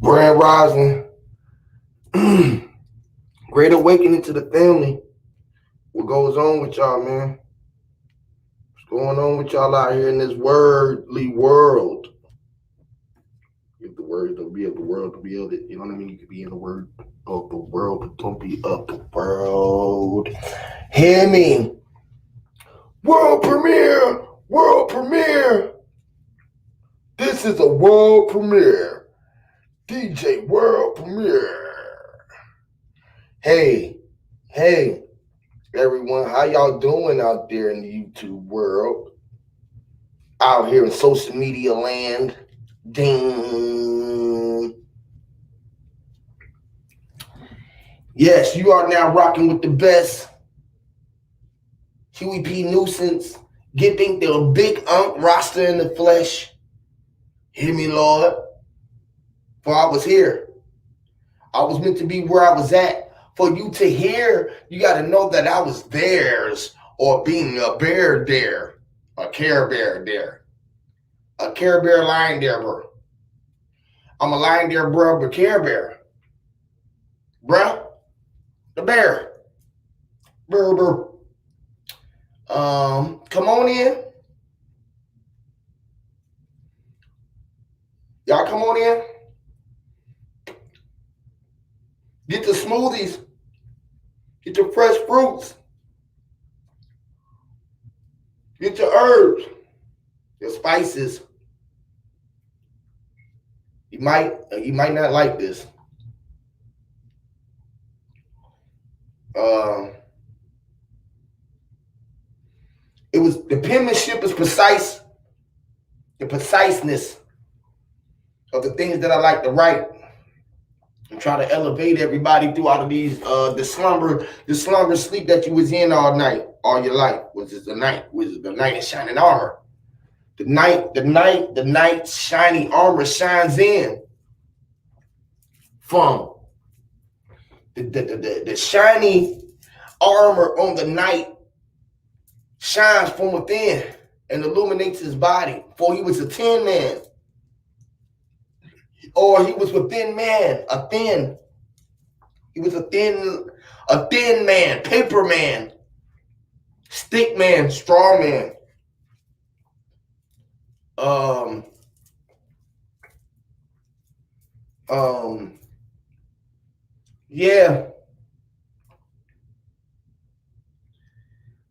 Brand Rising. Great awakening to the family. What goes on with y'all, man? What's going on with y'all out here in this worldly world? If the word don't be of the world to be of it, you know what I mean? You could be in the word of the world, but don't be of the world. Hear me? World premiere! World premiere! This is a world premiere. DJ world premiere. Hey, everyone, how y'all doing out there in the YouTube world? Out here in social media land. Ding. Yes, you are now rocking with the best. Huey P. Nuisance, getting the big roster in the flesh. Hear me, Lord. For I was here. I was meant to be where I was at. For you to hear, you got to know that I was theirs, or being a bear there, a Care Bear there, a Care Bear lying there, bro. I'm a lying there, bro, but Care Bear, bruh, the bear, bro. Come on in. Y'all come on in. Get the smoothies. Get your fresh fruits. Get your herbs. Your spices. You might not like this. It was the penmanship is precise. The preciseness of the things that I like to write. And try to elevate everybody throughout of these the slumber sleep that you was in all night, all your life. Was it the night of shining armor? The night shiny armor shines in from the shiny armor on the night shines from within and illuminates his body. For he was a tin man. Or he was within man, he was a thin man, paper man, stick man, straw man. Yeah.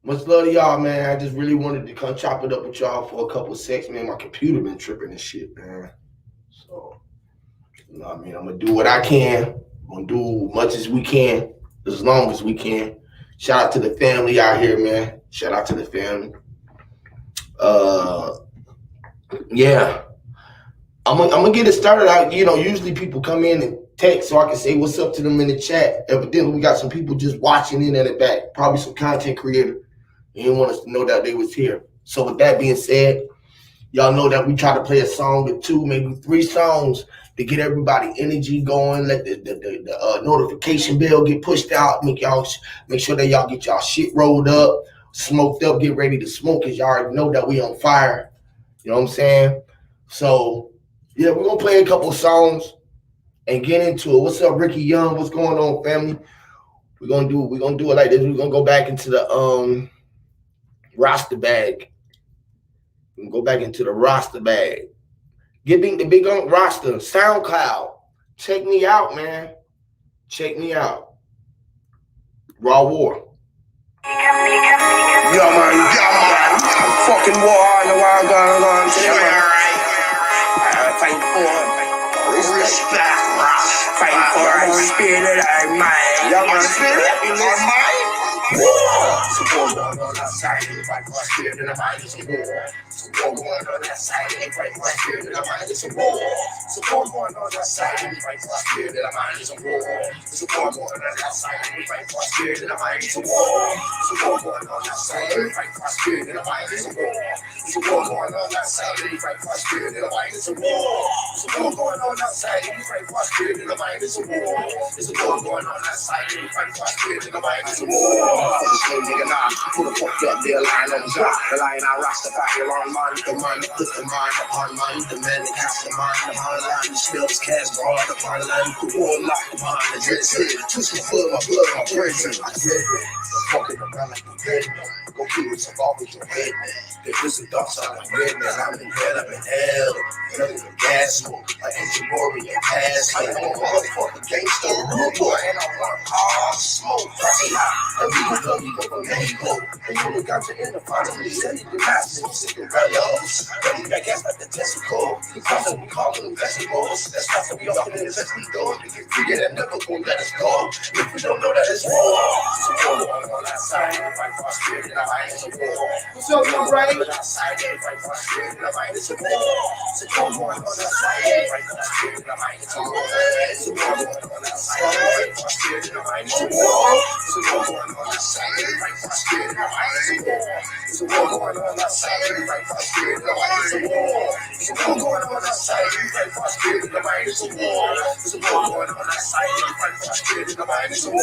Much love to y'all, man. I just really wanted to come chop it up with y'all for a couple of seconds, man. My computer been tripping and shit, man. So, you know what I mean? I'm going to do what I can. I'm going to do much as we can, as long as we can. Shout out to the family out here, man. Shout out to the family. Yeah. I'm gonna get it started out. You know, usually people come in and text so I can say what's up to them in the chat. Evidently, we got some people just watching in the back. Probably some content creator. They didn't want us to know that they was here. So with that being said, y'all know that we try to play a song or two, maybe 3 songs to get everybody energy going. Let the notification bell get pushed out. Make sure that y'all get y'all shit rolled up, smoked up, get ready to smoke, because y'all already know that we on fire. You know what I'm saying? So yeah, we're gonna play a couple songs and get into it. What's up, Ricky Young? What's going on, family? We're gonna do it like this. We're gonna go back into the roster bag. We can go back into the roster bag. Getting the big roster, SoundCloud. Check me out, man. Check me out. Raw War. Yeah, man. Fucking war on the wild going on. Fight for respect. Fight for our spirit and our mind. Yeah, man. Spirit in our mind. Support going on that side, fight for our spirit and our mind is a war. Support going on that side, fight for our spirit and our mind is a war. Support going on that side, fight for our spirit and our mind is a war. Support going on that side, fight for our spirit and our mind is a war. Support going on that side, fight for our spirit and our mind is a war. Support going on that side, fight for our spirit and our mind is a war. There's a war going on outside, and we fight for our spirit in the mind. It's a war. There's a war going on outside, and we fight for our spirit in the mind. It's a war. For the same nigga now, who the fuck that there lying on the job? The lion I Rastafari on man, the man that put the mind upon man, the man that cast the mind upon land, the spills cast broad upon land, the war locked upon the dread city, twist my blood, my prison. I did it. Fucking around like a dead man. Go kill some all with your head, man. The prison thoughts are like red, man. I'm in hell, I'm in hell. Nothing but gas smoke, like engine warrior pass. I am a motherfucking gangster, rude boy, and I want hard smoke. Pressing high, and we gon' love you from Mexico. And you look out to end the finally, and you can have some cigarillos. Ready back ass like the testicle. Because we call them vegetables. That's not we often invest we go. If you forget that never gon' let us go. If we don't know that it's war. So on that side, fight for our spirit in our mind, it's a war. What's up, young right? On that side, fight for our spirit in our mind, it's a war. So on that side, fight for our spirit in our mind, it's a war. So on that side, fight for our spirit in our mind, it's a war. So on that side, fight for our spirit in our mind, it's a war. So on that side, fight for our spirit in our mind, it's a war. So on that side, fight for our spirit in our mind, it's a war. So on that side, fight for our spirit in our mind, it's a war.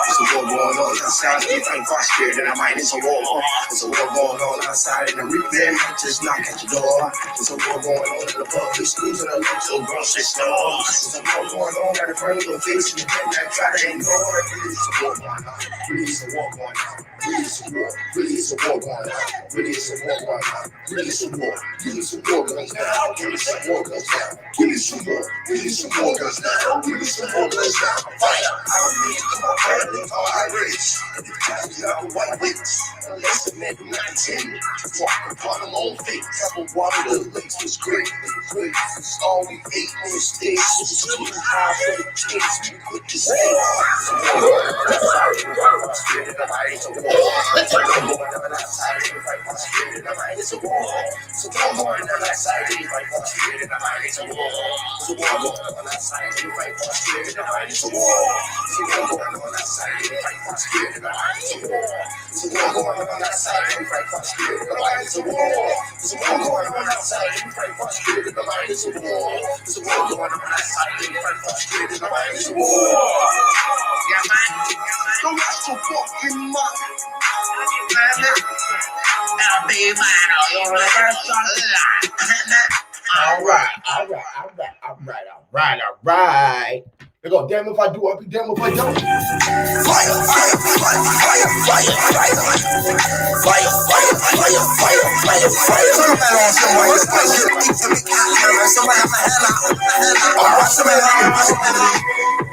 So going on outside, we fight for our spirit in our mind, it's a war. There's a war going on outside, and the replay might just knock at your door. There's a war going on in the public schools and the local grocery store. There's a war going on at the front of your face, and you can't try to ignore it. It's a war going on. Really, it's a war going on. Really, it's a war. Really, it's a war going on. Really, it's a war going on. Really, it's a war. Really, it's a war guns now. Really, some war guns now. Really, some war. Really, some war guns now. Really, some war guns now. Fire. I don't need to come on, family, all I raise. And the time is not white wits. Unless the men 19 walk upon them own feet. Couple water, the lakes was great. Great. It's all we ate on the stage. It was too high for the kids. We quit the stage. That's how you fight for spirit in the mind. It's a war. That's how you going on that side. You fight for spirit in the mind. It's a war. So come on that side. You fight for spirit in the mind. It's a war. So come on that side. You fight for spirit in the mind. It's a war. So come on that side. You fight for spirit in the mind. It's a war. So come on that side. You fight for spirit in the mind. It's a war. So come on that side. You fight for spirit in the mind. It's a war. So come on that side. You fight for spirit in the mind. It's a war. Yeah, man. Don't have to fucking mind. I'll be mine. You're the first All right. They go, damn if I do, I'll be damn if I don't. Fire, fire, fire, fire, fire, fire, fire, fire, fire, fire, fire, fire. Turn that on somebody. Somebody have a hand out.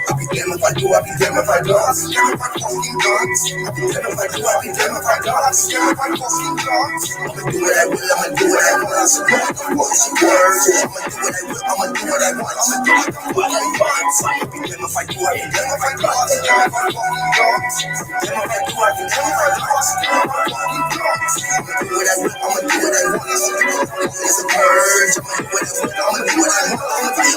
I'll be damn if I do, I'll be damn if I don't. Damn if I fucking don't. I'll be damn if I do, I'll be damn if I don't. Damn if I fucking don't. I'ma do what I will, I'ma do what I want. I'm support the voice of words. I'ma do what I will, I'ma do what I want. I'ma do what I want. I'll be damn if I do, I'll be damn if I don't. Damn if I fucking don't. Damn if I do, I'll be damn if I don't. Damn if I fucking don't. I'ma do what I will, I'ma do what I want. I'm support the voice of words. I'ma do what I will, I'ma do what I want. I'ma do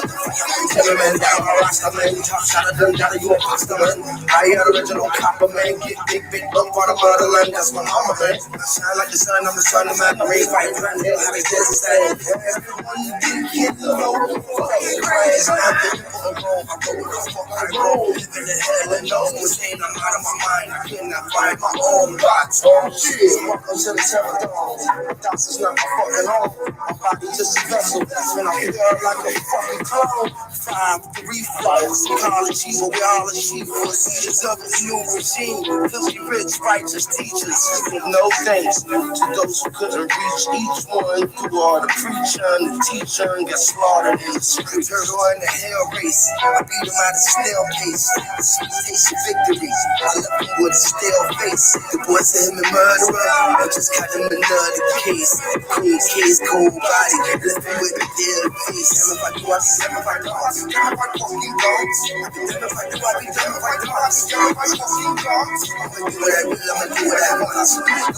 tell a man down my roster, man. Top shot of them, down you a pasta, man. I ain't original copper, man. Get big lump on the motherland. That's my mama, man. I shine like the sun, I'm the son of man. Raise white, run hill, have a desert stand. Everyone didn't get low. Fucking crazy. I'm the roll, I roll the fuck I roll. Living in hell and no saying I'm out of my mind. I cannot find my own box. Oh, shit. Welcome to the terror dome. Dots is not my fucking home. My body just a vessel. When I feel like a fucking clone. 5, 3 flights, ecology, but we all achievers. It's up the new regime. Filthy rich, righteous teachers. No thanks to those who couldn't reach each one. Through all the preacher and the teacher and got slaughtered in the street. Turtle in the hell race. I beat them out of snail pace. The sweet taste of victory. I left him with a stale face. The boy said him a murderer. I just got him another case. Cold case, cold body. Left him with a dead face. Damn if I do, I see him if I don't. Damn if I fucking don't. Damn if I do, I be damn if I don't. Damn if I fucking don't. I'ma do what I will, I'ma do what I want. I'ma do what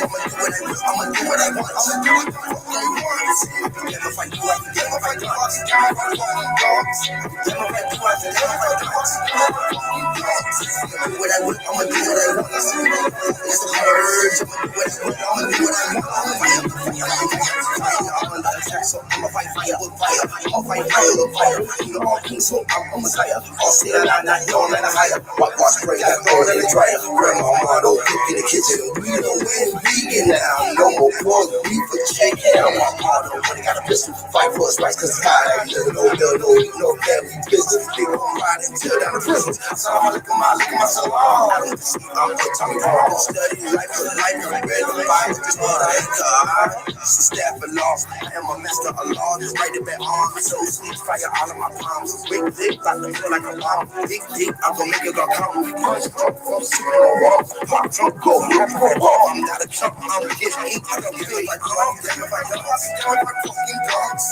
I will, I'ma do what I want. I'ma do what the fuck I want. Damn if I do, I be damn if I don't. Damn if I fucking don't. Damn if I do, I be damn if I don't. Damn if I fucking don't. I'ma do what I will, I'ma do what I want. It's the urge. I'ma do what I will, I'ma do what I want. I'ma do what I want. attack, so I'ma fight fire with fire. I'ma fight fire with fire. You know all king, so I'm a messiah. All still not known and higher. Whitewash spray, got thrown in the dryer. Grandma motto, cook in the kitchen, and we don't win vegan now. No more pork, beef or chicken. I'm a motto, when I got a pistol, fight for his rights, cause God ain't no family business. They gon' ride and tear down the prisons. So I'm look at myself, I'm talking about study life for life, I'm ready to fight with God. Staff and lost, I am a master of law, just write it back on. So sleep, fire all of my palms. Big dick, like to feel like a bomb. Big dick, I'm gonna make it go come. Punch drunk, from super on wall. Pop drunk, go, move for a wall. I'm not a chump, I'm a kid, eat. I don't feel like God. Damn if I do, I see down my fucking dogs.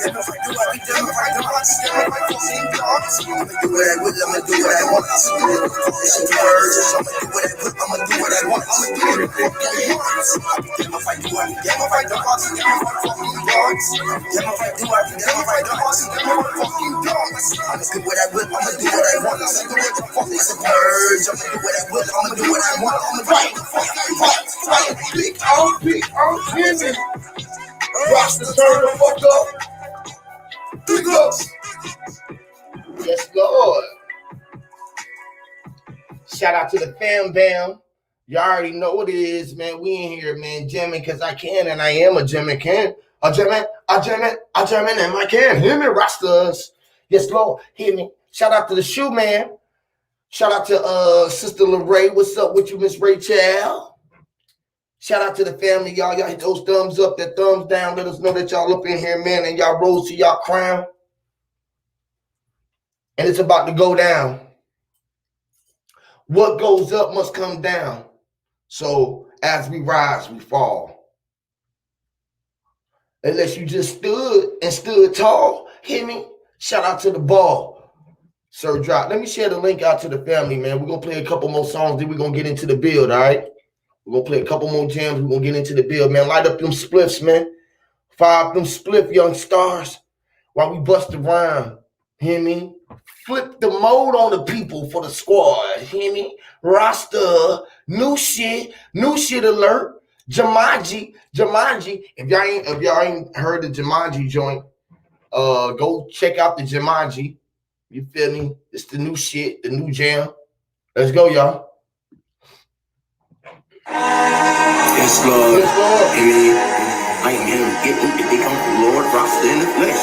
Damn if I do, I be damn if I do, I see down my fucking dogs. I'ma do what I will, I'ma do what I want. It's a purge, I'ma do what I will, I'ma do what I want. I'ma do what I want. Damn if I do, I be damn if I do, I see down my fucking dogs. Damn if I do, I be damn if I do, I see down my fucking dogs. I'ma do what I will, I'ma do what I want. I'ma do what the fuck is a purge. I'ma do what I will, I'ma do what I want. I'ma fight, big on Jimmy. Watch the turn the fuck up. Big ups. Yes, Lord. Shout out to the fam bam. You already know what it is, man. We in here, man, jamming because I can, and I am a jamming can. A jamming, and I can. Hear me, Rastas. Yes, Lord. Hear me. Shout out to the shoe man. Shout out to Sister Lorraine. What's up with you, Miss Rachel? Shout out to the family, y'all. Y'all hit those thumbs up, that thumbs down. Let us know that y'all up in here, man, and y'all rose to y'all crown. And it's about to go down. What goes up must come down. So as we rise, we fall. Unless you just stood tall, hear me? Shout out to the ball. Sir Drop. Let me share the link out to the family, man. We're going to play a couple more songs, then we're going to get into the build, all right? We're going to play a couple more jams. We're going to get into the build, man. Light up them spliffs, man. Fire up them spliff, young stars, while we bust the rhyme. Hear me? Flip the mode on the people for the squad. Hear me? Rasta, new shit alert. Jumanji. If y'all ain't heard the Jumanji joint, go check out the Jumanji. You feel me? It's the new shit, the new jam. Let's go, y'all. Yes, Lord. I am him. Get with the big Uncle Lord, Rasta in the flesh.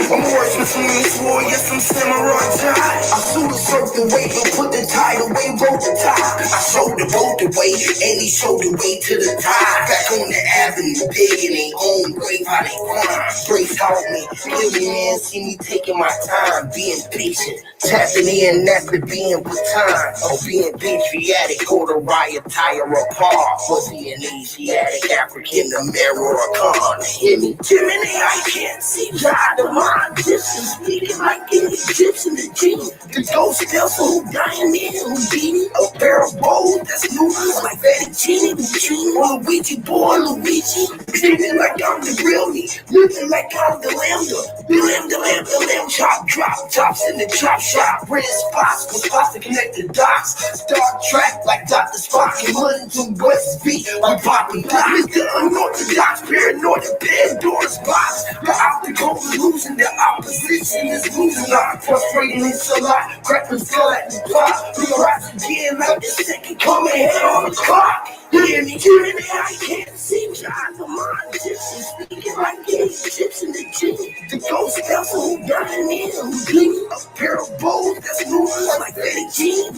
I'm working from this war, yes, I'm samurai tie. I suit a certain way, but put the tie away, broke the tie. I showed the boat the way, and he showed the way to the tie. Back on the avenue, digging their own grave, how they grind. Grace taught me, living man, see me taking my time, being patient, tapping in after being with time, or being patriotic, or the riot tire apart, or being Asiatic, African, American. Hear me, Jiminy, I can't see God of mine. Distance speaking like an Egyptian, the genie. The ghost tells who dying in, who beating a pair of bowls that's new like fettuccine, on a Ouija boy, Luigi. Living like I'm the real me, living like I'm the lambda. The lamb chop, drop tops in the chop shop. Red spots, with spots to connect the dots. Star Trek like Dr. Spock and Huntington West beat like Poppy Doc. Mr. Unorthodox, paranoid, Pandora's box. The optical illusion, the opposition is losing. I'm frustrating, it's a lot. Cracking skull at the top. We rise again like the second coming head on the clock. Hear me, I can't see God of mine. Egyptian speaking like an Egyptian, the genie. The ghost tells who dying in, who bleeding. A pair of bowls that's moving like fettuccine,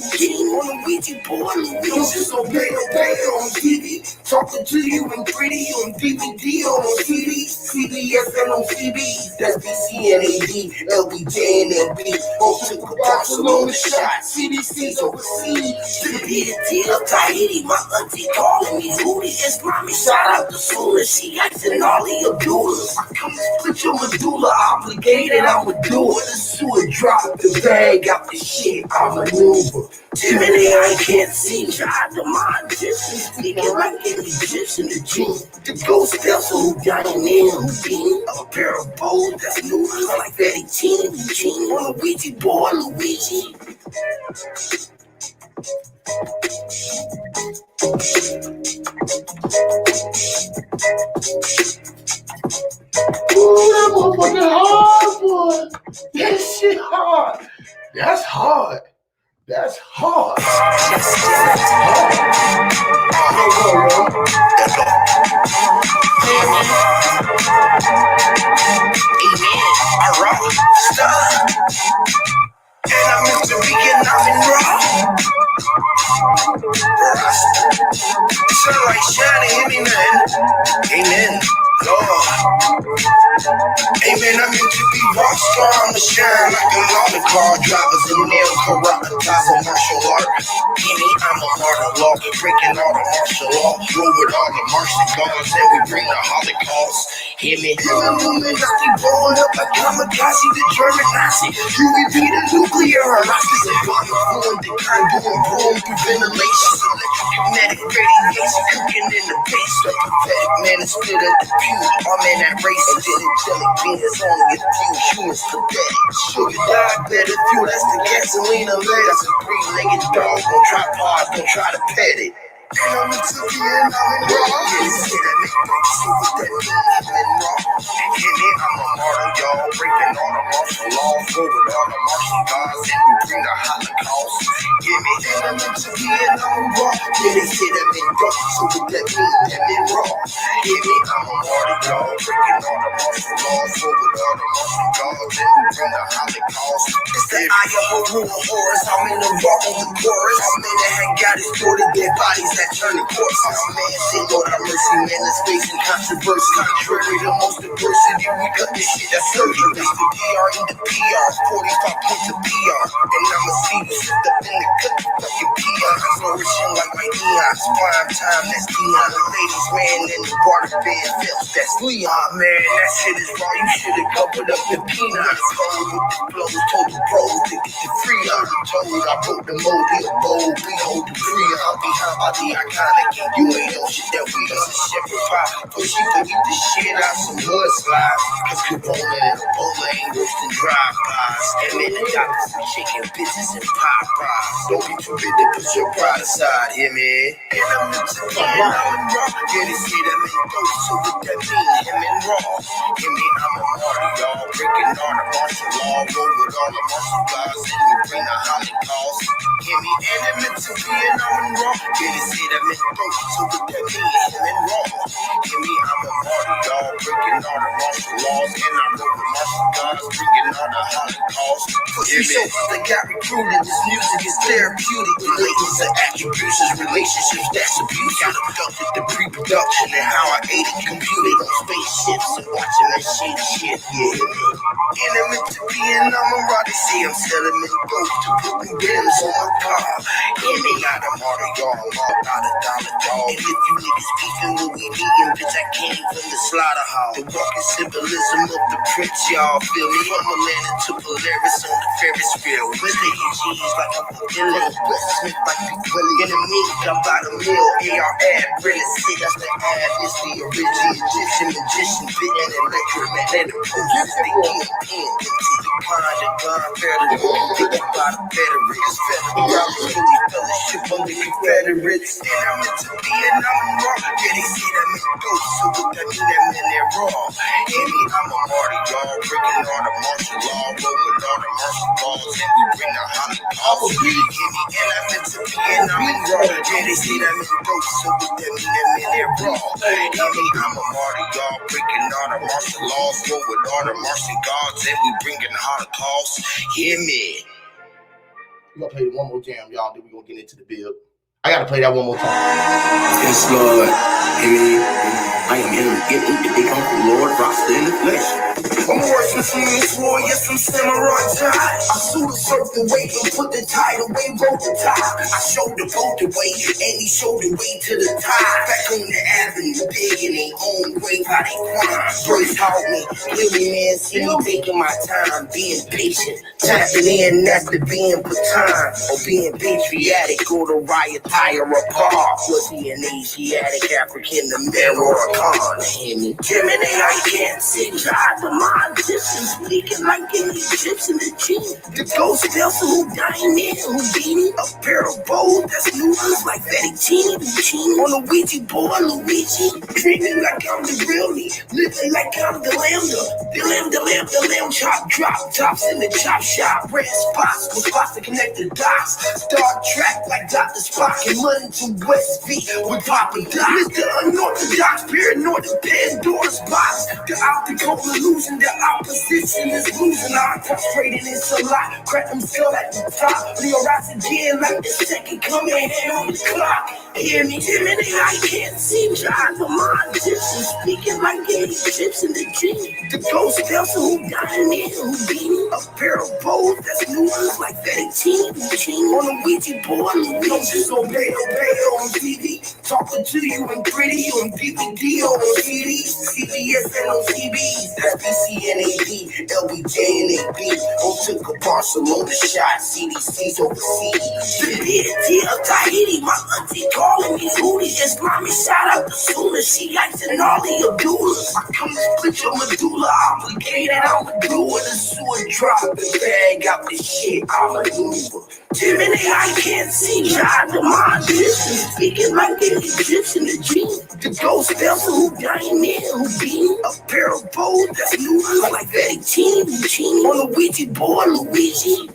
on a Ouija board, Luigi. So pay on TV. Talking to you in 3D on DVD, on CD, CBS and on CB. That's BCNAD, LBJ and LB. Both took a Barcelona shot, CDC's overseas. To the PNT of Tahiti, my auntie calling me Hootie. Islamic shout out to Sula, she acting all the Abdullahs. I come split your medulla, obligated, I'ma do it. The sewer drop the bag out the shit, I maneuver. Jiminy, I can't see God of mine. Egyptian speaking like an Egyptian, the genie. The ghost tells who dying in, who beating. A pair of bowls that's new like fettuccine, on a Ouija boy, Luigi. Ooh, that motherfucking hard, boy. That shit hard. That's hard. That's hard. And I'm meant to be and I'm in raw. Sunlight shining, hear me nothing. Amen. Lord. Amen, I'm meant to be rock star, I'ma shine like a lot of car drivers in nail karate martial art. Kenny, I'm a martyr law, breaking all the martial law. Roll with all the martial guards, and we bring the Holocaust. Hear me? In a moment, I keep blowing up like kamikaze, the German Nazi. You repeat a nuclear harassment, and bomb fluent, the kind doing boom through ventilation. Electromagnetic radiation cooking in the base. Like pathetic man is split at the pew. I'm in that race, and then angelic beings only a few humans pathetic. Sugar diabetic fuel, that's the gasoline and lead. That's a three-legged dog on tripod, don't try to pet it. And I'm into the end, I'm in raw. Yeah, say that make breaks, so with that mean I'm in raw. Hear me, I'm a martyr, y'all. Breaking all the martial law, forward all the martial gods, and we bring the Holocaust. Hear me, and I'm into the end, I'm in raw. Yeah, they say that make breaks, so with that mean I'm in raw. Hear me, I'm a martyr, y'all. Breaking all the martial law, forward all the martial gods, and we bring the Holocaust. It's the eye of a rule horse. I'm in the raw on the chorus. I'm in the hand, got his daughter, dead bodies that turn to corpses. Man, say Lord have mercy, man, that's facing controversy. Contrary to most adversity, we cut this shit, that's surgery. It's the PR in the PR, 45 points of PR. And I'ma see you sit up in the cut, fucking PR. Flourishing like my neons, prime time, that's Dion. The ladies ran in the water bed, filth, that's Leon. Man, that shit is raw, you should've covered up the peanuts. Rolled with the blows, told the pros to get the free. I'm told I broke the mold, he a bold, we hold the free. I'm behind by the iconic, you ain't no shit that we is a shepherd pie. Push you to eat the shit out some hood slides. Cause Corona and Ebola ain't worse than drive-bys. And man, the doctors are shaking bitches and Popeyes. Don't be too big to put your pride aside, hear me? And I'm into the end, I'm in raw. Yeah, they say that make dope, so what that mean? Him in raw. Hear me, I'm a martyr, y'all. Breaking all the martial law, roll with all the martial gods, and we bring the Holocaust. Hear me, and I'm into the end, I'm in raw. Yeah, they say that make dope, so what that mean? Him in raw. Hear me, I'm a martyr, y'all. Breaking all the martial laws, and I roll with martial gods, bringing all the Holocaust. Hear me, they got recruited. This music is therapeutic. Relations and attributions, relationships, that's abuse. Got abducted the pre-production and how I ate it. Computed on spaceships and watching that shit, yeah. And I'm into being, I'm a raw. They say I'm selling me dope to putting rims on my car. Hear me, got a martyr, y'all. I'm all about $1, dog. And if you niggas beefing what we eating, bitch, I came from the slaughterhouse. The walking symbolism of the prince, y'all feel me? From Atlanta to Polaris on the Ferris wheel. Willie and G's like I'm a villain. West Smith like Big Willie. In the mink, I'm about a mill. AR ad, Brennan shit, that's the ad. It's the original Egyptian magician, fitting electromagnetic pulses. They get in into the pond, the gun, fairly thinking about a veteran. It's federal robbers, really fellowship on the Confederates. And I'm into being, I'm raw. Yeah, they say that make dope, so what that mean, that mean they're raw. Hear me, I'm a martyr, y'all. Breaking all the martial law, roll with all the martial laws, and we bring the Holocaust. Hear me, and I'm into being, I'm in raw. Yeah, they say that make dope, so what that mean, they're raw. Hear me, I'm a martyr, y'all. Breaking all the martial laws, roll with all the martial gods, and we bringing the Holocaust. Hear me. We're gonna play one more jam, y'all, then we're gonna get into the build. I gotta play that one more time. Yes, Lord. Hear me. I am him. Get in the big uncle Lord, roster in the flesh. I'm working for me, swore, yes, I'm samurai tie. I suit a certain way and put the tide away, wrote the tie. I showed the boat the way, and he showed the way to the tie. Back on the avenue, digging their own grave, how they grind. Grace taught me, really, man, see me taking my time, being patient. Tapping in, that's the being baton, or being patriotic, or the riot tire apart. Was he an Asiatic, African, American, or a con? Hear me? Gemini, I can't see, tried to the mind Egyptian, speaking like an Egyptian, the genie. The ghost Nelson who dying in Houdini. A pair of bows that's noodles like fettuccine. On a Ouija board, Luigi. Dreaming like I'm the real me. Living like I'm the lambda. The lamb chop, drop tops in the chop shop. Red spots, with spots to connect the dots. Star Trek like Dr. Spock and London to West V with Papa Doc. Mr. Unorthodox, paranoid, the Pandora's box. The optical illusion, the opposition is losing. I'm frustrated, it's a lot. Crack them skull at the top. Leo rise again like the second coming, hand on the clock. Hear me, Jiminy, I can't see me. I'm the mind Egyptian, speaking like an Egyptian, the genie. The ghost Nelson who dying in Houdini. A pair of bows that's noodles like fettuccine. On a Ouija board, Luigi. So pale on TV. Talking to you in pretty on DVD on CDs. CBS and on CBs. That's BCNAB, LBJ and AB. Took a Barcelona shot. CDC's overseas. The deity of Tahiti, my auntie calling me Hootie. Islamic shout out to Sula. She icing all the Abdullahs. I come to split your medulla. Obligated, I'm a doer. The sewer drop the bag out the shit. I'm a maneuver. Jiminy, I can't see. God, the mind Egyptian, speaking like an Egyptian, the genie. The ghost Nelson who dying in Houdini. A pair of bows that's noodles like fettuccine. On a Ouija board, Luigi.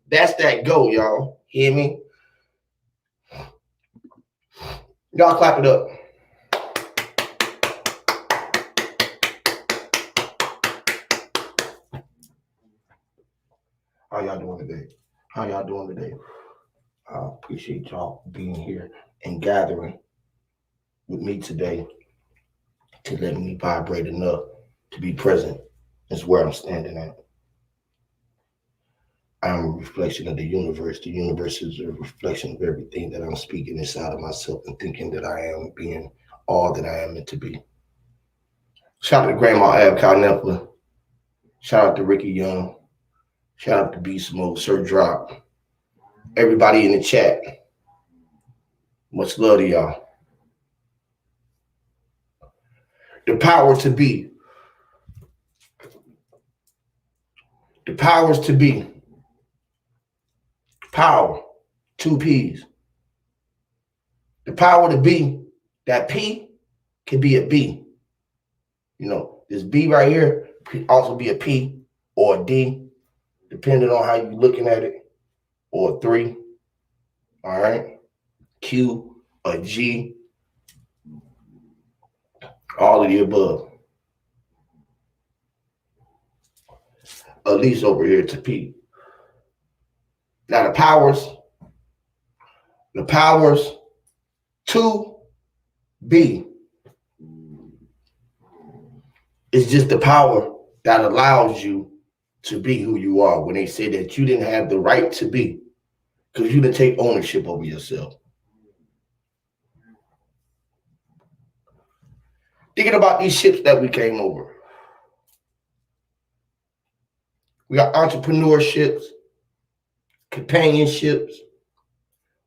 That's that go, y'all. Hear me? Y'all clap it up. How y'all doing today? I appreciate y'all being here and gathering with me today to let me vibrate enough to be present is where I'm standing at. I'm a reflection of the universe. The universe is a reflection of everything that I'm speaking inside of myself and thinking that I am, being all that I am meant to be. Shout out to Grandma Ab Carnepla. Shout out to Ricky Young. Shout out to Beast Mode, Sir Drop. Everybody in the chat. Much love to y'all. The power to be. The powers to be. Power, 2 P's. The power to be, that P can be a B. You know, this B right here could also be a P or a D, depending on how you're looking at it, or a 3. All right. Q, a G, all of the above. At least over here to P. Now the powers to be is just the power that allows you to be who you are. When they say that you didn't have the right to be because you didn't take ownership over yourself. Thinking about these ships that we came over. We got entrepreneurships, companionships,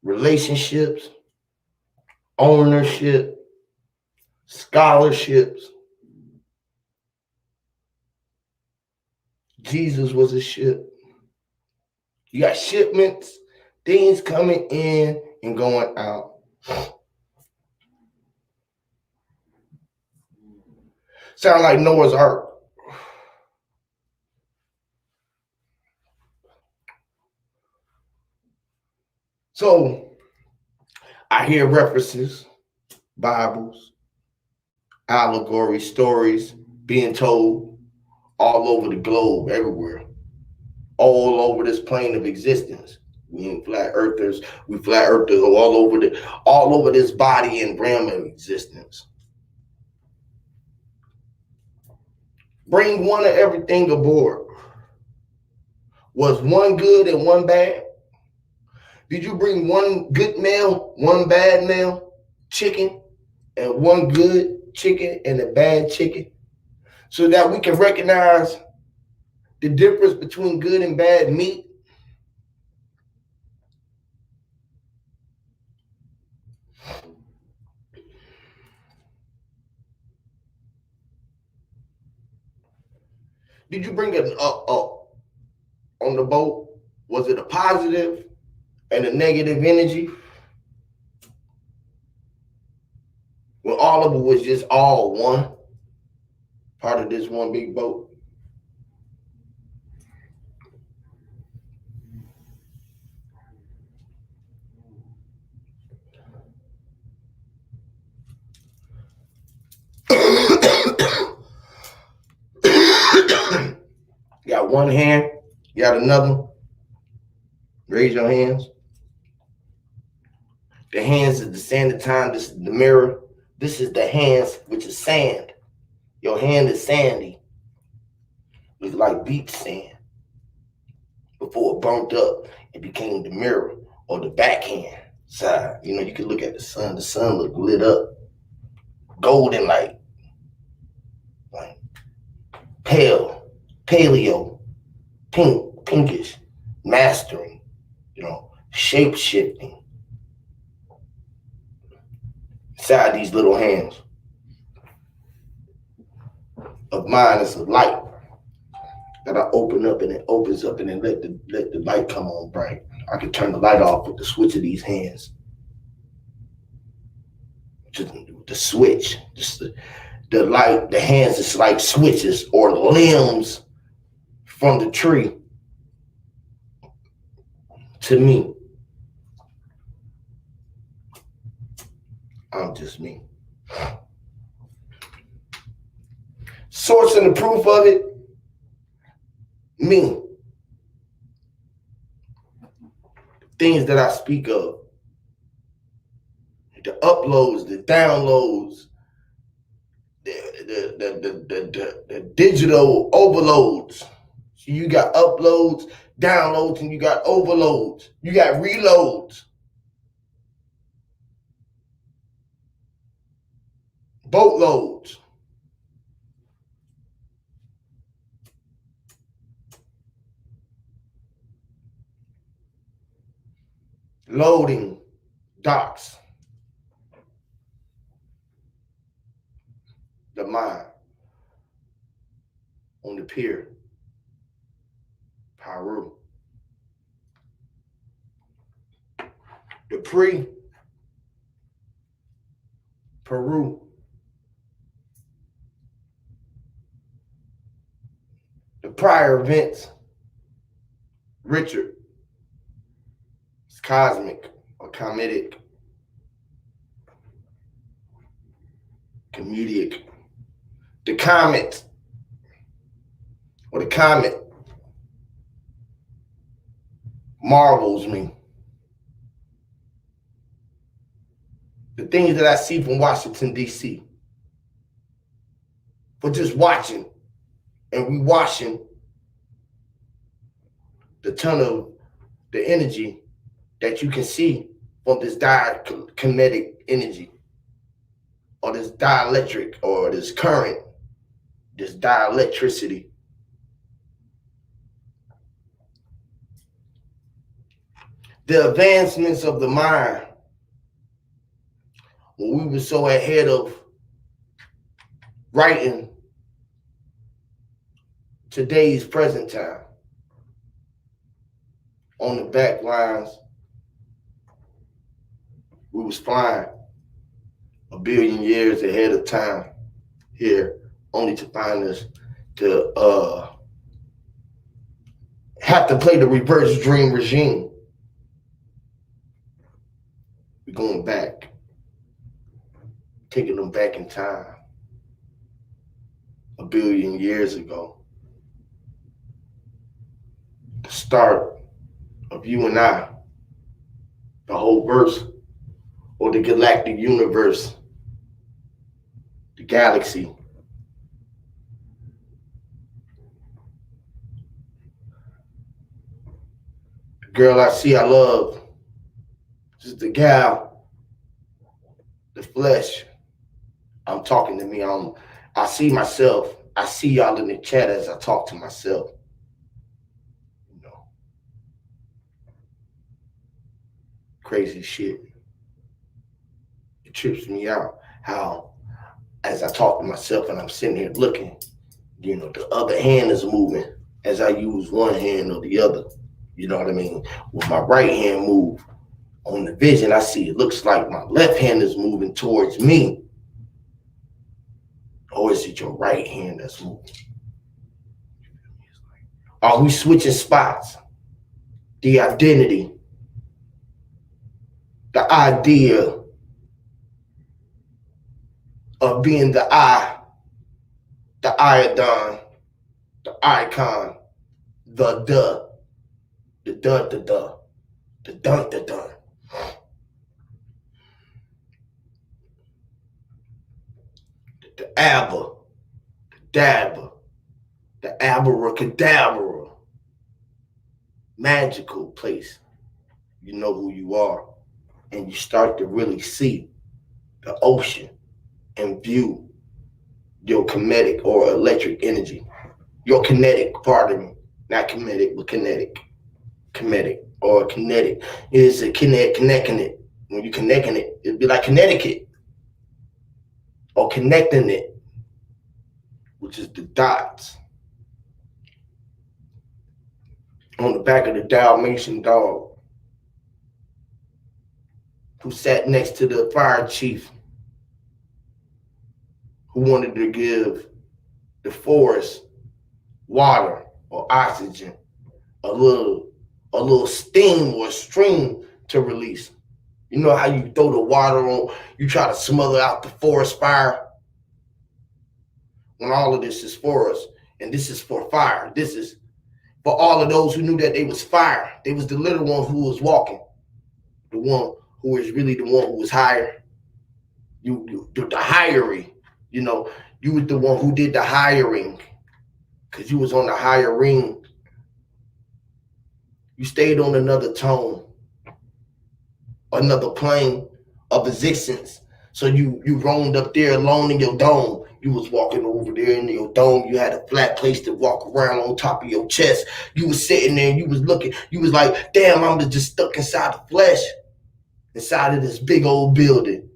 relationships, ownership, scholarships. Jesus was a ship. You got shipments, things coming in and going out. Sound like Noah's Ark. So I hear references, Bibles, allegories, stories being told all over the globe, everywhere, all over this plane of existence. We ain't flat earthers. We flat earthers all over this body and realm of existence. Bring one of everything aboard. Was one good and one bad? Did you bring one good meal, one bad meal? Chicken, and one good chicken and a bad chicken so that we can recognize the difference between good and bad meat? Did you bring it up on the boat? Was it a positive and a negative energy? When all of it was just all one part of this one big boat? You got one hand, you got another. Raise your hands. The hands is the sand of time. This is the mirror. This is the hands, which is sand. Your hand is sandy. It's like beach sand. Before it burnt up, it became the mirror or the backhand side. You know, you can look at the sun. The sun look lit up, golden like pale, paleo, pink, pinkish, mastering, you know, shape shifting. Inside these little hands of mine is a light that I open up, and it opens up, and then let the light come on bright. I can turn the light off with the switch of these hands. Just the switch, just the light, the hands is like switches or limbs from the tree to me. I'm just me. Source and the proof of it, me. Things that I speak of, the uploads, the downloads, the digital overloads. So you got uploads, downloads, and you got overloads. You got reloads. Boatloads. Loading docks. The mind on the pier. Peru. The Peru. The prior events. Richard. It's cosmic or comedic. Comedic. The comet or the comet marvels me. The things that I see from Washington, D.C. For just watching and rewatching the ton of the energy that you can see from this diakinetic energy or this dielectric or this current, this dielectricity. The advancements of the mind, when we were so ahead of writing today's present time on the back lines, we was flying a billion years ahead of time here, only to find us to have to play the reverse dream regime. We're going back, taking them back in time a billion years ago. The start of you and I, the whole verse or the galactic universe, the galaxy. The girl I see, I love. Just the gal, the flesh, I'm talking to me. I see myself. I see y'all in the chat as I talk to myself. You know, crazy shit. It trips me out how, as I talk to myself and I'm sitting here looking, you know, the other hand is moving as I use one hand or the other. You know what I mean? With my right hand move on the vision, I see it looks like my left hand is moving towards me. Or is it your right hand that's moving? Are we switching spots? The identity, the idea of being the I, the iodine, the icon, the dun, the dun, the dun. The Abba, the Dabba, the abracadabra, magical place. You know who you are, and you start to really see the ocean and view your kinetic or electric energy. Your kinetic, pardon me, not kinetic, but kinetic. Kinetic or kinetic is a connecting it. When you connecting it, it'd be like Connecticut or connecting it, which is the dots on the back of the Dalmatian dog who sat next to the fire chief who wanted to give the forest water or oxygen, a little steam or stream to release. You know how you throw the water on, you try to smother out the forest fire? When all of this is for us, and this is for fire. This is for all of those who knew that they was fire. They was the little one who was walking, the one who is really the one who was higher. You the hiring, you know, you was the one who did the hiring, because you was on the higher ring. You stayed on another tone, another plane of existence. So you roamed up there alone in your dome. You was walking over there in your dome. You had a flat place to walk around on top of your chest. You was sitting there and you was looking. You was like, damn, I'm just stuck inside the flesh, inside of this big old building.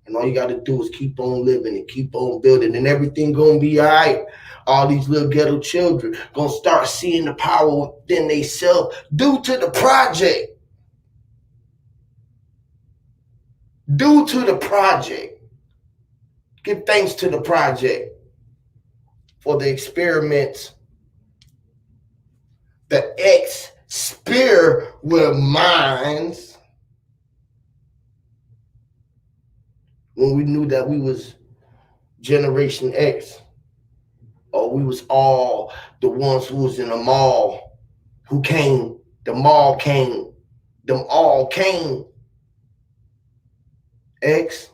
And all you got to do is keep on living and keep on building, and everything going to be all right. All these little ghetto children going to start seeing the power within themselves due to the project. Due to the project. Give thanks to the project for the experiments. The experiment minds. When we knew that we was Generation X, or we was all the ones who was in the mall, who came, the mall came, them all came. X.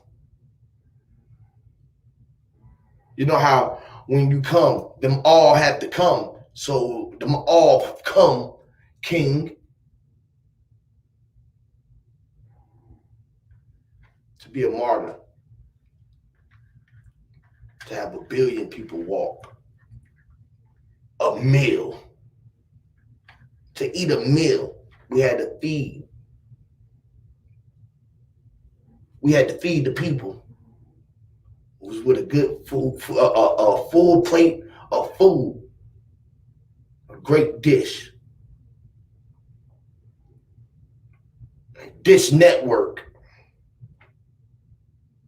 You know how when you come, them all had to come. So them all come, king. To be a martyr. To have 1 billion people walk. A meal. To eat a meal, we had to feed. We had to feed the people. It was with a good food, a full plate of food, a great dish. A dish network,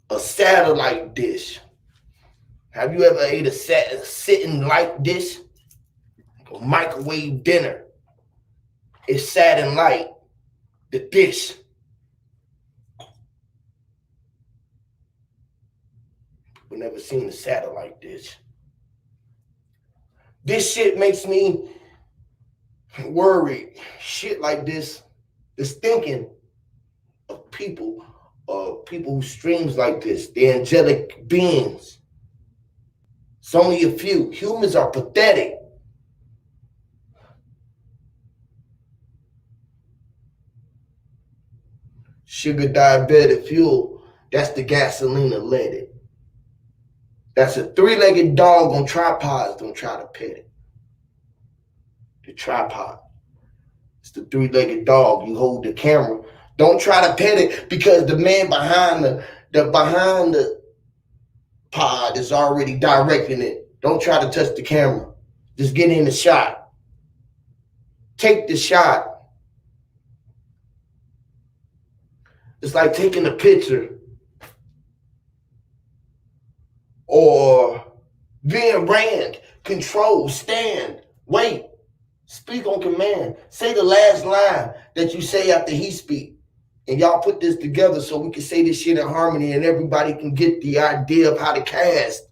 a satellite dish. Have you ever ate a sitting light dish? A microwave dinner. It's sat in light, the dish. We never seen a satellite dish. This shit makes me worried. Shit like this is thinking of people who streams like this, the angelic beings. It's only a few. Humans are pathetic. Sugar diabetic fuel, that's the gasoline of leaded. That's a three-legged dog on tripods. Don't try to pet it. The tripod. It's the three-legged dog. You hold the camera. Don't try to pet it because the man behind the pod is already directing it. Don't try to touch the camera. Just get in the shot. Take the shot. It's like taking a picture or being Rand. Control, stand, wait, speak on command. Say the last line that you say after he speak. And y'all put this together so we can say this shit in harmony and everybody can get the idea of how to cast,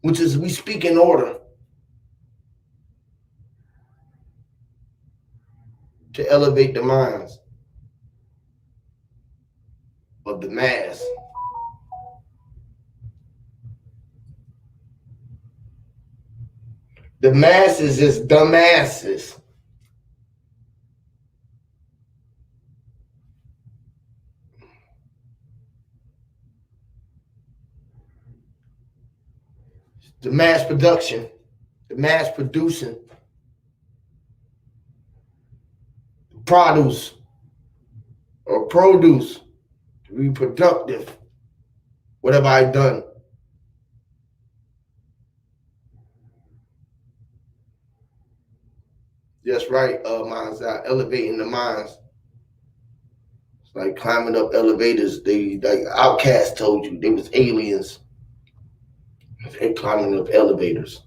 which is we speak in order to elevate the minds of the mass. The masses is dumbasses. The mass production, the mass producing, produce or produce, reproductive. What have I done? That's right, minds out, elevating the minds. It's like climbing up elevators. They like Outcast told you they was aliens. They climbing up elevators.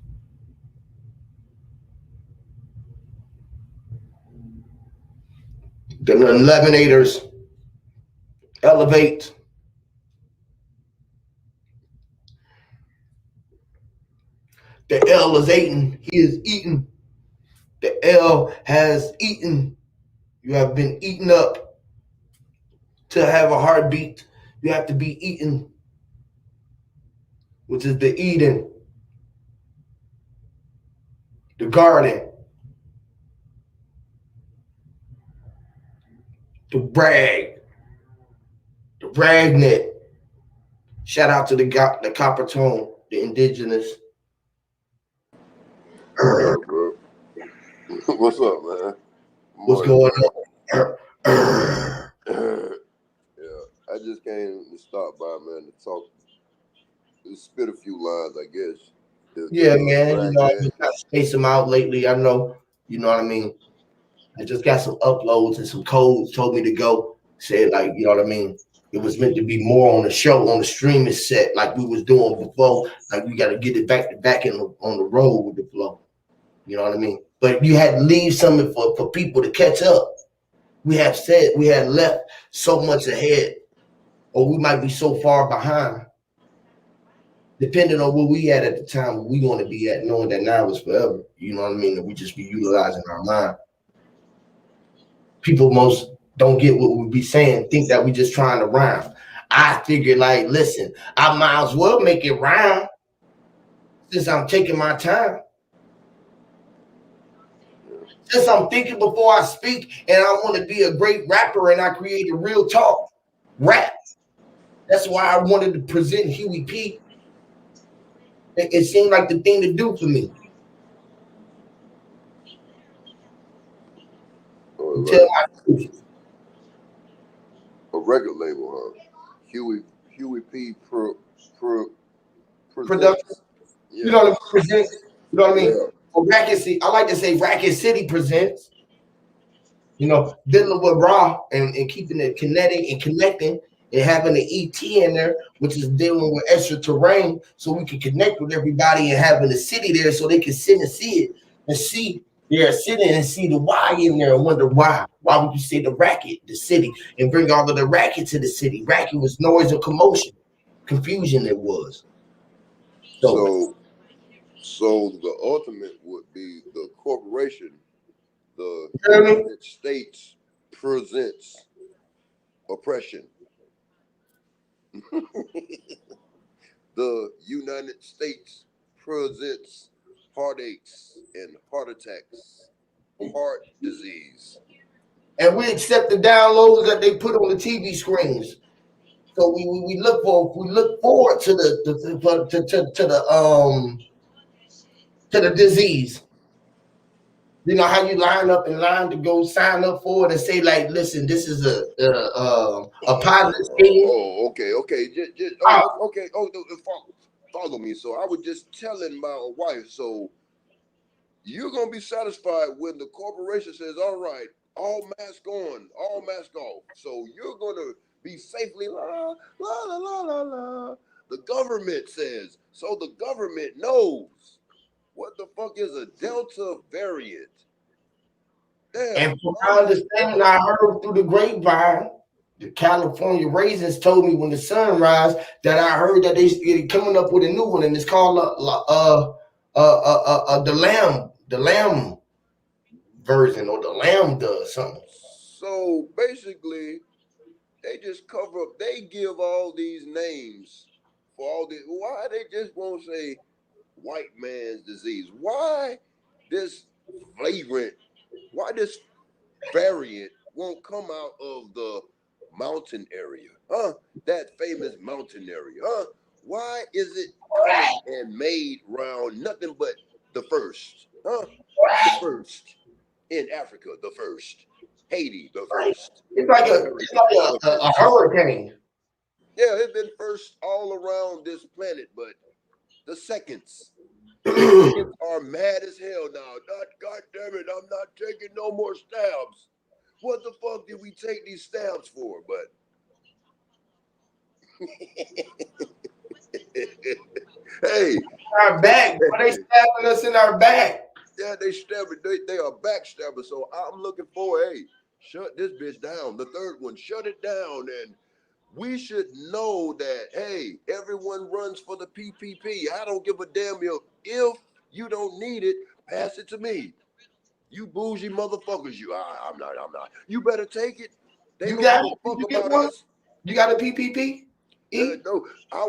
The eliminators elevate. The L is eating. He is eating. The L has eaten. You have been eaten up. To have a heartbeat, you have to be eaten, which is the Eden, the garden, the bragnet. Shout out to the copper tone, the indigenous. What's up, man? What's going on? Yeah, I just came to stop by, man, to talk, to spit a few lines, I guess. Yeah, man. You know, I just got to space them out lately. I know, you know what I mean? I just got some uploads and some codes told me to go. Said, like, you know what I mean? It was meant to be more on the show, on the streaming set, like we was doing before. Like, we got to get it back to back on the road with the flow. You know what I mean? But you had to leave something for people to catch up. We have said we had left so much ahead, or we might be so far behind, depending on where we at the time, where we want to be at, knowing that now is forever. You know what I mean? That we just be utilizing our mind. People most don't get what we be saying, think that we just trying to rhyme. I figured, like, listen, I might as well make it rhyme since I'm taking my time. Since I'm thinking before I speak and I want to be a great rapper and I create a real talk rap. That's why I wanted to present Huey P. It seemed like the thing to do for me. Oh, right. A record label, huh? Huey P. Production. Yeah. You know what I mean? Presents. You know what I mean? Yeah. Well, Racket City, I like to say Racket City presents. You know, dealing with raw and keeping it kinetic and connecting and having the ET in there, which is dealing with extra terrain, so we can connect with everybody and having the city there so they can sit and see it and see. Yeah, sitting and see the why in there and wonder why. Why would you say the racket, the city, and bring all of the racket to the city? Racket was noise or commotion, confusion it was. So the ultimate would be the corporation, the United States presents oppression. The United States presents heartaches and heart attacks, heart disease. And we accept the downloads that they put on the TV screens So we look forward to the disease. You know how you line up in line to go sign up for it and say like, listen, this is a positive scheme. Okay. Okay. Follow me. So I was just telling my wife. So you're gonna be satisfied when the corporation says, "All right, all mask on, all mask off." So you're gonna be safely la la la la la la. The government says. So the government knows what the fuck is a Delta variant. Damn. And from my understanding, I heard through the grapevine, the California raisins told me when the sun rise that I heard that they coming up with a new one, and it's called the lamb version, or the lambda or something. So basically, they just cover up. They give all these names for all this. Why they just won't say white man's disease? Why this flagrant? Why this variant won't come out of the mountain area? Huh? That famous mountain area. Huh? Why is it coming and made round nothing but the first? Huh? The first in Africa, the first. Haiti, the first. It's like a hurricane. Yeah, it's been first all around this planet, but the seconds are mad as hell now. God damn it, I'm not taking no more stabs. What the fuck did we take these stabs for? But hey, Our back, but they stabbing us in our back. yeah, they stabbing. They are backstabbers. So I'm looking for, hey, shut this bitch down. The third one, shut it down. And we should know that, hey, everyone runs for the PPP. I don't give a damn if you don't need it, pass it to me. You bougie motherfuckers, I'm not. You better take it. They You don't got give it? a fuck Did you get about one? us. You got a PPP? No, I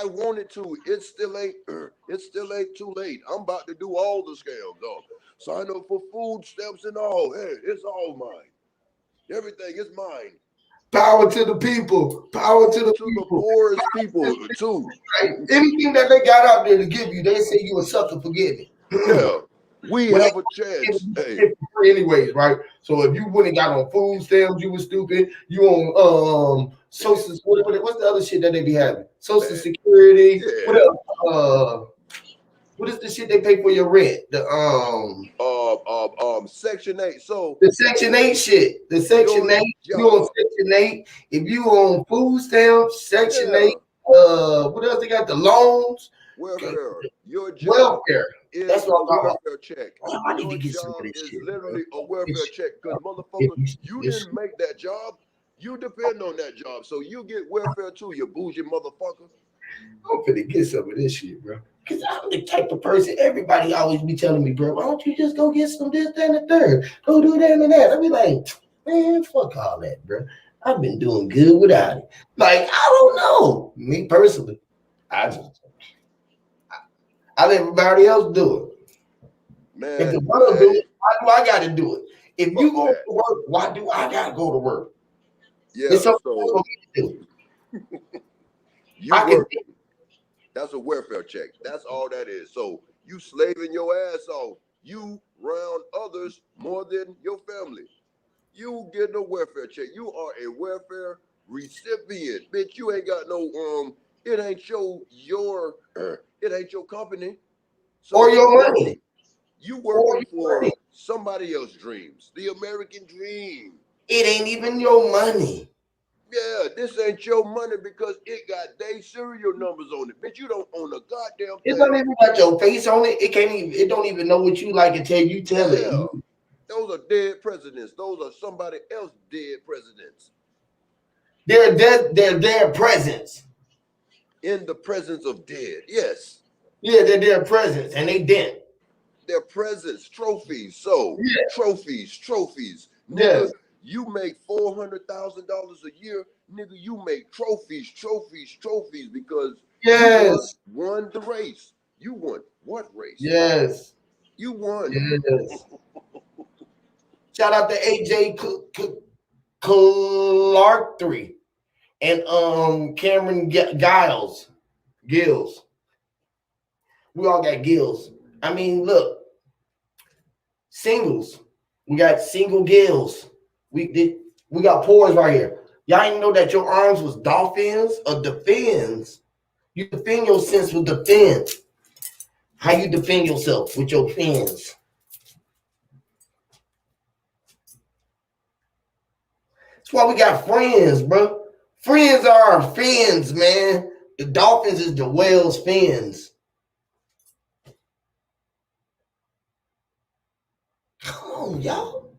wanted to. It still ain't too late. I'm about to do all the scams, though. Sign up for food stamps and all. Hey, it's all mine. Everything is mine. Power to the people. Power to the To the people. poorest people too. Right? Anything that they got out there to give you, they say you a sucker for getting it. Yeah, we But have a chance. Hey, anyways, right? So if you wouldn't got on food stamps, you was stupid. You on social, what's the other shit that they be having? Social Security. yeah. What else? What is the shit they pay for your rent? Section 8. So The Section 8 shit. The Section 8. You on Section 8. If you on food stamps, Section 8. What else they got? The loans. Welfare. Your job Welfare. is That's what a I'm talking about. welfare check. I need to Your get some of job this is shit, literally bro. a welfare check. Because motherfucker, you didn't make that job. You depend on that job. So you get welfare too, you bougie motherfucker. I'm finna get some of this shit, bro. Because I'm the type of person, everybody always be telling me, bro, why don't you just go get some this, that, and the third? Go do that and that. I be like, man, fuck all that, bro. I've been doing good without it. Like, I don't know. Me personally, I let everybody else do it. Man, If the world do it, why do I got to do it? If you go that. to work, why do I got to go to work? Yeah, It's something so to do. you I work. can, That's a welfare check. That's all that is. So you slaving your ass off. You round others more than your family. You get a welfare check. You are a welfare recipient. Bitch, you ain't got no it ain't it ain't your company. So or your money. You working for somebody else's dreams. The American dream. It ain't even your money. Yeah, this ain't your money because it got their serial numbers on it. Bitch, you don't own a goddamn It thing. don't even got your face on it. It can't even. It don't even know what you like until you tell it. Those are dead presidents. Those are somebody else dead presidents. They're dead. They're their presence. In the presence of dead. Yes. Yeah, they're their presence, and they dead. Their presence, trophies. So trophies. Nigga, Yes. you make $400,000 a year. Nigga, you make trophies because you won the race. You won what race? Yes. You won. Yes. Shout out to AJ Clark 3. and Cameron Gills. We all got Gills. I mean, look, singles. We got single Gills. We got pores right here. Y'all didn't know that your arms was dolphins or defends. You defend your sense with defense. How you defend yourself with your fins? That's why we got friends, bro. Friends are our fins, man. The dolphins is the whale's fins. Come on, y'all.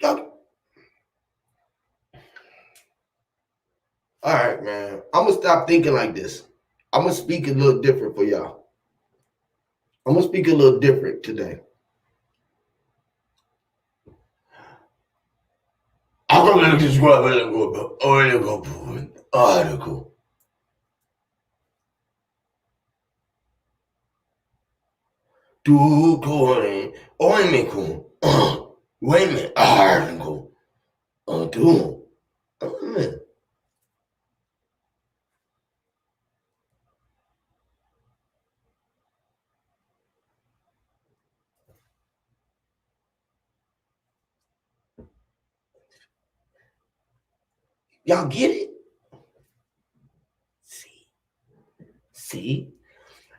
Y'all. All right, man. I'm gonna stop thinking like this. I'm gonna speak a little different for y'all. I'm gonna speak a little different today. I'm gonna describe an article. Du corre, oimico, wait a minute, article, do, y'all get it? See,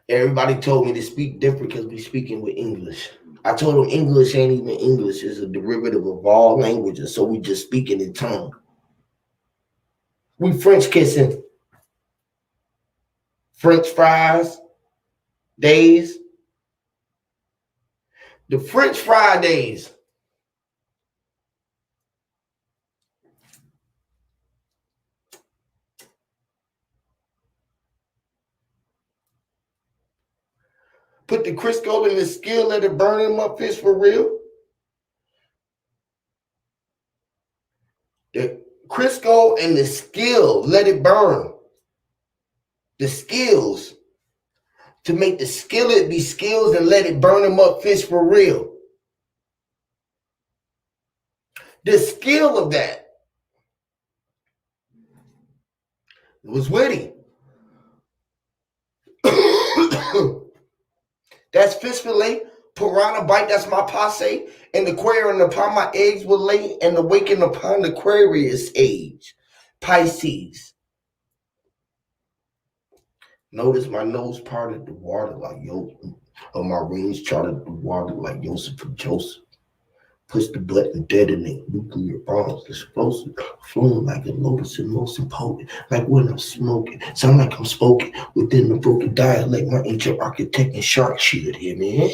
everybody told me to speak different because we speaking with English. I told them English ain't even English; it's a derivative of all languages. So we just speaking in tongue. We French kissing, French fries, days. The French fry days. Put the Crisco in the skillet, let it burn in my fish for real. The Crisco and the skill, let it burn. The skills. To make the skillet be skills and let it burn them up fish for real. The skill of that was witty. That's fish fillet, piranha bite, that's my passe, and the query upon my eggs will lay, and the waking upon the Aquarius age. Pisces. Notice my nose parted the water like Joseph, or my rings charted the water like Joseph and Joseph. Push the button, detonate nuclear bombs, explosive, flowing like a lotus and most impotent, like when I'm smoking. Sound like I'm spoken within the broken dialect, my ancient architect and shark shield here, man.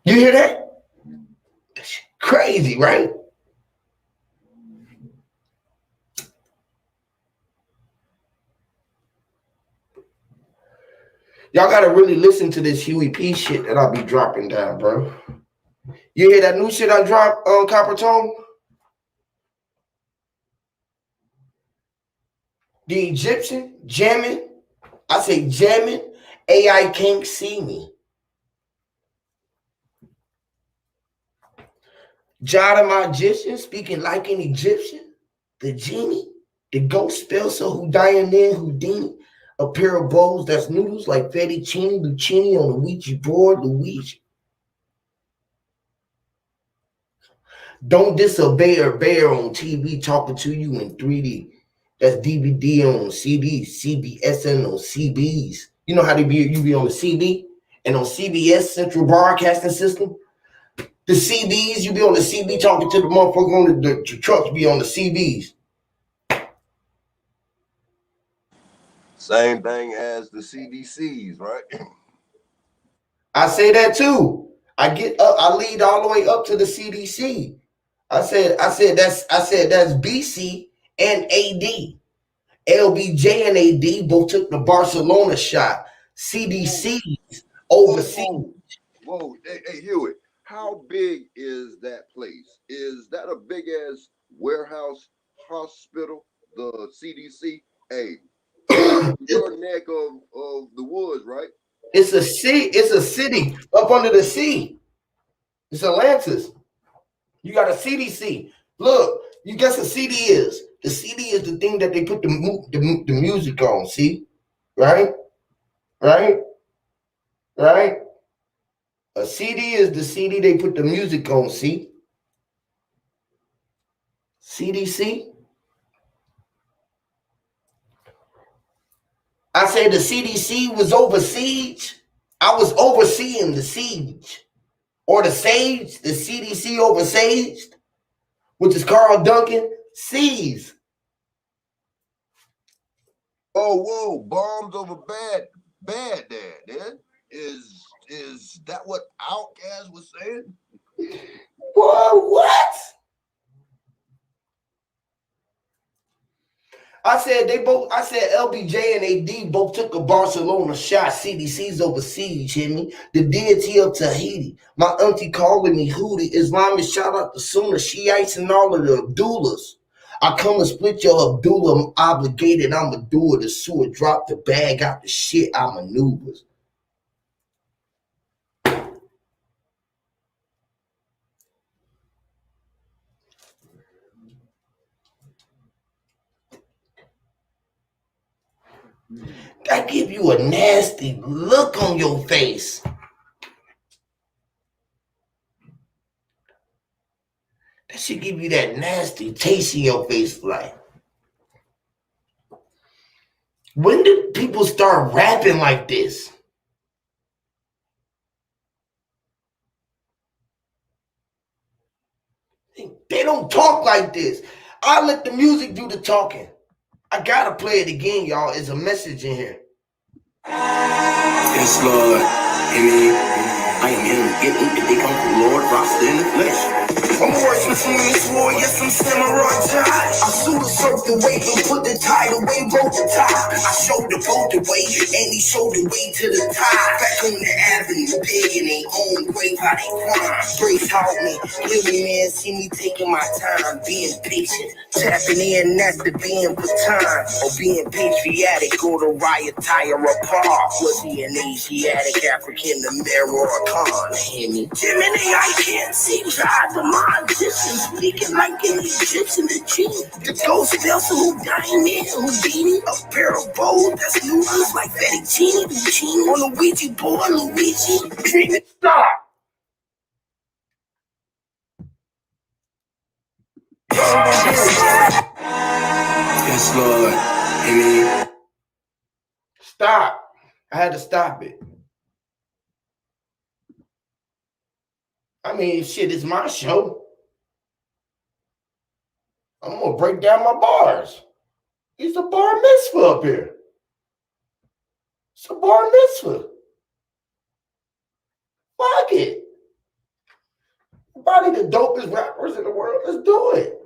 You hear that? That's crazy, right? Y'all gotta really listen to this Huey P shit that I'll be dropping down, bro. You hear that new shit I dropped on Copper Tone? The Egyptian jamming. I say jamming. AI can't see me. Jada magician speaking like an Egyptian. The genie. The ghost spell so Houdini. A pair of bowls that's noodles like fettuccine, Lucini on the Ouija board, Luigi. Don't disobey a bear on TV talking to you in 3D. That's DVD on CD, CBSN on CBs. You know how you be on the CD and on CBS Central Broadcasting System. The CBs, you be on the CB talking to the motherfucker on the trucks be on the CBs. Same thing as the CDCs, right? I say that too. I get up, I lead all the way up to the CDC. I said that's BC and AD. LBJ and AD both took the Barcelona shot. CDC's overseas. Whoa. Hey, Hewitt, how big is that place? Is that a big ass warehouse hospital, the CDC? Hey, your neck of the woods, right? It's a sea. It's a city up under the sea. It's Atlantis. You got a CDC. Look, you guess what CD is? The CD is the thing that they put the music on. See, right, right, right. A CD is the CD they put the music on. See, CDC. I said the CDC was over siege. I was overseeing the siege or the sage. The CDC oversaged, which is Carl Duncan. Seas. Oh, whoa, bombs over bad dad, then? Is that what Outkast was saying? What? I said they both. I said LBJ and AD both took a Barcelona shot. CDC's overseas. Hear me? The deity of Tahiti. My auntie calling me Hootie. Islamic shout out to Sunnah, Shiites, and all of the Abdullahs. I come and split your Abdullah. I'm obligated. I'ma do it. The sewer drop the bag out the shit. I maneuvers. That give you a nasty look on your face. That should give you that nasty taste in your face, like. When did people start rapping like this? They don't talk like this. I let the music do the talking. I gotta play it again, y'all. It's a message in here. Yes, Lord. Amen. I am him, getting the big uncle Lord, roster in the flesh. I'm worshiping from this war, yes, I'm samurai tie. I suit a certain way, and put the tide away, wrote the tie. I showed the boat the way, and he showed the way to the tide. Back on the avenue, big in their own grave, how they grind. Grace taught me, living man, see me taking my time, being patient. Tapping in, that's the being for time. Or being patriotic, or the riot tire apart. Was he an Asiatic, African, American, or a con? Hear me? Jiminy, I can't see God, the magician. Speaking like an Egyptian, the genie. The ghost vessel who dying in, Houdini. A pair of bows that's noodles like fettuccine. Luccini on the Ouija board, Luigi. Dreaming. Stop! Yes, Lord. Amen. Stop. I had to stop it. I mean, shit, it's my show. I'm gonna break down my bars. It's a bar mitzvah up here. It's a bar mitzvah. Fuck it. Probably the dopest rappers in the world. Let's do it.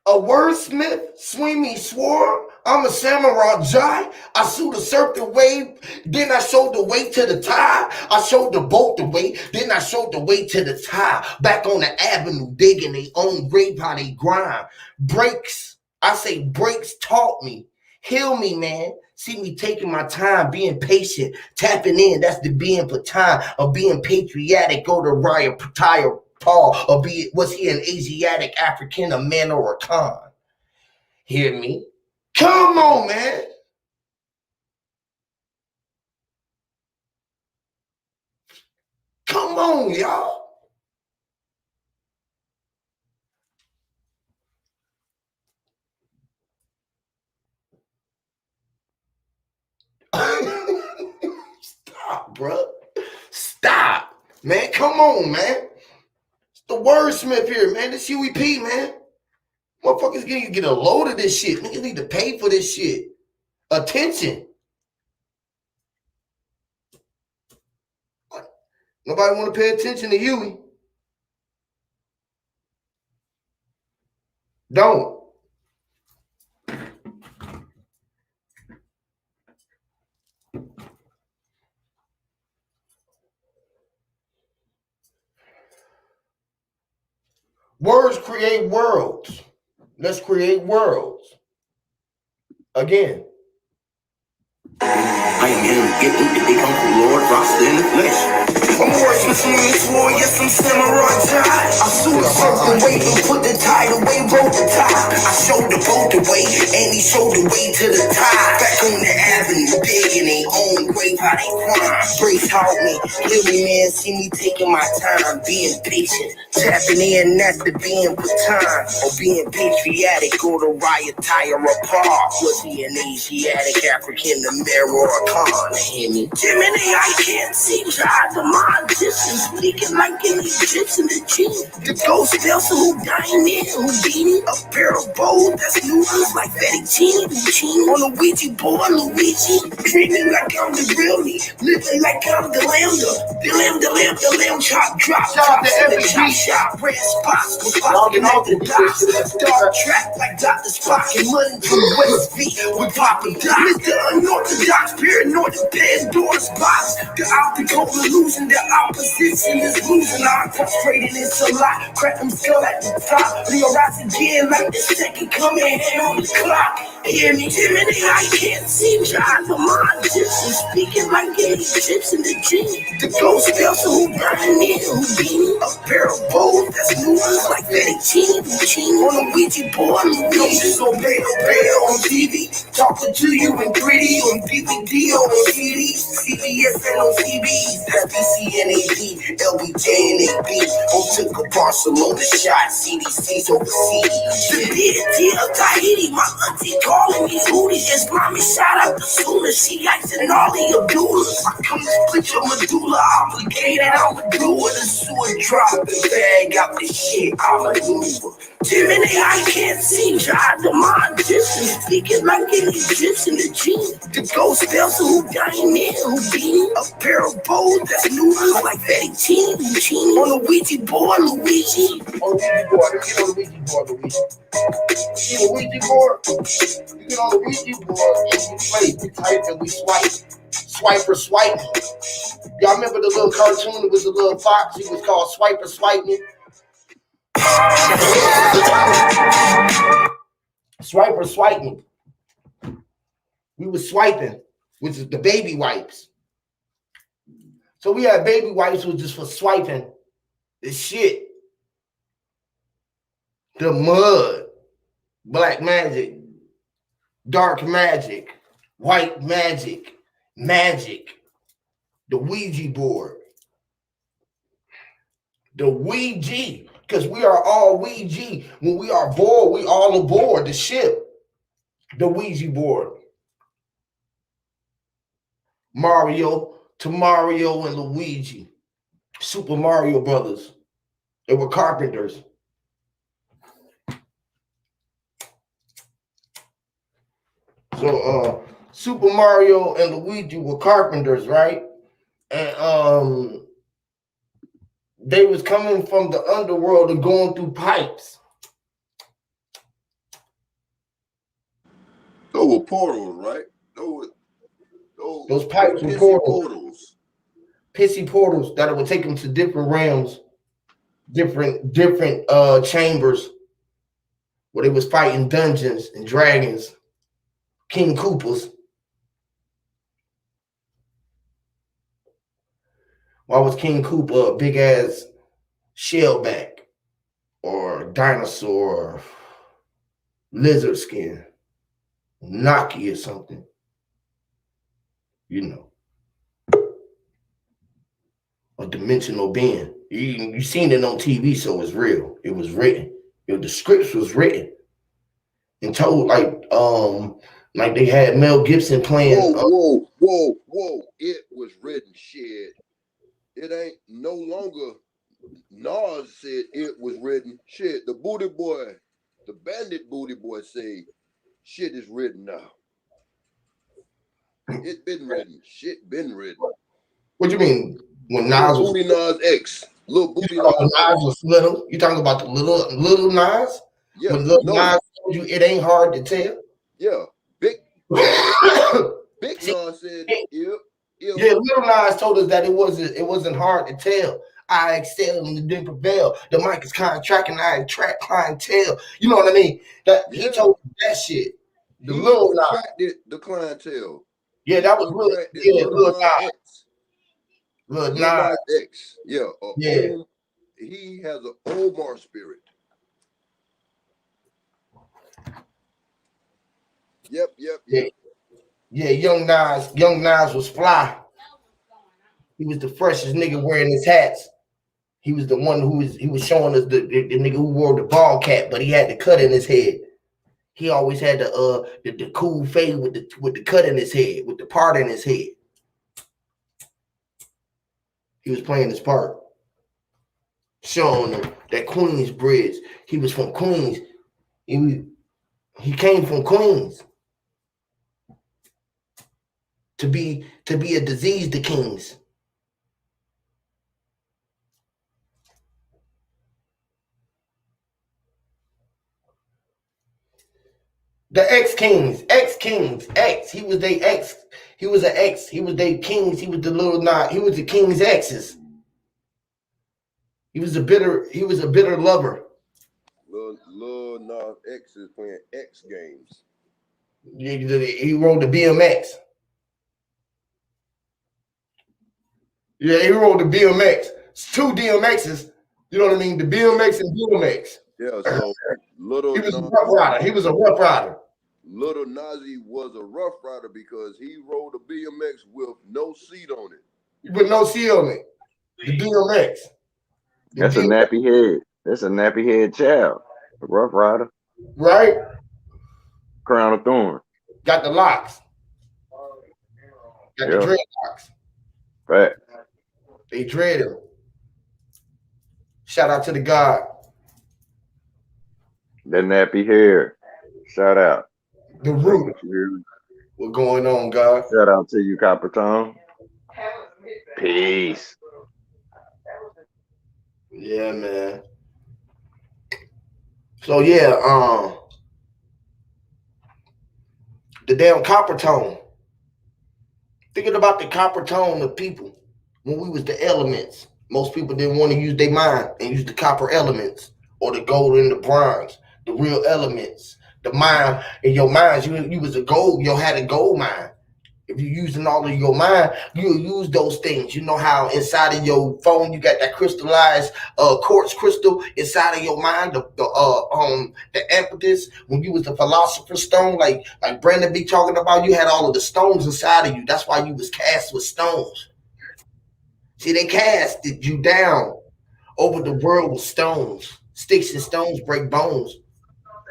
A wordsmith, swing me swore. I'm a samurai jai. I shoot a certain wave, then I showed the way to the tide. I showed the boat the way, then I showed the way to the tide. Back on the avenue, digging their own grave, how they grind. Breaks, I say breaks taught me. Heal me, man. See me taking my time, being patient, tapping in. That's the being for time of being patriotic. Go to riot, tire, Paul, or be it, was he an Asiatic, African, a man, or a con? Hear me? Come on, man. Come on, y'all. Stop, bro. Stop. Man, come on, man. It's the wordsmith here, man. This UEP, man. Motherfuckers get a load of this shit. Niggas need to pay for this shit. Attention. Nobody want to pay attention to Huey. Don't. Words create worlds. Let's create worlds. Again. I am him, get them the big Uncle Lord, roster in the flesh. I'm worshiping this war, yes, I'm samurai tied. I suit a certain way and put the tide away, roll the tide. I showed the boat the way, and he showed the way to the tide. Back on the avenue, digging their own grave, how they crime. Grace help me, heal me, man, see me taking my time, being patient. Tapping in after being with time, or being patriotic, or the riot tire apart. Was he an Asiatic, African, American, or a con? Hear me? Jiminy, I can't see God, the mind distance, speaking like an Egyptian, the genie. The ghost spells who dying in, who beating a pair of bows that's noodles like fettuccine, routine on a Ouija board, Luigi. Dreaming like I'm the real me, living like I'm the lambda. The lamb chop drop, Shout out to every chop shop, red spots, with fucking at the dots. Dark track like Dr. Spock and money from West V with Papa Doc. Mr. Unorthodox, paranoid, Pandora's box. The optical illusion, the opposition is losing. I'm frustrated, it's a lot. Crack them skull at the top. Leo rise again like the second coming, hand on the clock. Hear me, Jiminy, I can't see God, the mind Egyptian, speaking like an Egyptian, the genie. The ghost spells who dying in, who beating a pair of bows that's noodles like fettuccine, routine on a Ouija board, Luigi. So bail on TV, talking to you in 3D, on DVD, on CD, CBS and on CBs, that's BCNAB, LBJ and AB. Took a Barcelona shot, CDC's overseas. The dear Tahiti, my auntie calling me Hootie. Islamic shout out to Sula, she icing all the Abdullahs. I come to split your medulla, obligated, I'ma do it. The sewer drop the bag out the shit, I'ma maneuver. Jiminy, I can't see God, the mind Egyptian, speaking like an Egyptian, the genie. The ghost spells who dying in, who beating a pair of bows that's noodles like fettuccine, routine on a Ouija board, Luigi. On the Ouija board, you get on the Ouija board, Luigi. You see the Ouija board? You get on the Ouija board and you play. We type and we swipe. Swiper Swipe Me. Y'all remember the little cartoon? It was a little fox. He was called Swiper Swipe Me. Swiper Swipe Me. We was swiping, which is the baby wipes. So we had baby wipes, which is for swiping the shit. The mud, black magic, dark magic, white magic, the Ouija board, the Ouija, because we are all Ouija. When we are bored, we all aboard the ship, the Ouija board. Mario to Mario and Luigi, Super Mario Brothers. They were carpenters. So Super Mario and Luigi were carpenters, right? And they was coming from the underworld and going through pipes. Those were portals, right? Those pipes were portals. Pissy portals that would take them to different realms, different chambers where they was fighting dungeons and dragons, King Koopas. Why was King Koopa a big ass shellback or dinosaur or lizard skin, Naki or something? You know, a dimensional being. You seen it on TV, so it's real. It was written. The scripts was written and told like they had Mel Gibson playing. Whoa! It was written. Shit. It ain't no longer. Nas said it was written. Shit. The booty boy, the bandit booty boy, say shit is written now. It been written. Shit been written. What you mean? When Nas was Booty Nas X, little booty Nas was little. You talking about the little Nas? Yeah. When little Nas told you it ain't hard to tell. Yeah. Big Nas said Yeah, little Nas told us that it wasn't hard to tell. I excel and it didn't prevail. The mic is kind of tracking. I attract clientele. You know what I mean? That he told us that shit. The little Nas attracted the clientele. Yeah, that was Lil Nas X. Lil Lil Nas. Nas X. Yeah. Yeah. He has an Omar spirit. Yep. Yeah, Young Nas was fly. He was the freshest nigga wearing his hats. He was the one who was showing us the nigga who wore the ball cap, but he had the cut in his head. He always had the cool fade with the cut in his head, with the part in his head. He was playing his part, showing them that Queens bridge. He was from Queens. He came from Queens to be a disease to kings. The ex-kings. He was their ex. He was an ex. He was their kings. He was the little knot. He was the king's exes. He was a bitter lover. Lil Nas X is playing X Games. He rode the BMX. Yeah, he rode the BMX. It's two DMXs. You know what I mean? The BMX and BMX. Yeah, so He was a rough rider. He was a rough rider. Little Nazi was a rough rider because he rode a BMX with no seat on it. With no seat on it. The BMX. That's a nappy head. That's a nappy head child. A rough rider. Right? Crown of thorns. Got the locks. Got the dreadlocks. Right. They dread him. Shout out to the God. That nappy hair. Shout out. The root. What's going on, God? Shout out to you, Copper Tone. Peace. Yeah, man. So yeah, the damn copper tone. Thinking about the copper tone of people when we was the elements. Most people didn't want to use their mind and use the copper elements or the gold and the bronze, the real elements. The mind in your mind, you was a gold, you had a gold mind. If you're using all of your mind, you'll use those things. You know how inside of your phone you got that crystallized quartz crystal inside of your mind, the amethyst. When you was the philosopher's stone, like Brandon be talking about, you had all of the stones inside of you. That's why you was cast with stones. See, they casted you down over the world with stones. Sticks and stones break bones.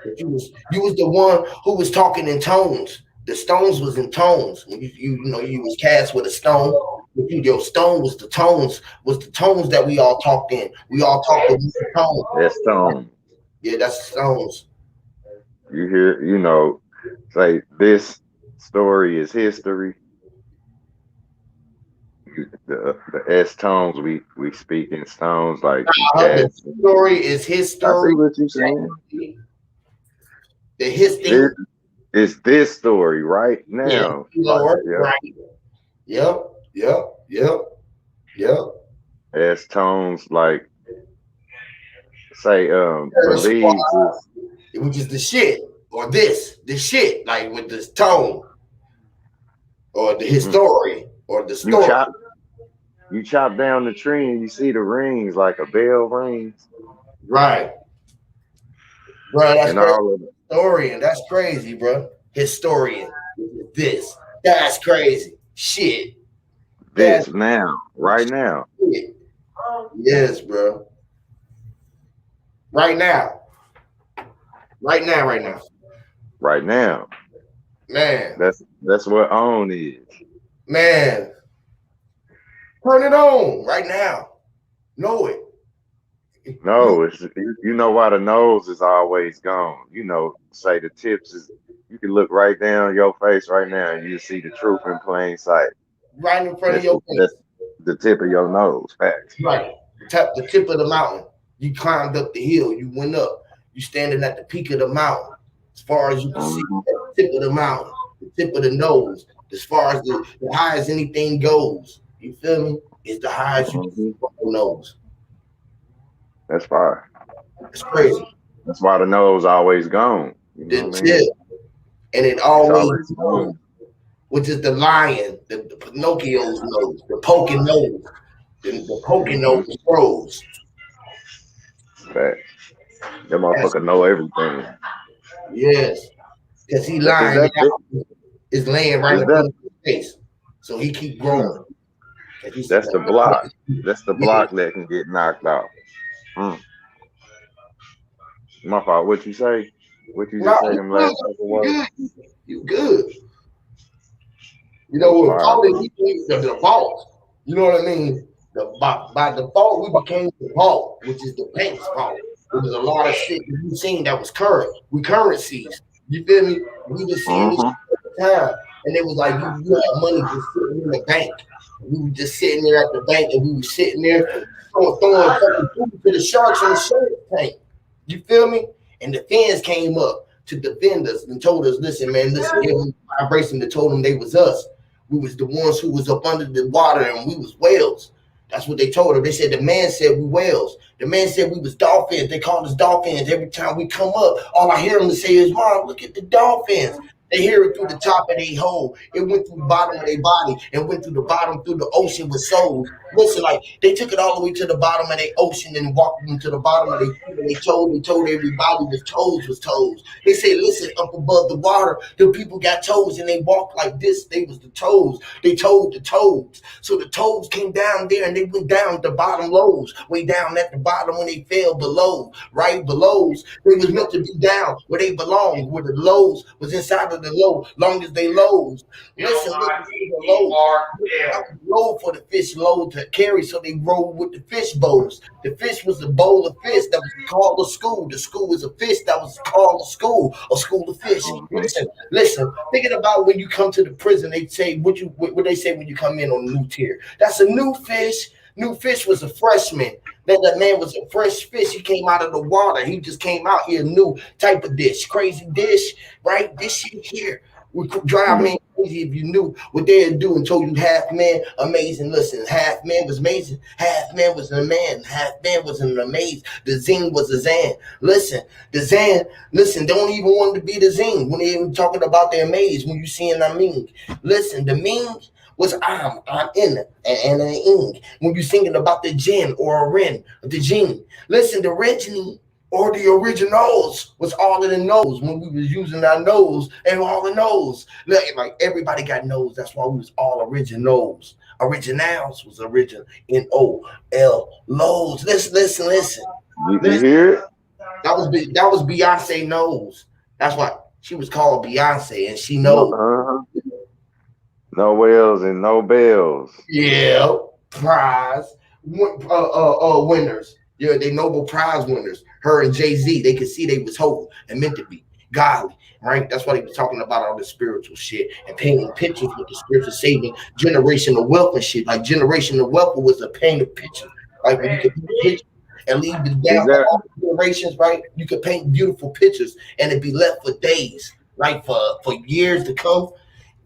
But you was the one who was talking in tones. The stones was in tones. You know you was cast with a stone. Your stone was the tones that we all talked in. We all talked in tones. That's tone. Yeah, that's stones. You hear, you know, say this story is history. The S tones we speak in stones like the story is his story. I see what you're saying. The history. It's this story right now. Yeah, Lord, right. Yep. As tones like say believes which is the shit or the shit like with this tone or the history or the story. You chop down the tree and you see the rings like a bell rings. Right. Bro, that's and all of it. Historian, that's crazy, bro. Historian. That's crazy. Shit. This now, right now. Shit. Yes, bro. Right now. Right now. Man. That's what on is. Man. Turn it on right now. Know it. No, it's you know why the nose is always gone. You know, say the tips is you can look right down your face right now and you see the truth in plain sight. Right in front of your face. That's the tip of your nose. Facts. Right. The tip of the mountain. You climbed up the hill. You went up. You standing at the peak of the mountain. As far as you can see, the tip of the mountain, the tip of the nose. As far as the high as anything goes. You feel me? It's the high as you can see from the nose. That's fire. It's crazy. That's why the nose always gone. You know the tip. And it always gone. which is the lion, the Pinocchio's nose, the poking nose, the poking nose froze. Fact. That motherfucker know everything. Yes, because he Is lying that is laying right is up that in his face, so he keep growing. that's the block. That's the Yeah. block that can get knocked out. Mm. My fault. What you say? What you No, just say them you last couple good. words? You good. You That know, was with fire, Paulie, bro. we became the default. You know what I mean? By default, we became the default, which is the bank's fault. There was a lot of shit that we seen that was current. We currencies. You feel me? We just seeing this Mm-hmm. shit all the time. And it was like you had money just sitting in the bank. We were just sitting there at the bank and we were sitting there throwing fucking food to the sharks in the shark tank. You feel me? And the fans came up to defend us and told us, listen, man, listen, give them vibration that told them they was us. We was the ones who was up under the water and we was whales. That's what they told her. They said the man said we whales. The man said we was dolphins. They called us dolphins. Every time we come up, all I hear them say is, Mom, look at the dolphins. They hear it through the top of their hole. It went through the bottom of their body and went through the bottom through the ocean with souls. Listen, like they took it all the way to the bottom of their ocean and walked them to the bottom of their feet. And they told everybody was toes. They say, listen, up above the water, the people got toes and they walked like this. They was the toes. They told the toes. So the toes came down there and they went down the bottom lows, way down at the bottom when they fell below, right below. They was meant to be down where they belonged, where the lows was inside of the low, long as they lows. Listen, looking for the low. That was low for the fish low to carry, so they rolled with the fish bowls. The fish was a bowl of fish that was called a school. The school was a fish that was called a school of fish. Listen. Thinking about when you come to the prison, they say what they say when you come in on a new tier. That's a new fish. New fish was a freshman. That man was a fresh fish. He came out of the water. He just came out here, new type of dish, crazy dish, right? This shit here would drive me crazy if you knew what they'd do and told you half man amazing. Listen, half man was amazing, half man was a man, half man was an amazing. The zing was a zan. Listen, the zan, listen, they don't even want to be the zing when they even talking about their amaze when you seeing I mean. Listen, the ming was I'm in it, and an ing. When you singing about the gin or a rin, the gene. Listen, the Reggie or the originals was all in the nose when we was using our nose and all the nose. Like everybody got nose. That's why we was all originals. Originals was original. N-O-L lows. Listen. You hear it? That was Beyonce nose. That's why she was called Beyonce, and she No, knows. no whales and no bells. Yeah, prize winners. Yeah, they Nobel Prize winners. Her and Jay-Z, they could see they was whole and meant to be godly, right? That's why they was talking about all the spiritual shit and painting pictures with the spiritual saving generational wealth and shit. Like generational wealth was a painted picture. Like when you could paint a picture and leave it Is down for that all generations, right? You could paint beautiful pictures and it'd be left for days, like for years to come.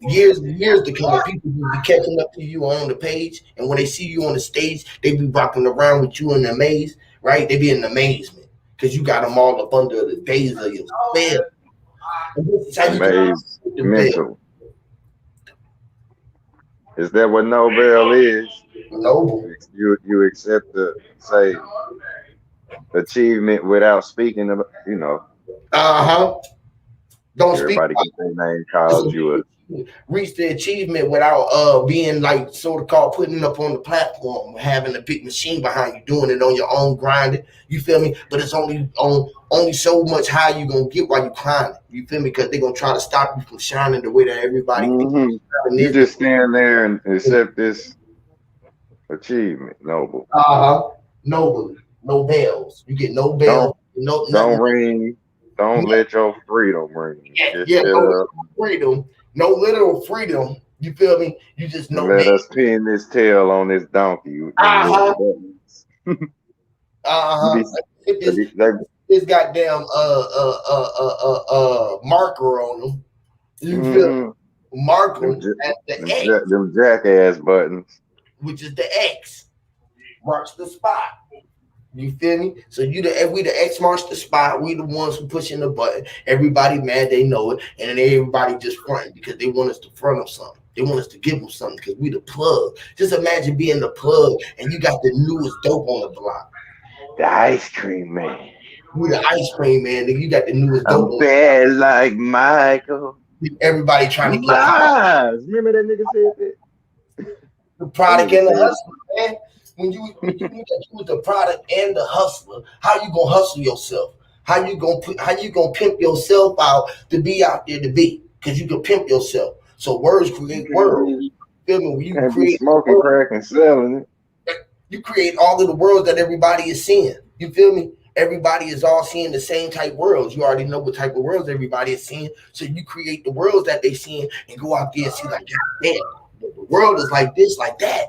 Years and years to come, and people will be catching up to you on the page. And when they see you on the stage, they be rocking around with you in the maze, right? They be in amazement because you got them all up under the days of your spell. And this is how you maze can the mental? Is that what no bell is? noble. You accept the say achievement without speaking of Don't speak. everybody get their name called you a Reach the achievement without being like sort of called putting up on the platform, having a big machine behind you, doing it on your own grinding. You feel me? But it's only so much high you gonna get while you climbing. You feel me? Because they're gonna try to stop you from shining the way that everybody thinks. You just stand there and accept this achievement, noble. Noble, no bells. You get no bells. Don't ring. Don't let your freedom ring. Just shut no up. freedom. No literal freedom. You feel me? You just know. Let us pin this tail on this donkey. This goddamn marker on them. You feel mark them at the X, them jackass buttons, which is the X, marks the spot. You feel me? So we the X marks the spot. We the ones who pushing the button. Everybody mad, they know it, and then everybody just fronting because they want us to front of something. They want us to give them something because we the plug. Just imagine being the plug and you got the newest dope on the block. The ice cream man. We the ice cream man, nigga. You got the newest dope I'm on bad like Michael. everybody trying to get Lies. Remember that nigga said that? the product and the hustler, man. When you was the product and the hustler, how you gonna hustle yourself? How you gonna pimp yourself out to be out there to be? Because you can pimp yourself. So words create worlds. Feel me? When you Can't be create smoking crack and selling it. you create all of the worlds that everybody is seeing. You feel me? Everybody is all seeing the same type worlds. You already know what type of worlds everybody is seeing. So you create the worlds that they seeing and go out there and see like, damn, the world is like this, like that.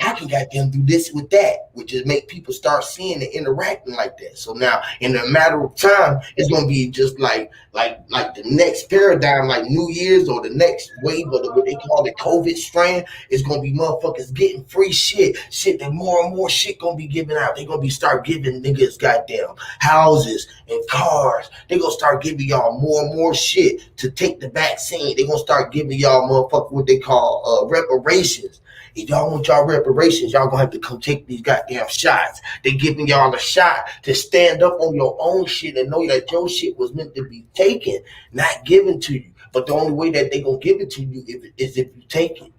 I can goddamn do this with that, which is make people start seeing and interacting like that. So now, in a matter of time, it's gonna be just like the next paradigm, like New Year's or the next wave of what they call the COVID strain. It's gonna be motherfuckers getting free shit that more and more shit gonna be given out. They gonna be start giving niggas goddamn houses and cars. They gonna start giving y'all more and more shit to take the vaccine. They gonna start giving y'all motherfucker what they call reparations. If y'all want y'all reparations, y'all gonna have to come take these goddamn shots. They giving y'all a shot to stand up on your own shit and know that your shit was meant to be taken, not given to you. But the only way that they gonna give it to you is if you take it.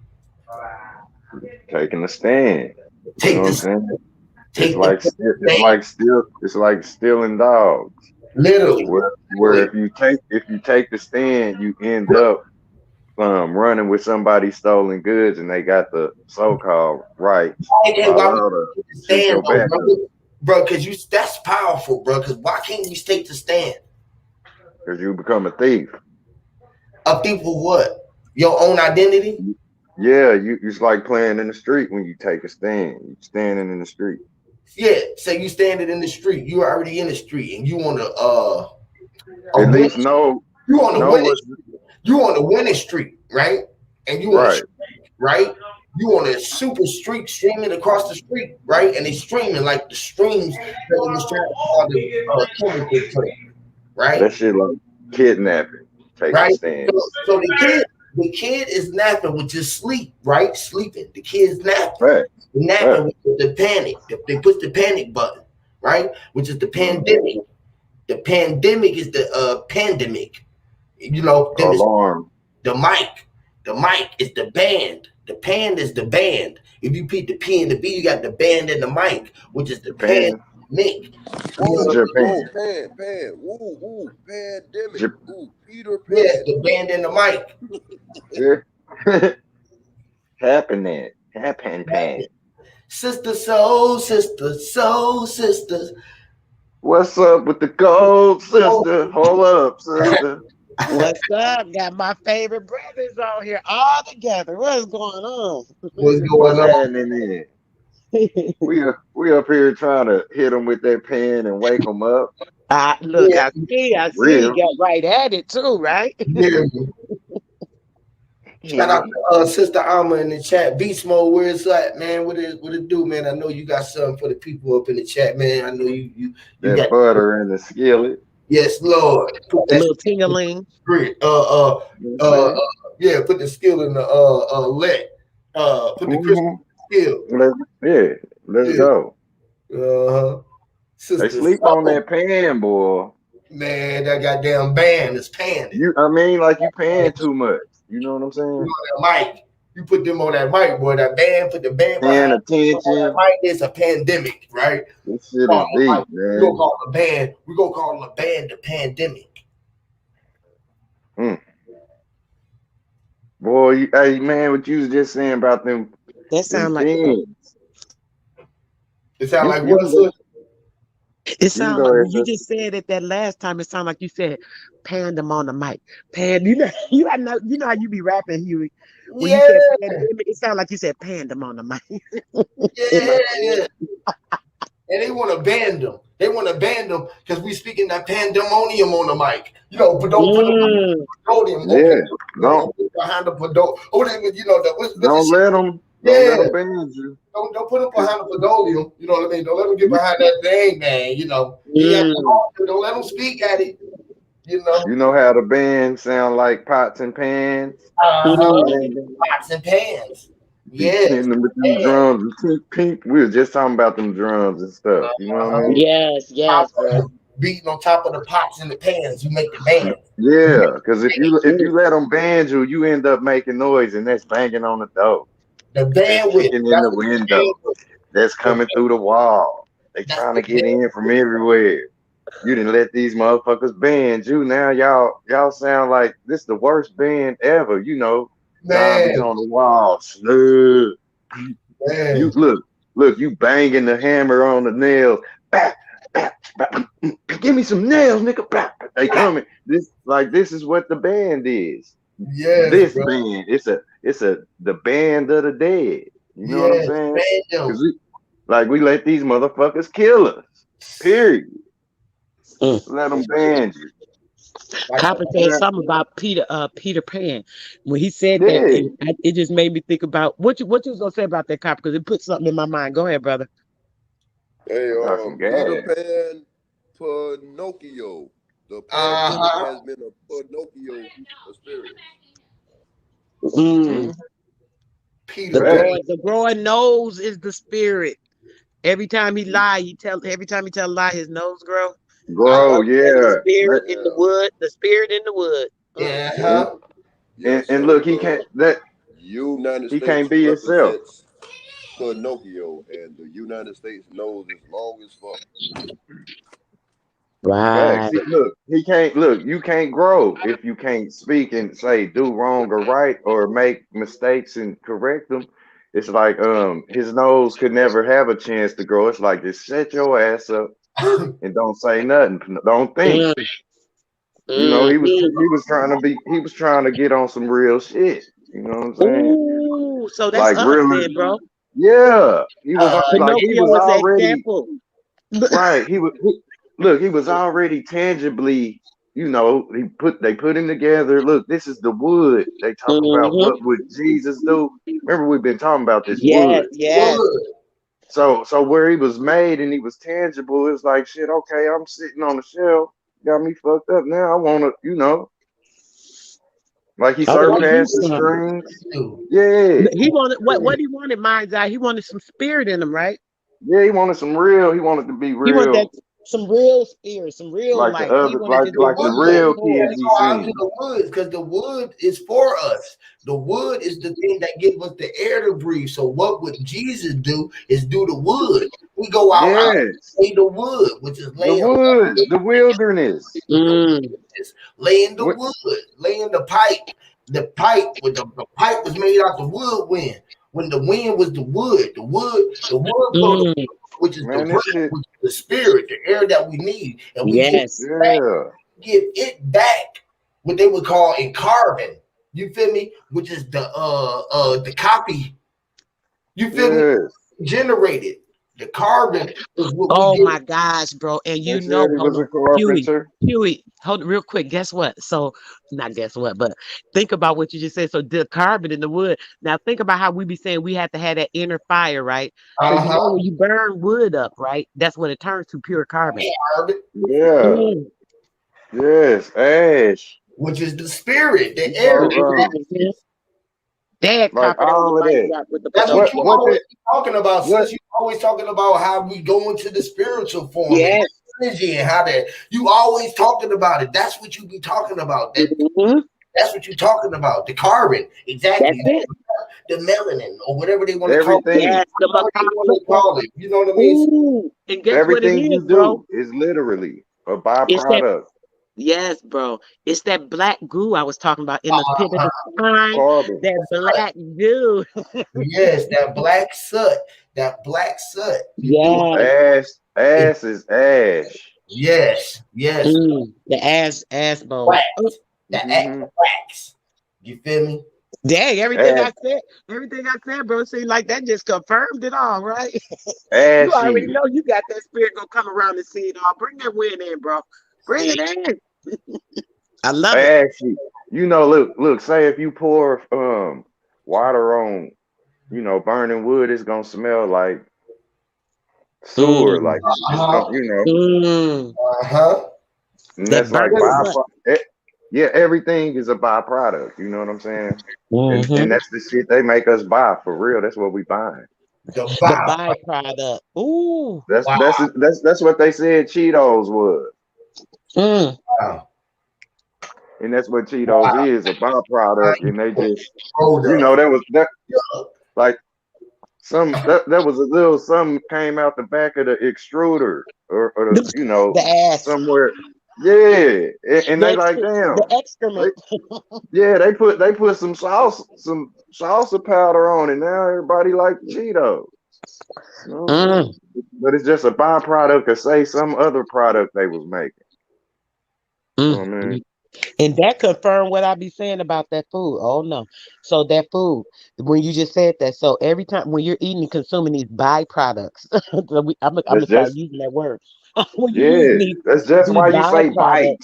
Taking a stand. Take You know this. what I'm saying? It's like stealing dogs. Literally. Where if you take the stand, you end up running with somebody's stolen goods and they got the so-called rights. Stand, bro, because that's powerful, bro. Because why can't you take the stand? Because you become a thief. A thief of what? Your own identity? Yeah, it's like playing in the street when you take a stand. You standing in the street. Yeah, say you standing in the street. You already in the street, and you want to at least know you on the winning street. You on the winning street, right? And you on right? You on a super streak streaming across the street, right? And they streaming like the streams that they was trying to call the chemical play, right? That shit like kidnapping. Take a stand. So the kid is napping, which is sleep, right? Sleeping. The kid's napping. Right. Napping with the panic. They push the panic button, right? Which is the pandemic. The pandemic is the pandemic. You know, alarm. The mic is the band. The pan is the band. If you put the P and the B, you got the band and the mic, which is the pandemic. Pan. Ooh, pandemic. Ooh, Peter Pan. Yes, the band and the mic. Yeah. Happening. Sister soul sisters. What's up with the gold, sister? Hold up, sister. What's up? Got my favorite brothers on here all together. What's going on? What's happening there? We up here trying to hit them with that pen and wake them up. Look, I see. You got right at it too, right? Shout out to Sister Alma in the chat. Beast Mode, where it's at, man? What it do, man? I know you got something for the people up in the chat, man. I know you that got butter in the skillet. Yes, Lord. Put that little ting-a-ling. Yeah, put the skill in the let. Put the crystal skill. Let's go. They sleep on that pan, boy. Man, that goddamn band is panning. You paying too much. You know what I'm saying? You on that mic. You put them on that mic, boy. That band, put the band behind attention. Mic, it's a pandemic, right? This shit is deep, man. We're gonna call the band. We're gonna call the band the pandemic. Boy, hey man, what you was just saying about them? That sound like it sound like what? It sounds like when you just said it that last time. It sounded like you said "pan them on the mic." Pan, you know how you be rapping, Huey. When you said pandemic, it sounded like you said "pan them on the mic." Yeah. And they want to ban them. They want to ban them because we speaking that pandemonium on the mic. You know, but don't put them on the podium. Don't behind the podium. Don't let them. Don't let them ban you. Don't put them behind the podium. You know what I mean? Don't let them get behind that thing, man. You know, don't let them speak at it. You know. You know how the band sound like pots and pans? Pots and pans. Keep Yes. hitting them with them drums and pink. We were just talking about them drums and stuff. You know what I mean? Yes, bro. Beating on top of the pots and the pans, you make the band. Yeah, because if you let them band you end up making noise, and that's banging on the door. The That's bandwidth. kicking in the window. That's coming through the wall. They trying to get in from everywhere. You didn't let these motherfuckers band you. Now y'all sound like this is the worst band ever. You know, zombies on the wall. Slug. You look, you banging the hammer on the nails. Bah, bah, bah. Give me some nails, nigga. Bah. They coming. This is what the band is. Yes, This bro. band, it's the band of the dead. You know what I'm saying? Because we let these motherfuckers kill us. Period. Let them band you. Copper said something about Peter Pan. When he said that, it just made me think about what you was gonna say about that, Copper, because it put something in my mind. Go ahead, brother. Hey, Peter Pan, Pinocchio. The pandemic has been a Pinocchio spirit. The growing nose is the spirit. Every time he lie, every time he tell a lie, his nose grow. The spirit in the wood. The spirit in the wood. And look, he can't United he States can't be himself. Pinocchio, and the United States nose is long as fuck. Right. See, you can't grow if you can't speak and say do wrong or right or make mistakes and correct them. It's like his nose could never have a chance to grow. It's like just shut your ass up and don't say nothing. Don't think. You know, he was trying to get on some real shit. You know what I'm saying? Ooh, so that's like us really, then, bro. Yeah. He was he was already example. Right. He was already tangibly, you know, they put him together. Look, this is the wood. They talk about what would Jesus do. Remember, we've been talking about this wood. Yes. So where he was made and he was tangible, it's like shit, okay, I'm sitting on the shelf, got me fucked up. Now I wanna, you know, like he surpassed the strings. Yeah. He wanted what he wanted, mind's eye. He wanted some spirit in him, right? Yeah, he wanted some real. He wanted to be real. He wanted some real spirit, some real like life. The other, like the real kids he seen. The wood, because the wood is for us. The wood is the thing that gives us the air to breathe. So what would Jesus do is do the wood. We go out and lay the wood, which is laying the wilderness. Laying the wood, laying the pipe. The pipe was made out the wood wind. When the wind was the wood which is the breath, which is the spirit, the air that we need, and we give it back what they would call in carbon. You feel me? Which is the copy. You feel me? Generated. The carbon is what my gosh, bro. And you know, Huey, hold it real quick. Guess what? So, not guess what, but think about what you just said. So, the carbon in the wood. Now, think about how we be saying we have to have that inner fire, right? So, you know, when you burn wood up, right? That's when it turns to pure carbon. Yeah. Yes, ash. Which is the spirit, the air. Like all of that. That's what you always talking about. Since you always talking about how we go into the spiritual form and energy and how that you always talking about it. That's what you be talking about. That's what you're talking about. The carbon, exactly. The melanin or whatever they want to call it. You know what I mean? And guess everything what it is, you do bro? is literally a byproduct. Yes, bro. It's that black goo I was talking about in the pit of the spine. That black goo. Yes, that black soot. That black soot. Yeah. Ash is ash. Yes. The ass bone. The wax. You feel me? Dang, everything I said, bro. See, like that just confirmed it all, right? You already know you got that spirit gonna come around and see it all. Bring that wind in, bro. Bring it in. I love it. You know, look, say if you pour water on, you know, burning wood, it's gonna smell like sewer, like it's gonna, you know. Uh-huh. And that's like byproduct. Yeah, everything is a byproduct. You know what I'm saying? And Mm-hmm. that's the shit they make us buy for real. That's what we buying. The The vibe. byproduct. Ooh. Wow. That's what they said Cheetos was. Mm. Wow. And that's what Cheetos is, a byproduct. And they just, Hold you up. know, that was that like that was a little something came out the back of the extruder or the, you know, The ass. somewhere. Yeah. And they like, The damn. excrement. Yeah, they put some salsa powder on it. Now everybody like Cheetos. You know what I'm Mm. saying? But it's just a byproduct of say some other product they was making. You know Mm. what I mean? And that confirmed what I be saying about that food. Oh no. So that food, when you just said that, so every time when you're eating and consuming these byproducts, I'm gonna That's start just using that word. When you're yeah. using That's just these why you say byproducts, bite.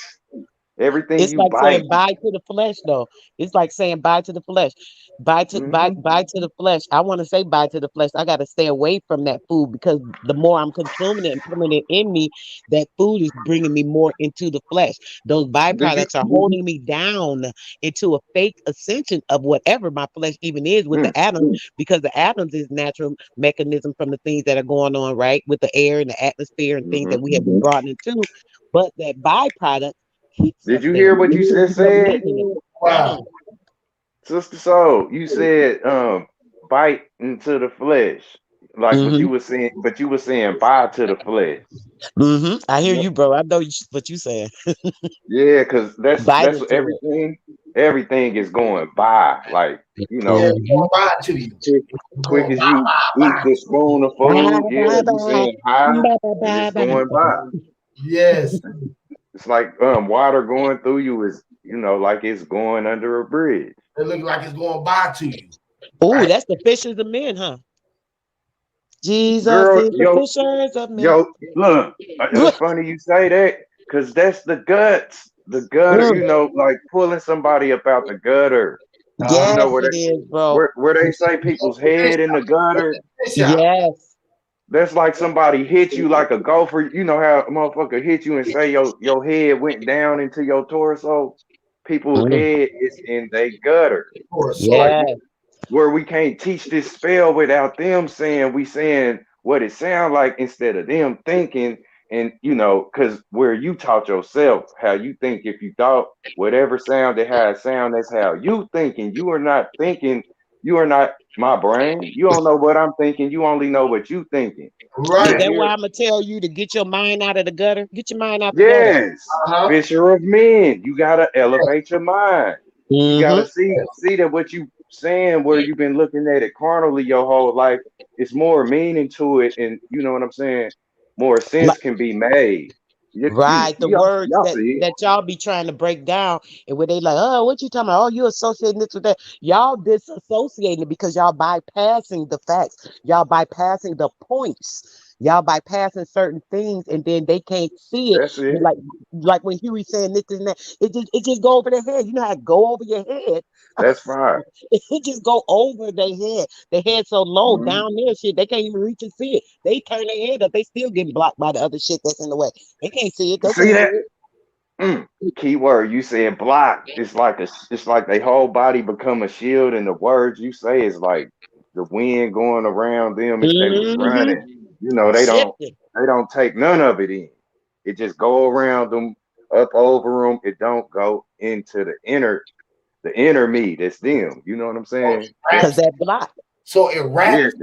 Everything it's you like bite. saying bye to the flesh, though. It's like saying bye to the flesh. Hmm. Bye to the flesh. I want to say bye to the flesh. I got to stay away from that food because the more I'm consuming it and putting it in me, that food is bringing me more into the flesh. Those Do you? byproducts are holding me down into a fake ascension of whatever my flesh even is with Mm, the atoms, because the atoms is natural mechanism from the things that are going on, right, with the air and the atmosphere and things that hmm we have been brought into. But that byproduct keeps Did us you there. hear what you just You're said, making it. Wow. Sister Soul? You said bite into the flesh, like what Mm-hmm. you were saying, but you were saying bye to the flesh. Mm-hmm. I hear Yep. you, bro. I know what you saying. Yeah, because Bite that's into it. everything is going by. Like, you Yeah, know, it's Mm-hmm. going by to you. quick, It's quick going as by, you eat by. the spoon of Bye, food, yeah, bye, you bye. saying hi, Bye, bye, and bye, it's bye. going by. Yes. It's like water going through you is, you know, like it's going under a bridge. It looks like it's going by to you. Oh, Right? that's the fishers of men, huh? Jesus Girl, is the fishers of men. look, it's funny you say that because that's the guts. The gutter, Mm. you know, like pulling somebody up out the gutter. You Uh-huh. know Yes, it is, bro. where they say people's Fish head in the out. gutter. Fish out. Yes. That's like somebody hit you like a gopher. You know how a motherfucker hit you and say your head went down into your torso. People's Mm. head is in they gutter. Or so. Like Yes. where we can't teach this spell without them saying we saying what it sound like instead of them thinking. And you know, because where you taught yourself how you think, if you thought whatever sound it has sound, that's how you thinking. You are not thinking. You are not my brain. You don't know what I'm thinking. You only know what you thinking. Is You're Right. that why here. I'm gonna tell you to get your mind out of the gutter? Get your mind out the gutter. Yes, Uh-huh. fisher of men. You gotta elevate your mind. You gotta Mm-hmm. see that what you saying, where you've been looking at it carnally your whole life, it's more meaning to it, and you know what I'm saying. More sense can be made. Right, the words Y'all that see y'all be trying to break down, and where they like, oh, what you talking about? Oh, you associating this with that? Y'all disassociating it because y'all bypassing the facts, y'all bypassing the points, y'all bypassing certain things, and then they can't see it. it. That's it. Like when Huey saying this and that, it just go over their head. You know how it go over your head? That's fine. It just go over their head. Their head so low Mhm. down there, shit, they can't even reach and see it. They turn their head up, they still getting blocked by the other shit that's in the way. They can't see it. They See can't that? hear it. Key word. You said block. It's like their whole body become a shield, and the words you say is like the wind going around them if they was Mm-hmm. running. You know, Shifting. they don't take none of it in. It just go around them, up over them. It don't go into the inner me. That's them. You know what I'm So it saying? That's Because wraps. that block. So it yeah. wraps.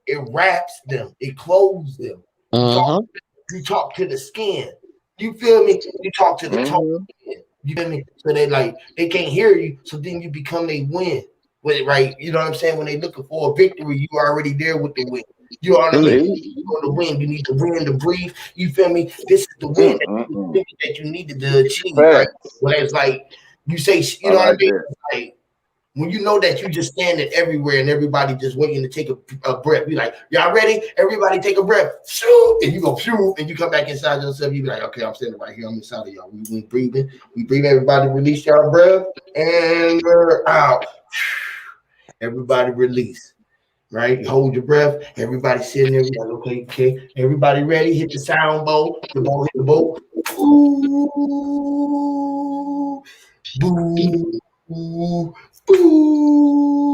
It wraps them. It clothes them. You talk. Mm-hmm. You talk to the skin. You feel me? You talk to the total Hmm. skin. You feel me? So they can't hear you. So then you become they win with it, right? You know what I'm saying? When they looking for a victory, you already there with the win. You already Mm. See? on the win. You need the win to breathe. You feel me? This is the win Mm. that you needed to achieve, right? Facts. When it's like you say, you I know what I like mean? that. It's like when you know that you just standing everywhere and everybody just waiting to take a breath, be like, y'all ready? Everybody take a breath. Shoo! And you go, phew, and you come back inside yourself. You be like, okay, I'm standing right here. I'm inside of y'all. We breathing. We breathe. Everybody release y'all breath. And we're out. Everybody release. Right? Hold your breath. Everybody sitting there. Like, okay. Everybody ready? Hit the sound bowl. The bowl hit the bowl. Ooh. Boo, boo, boo.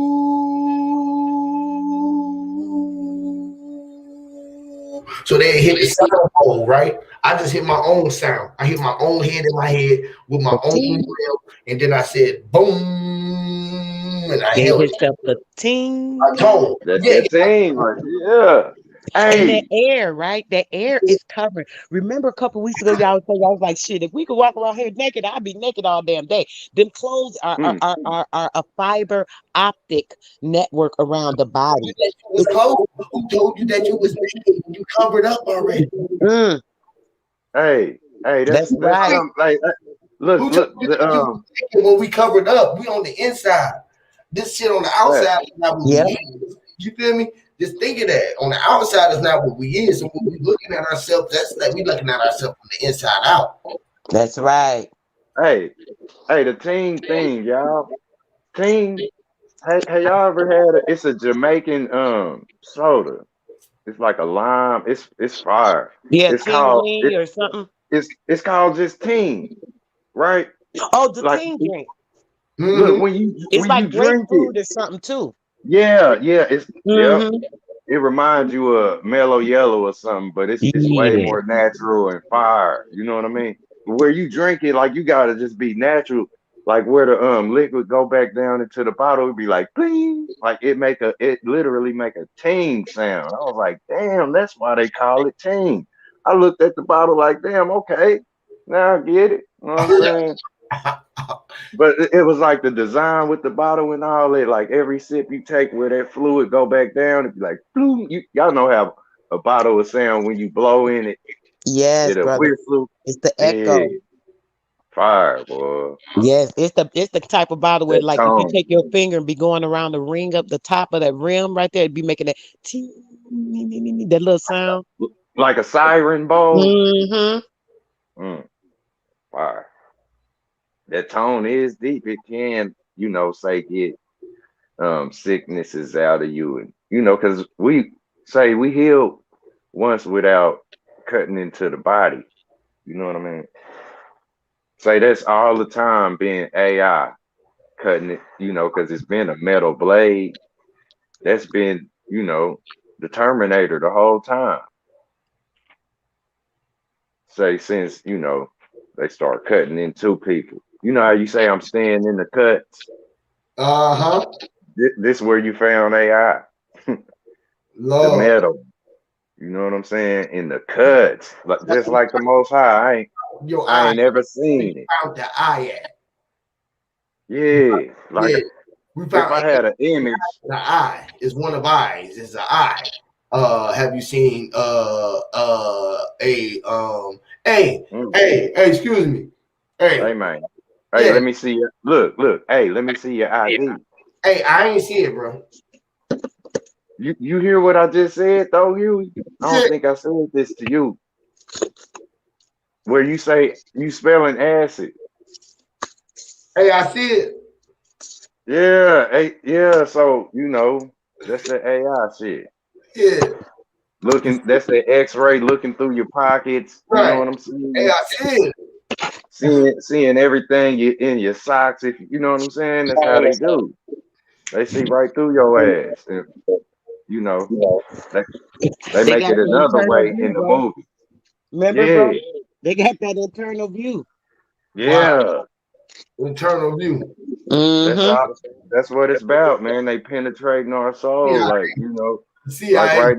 So they hit the sound hole, right? I just hit my own sound. I hit my own head in my head with my own Ting. rhythm, and then I said boom, and I Gave held it. himself the ting. I told, That's yeah, that team, right? Yeah. And that Hey. air, right? That air is covered. Remember a couple weeks ago, y'all was like, shit, if we could walk around here naked, I'd be naked all damn day. Them clothes Mm. are a fiber optic network around the body. that you was close. Who told you that you was naked when you covered up already? Mm, Hey. Hey. that's That's right. something like. Look. Who told Look. you that you was naked when we covered up? We on the inside. This shit on the That. outside is not what we Yep, is. You feel me? Just think of that. On the outside is not what we is. So when we looking at ourselves, that's like we looking at ourselves from the inside out. that's right. Hey. Hey. The team thing, y'all. Team. Hey, y'all ever had it's a Jamaican soda. It's like a lime. It's fire. Yeah, It's called tingly or something. it's called just Team, right? Oh, the Like ting drink. look Mm-hmm. It's when like you drink it, grapefruit or something too. yeah, it's yep. Mm-hmm. It reminds you of Mellow Yellow or something, but it's way Yeah. more natural and fire. You know what I mean? Where you drink it, like you gotta just be natural. Like where the liquid go back down into the bottle, it'd be like bling, like it literally make a ting sound. I was like, damn, that's why they call it ting. I looked at the bottle like, damn, okay, now I get it. You know what I'm saying? But it was like the design with the bottle and all that. Like every sip you take, where that fluid go back down, it'd be like, bloom. Y'all know how a bottle will sound when you blow in it. Yes, It'll brother. whistle. It's the Yeah, echo. fire, boy. Yes, it's the type of bottle where That like if you tone, take your finger and be going around the ring up the top of that rim right there, it'd be making that ting, that little sound. like a siren bowl. Mm-hmm. Mm, fire. That tone is deep. It can, say get sicknesses out of you, and because we say we healed once without cutting into the body. You know what I mean? Say that's all the time being AI cutting it, because it's been a metal blade that's been, the Terminator the whole time. Say since, they start cutting into people. You know how you say I'm staying in the cuts? Uh-huh. This where you found AI, the Lord. metal. You know what I'm saying? In the cuts, like just like the Most High. Your I eye. ain't never We seen it. found the eye at. Yeah, like Yeah. We if found I had an image. the eye is one of eyes. It's an eye. Have you seen Mm, excuse me. Hey, hey man, hey, yeah, let me see your look. Hey, let me see your ID. hey, I ain't see it, bro. You hear what I just said though, Huey? I Yeah, don't think I said this to you. Where you say you spelling acid. hey, I see it. Yeah, hey, yeah. So that's the AI shit. Yeah, That's the X-ray looking through your pockets. You know right. what I'm Hey, saying? I see it. Seeing everything in your socks. If you know what I'm saying, that's how they do. They see right through your ass. And, you know, they they They make got it the another internal way view, in the bro. movie. Remember, Yeah, bro? They got that internal view. Wow, yeah. internal view. That's Mm-hmm. all. That's what it's about, man. They penetrating our soul, CIA, like like CIA, you right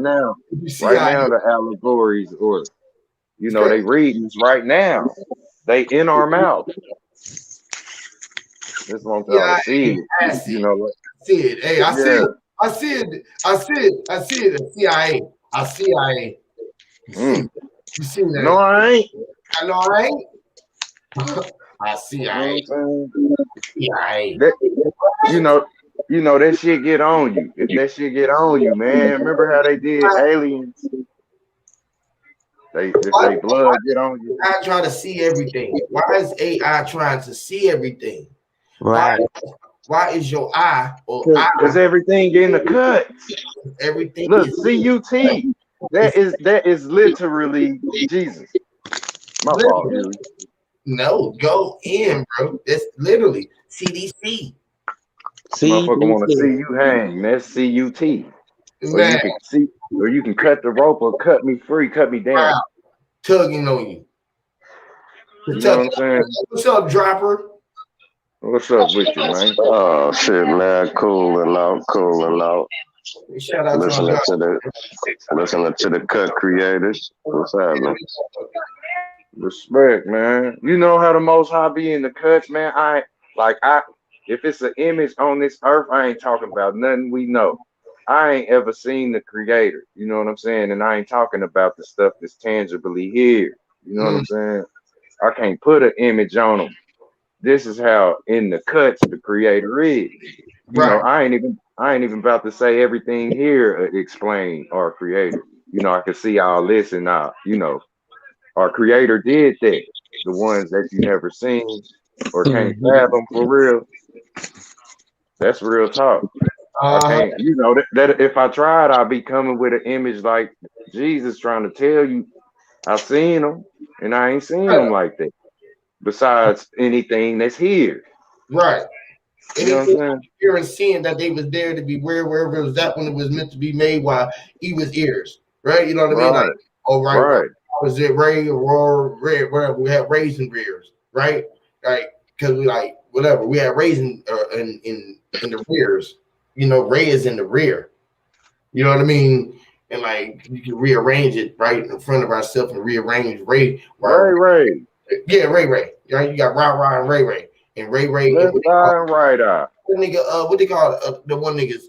CIA. now the allegories, or It's they crazy. reading us right now. They in our mouth. Just want y'all to see CIA, it. I see it. What? See it. Hey, I see Yeah. it. I see it. I see it. I see it. CIA. I CIA. You see. Mm. You see No, that? I ain't. I know I ain't. I see You know what I I'm saying? CIA. That you know, that shit get on you. If that shit get on you, man. Remember how they did aliens? If Why they blood get on you. AI trying to see everything? Why is AI trying to see everything? Why Right. why is your eye or eye Cause everything in the cuts. everything Look, is CUT. it's That is literally Jesus. My fault, literally Huey. No, go in, bro. That's literally CDC. Motherfucker want to see CDC. you hang. That's CUT. Or Man, you can see, or you can cut the rope or cut me free, cut me down. wow, tugging on you. You know what I'm saying? What's up, dropper? What's up with you, man? Oh shit, man, cooling out, cooling out. Shout out to Listening to the cut creators. What's happening? Respect, man. You know how the Most High be in the cuts, man. If it's an image on this earth, I ain't talking about nothing we know. I ain't ever seen the Creator. You know what I'm saying? And I ain't talking about the stuff that's tangibly here. You know what I'm saying? I can't put an image on them. This is how in the cuts the Creator is. You know, I ain't even about to say everything here explained or created. You know, I can see all this and you know, our Creator did that. The ones that you never seen or can't fathom for real. That's real talk. I can't, you know, that if I tried, I'd be coming with an image like Jesus trying to tell you, I seen him and I ain't seen him like that. Besides anything that's here. Right. You know what I'm saying? Here and seeing that they was there to be wherever it was at when it was meant to be made while he was ears. Right? You know what I mean? Like, oh, right. Was it Ray or Red? Whatever. We had raisin rears, right? Right. Because we like whatever. We had raisin in the rears. You know, Ray is in the rear. You know what I mean? And like you can rearrange it right in front of ourselves and rearrange Ray. Ray. Yeah, Ray. Right? You got Ra and Ray. And Ray. Left eye and right eye. Nigga, what they call the one niggas?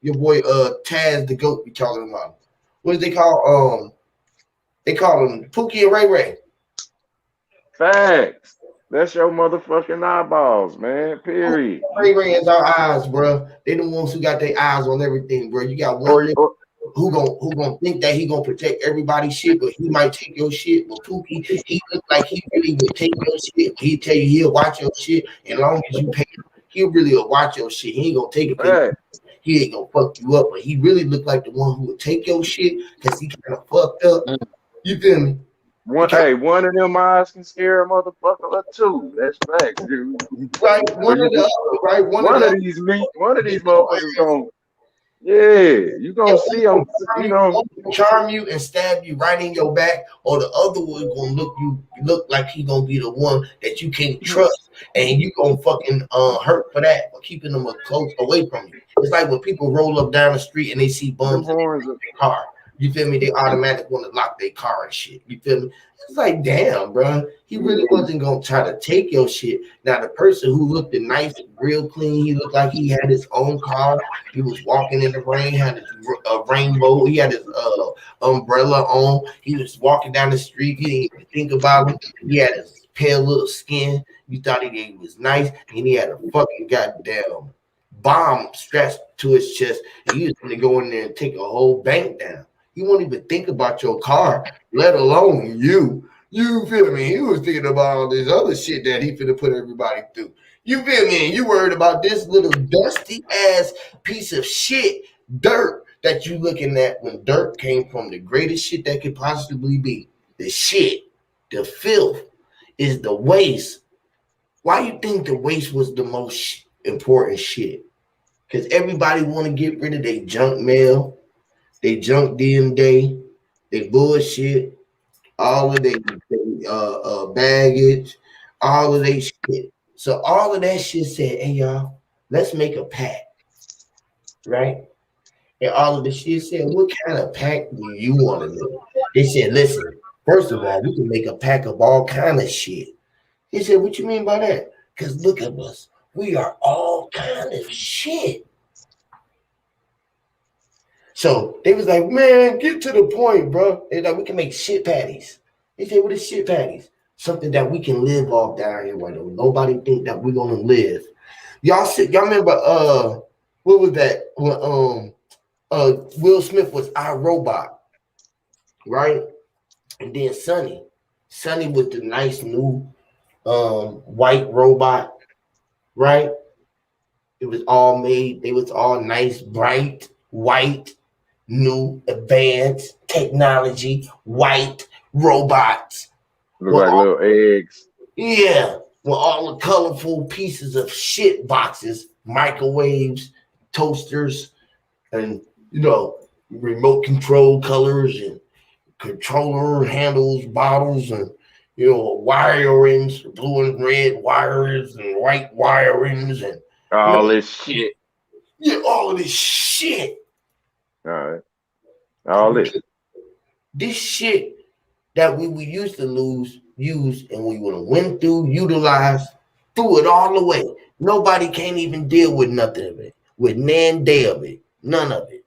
Your boy Taz the Goat. We calling him out. What do they call? They call him Pookie and Ray. Facts. That's your motherfucking eyeballs, man. Period. Ray is our eyes, bro. They the ones who got their eyes on everything, bro. You got one nigga who gonna think that he gonna protect everybody's shit, but he might take your shit. But Pookie, he look like he really would take your shit. He tell you he'll watch your shit, and as long as you pay him, he really will watch your shit. He ain't gonna take it. He ain't gonna fuck you up, but he really look like the one who would take your shit because he kind of fucked up. You feel me? One of them eyes can scare a motherfucker or two. That's facts, dude. Right, one of these motherfuckers gonna. Yeah, you gonna see them, you know, charm you and stab you right in your back, or the other one gonna look like he gonna be the one that you can't trust, and you gonna fucking hurt for that, for keeping them close away from you. It's like when people roll up down the street and they see bums in their car. You feel me? They automatically want to lock their car and shit. You feel me? It's like, damn, bro. He really wasn't going to try to take your shit. Now, the person who looked nice, real clean, he looked like he had his own car. He was walking in the rain, had his rainbow. He had his umbrella on. He was walking down the street. He didn't even think about him. He had his pale little skin. You thought he was nice. And he had a fucking goddamn bomb strapped to his chest. And he was going to go in there and take a whole bank down. He won't even think about your car, let alone you. You feel me? He was thinking about all this other shit that he finna put everybody through. You feel me? And you worried about this little dusty ass piece of shit, dirt, that you looking at when dirt came from the greatest shit that could possibly be. The shit, the filth, is the waste. Why you think the waste was the most important shit? Because everybody want to get rid of their junk mail. They junk DNA, they bullshit, all of their baggage, all of their shit. So all of that shit said, hey, y'all, let's make a pact, right? And all of the shit said, what kind of pact do you want to make? They said, listen, first of all, we can make a pact of all kind of shit. He said, what you mean by that? Because look at us. We are all kind of shit. So they was like, man, get to the point, bro. They're like, we can make shit patties. They said, what is shit patties? Something that we can live off down here where nobody think that we're gonna live. Y'all remember what was that when Will Smith was our robot, right? And then Sonny was the nice new white robot, right? It was all made, they was all nice, bright, white, new, advanced technology, white robots. Look like little eggs. Yeah, with all the colorful pieces of shit boxes, microwaves, toasters, and remote control colors and controller handles, bottles, and wirings, blue and red wires and white wirings, and All man, this shit. yeah, all of this shit. All right. All this. This shit that we used to use, and we would have went through, utilized, threw it all away. Nobody can't even deal with nothing of it, with nan day of it, none of it,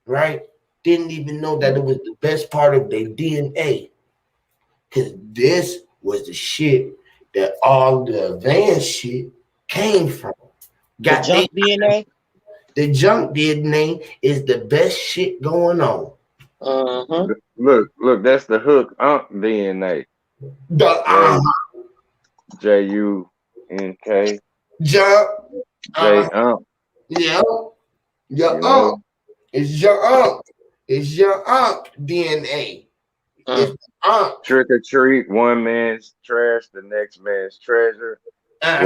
right? Didn't even know that it was the best part of their DNA, because this was the shit that all the advanced shit came from. The junk DNA. The junk DNA is the best shit going on. Look, that's the hook DNA. The JUNK. junk. J Yeah. Your you know. It's your It's your DNA. It's Trick or treat, one man's trash, the next man's treasure. Uh-huh.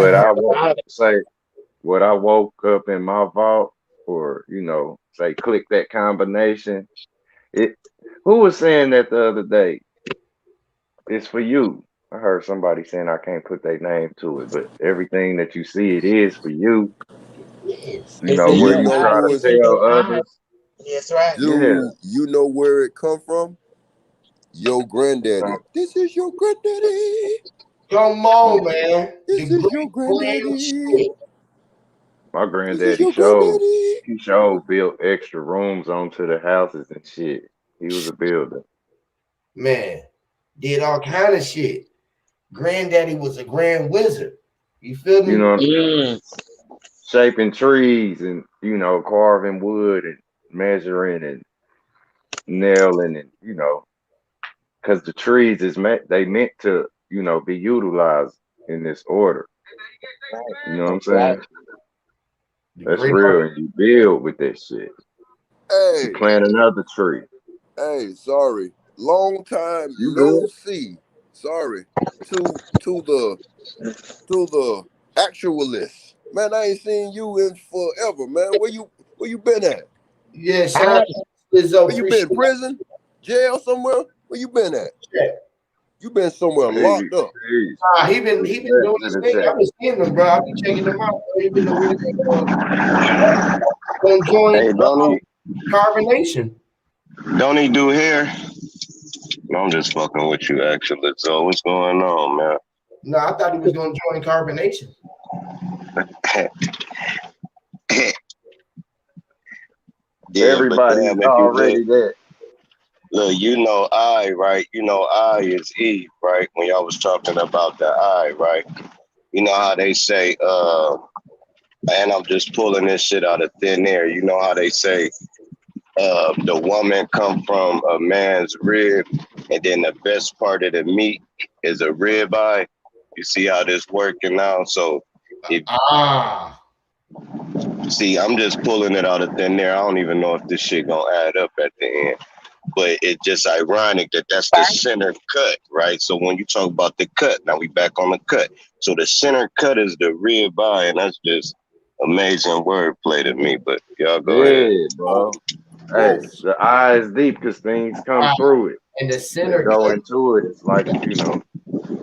What I woke up in my vault, or say click that combination. It who was saying that the other day? It's for you. I heard somebody saying I can't put their name to it, but everything that you see, it is for you. Yes. It's in Where your you know try who to is tell others. That's right. Yeah. dude? You know where it come from? Your granddaddy. This is your granddaddy. Come on, man. This is your granddaddy. My This is granddaddy your granddaddy. he built extra rooms onto the houses and shit. He was a builder. Man, did all kind of shit. Granddaddy was a grand wizard. You feel me? You know what I'm saying? Shaping trees and carving wood and measuring and nailing and because the trees they meant to be utilized in this order. You know what I'm saying? The That's great real, and you build with that shit. You Hey, plant another tree. sorry. Long time You no good? see. Sorry. To the actualist. Man, I ain't seen you in forever, man. Where you been at? Yeah, shout out to Lizzo. Where you been? Prison? Jail somewhere? Where you been at? You been somewhere locked up. He been doing his thing. I've been seeing him, bro. I've been checking him out. He been doing gonna join Hey, don't Carbonation. he do hair? No, I'm just fucking with you, actually. So what's going on, man? No, I thought he was gonna join Carbonation. Yeah, everybody's already there. Look, I is Eve, right? When y'all was talking about the I, right? You know how they say, and I'm just pulling this shit out of thin air. You know how they say the woman come from a man's rib, and then the best part of the meat is a rib eye. You see how this working out? So see, I'm just pulling it out of thin air. I don't even know if this shit gonna add up at the end. But it's just ironic that that's the center cut, right? So when you talk about the cut, now we back on the cut. So the center cut is the rib eye, and that's just amazing wordplay to me. But y'all go ahead. Bro. Hey, the eye is deep because things come through it. And the center go into it. It's like,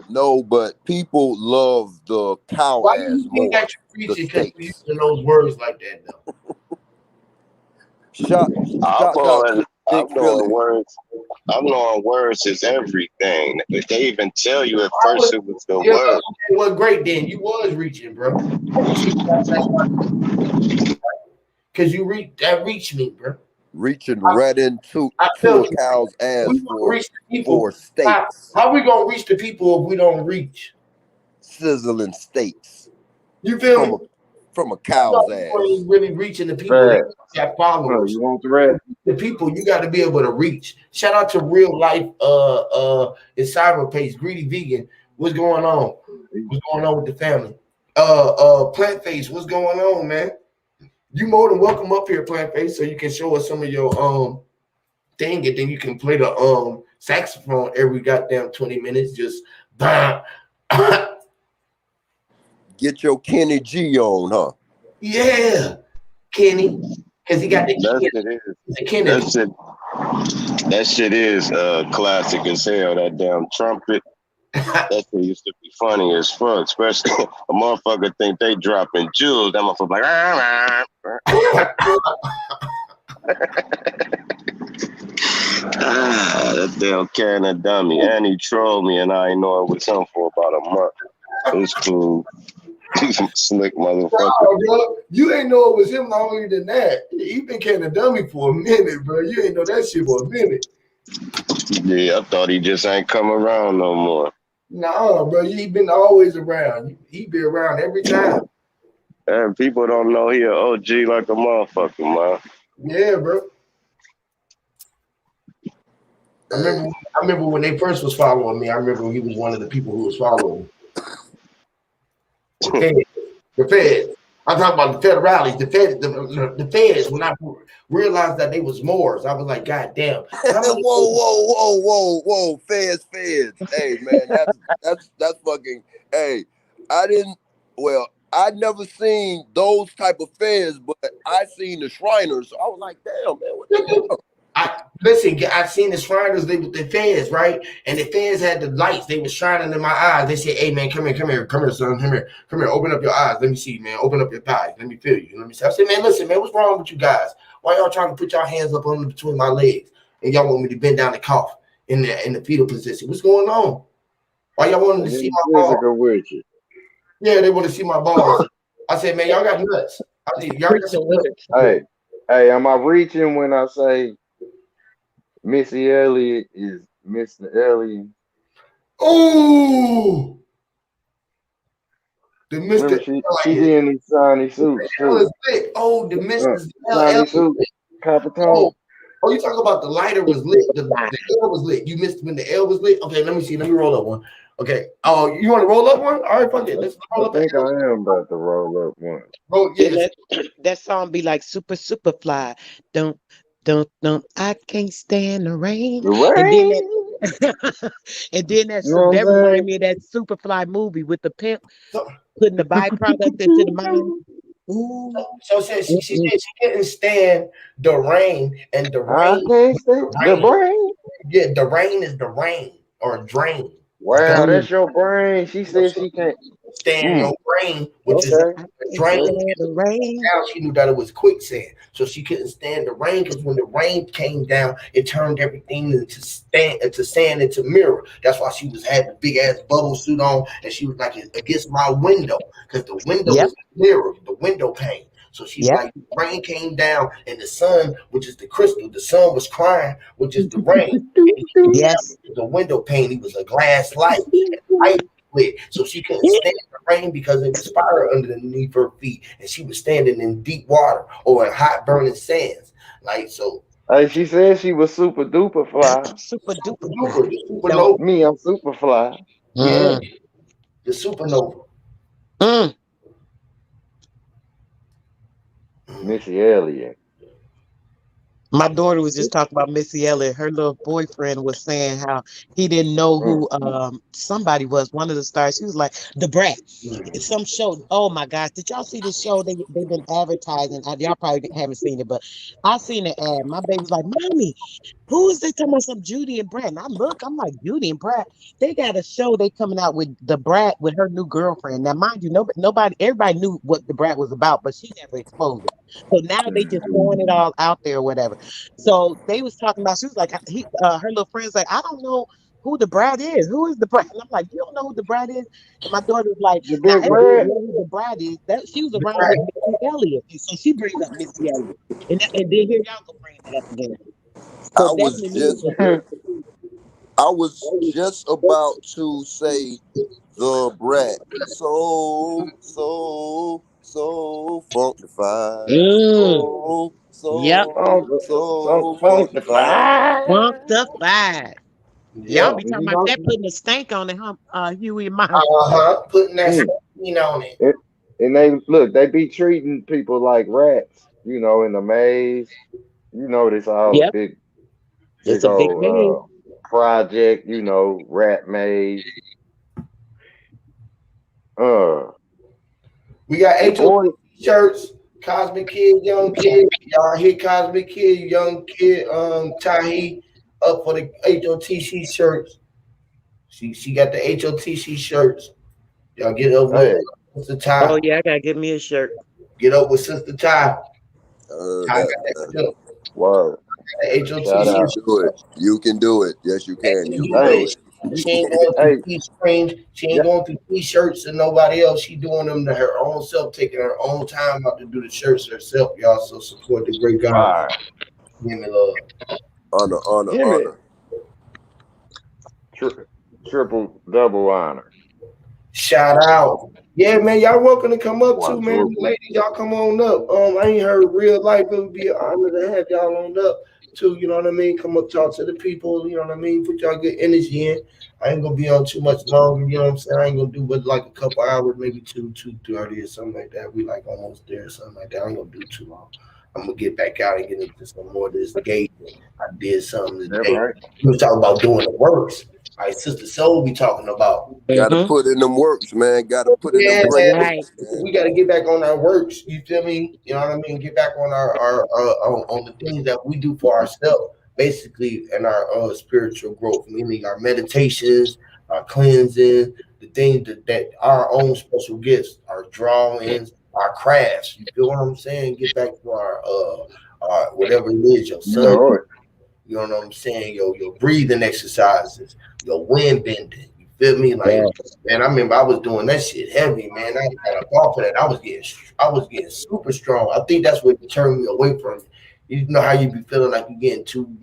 No, but people love the cow why ass do you think more. that you're preaching because you're using those words like that, though? I'm knowing words is everything. They even tell you at first it was the word. Okay, well, great then. You was reaching, bro. Because you reached me, bro. Reaching right into a cow's ass for steaks. How we gonna reach the people if we don't reach? Sizzling steaks. You feel me? From a cow's ass. Really reaching the people that followers. You want the red? The people you got to be able to reach. Shout out to Real Life in cyberspace, Greedy Vegan. What's going on? What's going on with the family? Plant Face, what's going on, man? You more than welcome up here, Plant Face, so you can show us some of your thing, and then you can play the saxophone every goddamn 20 minutes. Just bah, Get your Kenny G on, huh? Yeah, Kenny, because he got the That shit is. Kennedy. That shit is classic as hell. That damn trumpet. That shit used to be funny as fuck, especially a motherfucker think they dropping jewels. That motherfucker like, that damn can of dummy. And he trolled me, and I ain't know it was him for about a month. It was cool. Slick motherfucker. Wow, bro. You ain't know it was him longer than that. He been carrying a dummy for a minute, bro. You ain't know that shit for a minute. Yeah, I thought he just ain't come around no more. Nah, bro. He been always around. He been around every time. And people don't know he an OG like a motherfucker, man. Yeah, bro. I remember when they first was following me. I remember he was one of the people who was following me. The Feds. I'm talking about the federales, the Feds. When I realized that they was Moors, I was like, God damn. Whoa, feds. Hey, man, that's fucking. Hey, I never seen those type of feds, but I seen the Shriners. So I was like, damn, man, what the hell? I seen the Shriners, they with the Feds, right? And the Feds had the lights. They were shining in my eyes. They said, hey, man, come here, son. Come here. Open up your eyes. Let me see, man. Open up your thighs. Let me feel you. Let me see. I said, man, listen, man, what's wrong with you guys? Why y'all trying to put y'all hands up under between my legs? And y'all want me to bend down and cough in the fetal position. What's going on? Why y'all wanting to see my balls? Yeah, they want to see my balls. I said, man, y'all got nuts. I said, y'all got some nuts. Hey, am I reaching when I say Missy Elliott is Mr. Elliott? Oh, the Mr. Remember she in these shiny suits too. Oh, the Mr. Shiny suit, copper tone. Oh, you talking about the lighter was lit, the L was lit. You missed when the L was lit. Okay, let me see. Let me roll up one. Okay. Oh, you want to roll up one? All right, fuck it. Let's roll up. I think I am about to roll up one. Oh, yeah. That song be like super fly. Don't. I can't stand the rain. The rain. And then that remind me of that Superfly movie with the pimp putting the byproduct into the mind. Ooh. So she said she couldn't stand the rain, and the rain. I can't stand the brain. Yeah, the rain is the rain or drain. Wow, that's your brain. She said she can't stand your brain, which is the drain. The rain. Now she knew that it was quicksand, so she couldn't stand the rain because when the rain came down, it turned everything into sand, into mirror. That's why she had the big ass bubble suit on, and she was like against my window because the window is the mirror, the window pane. So she's like, the rain came down, and the sun, which is the crystal, the sun was crying, which is the rain. Yes, the window pane, it was a glass light. Light lit, so she couldn't stand the rain because it was fire underneath her feet, and she was standing in deep water or in hot burning sands. Like so. Hey, she said she was super duper fly. Super duper. Supernova. Me, I'm super fly. Yeah, the supernova. Missy Elliott. My daughter was just talking about Missy Elliott. Her little boyfriend was saying how he didn't know who somebody was, one of the stars. She was like, The Brat. It's some show. Oh my gosh. Did y'all see this show they've been advertising? Y'all probably haven't seen it, but I seen the ad. My baby's like, Mommy, who is they talking about some Judy and Brat? And I'm like, Judy and Brat. They got a show they coming out with The Brat with her new girlfriend. Now, mind you, everybody knew what The Brat was about, but she never exposed it. So now they just throwing it all out there or whatever. So they was talking about, she was like, her little friend's like, I don't know who the Brat is. Who is the Brat? And I'm like, you don't know who the Brat is? And my daughter was like, the now, big Brat. know who the Brat is. That she was around with Missy Elliott. And so she brings up Missy Elliott. And then here y'all go bring it up again. So I was just about to say the Brat. So funkified. So funkified. Funkified. Y'all be talking about that putting a stank on it, huh? Huey and Mom. Putting that stain on it. And they be treating people like rats, in the maze. This all a big old project, rat maze. We got Your HOT boy. shirts, Cosmic Kid, Young Kid. Y'all hear Cosmic Kid, Young Kid, Tahi up for the HOTC shirts. She got the HOTC shirts. Y'all get up with Hey, Sister Oh Ty. yeah, I gotta give me a shirt. Get up with Sister Ty. I heard Ty got that, that man. shirt. word. The Shout You HOTC can out. shirt. do it. You can do it. Yes, you can. You can do Hey, it. She ain't going through hey, these screens. She ain't yeah, going through T-shirts and nobody else. She doing them to her own self, taking her own time out to do the shirts herself. Y'all so support the great God. fire. Give me love. Honor, honor, Give me honor. tri- triple double honor. Shout out. Yeah, man, y'all welcome to come up too, man. Quadruple. Ladies, y'all come on up. I ain't heard real life. It would be an honor to have y'all on up too. You know what I mean? Come up, talk to the people. You know what I mean? Put y'all good energy in. I ain't gonna be on too much longer. You know what I'm saying? I ain't gonna do but like a couple hours, maybe 2:30 or something like that. We like almost there or something like that. I ain't gonna do too long. I'm gonna get back out and get into some more of this engagement. I did something That today. right. We was talking about doing the works. All right, Sister Soul be talking about. Got to Mm-hmm. put in them works, man. Got to put in them Yeah, That's great man. right. works, man. We got to get back on our works. You feel me? You know what I mean? Get back on our on the things that we do for ourselves, basically, and our spiritual growth, meaning our meditations, our cleansing, the things that our own special gifts, our drawings, our crafts. You feel what I'm saying? Get back to our whatever it is, your You sun. know it. You know what I'm saying? Your breathing exercises, your wind bending. You feel me? Like, Yeah. man, I remember I was doing that shit heavy, man. I got up off of that. I was getting super strong. I think that's what turned me away from it. You know how you be feeling like you getting too,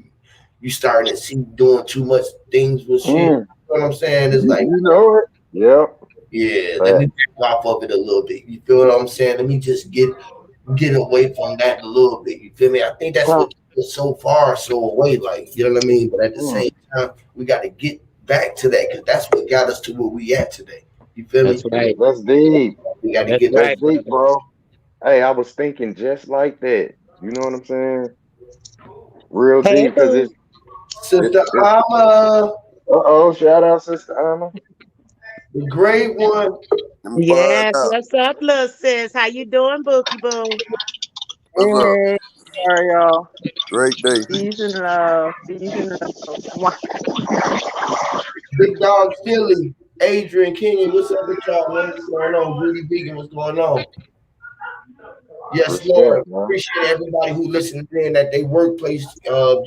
you starting to see doing too much things with shit. You know Mm, what I'm saying? It's like, you know it. Yep. yeah, let me Fact. back off of it a little bit. You feel what I'm saying? Let me just get away from that a little bit. You feel me? I think that's Huh. what keeps us so far, so away. Like, you know what I mean? But at the Mm. same time, we got to get back to that because that's what got us to where we at today. You feel That's me? right. That's deep. We got to That's get That's right, deep, brother. bro. Hey, I was thinking just like that. You know what I'm saying? Real Hey, deep, cause boo. Sister it's. Alma, Uh-oh, shout out Sister Anna. the great one. Let me find Yes. out. What's up, little sis? How you doing, Bookie Boo? What's up? Hey, how are y'all? Great day. Peace and love. Peace and love. Mwah. Big Dog Philly, Adrian King. What's up with y'all, man? What's going on? Beauty Vegan, what's going on? Yes, Lord. Respect, man. Appreciate everybody who listening in at their workplace,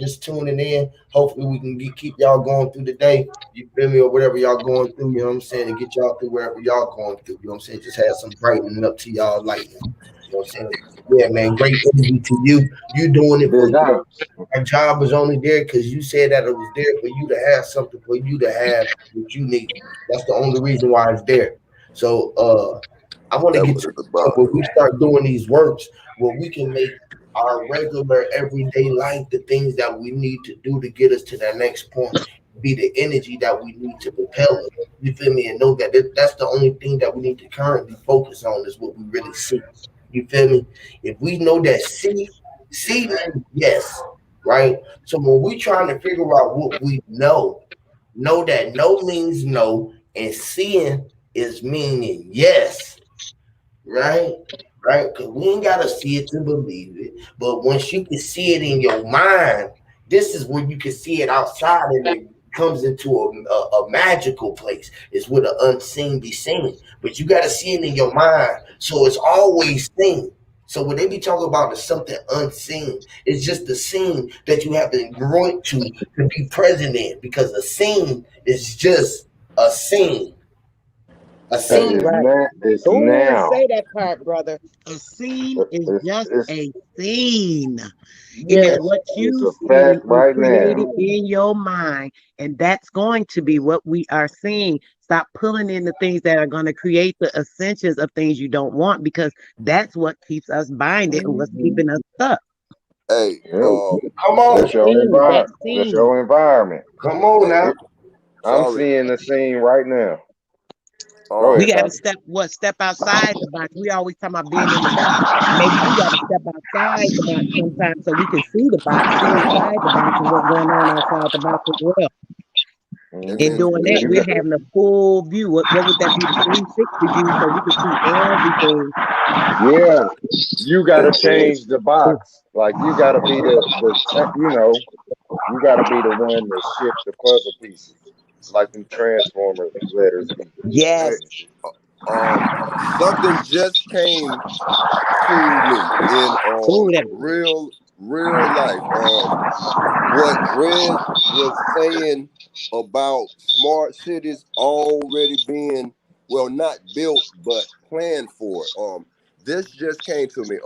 just tuning in. Hopefully, we can keep y'all going through the day. You feel me, or whatever y'all going through. You know what I'm saying, and get y'all through wherever y'all going through. You know what I'm saying. Just have some brightening up to y'all lightning. You know what I'm saying. Yeah, man. Great energy to you. You doing it for Big you. ups. Our job was only there because you said that it was there for you to have something for you to have what you need. That's the only reason why it's there. So I want to That get what to it's the point about. where we start doing these works where we can make our regular everyday life the things that we need to do to get us to that next point, be the energy that we need to propel us. You feel me? And know that that's the only thing that we need to currently focus on is what we really see. You feel me? If we know that see means yes, right? So when we trying to figure out what we know that no means no, and seeing is meaning yes, right? Right? Because we ain't gotta see it to believe it. But once you can see it in your mind, this is where you can see it outside and it comes into a magical place. It's where the unseen be seen. But you gotta see it in your mind. So it's always seen. So when they be talking about the something unseen, it's just the scene that you have been growing to be present in because a scene is just a scene. A That's scene. It's right. not. It's Oh, now. say that part, brother. A scene is just It's a scene. It is Yes. what it's you a see fact and right created now. in your mind. And that's going to be what we are seeing. Stop pulling in the things that are going to create the ascensions of things you don't want because that's what keeps us binded and what's Hmm. keeping us stuck. Hey, Yep. Come That on. That's your scene, that environment. That's scene. your environment. Come on hey, now. It, I'm sorry. seeing the scene right now. Go We Um, ahead, got to Doc. step outside the box. We always talking about being in the box. Maybe we got to step outside the box sometimes so we can see the box, see inside the box and what's going on outside the box as well. And In then doing that, You we're got, having a full view. What would that be? The 360 view, so we can see everything. yeah, you got to change the box. Like you got to be you know, you got to be the one to shift the puzzle pieces, like them transformer letters be hey, Yes. and shit. something just came to me in Ooh, that. real life. What Reg was saying about smart cities already being, well, not built but planned for. This just came to me.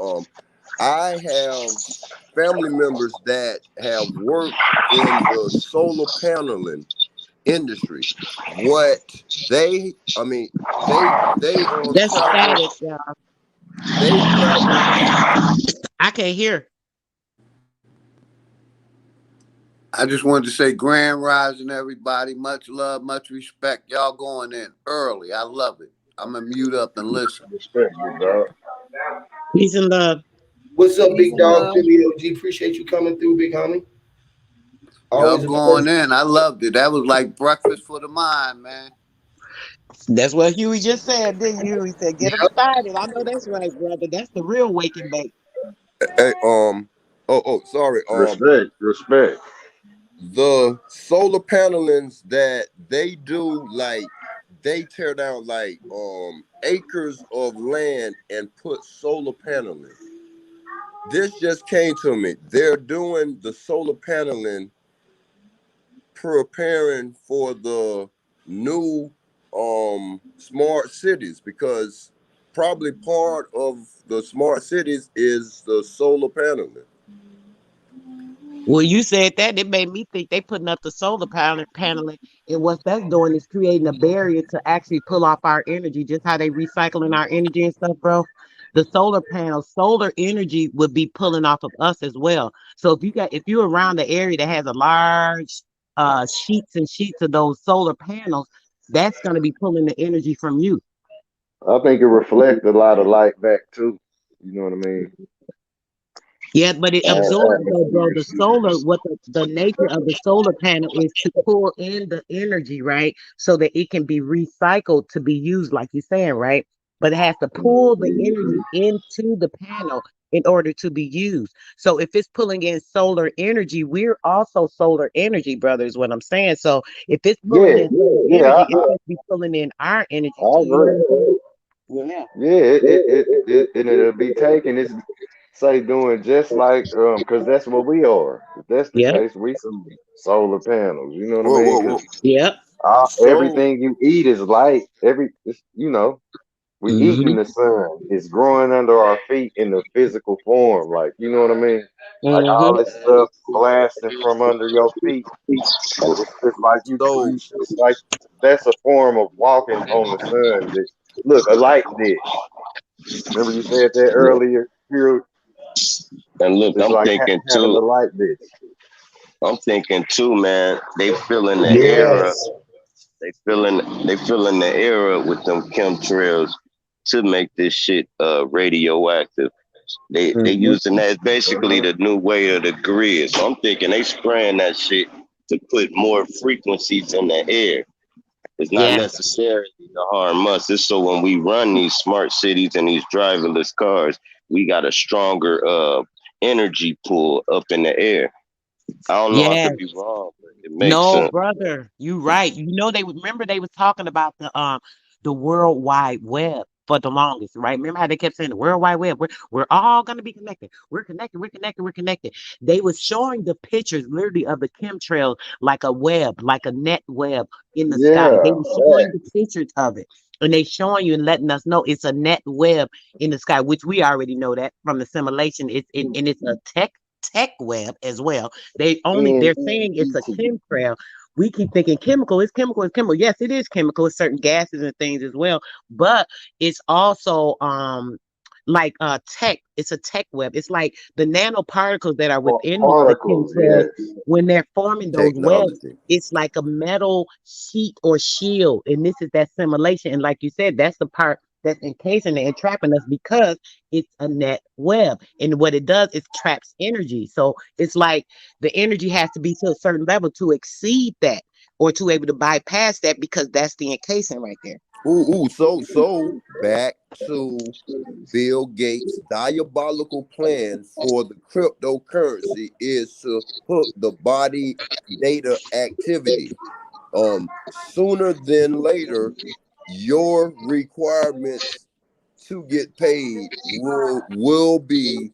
I have family members that have worked in the solar paneling industry. What they, I mean, they That's travel. static, y'all. They travel. I can't hear. I just wanted to say grand rising, everybody. Much love, much respect. Y'all going in early. I love it. I'm going to mute up and listen. Respect, big dog. Peace and love. What's up, Peace big and dog? love. Philly OG. Appreciate you coming through, big homie. Y'all Always a going pleasure. in. I loved it. That was like breakfast for the mind, man. That's what Huey just said, didn't you? He said, get them Yep. started. I know that's right, brother. That's the real wake and bake. Hey, sorry. Respect, respect. The solar panelings that they do, like they tear down like acres of land and put solar paneling. This just came to me. They're doing the solar paneling, preparing for the new smart cities, because probably part of the smart cities is the solar paneling. Well, you said that, it made me think they putting up the solar paneling, and what that's doing is creating a barrier to actually pull off our energy, just how they recycling our energy and stuff, bro. The solar panels, solar energy would be pulling off of us as well. So if you're around the area that has a large sheets and sheets of those solar panels, that's gonna be pulling the energy from you. I think it reflects a lot of light back too. You know what I mean? Yeah, but it absorbs though, bro. The solar, what the nature of the solar panel is to pull in the energy, right? So that it can be recycled to be used, like you're saying, right? But it has to pull the energy into the panel in order to be used. So if it's pulling in solar energy, we're also solar energy, brother, is what I'm saying. So if it's pulling Yeah, in solar yeah, energy, it's supposed to be pulling in our energy I too. You know agree. what I'm saying? Yeah. Yeah, and it'll be taken. It's say doing just like because that's what we are. If that's the Yep. case, we some solar panels. You know what I Whoa, mean? whoa, Because whoa. Yep. So everything you eat is light. You know, we eating Mm-hmm. the sun. It's growing under our feet in the physical form. Like you know what I mean? Like all Mm-hmm. this stuff blasting from under your feet. It's like so it's like that's a form of walking on the sun. Look, a light dish. Remember you said that earlier. Here, And look, it's like having a light dish. I'm thinking too, man. They feeling the era. Yes. They feeling the era with them chemtrails to make this shit radioactive. They Mm-hmm. using that as basically the new way of the grid. So I'm thinking they spraying that shit to put more frequencies in the air. It's not Yeah. necessarily to harm us. It's so when we run these smart cities and these driverless cars, we got a stronger energy pull up in the air. I don't know. I Yeah. could be wrong, but it makes No, sense. brother, you right. You know remember they was talking about the World Wide Web for the longest, right? Remember how they kept saying the World Wide Web? We're all gonna be connected. We're connected, we're connected, we're connected. They was showing the pictures literally of the chemtrail like a web, like a net web in the sky. They Yeah, were showing the pictures of it. And they showing you and letting us know it's a net web in the sky, which we already know that from the simulation. And it's a tech web as well. and They're saying it's a chemtrail. We keep thinking chemical, it's chemical, it's chemical. Yes, it is chemical, it's certain gases and things as well, but it's also like it's a tech web. It's like the nanoparticles that are within the particles. chemtrails Yes, when they're forming those webs. technology. It's like a metal sheet or shield, and this is that simulation. And like you said, that's the part that's encasing it and trapping us because it's a net web. And what it does is traps energy. So it's like the energy has to be to a certain level to exceed that. or too able to bypass that because that's the encasing right there. So back to Bill Gates' diabolical plan for the cryptocurrency is to hook the body data activity. Sooner than later, your requirements to get paid will be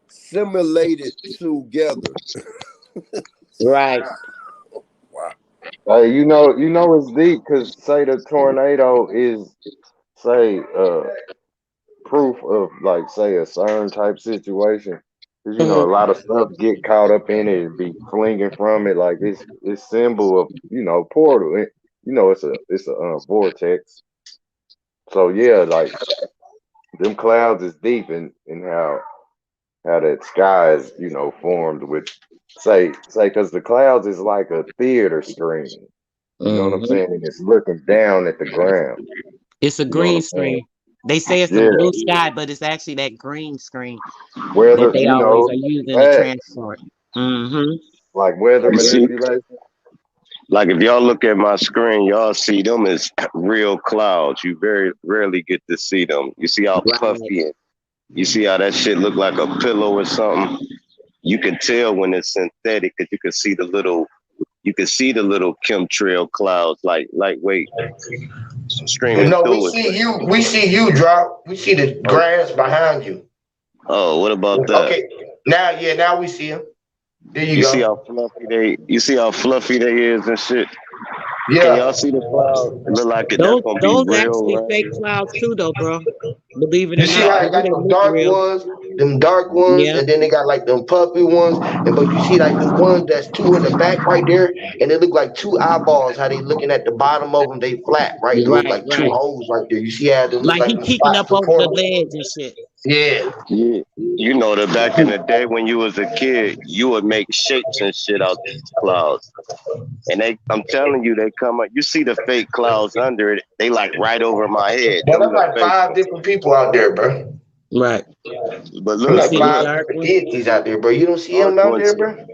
simulated together. Right. Wow. Hey, you know it's deep because say the tornado is say proof of like say a CERN type situation. Cause you know Mhm. a lot of stuff get caught up in it and be flinging from it. Like it's symbol of portal. You know it's a vortex. So yeah, like them clouds is deep in how that sky is formed with say because the clouds is like a theater screen. You know what I'm Mhm. saying? And it's looking down at the ground. It's a You know what green I'm saying? screen. They say it's a Yeah. blue sky, but it's actually that green screen that Weather, they always are using to facts transport. Mm-hmm. like weather You see, manipulation. like if y'all look at my screen, y'all see them as real clouds. You very rarely get to see them. You see how Right. puffy and you see how that shit look like a pillow or something. You can tell when it's synthetic because you can see the little chemtrail clouds like lightweight streaming No, we through it. see you. We see you drop. We see the Oh, grass behind you. oh, what about that? Okay. Now we see him. There you You see go. how fluffy they is and shit. Can Yeah. y'all see the cloud? It look like it. That's Those gonna be those real actually fake rain. clouds too, though, bro. Believe it You or see not, how they it got don't them look dark real. ones, them dark ones, Yep. and then they got like them puppy ones. And but you see like the ones that's two in the back right there, and they look like two eyeballs. How they looking at the bottom of them? They flat, right? Them look Right. like two Right. holes right there. You see how they look Like like he them peeking spots up to over the portal? ledge and shit. Yeah. Yeah. You know that back in the day when you was a kid, you would make shapes and shit out these clouds. And I'm telling you, they come up. You see the fake clouds under it. They like right over my head. But Them there's the like fake five ones. different people out there, bro. Right. But There's You look, like see the five look, dark different one? deities out there, bro. You don't see dark them out there, ones. bro.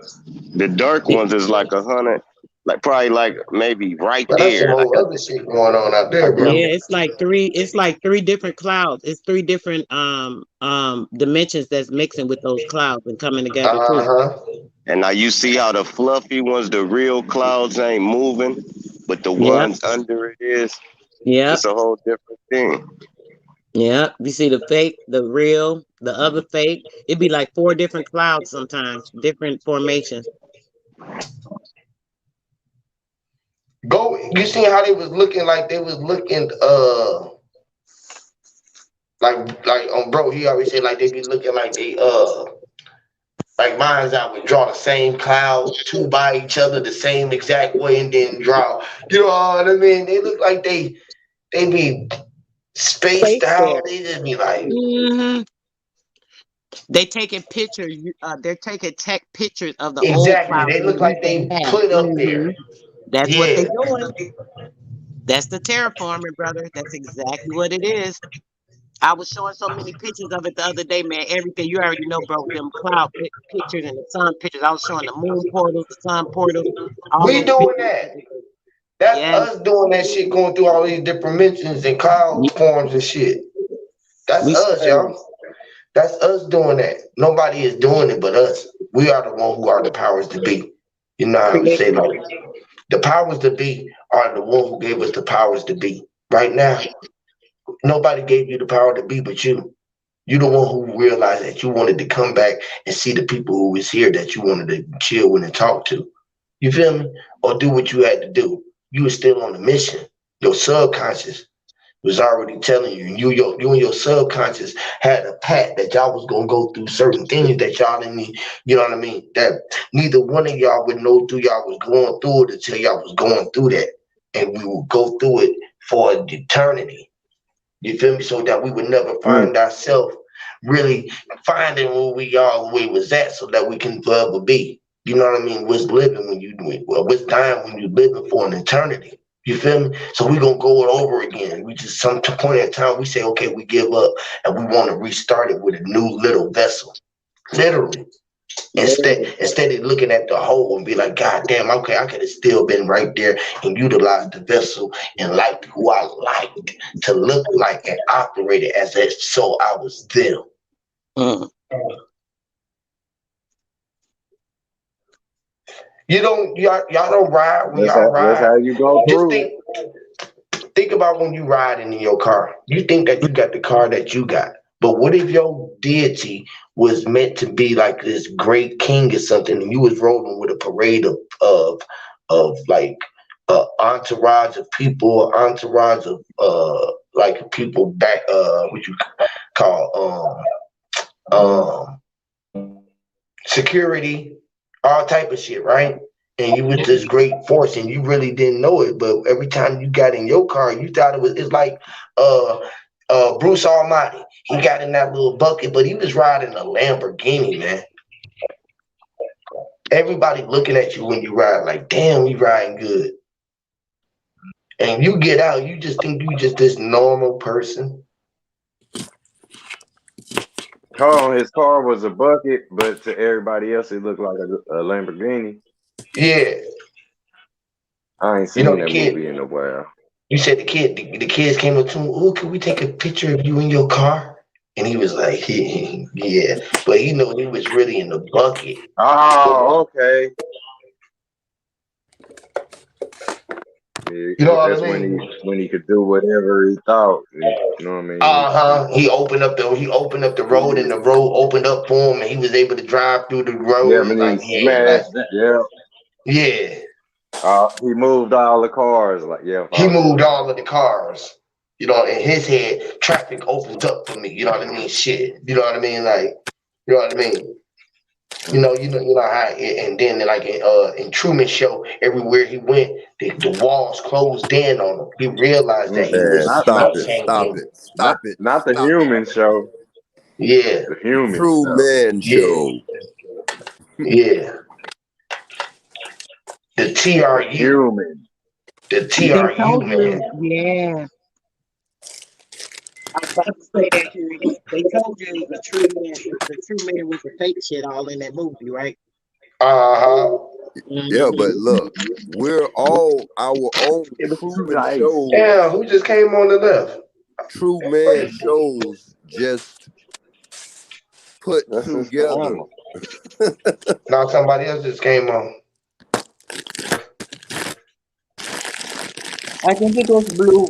The dark ones is like 100, like probably like maybe right But that's some there, like old other shit going on out there, like bro. Yeah, them. it's like three. It's like three different clouds. It's three different dimensions that's mixing with those clouds and coming together Uh too. huh. And now you see how the fluffy ones, the real clouds ain't moving, but the Yep. ones under it is. Yep. It's a whole different thing. Yep. You see the fake, the real, the other fake. It'd be like four different clouds sometimes, different formations. Go. You see how they was looking like they was looking like on bro. He always said like they be looking like they like mine's I would draw the same cloud two by each other the same exact way and then draw. You know what I mean? They look like they be spaced Space there. out. They just be like Hmm. They taking pictures. They're taking tech pictures of the old exactly. clouds They that look we like used to they have. put up Hmm. there. That's what they Yeah. doing. That's the terraforming, brother. That's exactly what it is. I was showing so many pictures of it the other day, man. Everything you already know, bro. Them pictures and the sun pictures. I was showing the moon portals, the sun portals, all We those doing pictures that. of it. That's Yeah. us doing that shit, going through all these different dimensions and cloud forms and shit. That's We us, studying. y'all. That's us doing that. Nobody is doing it but us. We are the one who are the powers to be. You know how we say Create. like the powers to be are the one who gave us the powers to be. Right now, nobody gave you the power to be but you. You the one who realized that you wanted to come back and see the people who was here that you wanted to chill with and talk to. You feel me? Or do what you had to do. You were still on the mission. Your subconscious was already telling you. You and your subconscious had a pact that y'all was gonna go through certain things that y'all didn't need. You know what I mean? That neither one of y'all would know through y'all was going through it until y'all was going through that, and we would go through it for eternity. You feel me? So that we would never Mm, find ourselves really finding where we are, where we was at, so that we can forever be. You know what I mean? What's living when you well, what's dying when you living for an eternity. You feel me? So we gonna go it over again. We just some point in time we say, okay, we give up and we want to restart it with a new little vessel. Literally. Instead of looking at the whole and be like, God damn, okay, I could have still been right there and utilized the vessel and liked who I liked to look like and operated as if so I was them. Y'all don't ride when y'all That's ride. how you go Just through. think about when you riding in your car. You think that you got the car that you got. But what if your deity was meant to be like this great king or something, and you was rolling with a parade of like entourage of people, entourage of like people back what you call security, all type of shit, right? And you was this great force and you really didn't know it, but every time you got in your car, you thought it's like Bruce Almighty. He got in that little bucket, but he was riding a Lamborghini, man. Everybody looking at you when you ride, like, damn, you riding good. And you get out, you just think you just this normal person. His car was a bucket, but to everybody else, it looked like a Lamborghini. Yeah. I ain't seen that movie in a while. You said the kids came up to him, oh, can we take a picture of you in your car? And he was like, yeah. But he know he was really in the bucket. Oh, okay. Yeah, You know what that's I mean? when he could do whatever he thought. You know what I mean? He opened up the road and the road opened up for him and he was able to drive through the road. Yeah, I mean, like, he smashed. Yeah. Yeah. He moved all the cars. Like, yeah. He moved all of the cars. You know, in his head, traffic opens up for me. You know what I mean? Shit. You know what I mean? Like, you know what I mean? You know how, and then like in Truman Show, everywhere he went, the walls closed in on him. He realized that he was Stop it. Not the human show. Yeah, the human True show. Man Show. Yeah, the TRU. Human. The TRU, man. Yeah. I was about to say that too. They told you the true man was the fake shit all in that movie, right? Yeah, but look, we're all our own Truman shows. Yeah, who just came on the left? True Man shows just put together. Now somebody else just came on. I think it was Blue.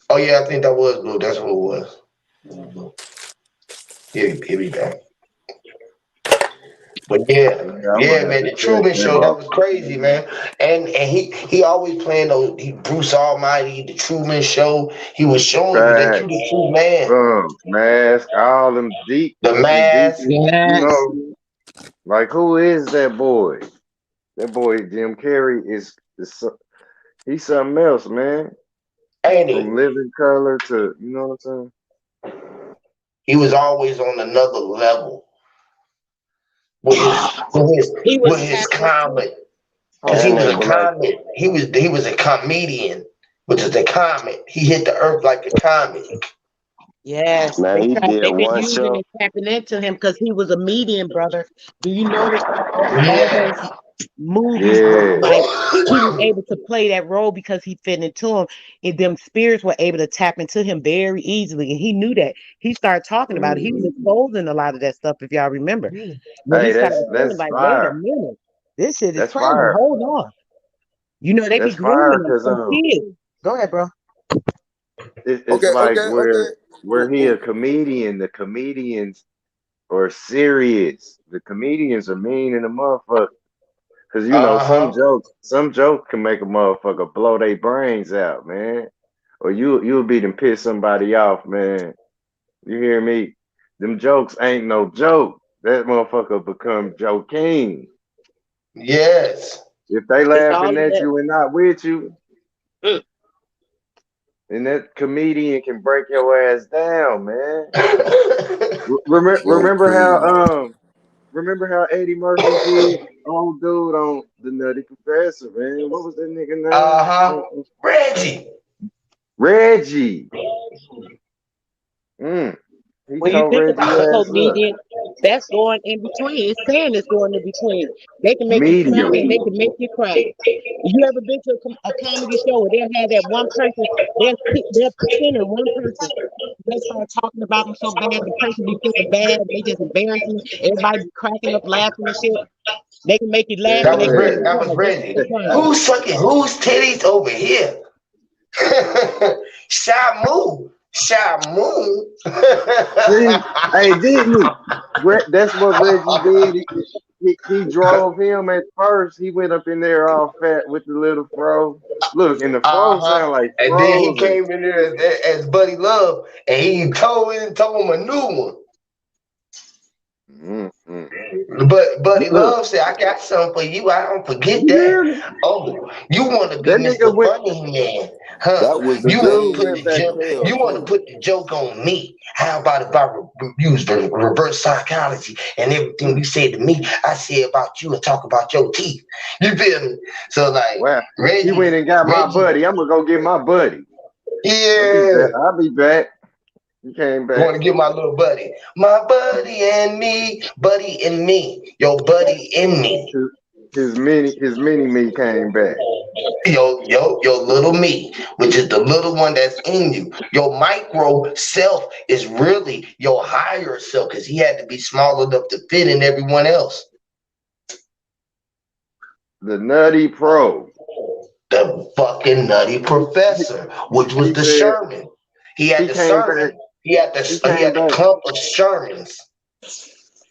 Oh yeah, I think that was Blue. That's who it was. He'll be back. But yeah, man, the Truman Show, that was crazy, man. And he always playing those Bruce Almighty, the Truman Show. He was showing you that you the true man. Mask, all them deep. The mask. You know, like who is that boy? That boy Jim Carrey is he's something else, man. Ain't he? From Living Color to, you know what I'm saying? He was always on another level. With his comment. Because he was a comic. He was a comedian, which is a comic. He hit the earth like a comic. Yes, Man, he did they've been one using show. and tapping into him because he was a medium, brother. Do you notice all those movies were like he was able to play that role because he fit into him, and them spirits were able to tap into him very easily, and he knew that. He started talking about it. He was exposing a lot of that stuff, if y'all remember. When he started feeling like, wait a minute, this shit is crazy. Fire. Hold on. You know, they be grooming us some kids. Go ahead, bro. It's where he a comedian, the comedians are serious. The comedians are mean in a motherfucker. Cause you know, some jokes can make a motherfucker blow their brains out, man. Or you'll be them piss somebody off, man. You hear me? Them jokes ain't no joke. That motherfucker become joking. Yes. If they laughing at you and not with you, and that comedian can break your ass down, man. Remember how Eddie Murphy did old dude on The Nutty Professor, man? What was that nigga name? Reggie. He When you tore think Reggie about a ass up. comedian, that's going in between. It's saying it's going in between. They can make you cry Medium. and they can make you cry. You ever been to a comedy show where they'll have that one person, they'll center one person. They start talking about them so bad, the person be feeling bad, they just embarrassing. Everybody be cracking up, laughing and shit. They can make you laugh and they can make That you was cry just Reggie. for fun. Who's sucking whose titties over here? Shamu. Shamu. See, hey, didn't he? That's what Reggie did. He drove him at first. He went up in there all fat with the little fro. Look, and the fro Uh-huh. sound like And then he frozen. came in there as Buddy Love, and he told him a new one. Mm-mm. But Buddy Look, Love said, I got something for you. I don't forget you that. hear me? Oh, you want to be That nigga Mr. went. Funny Man, huh? That was the The You want to dude put same went the back. joke, hotel you want to too. put the joke on me. How about if I use the reverse psychology and everything you said to me, I say about you and talk about your teeth. You feel me? So like Wow. He Reggie, went and got my Reggie, buddy. I'm gonna go get my buddy. I'll be yeah. back. I'll be back. He came I back. want to get my little buddy. My buddy and me, buddy and me, your buddy in me. His, his mini me came back. Your little me, which is the little one that's in you. Your micro self is really your higher self because he had to be small enough to fit in everyone else. The Nutty Pro. The fucking nutty professor, which was He the said Sherman. He had he the came back. sermon. He had He the came back. clump of Shermans.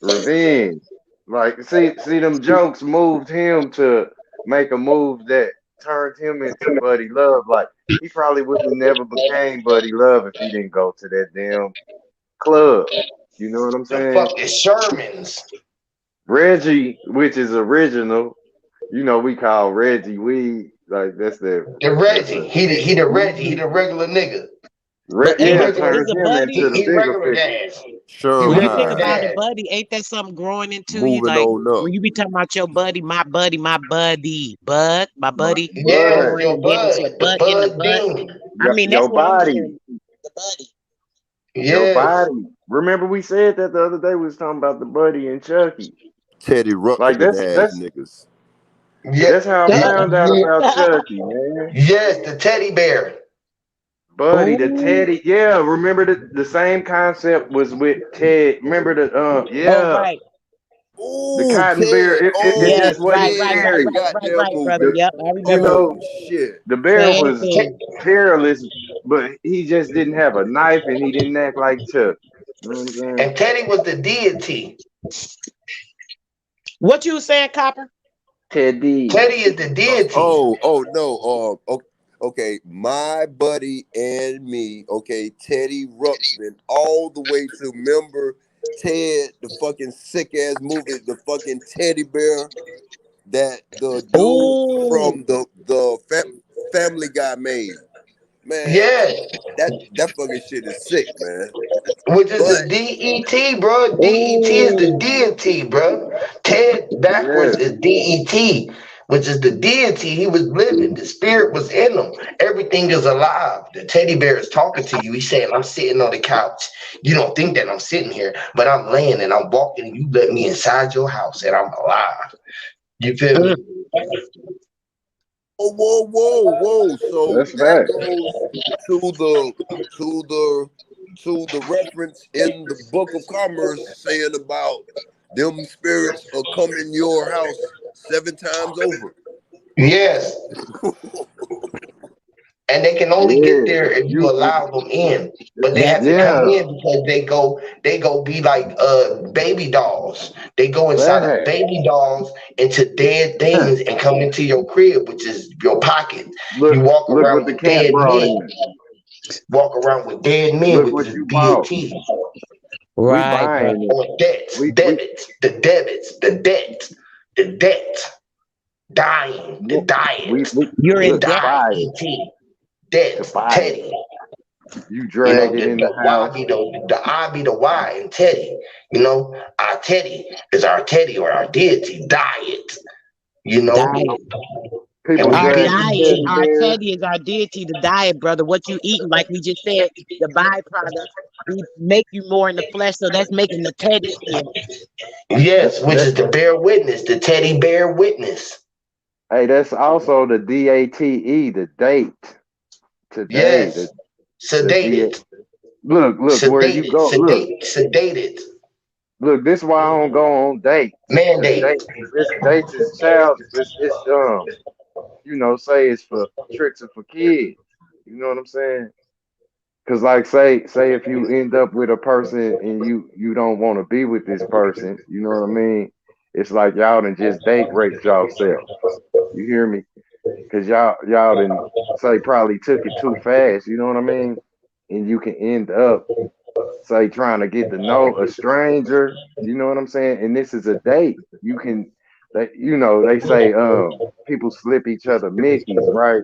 Revenge. Like, see them jokes moved him to make a move that turned him into Buddy Love. Like, he probably would have never became Buddy Love if he didn't go to that damn club. You know what I'm The saying? fucking Shermans. Reggie, which is original, we call Reggie Weed. Like, that's The that's Reggie. a He the Reggie. He the regular nigga. But He ain't yeah, it regular. turned is a him buddy? into the He bigger regular figure. gas. He When you think regular Sherman. about a gas. buddy, ain't that something growing into you? Moving Like on up. when you be talking about your buddy, my buddy, my buddy, bud, my buddy, Yes, But going, your and then it's your bud, the butt in the bud butt. bean. I mean, that's your what I'm body. hearing. The buddy. Your Yes. body. Remember we said that the other day we was talking about the Buddy and Chucky. Teddy Like Ruxpin ass niggas. Yeah. that's how I Yeah. found out about Chucky, man. Yes, the teddy bear. Buddy, the Ooh. Teddy. Yeah, remember the same concept was with Ted. Remember Oh, yeah. right. The Ooh, cotton bear, Ted. it Yes, Oh, just right, wasn't right, Ted, right, the scary. right, right, goddamn right, brother. movie. The, Yep, I you remember. Oh know, shit. the bear Same was thing. fearless, but he just didn't have a knife and he didn't act like Chuck. You know what I'm saying? And Teddy was the deity. What you saying, Copper? Teddy. Teddy is the deity. Oh no. Okay, my buddy and me. Okay, Teddy Ruxpin, all the way to remember Ted, the fucking sick ass movie, the fucking teddy bear that the dude Ooh. from the Family Guy made. Man, Yes. that fucking shit is sick, man. Which is But the DET, bro. DET is the Ooh. deity, bro. Ted backwards Yes. is DET, which is the deity. He was living. The spirit was in him. Everything is alive. The teddy bear is talking to you. He's saying, I'm sitting on the couch. You don't think that I'm sitting here, but I'm laying and I'm walking and you let me inside your house and I'm alive. You feel me? whoa. So That's that fact. goes to the reference in the Book of Commerce saying about them spirits are coming your house 7 times over. Yes. And they can only get Yeah. there if you allow them in. But they That's have to right. come Yeah. in because they go be like baby dolls. They go inside of Fact. baby dolls into dead things and come into your crib, which is your pocket. Look, You walk look what around the with cat dead brought men. in. Walk around with dead men, Look which what is you bought. DT. We Right, brother. buying it. Or debts, We debits, the debt, dying, the diet, You're the in look debt. die, buy it ET, to debt, buy it. Teddy. You You know, drag it in the the Y house. be the I be the Y in Teddy. You know, our Teddy is our Teddy or our deity diet. You know, Diet. and People we Our give drag the you diet. teddy T. Our bear. teddy is our deity, the diet, brother. What you eating, like we just said, the byproduct. make you more in the flesh. So that's making the teddy still. Yes, which is the bear witness, the teddy bear witness. Hey, that's also the DATE, the date. Today, Yes, the D. sedated, Look, where you sedated, go. Look, sedated, this is why I don't go on dates. Cause mandate. dates is child. It's say it's for tricks and for kids. You know what I'm saying? Cause like say if you end up with a person and you don't want to be with this person, you know what I mean? It's like y'all done just date raped yourself. You hear me? Cause y'all done say probably took it too fast. You know what I mean? And you can end up say trying to get to know a stranger. You know what I'm saying? And this is a date. They say people slip each other Mickeys, right?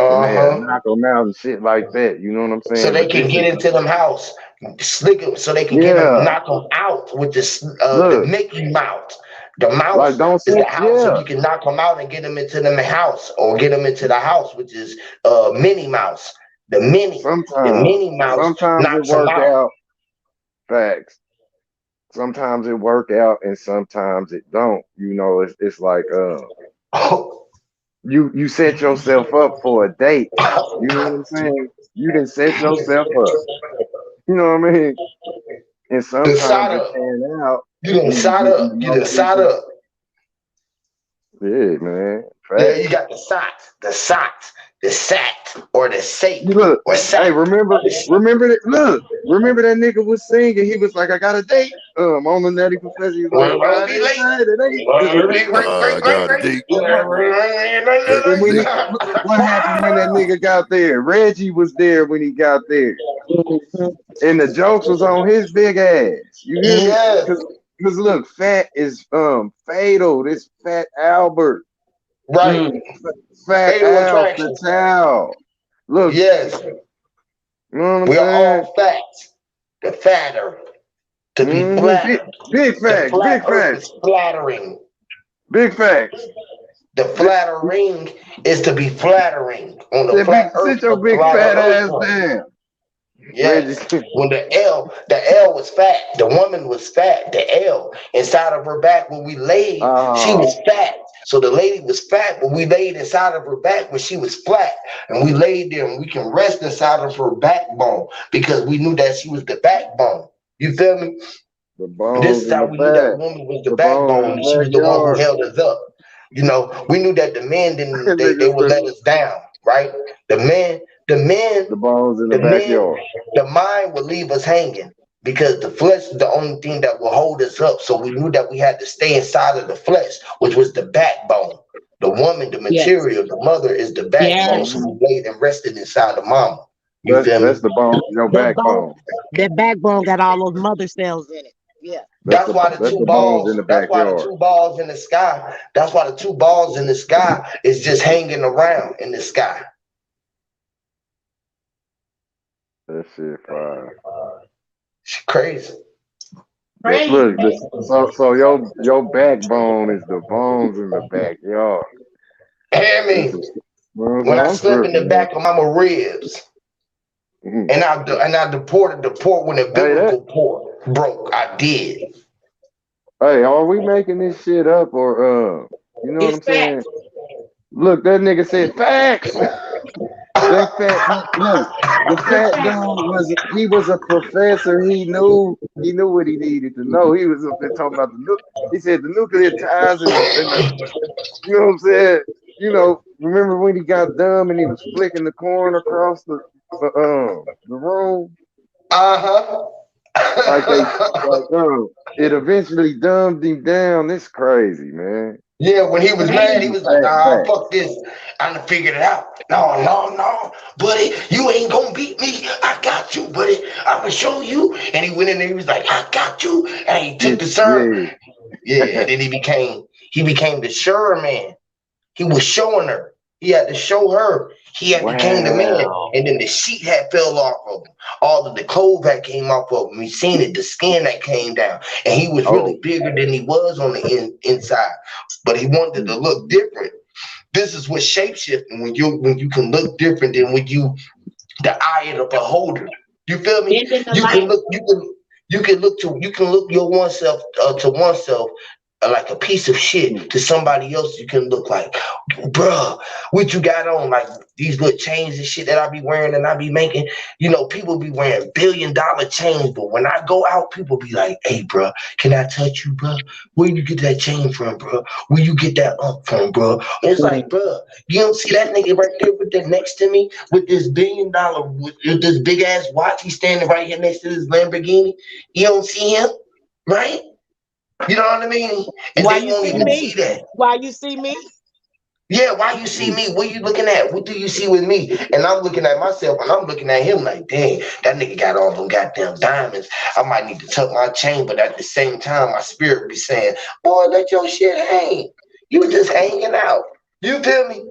And Uh they'll huh. knock them out and shit like that. You know what I'm So saying? they But can this get is into them house, slick 'em, so they can get them, yeah. knock them out with this the Look, Mickey mouse. The like mouse don't is the say house, so yeah. you can knock them out and get them into the house, or get them into the house, which is Minnie Mouse. The Minnie Mouse Sometimes it knocks them work out. out. Facts. Sometimes it work out and sometimes it don't. It's like you set yourself up for a date. You know what I'm saying? You didn't set yourself up. You know what I mean? And The sometimes side it up. pan out You done and you side get to up. You know done side people. up. Yeah, man. Yeah, Facts. you got the sat, or the You sate, look, or hey, sat. remember that nigga was singing. He was like, I got a date. On the Nutty Professor, he was like, Well, don't be Friday late. night at 8. I got a date. Got And a when date. what happened when that nigga got there? Reggie was there when he got there. And the jokes was on his big ass. You hear me? Yes, Cause look, fat is fatal. This Fat Albert. right. Fat Fatal Al attraction. Fatal. Look, Yes, you know what I'm we are saying? all fat. The fatter, to be Big, flattered. big The facts, flat big earth facts, is flattering. big facts. The Th- flattering is to be flattering. On the That flat big, earth, sit your the big flatter fat earth ass one. down, Reggie. Yes. When the L was fat. The woman was fat. The L inside of her back when we laid, she was Oh, fat. So the lady was fat when we laid inside of her back when she was flat. And we laid there and we can rest inside of her backbone because we knew that she was the backbone. You feel me? the This bones is in how the we knew that back, woman was the the bones backbone in and she the was the one who backyard. held us up. We knew that the men didn't they Nigga would said let us down, right? The men, the men the bones in the the men, backyard. the mind would leave us hanging because the flesh is the only thing that will hold us up. So we knew that we had to stay inside of the flesh, which was the backbone. The woman, the Yes. material, the mother is the backbone. Yes. So hmm we laid and rested inside the mama. You feel That's me? the bone, your That bone, backbone. that backbone got all those mother cells in it. Yeah. That's the bones in the That's why the backyard. two balls in the sky. That's why the two balls in the sky is just hanging around in the sky. That shit fire. It's crazy. Crazy. Look, so your backbone is the bones in the backyard. Hear This me? is, well, When I I'm slept in the tripping, man. back of mama ribs, Mhm. and I deported the port when the Hey, biblical port broke. I did. are we making this shit up or you know what It's I'm fact. saying? Look, that nigga said facts. That fat look, the It's fat dude fact. he was a professor. He knew what he needed to know. He was up there talking about he said the nuclear ties and the you know what I'm saying? Remember when he got dumb and he was flicking the corn across the room? Uh Like huh. it eventually dumbed him down. It's crazy, man. Yeah, when he was mad, he Crazy. was like, Fat nah, facts. fuck this. I done figured it out. No, no, no, buddy, you ain't gonna beat me. I got you, buddy. I'm gonna show you. And he went in there, he was like, I got you. And he took the serve. Yeah. Yeah, and then he became the sure man. He was showing her. He had to show her. He had became the man. Wow. And then the sheet had fell off of him. All of the clothes that came off of him. We seen it, the skin that came down. And he was really Oh. bigger than he was on the inside. But he wanted to look different. This is what shapeshifting when you can look different than when you the eye of the beholder. You feel me? Bending the You can light. look. You can look your oneself to oneself like a piece of shit. To somebody else, you can look like, bruh, what you got on? Like these little chains and shit that I be wearing and I be making. You know, people be wearing $1 billion chains, but when I go out, people be like, "Hey, bruh, can I touch you, bruh? Where you get that chain from, bruh? Where you get that up from, bruh?" And it's like, bruh, you don't see that nigga right there with that next to me with this $1 billion with this big ass watch. He's standing right here next to this Lamborghini. You don't see him, right? You know what I mean? And Why they you won't see even see me? that. Why you see me? Yeah, why you see me? What you looking at? What do you see with me? And I'm looking at myself and I'm looking at him like, dang, that nigga got all them goddamn diamonds. I might need to tuck my chain, but at the same time, my spirit be saying, boy, let your shit hang. You just hanging out. You feel me?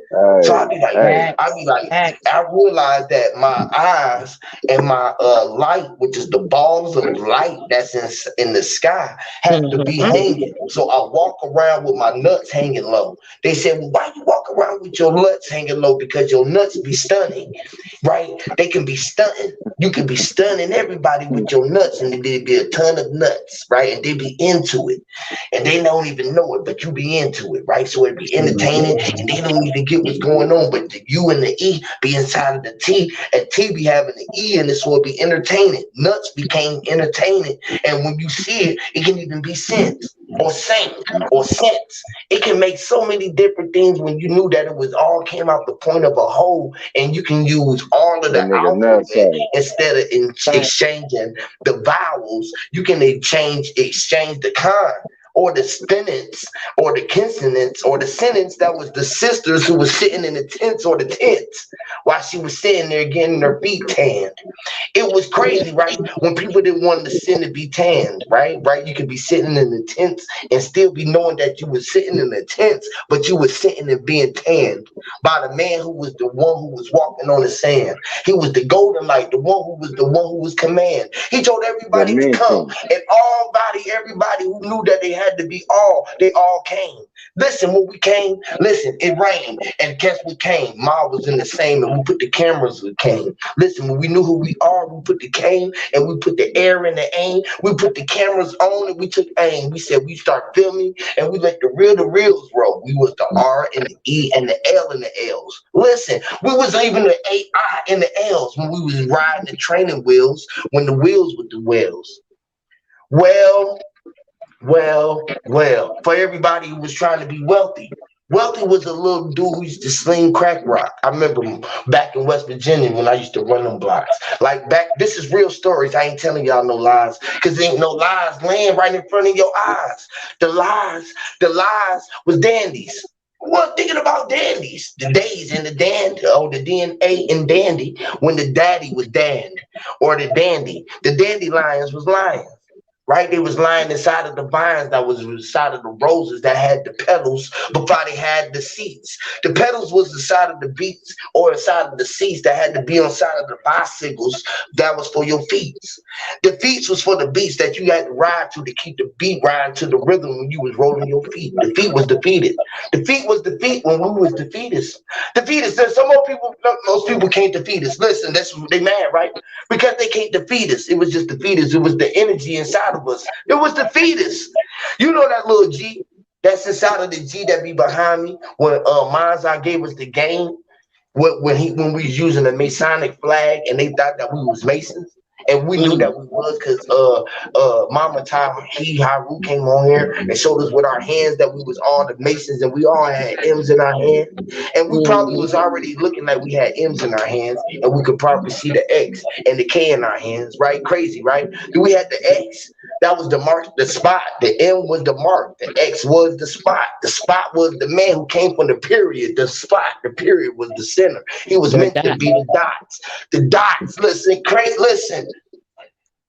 So Hey, hey, I be like, Facts. I realize that my eyes and my light, which is the balls of light that's in the sky, have to be Mm-hmm. hanging. So I walk around with my nuts hanging low. They said, well, why you walk around with your nuts hanging low? Because your nuts be stunning, right? They can be stunting. You can be stunning everybody with your nuts, and there'd be a ton of nuts, right? And they be into it. And they don't even know it, but you be into it, right? So it be entertaining, and they don't even get what's going on. But the U and the E be inside of the T, and T be having the E in it, so it be entertaining. Nuts became entertaining. And when you see it, it can even be sense or saint or sense. It can make so many different things when you knew that it was all came out the point of a whole, and you can use all of that the nigga alphabet nutsack. instead of Facts. exchanging the vowels. You can exchange the kind or the sentence or the consonants or the sentence that was the sisters who was sitting in the tents or the tents while she was sitting there getting her feet tanned. It was crazy, right? When people didn't want to sin to be tanned, right? Right? You could be sitting in the tents and still be knowing that you were sitting in the tents, but you were sitting and being tanned by the man who was the one who was walking on the sand. He was the golden light, the one who was command. He told The everybody to come, mention. and everybody who knew that they had to be they all came. Listen, when we came, listen, it rained, and guess what came? Ma was in the same, and we put the cameras we came. Listen, when we knew who we are, we put the cane and we put the air in the aim. We put the cameras on and we took aim. We said we start filming and we let the reels roll. We was the R and the E and the L and the L's. Listen, we was even the AI and the L's when we was riding the training wheels when the wheels with the wheels. Well, for everybody who was trying to be wealthy. Wealthy was a little dude who used to sling crack rock. I remember him back in West Virginia when I used to run them blocks. Like back, this is real stories. I ain't telling y'all no lies, because there ain't no lies laying right in front of your eyes. The lies was dandies. Well, thinking about dandies, the days in the dandy, or the DNA in dandy, when the daddy was danned, or the dandy, the dandelions was lions, right? They was lying inside of the vines that was inside of the roses that had the petals before they had the seeds. The petals was the side of the beets or inside of the seeds that had to be on side of the bicycles that was for your feet. The feet was for the beats that you had to ride to keep the beat riding to the rhythm when you was rolling your feet. The feet was defeated. The feet was defeat when we was the fetus. The fetus. There's some more people. Most people can't defeat us. Listen, that's they mad, right? Because they can't defeat us. It was just the fetus. It was the energy inside of us. It was the fetus. You know that little G that's inside of the G that be behind me when Manzai gave us the game when we was using the Masonic flag and they thought that we was Masons. And we knew that we was because Mama Haru came on here and showed us with our hands that we was all the Masons and we all had M's in our hand. And we probably was already looking like we had M's in our hands and we could probably see the X and the K in our hands, right? Crazy, right? We had the X. That was the mark, the spot. The M was the mark. The X was the spot. The spot was the man who came from the period. The spot, the period was the center. He was meant to be the dots. The dots, listen, crazy, listen.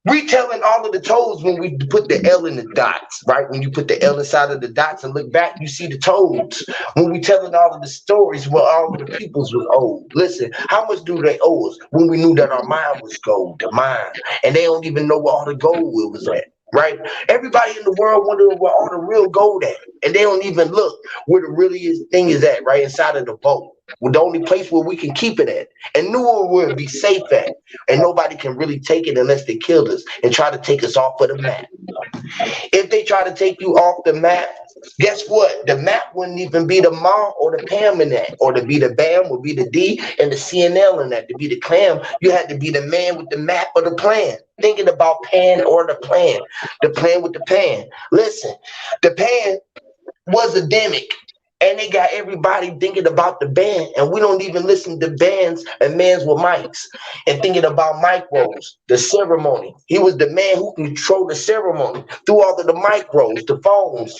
We telling all of the toes when we put the L in the dots, right? When you put the L inside of the dots and look back, you see the toes. When we telling all of the stories where all of the peoples was old. Listen, how much do they owe us when we knew that our mind was gold, the mind, and they don't even know where all the gold was at, right? Everybody in the world wondering where all the real gold at, and they don't even look where the really thing is at, right inside of the boat. The only place where we can keep it at, and knew where we'd be safe at. And nobody can really take it unless they kill us and try to take us off of the map. If they try to take you off the map, guess what? The map wouldn't even be the Ma or the Pam in that, or to be the Bam would be the D and the CNL in that. To be the Clam, you had to be the man with the map or the plan. Thinking about Pan or the plan with the pan. Listen, the pan was a demic. And they got everybody thinking about the band, and we don't even listen to bands and mans with mics and thinking about micros, the ceremony. He was the man who controlled the ceremony through all of the micros, the phones,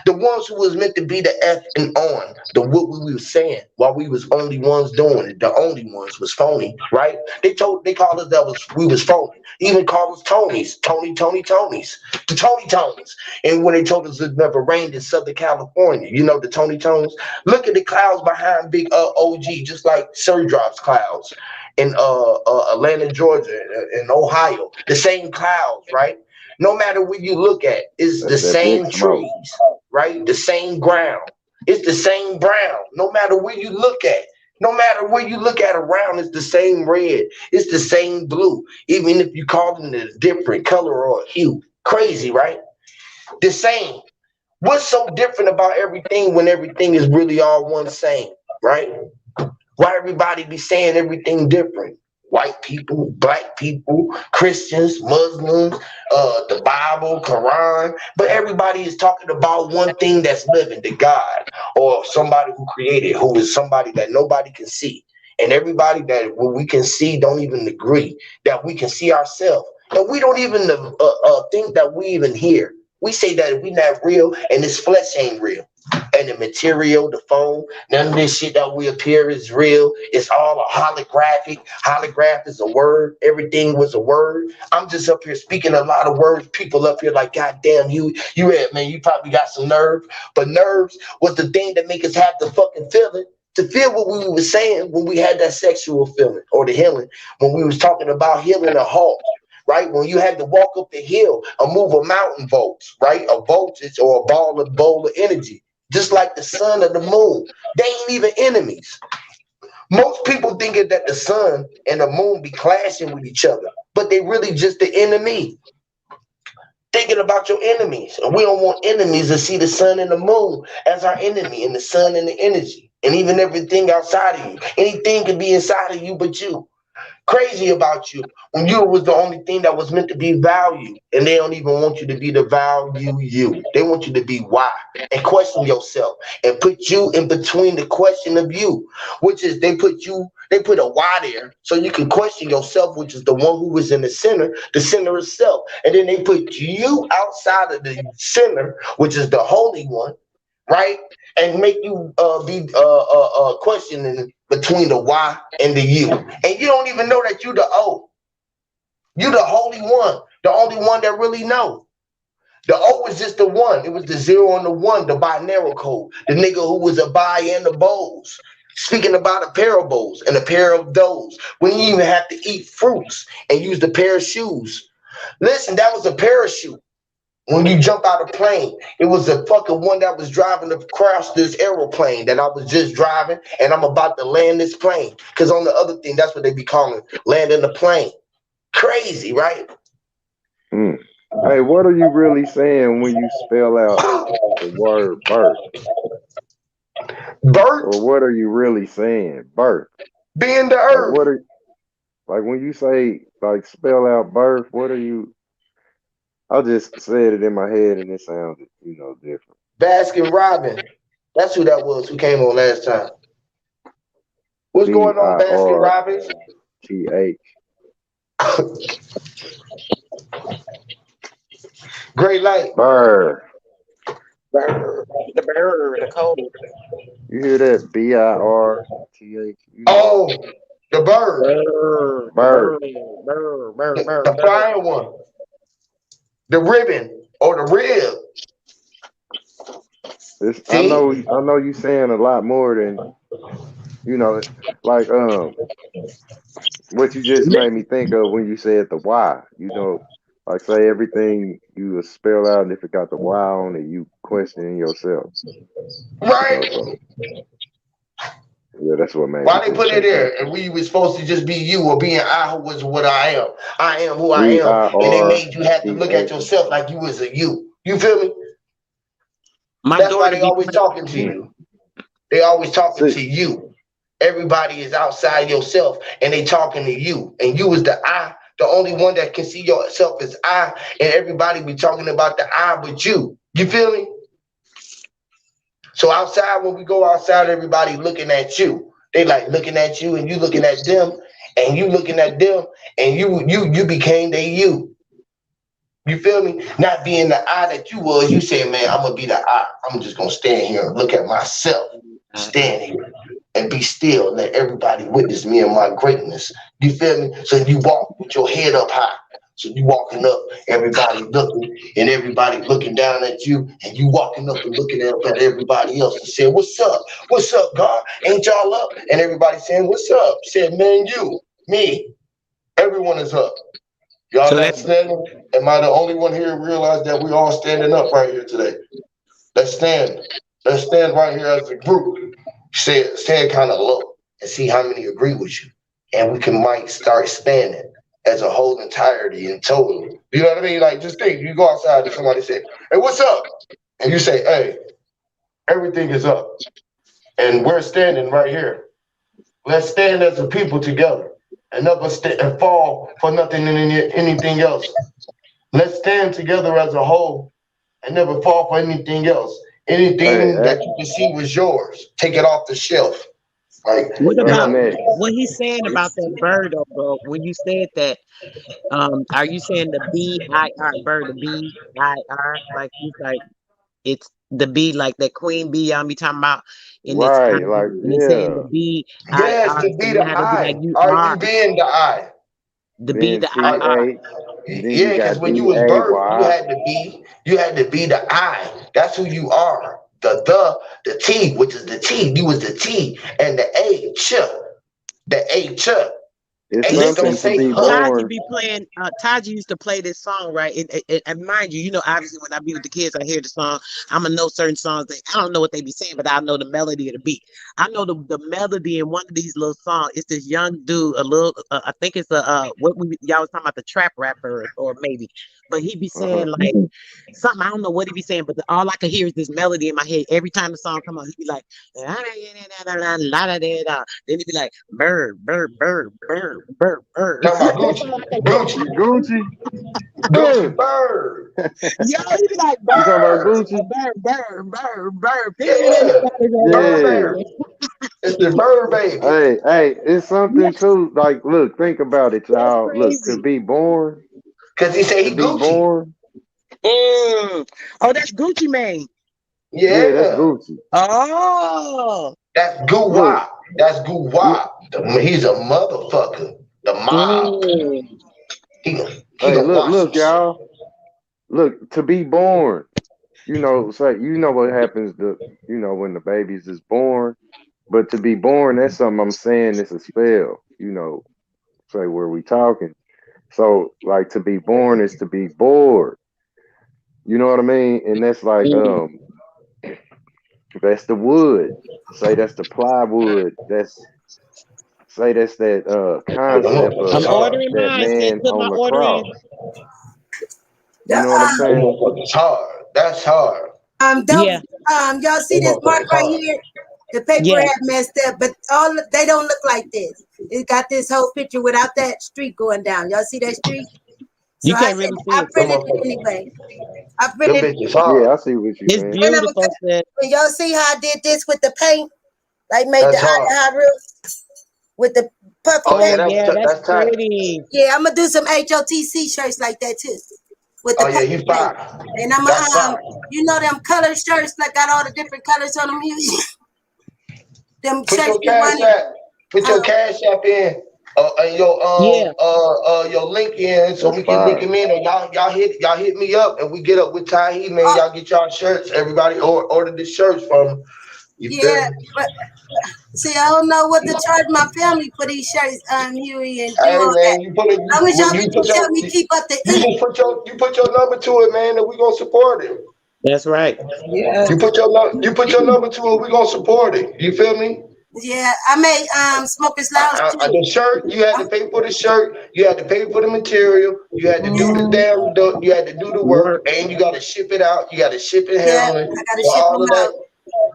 the ones who was meant to be the F and on, the what we was saying while we was only ones doing it. The only ones was phony, right? They called us that was we was phony. Even called us Tonys, Tonys, the Tony Tones. And when they told us it never rained in Southern California, you know the Tony Tones. Look at the clouds behind Big OG, just like Sir Drops clouds in Atlanta, Georgia, in Ohio. The same clouds, right? No matter where you look at, it's the That big same smoke. trees, right? The same ground. It's the same brown. No matter where you look at. No matter where you look at around, it's the same red. It's the same blue. Even if you call it a different color or hue. Crazy, right? The same. What's so different about everything when everything is really all one same, right? Why everybody be saying everything different? White people, black people, Christians, Muslims, the Bible, Quran, but everybody is talking about one thing that's living, the God, or somebody who created, who is somebody that nobody can see. And everybody that what we can see don't even agree that we can see ourselves. And we don't even think that we even here. We say that we not real and this flesh ain't real. And the material, the phone, none of this shit that we appear is real. It's all a holographic. Holograph is a word. Everything was a word. I'm just up here speaking a lot of words. People up here like, God damn, you man, you probably got some nerve. But nerves was the thing that make us have the fucking feeling to feel what we were saying when we had that sexual feeling or the healing, when we was talking about healing a halt. Right? When you had to walk up the hill or move a mountain volts, right? A voltage or a bowl of energy. Just like the sun or the moon. They ain't even enemies. Most people thinking that the sun and the moon be clashing with each other, but they really just the enemy. Thinking about your enemies. And we don't want enemies to see the sun and the moon as our enemy and the sun and the energy. And even everything outside of you. Anything can be inside of you but you. Crazy about you when you was the only thing that was meant to be valued, and they don't even want you to be the value you. They want you to be why and question yourself and put you in between the question of you, which is they put a why there so you can question yourself, which is the one who was in the center of self, and then they put you outside of the center, which is the holy one, right? And make you be questioning between the why and the you. And you don't even know that you the O. You the holy one, the only one that really know. The O is just the one. It was the zero and the one, the binary code. The nigga who was a buy and the bowls. Speaking about a pair of bowls and a pair of those. When you even have to eat fruits and use the pair of shoes. Listen, that was a parachute. When you jump out of plane, it was the fucking one that was driving across this aeroplane that I was just driving, and I'm about to land this plane. Because on the other thing, that's what they be calling landing the plane. Crazy, right? Mm. Hey, what are you really saying when you spell out the word birth? Birth? Or what are you really saying? Birth. Being the Like earth. like when you say like spell out birth, what are you? I just said it in my head and it sounded, different. Baskin Robin. That's who that was who came on last time. What's going on, Baskin Robbins? BIRTH. Great light. Bird. The bird, the cold. You hear that? BIRTH. Oh, the bird. Bird. The flying one. The ribbon or the rib. I know you saying a lot more than like what you just made me think of when you said the why. Like say everything you spell out, and if it got the why on it, you questioning yourself. Right. Yeah, that's what made Why me they just put it say that. there? And we was supposed to just be you or being I who was what I am. I am who I am. And they made you have to look at WIREDA. yourself like you was a you. You feel me? My That's why daughter they be always playing. talking to you. They always talking See, to you. Everybody is outside yourself and they talking to you. And you is the I, the only one that can see yourself as I, and everybody be talking about the I but you. You feel me? So outside, when we go outside, everybody looking at you. They like looking at you and you looking at them and you looking at them and you became they you. You feel me? Not being the I that you was, you said, man, I'm gonna be the I. I'm just gonna stand here and look at myself. Stand here and be still and let everybody witness me and my greatness. You feel me? So you walk with your head up high. So you walking up, everybody looking, and everybody looking down at you, and you walking up and looking at everybody else and saying, what's up? What's up, God? Ain't y'all up? And everybody saying, what's up? Said, man, you, me, everyone is up. Y'all So not that's standing? Am I the only one here who realize that we all standing up right here today? Let's stand. Let's stand right here as a group. Stand kind of low and see how many agree with you. And we can might start standing as a whole entirety and total. You know what I mean? Like just think, you go outside and somebody say, hey, what's up? And you say, hey, everything is up. And we're standing right here. Let's stand as a people together and never and fall for nothing and anything else. Let's stand together as a whole and never fall for anything else. Anything hey, that you can see was yours. Take it off the shelf. Like, what you about know, next. what he's saying about that bird though, bro? When you said that, are you saying the BIR bird, the BIR? Like he's like it's the bee, like that queen bee y'all be talking about in this Right, kind, like, and he's saying yeah, the yes, BIR, to so be you the have to be like I. you Are are you being the I? the B, then the Are, IR. TH, and then you yeah, because got when you was birthed, BAY. you had to be the I. That's who you are. The T, which is the T. You was the T, and the A, ch, the A, ch. It's H Listen, don't something to say be Taji born. be playing. Taji used to play this song, right? And mind you, obviously when I be with the kids, I hear the song. I'ma know certain songs. I don't know what they be saying, but I know the melody of the beat. I know the melody in one of these little songs. It's this young dude, a little. I think it's what y'all was talking about, the trap rapper, or maybe. But he be saying like something. I don't know what he be saying, but all I can hear is this melody in my head every time the song come on. He be like, then he be like, bird, bird, bird, bird, bird, bird. talking about That's Gucci, all I can hear. Gucci, Gucci. Gucci bird. Yo, he be like, You talking about bird, Gucci? bird, bird, bird, bird. Fixing Yeah, everybody bird Yeah. baby. It's the bird baby. Hey, it's Yeah, something too. Like, look, think about it, that's y'all. Look, crazy. Cause he say to he be Gucci. born. Mm. Oh, that's Gucci Mane. Yeah, that's Yeah, Gucci. Oh. that's Goo Look, Wop. That's Goo look, Wop. He's a motherfucker. The mob. Mm. He he hey, gonna watch some look, shit. y'all. Look, to be born. Say, what happens when the babies is born. But to be born, that's something I'm saying. It's a spell. Say where we talking. So, like, to be born is to be bored. You know what I mean? And that's like Mm. that's the wood. Say that's the plywood. That's that concept That's I'm of hard. ordering that mine. Sis, man put my on the order in. cross. You know what I'm That saying? motherfucker's hard. That's hard. Don't Yeah, y'all That see this mark motherfucker's right hard. here? The paper yeah. had messed up, but they don't look like this. It got this whole picture without that street going down. Y'all see that street? So You I can't said really see I it. That printed it motherfucker. anyway. I That printed it, bitch is Yeah, hard. I see what you It's man. and I'm beautiful, sis. and y'all see how I did this with the paint, like made the That's hard. high real with the puffy Oh yeah, Oh, paint. yeah, that's that's tight. pretty. Yeah, I'm gonna do some HOTC shirts like that too, with the Oh yeah, puffy you paint. fire. And I'm That's fire. them color shirts that got all the different colors on them. Them Put shirts your you cash wanted. app. Put your cash app in. And Yeah, your link in so That's we can link fire. them in, or y'all hit me up and we get up with Tahi, man. Oh Y'all get y'all shirts. Everybody order the shirts from. You feel yeah, me? but see, I don't know what to charge my family for these shirts, Huey, and do Hey all that. man, you put it. As long as y'all You can put tell your me keep up the you ink. just put your number to it, man, and we gonna support it. that's right. Yeah. You put your number to it, we gonna support it. You feel me? Yeah, I made Smokers Lounge too. The shirt, you had to pay for the shirt, you had to pay for the material, you had to do the damn, you had to do the work, and you got to ship it out, you got to ship it, Yeah, handle it. I gotta So ship them out.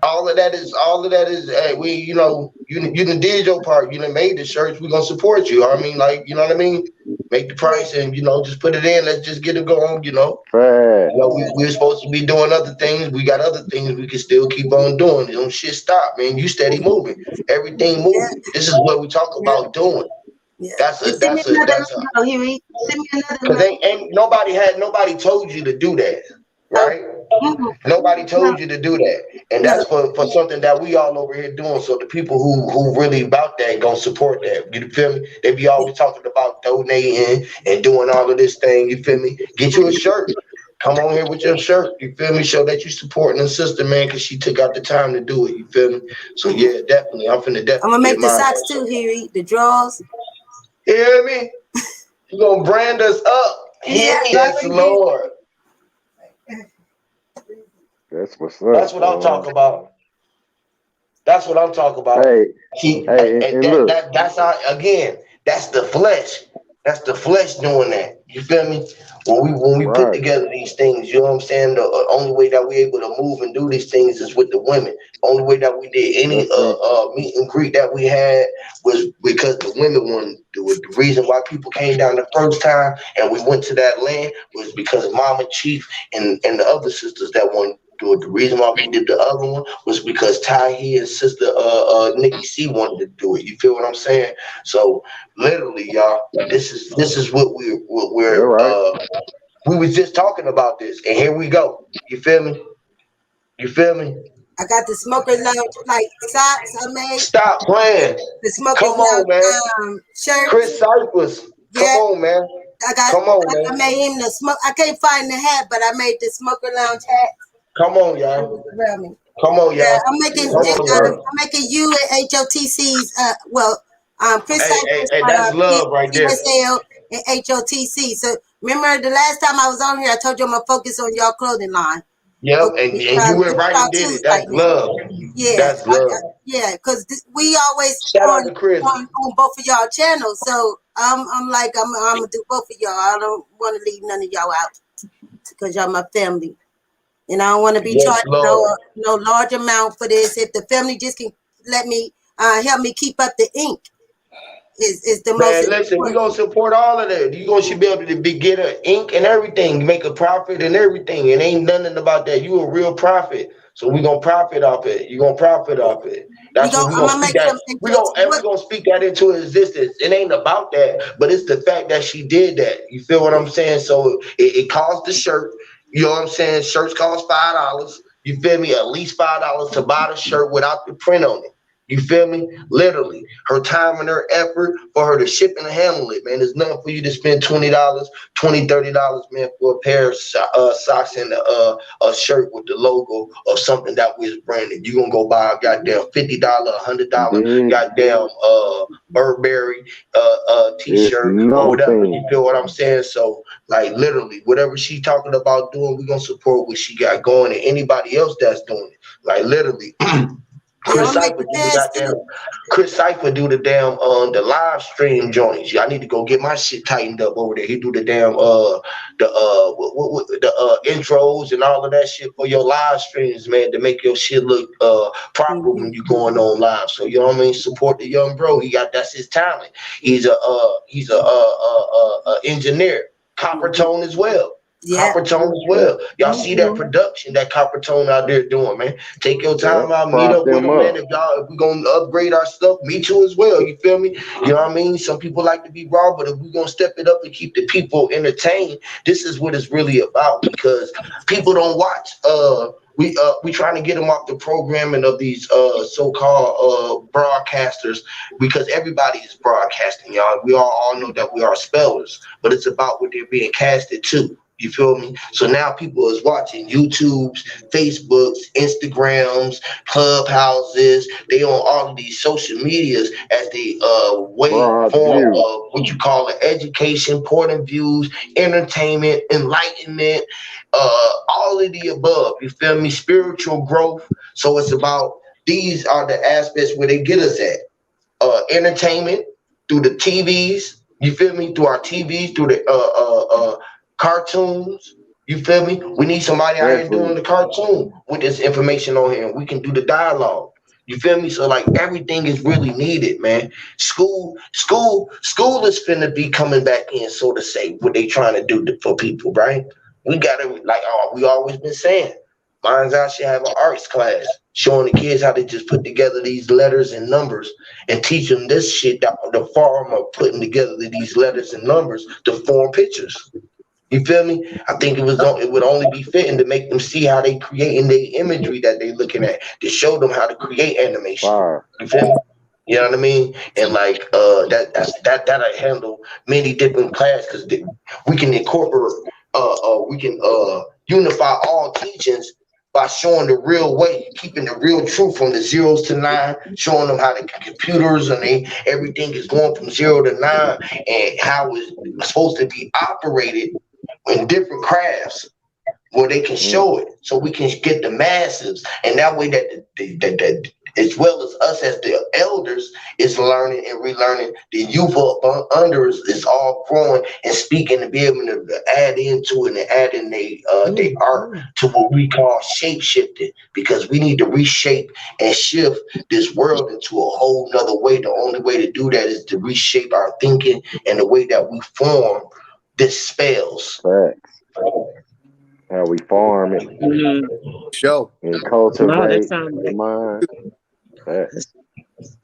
all of that is hey, we, you know, you done did your part, you done made the shirts, we're gonna support you. I mean, like, you know what I mean? Make the price and, you know, just put it in, let's just get it going, you know. Right. You know, we're supposed to be doing other things. We got other things we can still keep on doing. Don't shit stop, man. You steady moving. Everything Yeah, moving. This is what we talk yeah, about doing. yeah. That's You a send me that's a another that's a link, though, Huey. Send me another because link. ain't nobody told you to do that, No, right? mm-mm, Nobody no, told you to do that, and no. that's for something that we all over here doing. So the people who really about that gonna support that. You feel me? They be always talking about donating and doing all of this thing. You feel me? Get you a shirt. Come on here with your shirt. You feel me? Show that you supporting the sister, man, because she took out the time to do it. You feel me? So Mm-mm. yeah, definitely. I'm finna I'm definitely gonna get make the mine. socks too, Huey. The drawers. You hear me? You gonna brand us up? Yeah, Yes, Lord. That's what's That's up, what I'm boy. talking about. That's what I'm talking about. Hey, See, hey, and look, that's how, again. That's the flesh. That's the flesh doing that. You feel me? When we put right. together these things, you know what I'm saying. The only way that we're able to move and do these things is with the women. Only way that we did any That's it. meet and greet that we had was because the women wanted to do it. The reason why people came down the first time and we went to that land was because Mama Chief and the other sisters that wanted to do it. The reason why we did the other one was because Tahi and sister Nikki C wanted to do it. You feel what I'm saying? So literally, y'all, this is what You're we're right. we was just talking about this, and here we go. You feel me? You feel me? I got the Smokers Lounge like socks I made. Stop playing. The Smokers Come on, man. Lounge shirts. Chris Cyphers. Come Yeah, on, man. I got. Come on, I man. made him the smoke. I can't find the hat, but I made the Smoker Lounge hat. Come on, y'all. Around me. Come on, Yeah, y'all. I'm making. Come on, I'm y'all. making you and HOTC's. Chris Hey, Cyphers, that's love right there. PSL and HOTC. So remember the last time I was on here, I told you I'm gonna focus on y'all clothing line. Yep, Okay, and you went it's right and about did it. Tuesday That's now. love. Yeah, That's love. yeah, because we always Shout out to Chris. on both of y'all channels. So I'm like I'm gonna do both of y'all. I don't want to leave none of y'all out because y'all my family, and I don't want to be Yes, charged Lord. no large amount for this. If the family just can let me help me keep up the ink, is the most Man, listen, we important. gonna support all of that. You gonna should be able to get an ink and everything, make a profit and everything. It ain't nothing about that. You a real profit, so we gonna profit off it. You gonna profit off it. That's what we I'm gonna gonna speak make that. some We gonna and we what gonna speak that into existence. It ain't about that, but it's the fact that she did that. You feel what I'm saying? So it cost the shirt. You know what I'm saying? Shirts cost $5. You feel me? At least $5 to buy the shirt without the print on it. You feel me? Literally, her time and her effort for her to ship and handle it, man. There's nothing for you to spend $20, $30, man, for a pair of socks and a shirt with the logo of something that was branded. You gonna go buy a goddamn $50, $100, There goddamn Burberry is t-shirt or whatever. You nothing. feel what I'm saying? So like literally, whatever she talking about doing, we gonna support what she got going and anybody else that's doing it. Like literally. yeah, I'm Chris gonna make Cypher the do the pants goddamn. too. Chris Cypher do the damn the live stream joints. Yeah, I need to go get my shit tightened up over there. He do the damn the intros and all of that shit for your live streams, man, to make your shit look proper Mm-hmm. when you going on live. So you know what I mean. Support the young bro. That's his talent. He's a engineer, copper Mm-hmm. tone as well. Yeah. Copper tone as well. Y'all see that production that Copper Tone out there doing, man. Take your Yeah, time out, meet prop up with them them, man. up. If we gonna upgrade our stuff, meet you as well. You feel me? You know what I mean? Some people like to be raw, but if we gonna step it up and keep the people entertained, this is what it's really about because people don't watch. We trying to get them off the programming of these so-called broadcasters because everybody is broadcasting, y'all. We all know that we are spellers, but it's about what they're being casted to. You feel me? So now people is watching YouTubes, Facebooks, Instagrams, Clubhouses. They on all of these social medias as they way Broad form view. of what you call it, education, point of views, entertainment, enlightenment, all of the above. You feel me? Spiritual growth. So it's about these are the aspects where they get us at. Entertainment through the TVs, you feel me? Through our TVs, through the cartoons, you feel me? We need somebody out here doing Definitely. the cartoon with this information on here. We can do the dialogue. You feel me? So like everything is really needed, man. School is finna be coming back in, so to say, what they trying to do for people, right? We gotta like we always been saying. Mine's out should have an arts class showing the kids how to just put together these letters and numbers and teach them this shit, the form of putting together these letters and numbers to form pictures. You feel me? I think it would only be fitting to make them see how they creating their imagery that they looking at, to show them how to create animation. Fire. You feel me? You know what I mean? And like that I handle many different classes because we can incorporate we can unify all teachings by showing the real way, keeping the real truth from the zeros to nine, showing them how the computers and everything is going from 0 to 9 and how it's supposed to be operated in different crafts where they can show it so we can get the masses, and that way that as well as us as the elders is learning and relearning, the youth up under us is all growing and speaking and be able to add into it and add in their art to what we call shape shifting, because we need to reshape and shift this world into a whole nother way. The only way to do that is to reshape our thinking and the way that we form this spells. Facts. How we farm it Show. and No, cultivate that the mind.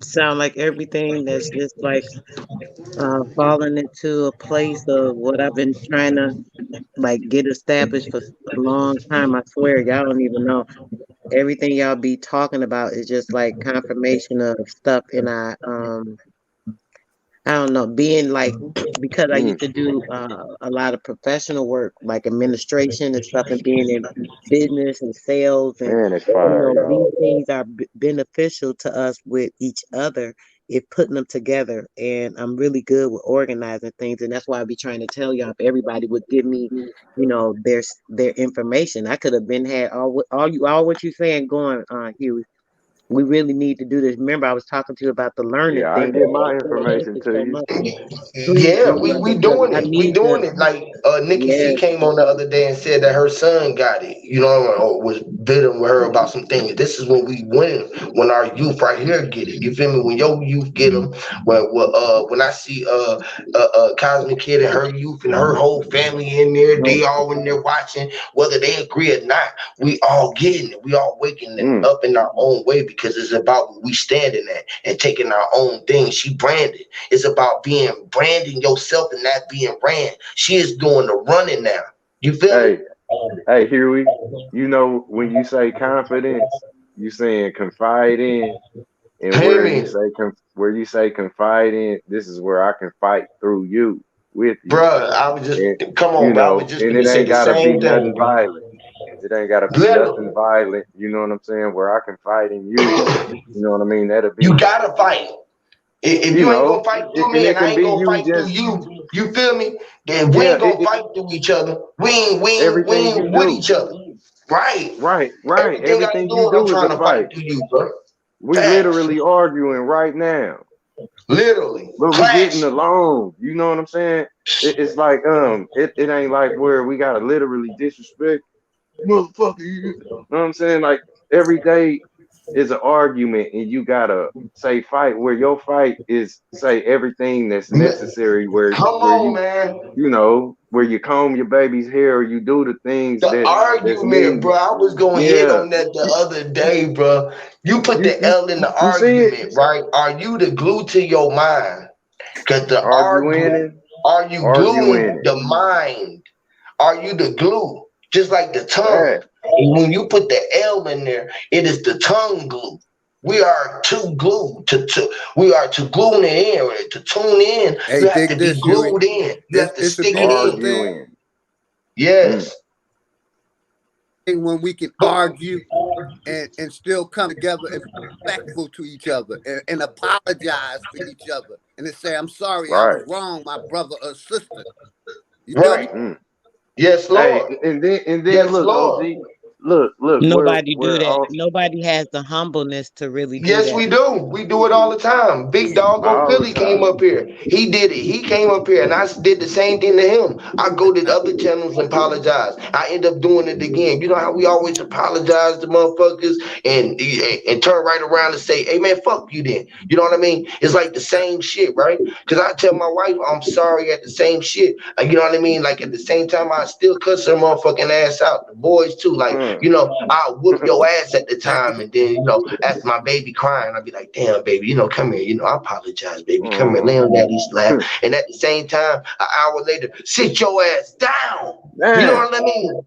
sound like everything that's just like falling into a place of what I've been trying to like get established for a long time. I swear, y'all don't even know. Everything y'all be talking about is just like confirmation of stuff in our I don't know, being like, because I used to do a lot of professional work, like administration and stuff, and being in business and sales, and Man, it's fire, these y'all. things are beneficial to us with each other if putting them together. And I'm really good with organizing things, and that's why I be trying to tell y'all, if everybody would give me, their information, I could have been had all what you saying going on, Huey. We really need to do this. Remember, I was talking to you about the learning Yeah, I thing. get my So thank information you to so you. much. Yeah, Please, we because doing I it. We need to. doing it. Like Nikki C Yes. came on the other day and said that her son got it. You know, or was bidding with her about some things. This is when we win. When our youth right here get it. You feel me? When your youth get them. When I see Cosmic Kid and her youth and her whole family in there, they all in there watching, whether they agree or not. We all getting it. We all waking them up in our own way, because it's about what we standing at and taking our own thing. She branded. It's about branding yourself and not being ran. She is doing the running now. You feel me? Hey, Huey, you know when you say confidence, you saying confide in, and Hear where you me, say confide in, this is where I can fight through you, with you, bruh. I was just and come on, bro. I was just and gonna it say ain't the gotta be same thing, nothing bro. violent. It ain't gotta be nothing Literally, violent. You know what I'm saying? Where I can fight in you. You know what I mean? That'll you be, gotta fight. If you ain't gonna fight through and me it and I can ain't be gonna you fight through just, you, you feel me? Then we yeah, ain't gonna fight through each other. We everything you ain't with do. each other. Right. Right. Everything I'm Everything you doing, I'm do is a trying to fight fight. through you, bro. We Facts. literally arguing right now, Literally. but we getting Clashing. along. You know what I'm saying? It's like it ain't like where we gotta literally disrespect motherfucker. You know what I'm saying? Like every day is an argument, and you gotta say fight. Where your fight is say everything that's necessary. Come Where on, man. where you comb your baby's hair, or you do the things The that's argument, needed. bro. I was gonna hit Yeah, on that the other day, bro. You put you the you L in the you see it argument, right? Are you the glue to your mind? Because the arguing. are you gluing Arguing the mind? Are you the glue? Just like the tongue. that. When you put the L in there, it is the tongue glue. We are too glued to we are to glue it in, or to tune in. Hey, You have to dig be this, Huey. glued in. You have to It's a stick it beautiful in. thing Arguing. Mm. Yes. when we can argue and still come together and be respectful to each other and apologize to each other and then say, I'm sorry, I was Right. wrong, my brother or sister. You feel me? Right. Mm. Yes, Hey, Lord. and then Yes, look, Lord. OG. look. Nobody do We're that. all Nobody has the humbleness to really do Yes, that. we do. We do it all the time. Big Doggo all the Philly came time. up here. He did it. He came up here, and I did the same thing to him. I go to the other channels and apologize. I end up doing it again. You know how we always apologize to motherfuckers and turn right around and say, "Hey man, fuck you." Then you know what I mean? It's like the same shit, right? Because I tell my wife I'm sorry at the same shit. You know what I mean? Like at the same time, I still cuss her motherfucking ass out. The boys too. Like Mm. you know, I'll whoop your ass at the time, and then you know, after my baby crying, I'll be like, damn, baby, you know, come here. You know, I apologize, baby. Come here, lay on daddy's lap. And at the same time, an hour later, sit your ass down. You know Man, what I mean?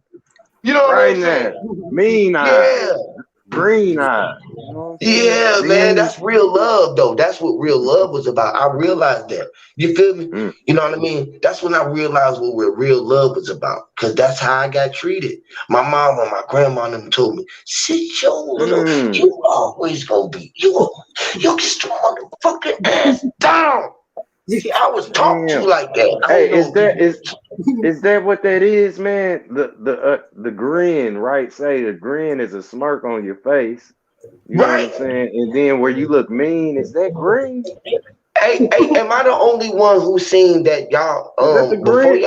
You know what right I'm now. saying? Mean eye. Yeah. Green eye. You know what I'm saying? Yeah, man, These that's real love, though. That's what real love was about. I realized that. You feel me? mm, You know what I mean? That's when I realized what real love was about. Because that's how I got treated. My mom and my grandma and them told me, sit your little, mm. you always gonna be, you get your motherfucking ass down. See, I was taught to Damn. like that. I Hey, don't know. is that what that is, man? The grin, right? Say the grin is a smirk on your face. You know what I'm Right. saying? And then where you look mean, is that green? Hey, am I the only one who seen that y'all Is that the grin?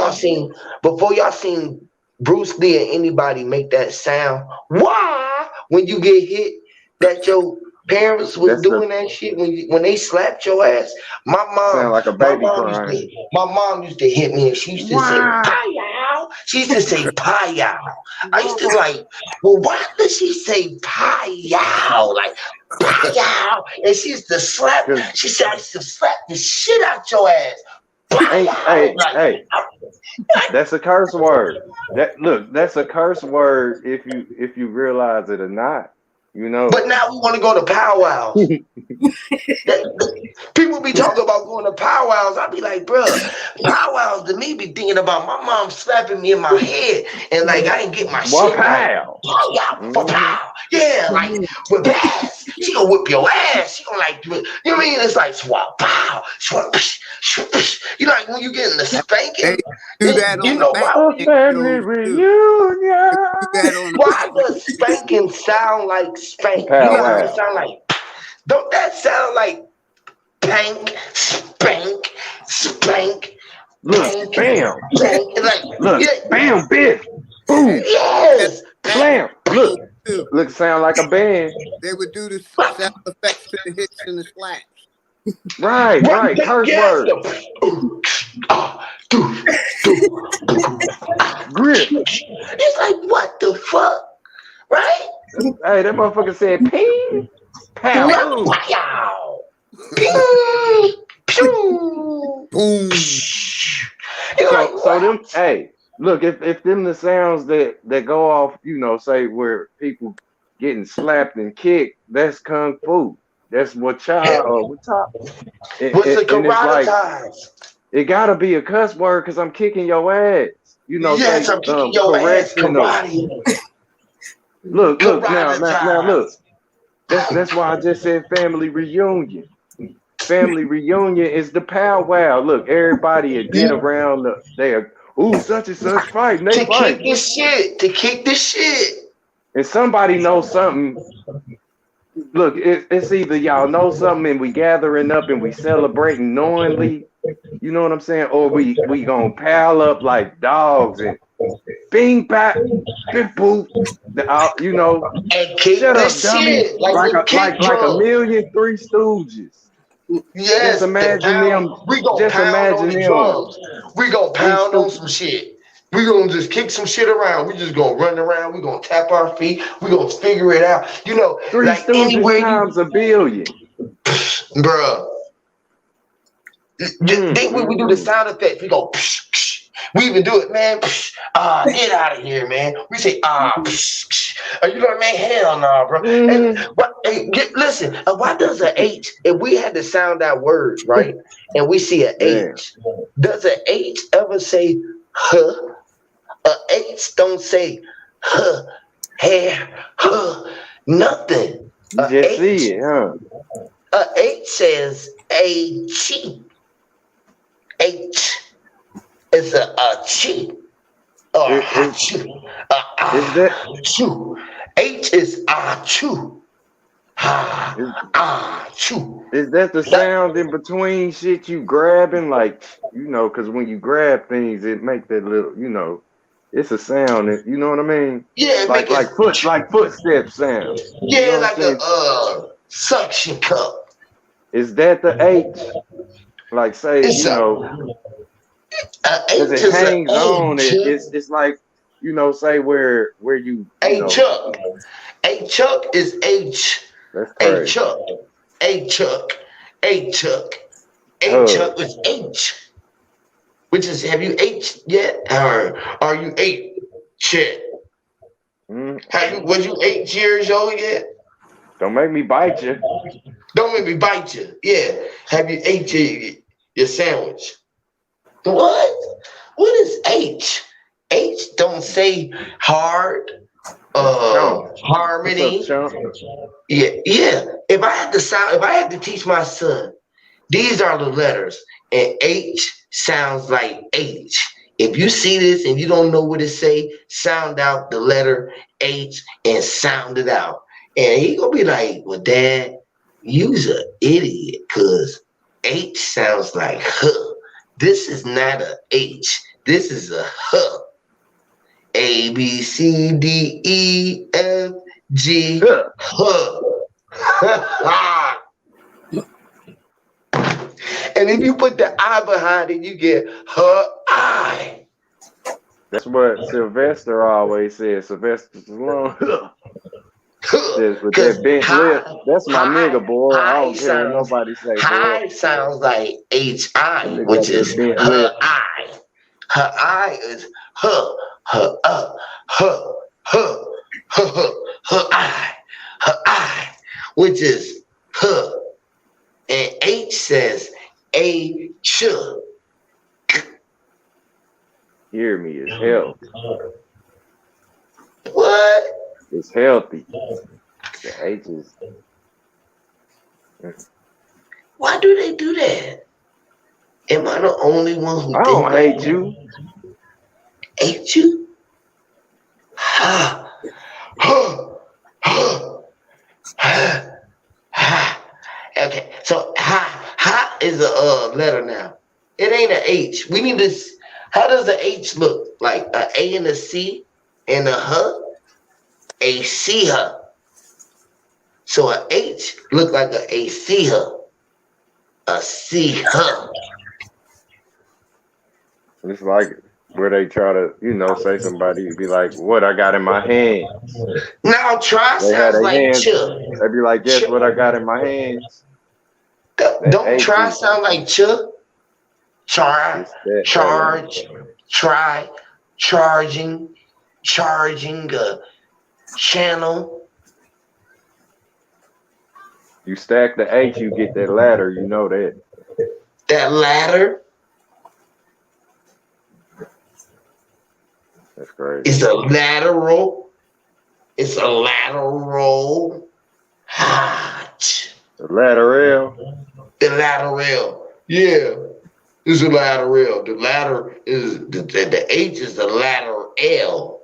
before y'all seen Bruce Lee or anybody make that sound? Why when you get hit that your parents was That's the doing that shit when they slapped your ass? My sound mom, like a baby crying. my mom used to hit me and she used to say Wow. "Pie-yow." She used to say "Pie-yow." I used to like, well, why does she say "Pie-yow"? Like "Pie-yow," and she used to slap. 'Cause She said, "I used to slap the shit out your ass." ain't "Pie-yow." Like, hey, that's a curse word. That's a curse word if you realize it or not. You know. but now we want to go to powwows. People be talking about going to powwows. I be like, bruh, powwows to me be thinking about my mom slapping me in my head and like I ain't get my shit right. Wow. Pow, for Hmm. pow. Yeah, like with ass. She gonna whip your ass. She gonna like, you know what I mean? It's like swap, pow, swap, psh, swap, psh. You know, like when you get in the They spanking, do that you on the know why? Batman A family shows too. reunion. They do that on the Why Batman does spanking sound like spank? You Pow know how it wow. sound like? Don't that sound like pank, spank, spank, Look, pank, bam. spank? Like, Look, yeah, bam, biff, Hey, boom, that yes. slam. shows Look, too. sound like a band. They would do the sound effects to the hits and the slaps. Right, Right, right. Curse yes. word. Grip. It's like, what the fuck? Right? Hey, that motherfucker said ping, pow, boom. Wow. Ping, pew. Boom. You're like, So what? them, hey, look, if them the sounds that go off, you know, say where people getting slapped and kicked, that's kung fu. That's what What's a and it's like karate? it gotta be a cuss word because I'm kicking your ass. You know, Yes, say I'm kicking your ass, correctional. karate. Look now look. Karate. That's why I just said family reunion. Family reunion is the powwow. Look, everybody will get around ooh, such and such fighting, they To kick fight. this shit. To kick this shit. And somebody knows something. Look, it's either y'all know something and we gathering up and we celebrating knowingly, you know what I'm saying? Or we gonna pile up like dogs and bing bap, bip boop, you know, And kick shut up, this dummy. shit. Like Like a a kick like a drum. million Three Stooges. Just Yes, the imagine pound. them. We gonna Just pound on imagine the them. drums. We gonna Three pound on Stooges. some shit. We gonna just kick some shit around. We just gonna run around. We gonna tap our feet. We gonna figure it out. You know, Three like Stooges anywhere times a billion. bruh. Think we do the sound effects. We go. Psh, psh. We even do it, man. Psh, get out of here, man. We say psh, psh. You know what I mean? Hell no, bro. And what? Hey, listen. Why does an H? If we had to sound that word right, and we see an Yeah. H, does an H ever say huh? A H don't say huh, hair, huh, nothing. You just see it, huh? A H says H. H is a chi. Achoo. Is that Achoo. H is achoo. Achoo. is that the sound in between shit you grabbing? Like, you know, because when you grab things, it make that little, you know, it's a sound. You know what I mean? Yeah, Like footstep sound. Yeah, You know what like I'm saying? a suction cup. Is that the H? Like, say, It's you know, H as it is a hangs on, H. it's like, you know, say where you A know. Chuck. A Chuck is H. That's A crazy. Chuck. A Chuck. A Chuck. A Hug. Chuck is H. Which is, have you H yet? Or are you 8 shit? Was you 8 years old yet? Don't make me bite you. Don't make me bite you. Yeah. Have you ate your sandwich? What? What is H? H don't say hard. Harmony. What's up, chump? Yeah. If I had to teach my son, these are the letters, and H sounds like H. If you see this and you don't know what it say, sound out the letter H and sound it out. And he gonna be like, well, Dad, you's an idiot, cause H sounds like huh. This is not a H. This is a huh. A, B, C, D, E, F, G, huh. And if you put the I behind it, you get her I. That's what Sylvester always said. Sylvester Stallone. Says with that bent lip. That's my nigga, boy. I don't care what nobody say, boy. Hi sounds like H-I, which is her I. Her I is her I, which is her. And H says a ch. Hear me, it's healthy. What? It's healthy. The H is. Why do they do that? Am I the only one who I don't hate you? Hate you? Ha. Ha. Ha. Ha. Ha. Okay, so ha is a letter now. It ain't a H. We need this. How does the H look? Like a A and a C and a huh? A C huh. So a H look like a C huh. A C huh. It's like where they try to, you know, say somebody be like, what I got in my hands. Now try sounds like ch. They be like, guess what I got in my hands. Don't try sound like ch. Try, charge, try, charging a channel. You stack the H, you get that ladder, you know that. That ladder? That's crazy. It's a lateral. It's a lateral. Hot. The lateral. The lateral. Yeah. It's a lateral. The ladder is the H is the lateral L.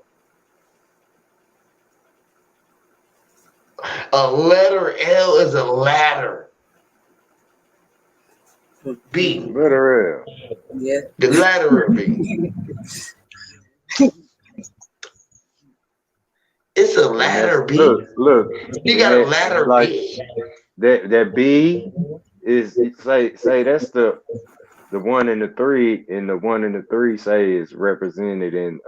A letter L is a ladder. B. Lateral. Yeah. The lateral B. It's a ladder B. Look. You got a ladder like, B. That B is say that's the 1 and the 3, and the 1 and the 3 say is represented in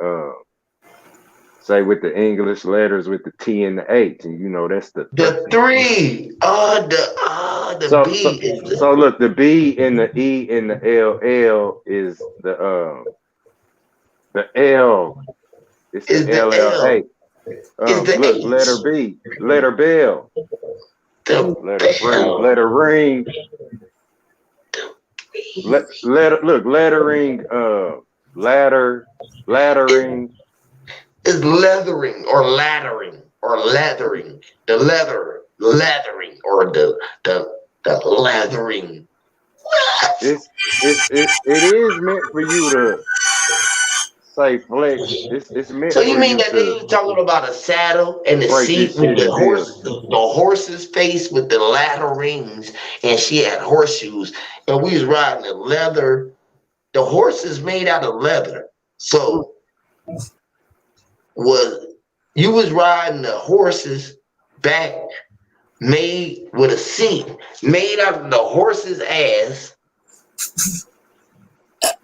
say with the English letters with the T and the H, and you know that's the 3. The B. So look, the B and the E and the L is the L. It's the LLA. Look, letter B, letter bell, letter ring. Lettering, laddering. Is leathering or laddering or leathering. The leathering or the leathering. What? It is meant for you to say flex, it's meant So you for mean you that they to was talking about a saddle and the break seat this with shit the and build it. horse's face with the ladder rings, and she had horseshoes, and we was riding the leather. The horse is made out of leather, so you was riding the horse's back made with a seat made out of the horse's ass,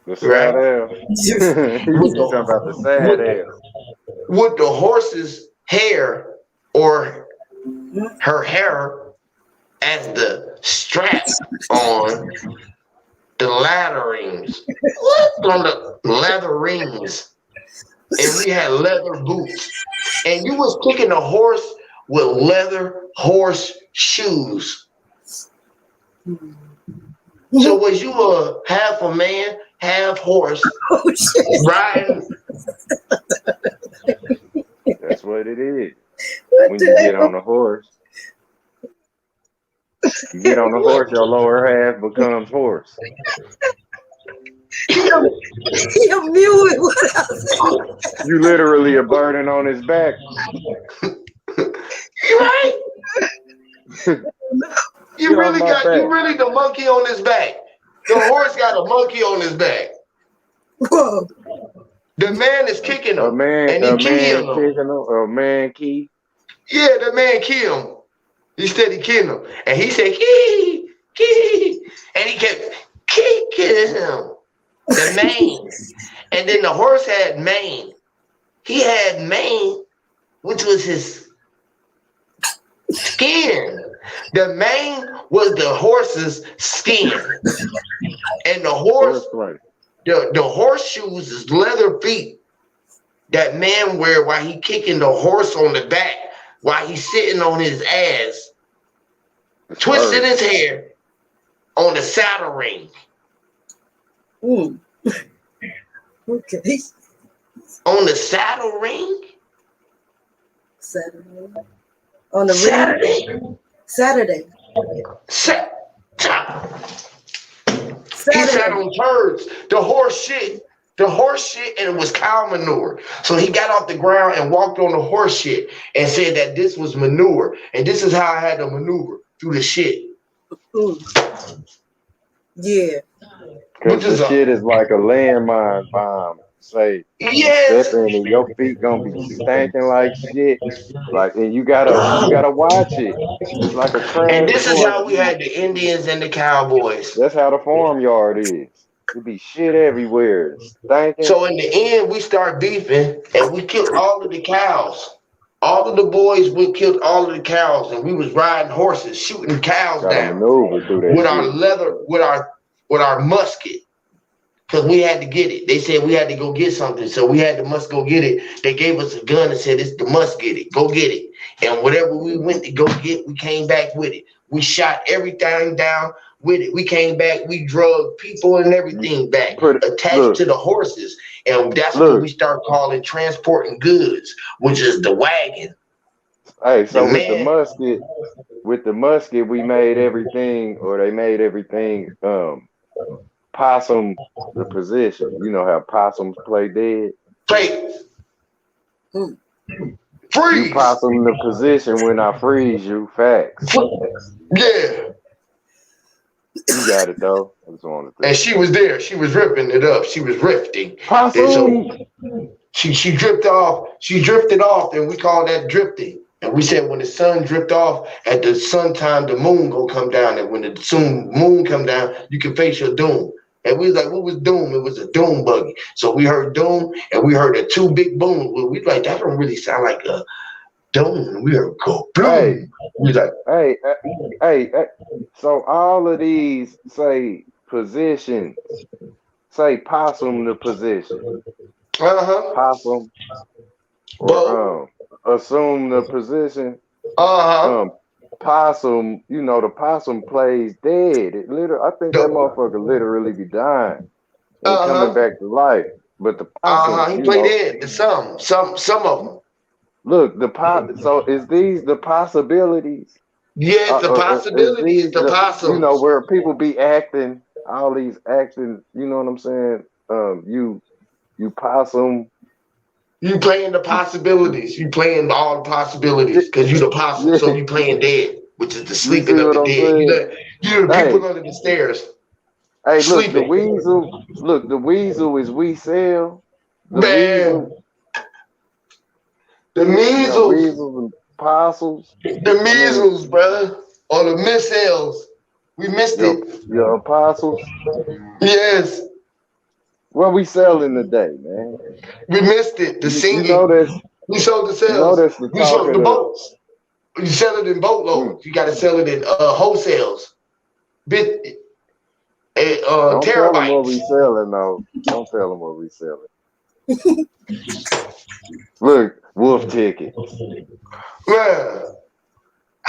The right? sad ass. With You talking about the sad with, ass. with the horse's hair or her hair as the strap on the ladder rings. On the leather rings. And we had leather boots. And you was kicking a horse with leather horse shoes. So was you a half a man, half horse, riding? That's what it is. When you get on the horse. You get on the horse, your lower half becomes horse. You mute what I said. You literally a burden on his back. You right? You really the monkey on his back. The horse got a monkey on his back. Whoa. The man is kicking him. A man kicking him. A man key. Yeah, the man killed him. He said he killed him. And he said, kee, kee. And he kept kicking him. The mane. And then the horse had mane. He had mane, which was his skin. The mane was the horse's skin. And the horse, the horseshoes is leather feet that man wear while he kicking the horse on the back, while he's sitting on his ass, twisting his hair on the saddle ring. Okay. On the saddle ring? Saturday. On the Saturday. ring? Saturday. He sat on turds. The horse shit, and it was cow manure. So he got off the ground and walked on the horse shit and said that this was manure. And this is how I had to maneuver through the shit. Yeah. Because the shit is like a landmine bomb. Say, yes. Stepping and your feet gonna be stanking like shit. Like, and you gotta watch it. It's like a crash. And this is how we had the Indians and the Cowboys. That's how the farmyard is. It be shit everywhere. Stinking. So in the end, we start beefing, and we killed all of the cows. All of the boys, we killed all of the cows, and we was riding horses, shooting cows down with our leather, with our musket. Because we had to get it. They said we had to go get something. So we had to go get it. They gave us a gun and said, it's the must get it. Go get it. And whatever we went to go get, we came back with it. We shot everything down with it. We came back. We drugged people and everything back attached to the horses. And that's what we start calling transporting goods, which is the wagon. Hey, so with the musket, we made everything, or they made everything possum the position. You know how possums play dead? Freeze. You possum the position when I freeze you. Facts. Yeah. You got it though. I just wanted to. And she was there. She was ripping it up. She was rifting. Possum. So she drifted off. She drifted off, and we call that drifting. And we said when the sun drift off at the sun time, the moon gonna come down. And when the moon come down, you can face your doom. And we was like, what was doom? It was a doom buggy. So we heard doom, and we heard the two big booms. We like, that don't really sound like a doom. We heard go boom. Hey, we like, hey. So all of these say positions. Say possum the position. Possum. Or, assume the position. Possum, you know, the possum plays dead. I think that motherfucker literally be dying and coming back to life. But the possum, he played dead. Some of them. Look, so is these the possibilities? Yes, the possibility is the possum. You know, where people be acting, all these acting, you know what I'm saying? You You possum. You playing the possibilities. You playing all the possibilities because you the possum, Yeah. so you playing dead, which is the You sleeping see of what the I'm dead. saying? You the Hey, people under the stairs hey, look, the sleeping. weasel. Look, the weasel is we sell. The Man, weasel. the You got measles, weasels and possums. the I mean, measles, brother, or the missels. We missed your it. your apostles. Yes, What we selling today, man? we missed it. The You know singing. that's We sold the you know cells. that's the We sold talk the of the. boats. You sell it in Mm, boatloads. You got to sell it in wholesales, bit, don't tell them what terabytes. we selling though. Don't tell them what we selling. Look, wolf tickets. Man,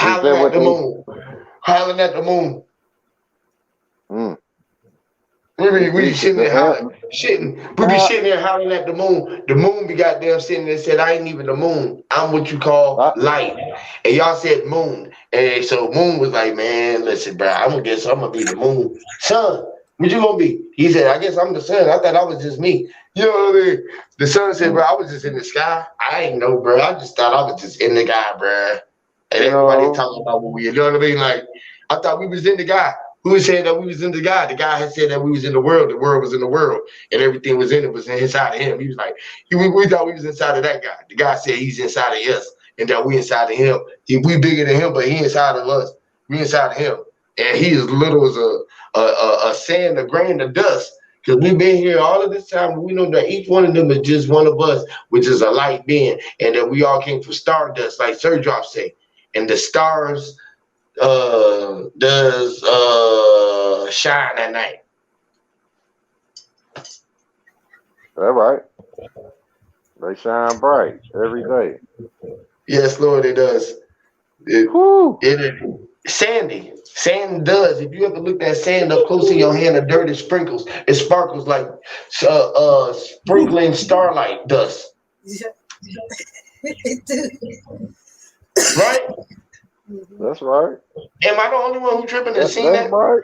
Is howling that at what the they? moon, howling at the moon. Mm, We be sitting there howling, We be now, sitting there howling at the moon. The moon be goddamn sitting there and said, "I ain't even the moon. I'm what you call I, light." And y'all said moon, and so moon was like, "Man, listen, bro. I'm gonna be the moon, sun. What you gonna be?" He said, "I guess I'm the sun. I thought I was just me." You know what I mean? The sun said, mm, "Bro, I was just in the sky. I ain't know, bro. I just thought I was just in the guy, bro." And you everybody know, talking about what we, you know what I mean? Like, I thought we was in the guy. Who was saying that we was in the guy? The guy had said that we was in the world was in the world, and everything was in it was inside of him. He was like, we thought we was inside of that guy. The guy said he's inside of us, and that we inside of him. We bigger than him, but he inside of us. We inside of him, and he as little as a sand, a grain of dust. Because we've been here all of this time, we know that each one of them is just one of us, which is a light being, and that we all came from stardust, like Sir Drop say. And the stars does shine at night. that's right. They shine bright every day. Yes, Lord, it does. Whew. Sand does. If you ever look at sand up close in your hand, the dirt it sprinkles. It sparkles like sprinkling starlight dust. Right? That's right. Am I the only one who tripping and seen That's that? right.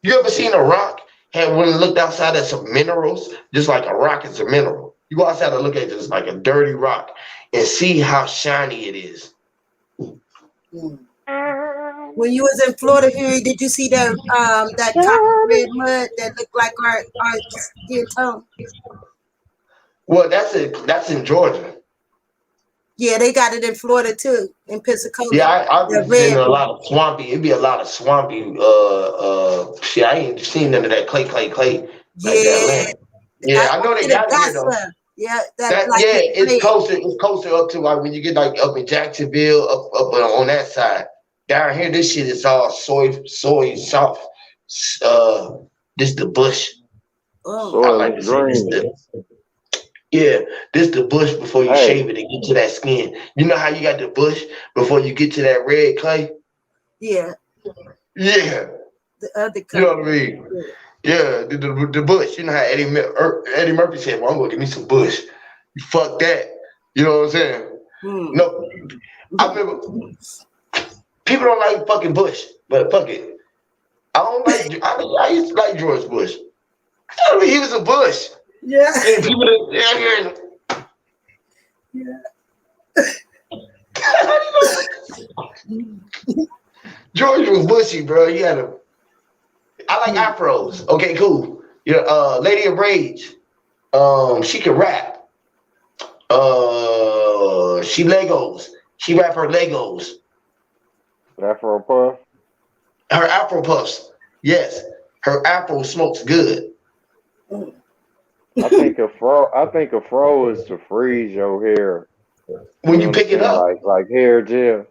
You ever seen a rock and when it looked outside at some minerals, just like a rock is a mineral. You go outside and look at just like a dirty rock and see how shiny it is. When you was in Florida, Huey, did you see that that copper red mud that looked like our skin tone? Well, that's in Georgia. Yeah, they got it in Florida too, in Pensacola. Yeah, I've That been seeing red. a lot of swampy. It'd be a lot of swampy. Shit, I ain't seen none of that clay like that Yeah, land. Yeah, I know they should have got it got here though. some. Yeah, that That like yeah, it's it's red. closer. It's closer up to like when you get like up in Jacksonville, up on that side. Down here, this shit is all soy soft. This the bush. Oh, I Soil like is to say this green. the yeah, this the bush before you Hey, shave it and get to that skin. You know how you got the bush before you get to that red clay? yeah, Yeah, the other you know color. what I mean. Yeah, the bush. You know how Eddie Murphy said, "Well, I'm gonna give me some bush." You fuck that. You know what I'm saying? Hmm. No, I remember people don't like fucking Bush, but fuck it. I don't like. I used to like George Bush. I mean, he was a Bush, Yeah. and people that George was bushy, bro. He had a. I like afros. Okay, cool. Yeah, Lady of Rage. She can rap. She Legos. She rap her Legos. Afro puff. Her Afro puffs. Yes, her Afro smokes good. I think a fro is to freeze your hair. When You you pick it understand? up, Like hair gel.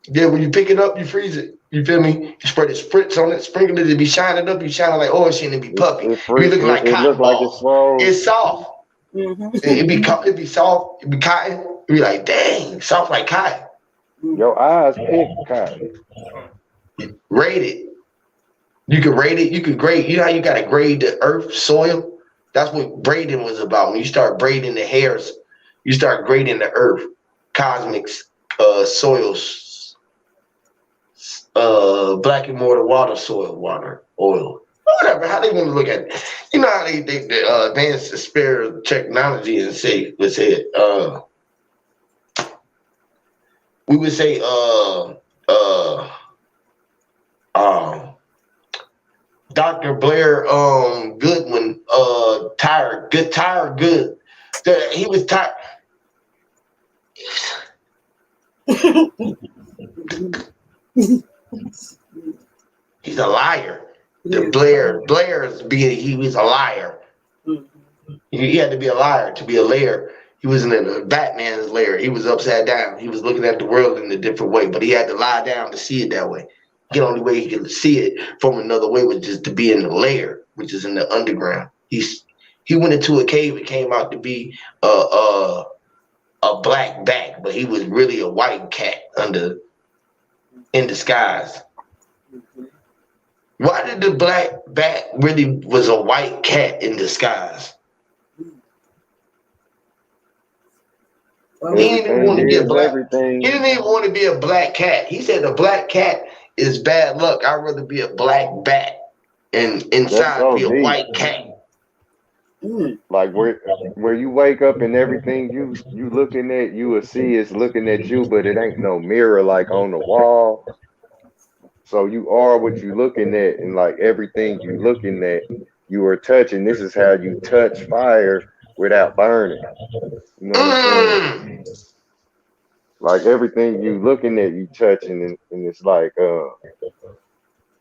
yeah, when you pick it up, you freeze it. You feel me? You spread the spritz on it, sprinkle it, it be shining up. You shining like oil shit, and it be puffy. You be looking like It look cotton like it's balls. froze. It's soft. It be soft. It be cotton. You be like, dang, soft like cotton. Your eyes pick cotton. Rate it. You can rate it. You can grade. You know how you gotta grade the earth, soil. That's what braiding was about. When you start braiding the hairs, you start grading the earth, cosmics, soils, black and mortar, water, soil, water, oil, whatever. How they want to look at it. You know how they advance the spare technology and say, let's say, we would say, Dr. Blair, Goodwin, tired, good. He was tired. He's a liar. He was a liar. He had to be a liar to be a lair. He wasn't in a Batman's lair. He was upside down. He was looking at the world in a different way, but he had to lie down to see it that way. The only way he could see it from another way was just to be in the lair, which is in the underground. He went into a cave and came out to be a black bat, but he was really a white cat in disguise. Why did the black bat really was a white cat in disguise? He didn't even want to be a black. He didn't even want to be a black cat. He said a black cat is bad luck. I'd rather be a black bat and inside be a white cat. Like where you wake up and everything you looking at, you will see is looking at you, but it ain't no mirror like on the wall. So you are what you looking at, and like everything you looking at, you are touching. This is how you touch fire without burning. You know what I'm saying? Like everything you looking at, you touching, and it's like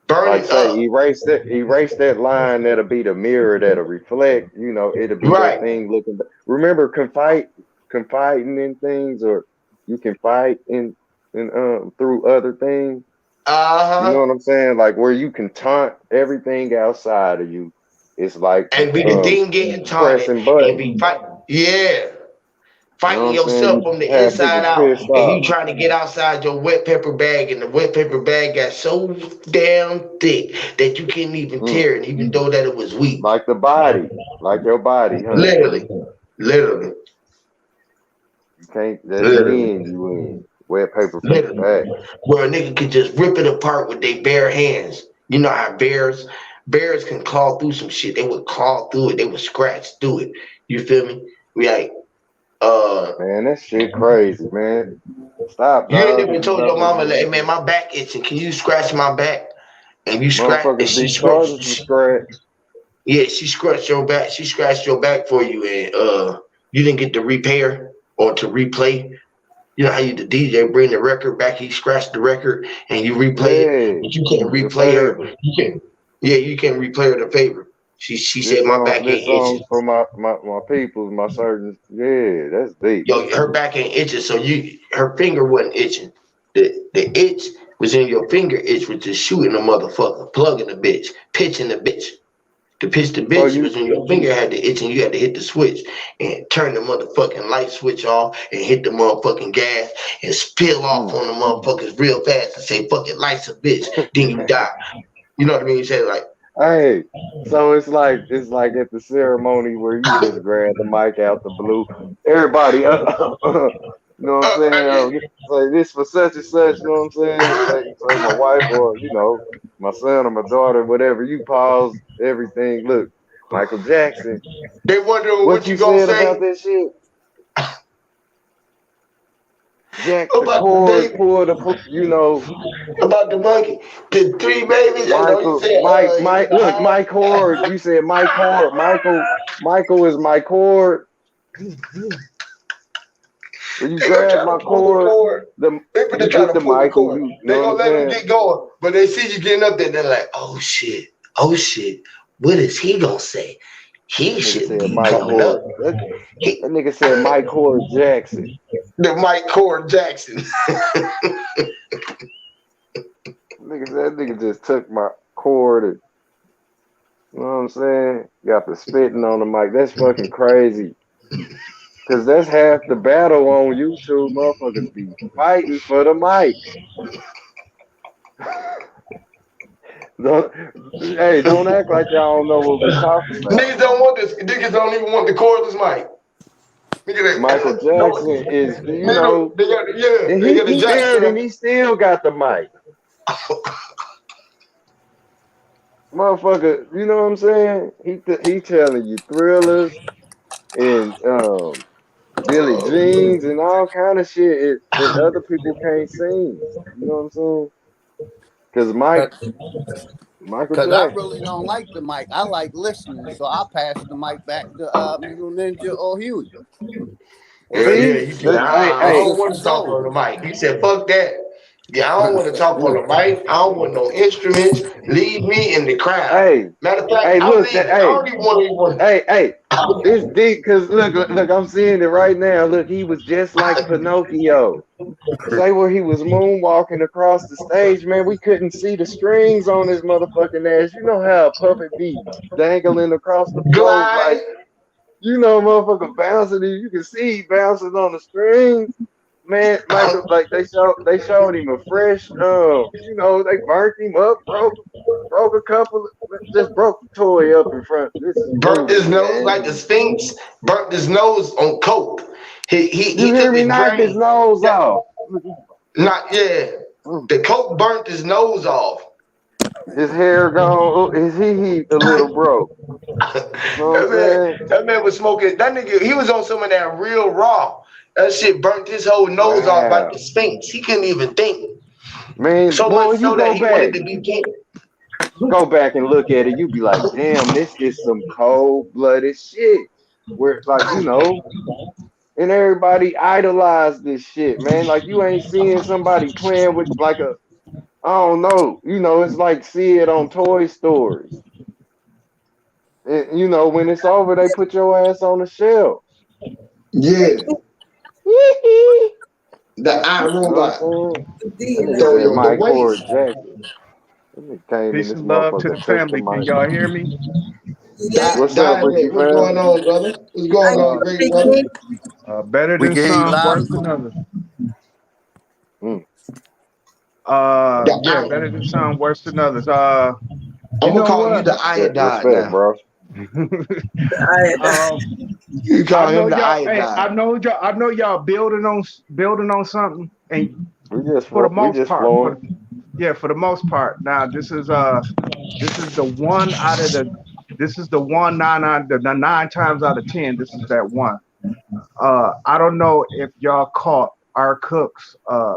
like say erase that line that'll be the mirror that'll reflect. You know, it'll be that thing looking. Remember, confiding in things, or you can fight in through other things. You know what I'm saying? Like where you can taunt everything outside of you. It's like and be the thing getting taunted and be fighting. Yeah. Fighting yourself from the inside out, and you trying to get outside your wet paper bag, and the wet paper bag got so damn thick that you couldn't even tear it, even though that it was weak. Like the body, like your body, huh? Literally. You can't. That's the end you in. Wet paper bag. Where a nigga could just rip it apart with their bare hands. You know how bears can claw through some shit. They would claw through it. They would scratch through it. You feel me? We like. Man, that shit crazy, man. Stop. You ain't even told your mama, like, hey, man, my back itching. Can you scratch my back? And you scratch, and she scratched. Yeah, she scratched your back. She scratched your back for you, and you didn't get to repair or to replay. You know how the DJ bring the record back, he scratched the record, and you replay it. But you can't replay her. You can't replay her the favor. She said my back ain't itching. For my people, my surgeons. Yeah, that's deep. Yo, her back ain't itching, so her finger wasn't itching. The itch was in your finger itch, was just shooting a motherfucker, plugging the bitch, pitching the bitch. To pitch the bitch was when your finger had the itch and you had to hit the switch and turn the motherfucking light switch off and hit the motherfucking gas and spill off on the motherfuckers real fast and say fucking lights a bitch, then you die. You know what I mean? You say like, hey, so it's like at the ceremony where you just grab the mic out the blue. Everybody, you know what I'm saying? Say this for such and such, you know what I'm saying? Say my wife or, you know, my son or my daughter, whatever. You pause everything. Look, Michael Jackson. They wondering what you gonna say about that shit. Jack the cord, pull the, you know. About the monkey, the three babies. Mike Cord. You said Mike Cord. Michael is my cord. When you grab my cord, they get the mic. They gonna let them get going, but they see you getting up there, they're like, oh shit, what is he gonna say? He should be coming up. That nigga said Mike Cord Jackson. The Mike Cord Jackson. That nigga just took my cord and, you know what I'm saying? Got the spitting on the mic. That's fucking crazy. Cause that's half the battle on YouTube. Motherfuckers be fighting for the mic. Don't act like y'all don't know what we're talking about. Niggas don't want this. Niggas don't even want the cordless mic. Michael Jackson is, you know, he dead and he still got the mic. motherfucker. You know what I'm saying? He telling you Thrillers and Billy Jeans and all kind of shit that other people can't sing. You know what I'm saying? Because Michael Cause I Jackson. really don't like the mic. I like listening, so I pass the mic back to Middle Ninja or Huey. Yeah, See, you can. I hey, don't Listen for want to talk on soul. the mic. He said, "Fuck that." Yeah, I don't want to talk on the mic. I don't want no instruments. Leave me in the crowd. hey, Matter of fact, hey, I'm look, leaving. I don't even want hey, it's deep because look, I'm seeing it right now. Look, he was just like Pinocchio. Say where he was moonwalking across the stage, man. We couldn't see the strings on his motherfucking ass. You know how a puppet be dangling across the to floor, glide. like motherfucker bouncing. You can see he bouncing on the strings. Man, Michael, like they showed him a fresh, they burnt him up, broke a couple, just broke the toy up in front. This is Burnt his movie, nose man. like the Sphinx. Burnt his nose on coke. He You hear took me? his Knocked his drain. nose That, off. not yeah. The coke burnt his nose off. His hair gone. His he a little broke. You know what I'm saying? That man was smoking. That nigga, he was on some of that real raw. That shit burnt his whole nose off like Wow, the Sphinx. He couldn't even think. man, So boy, much you so that go he wanted back, to be king. and look at it. You be like, damn, this is some cold blooded shit. Where like and everybody idolize this shit, man. Like you ain't seeing somebody playing with like I don't know, it's like see it on Toy Story. And, when it's over, they put your ass on the shelf. Yeah, the I You know what I'm robot. saying? That nigga Throw said your the Mike Ford weights. Jackson. That nigga came in Peace this and love to the motherfucker, touched the family. Can mic. y'all hear me? Yeah. What's up, Ricky Diamond, what's fam? going on, brother? What's I going on, Uh, great brother? think better We than can hear you some, loud worse and than clear. others. Mm. The Yeah, better than some, worse than others. You I'm gonna know call you what? the iodine Respect, now. bro. I um, You I call know him the y'all. Hey, iodine. I know y'all building on something, and for the We most just part, flowing. for the most part. Now, this is the one out of the. This is the one the 9 times out of 10. This is that one. I don't know if y'all caught our cooks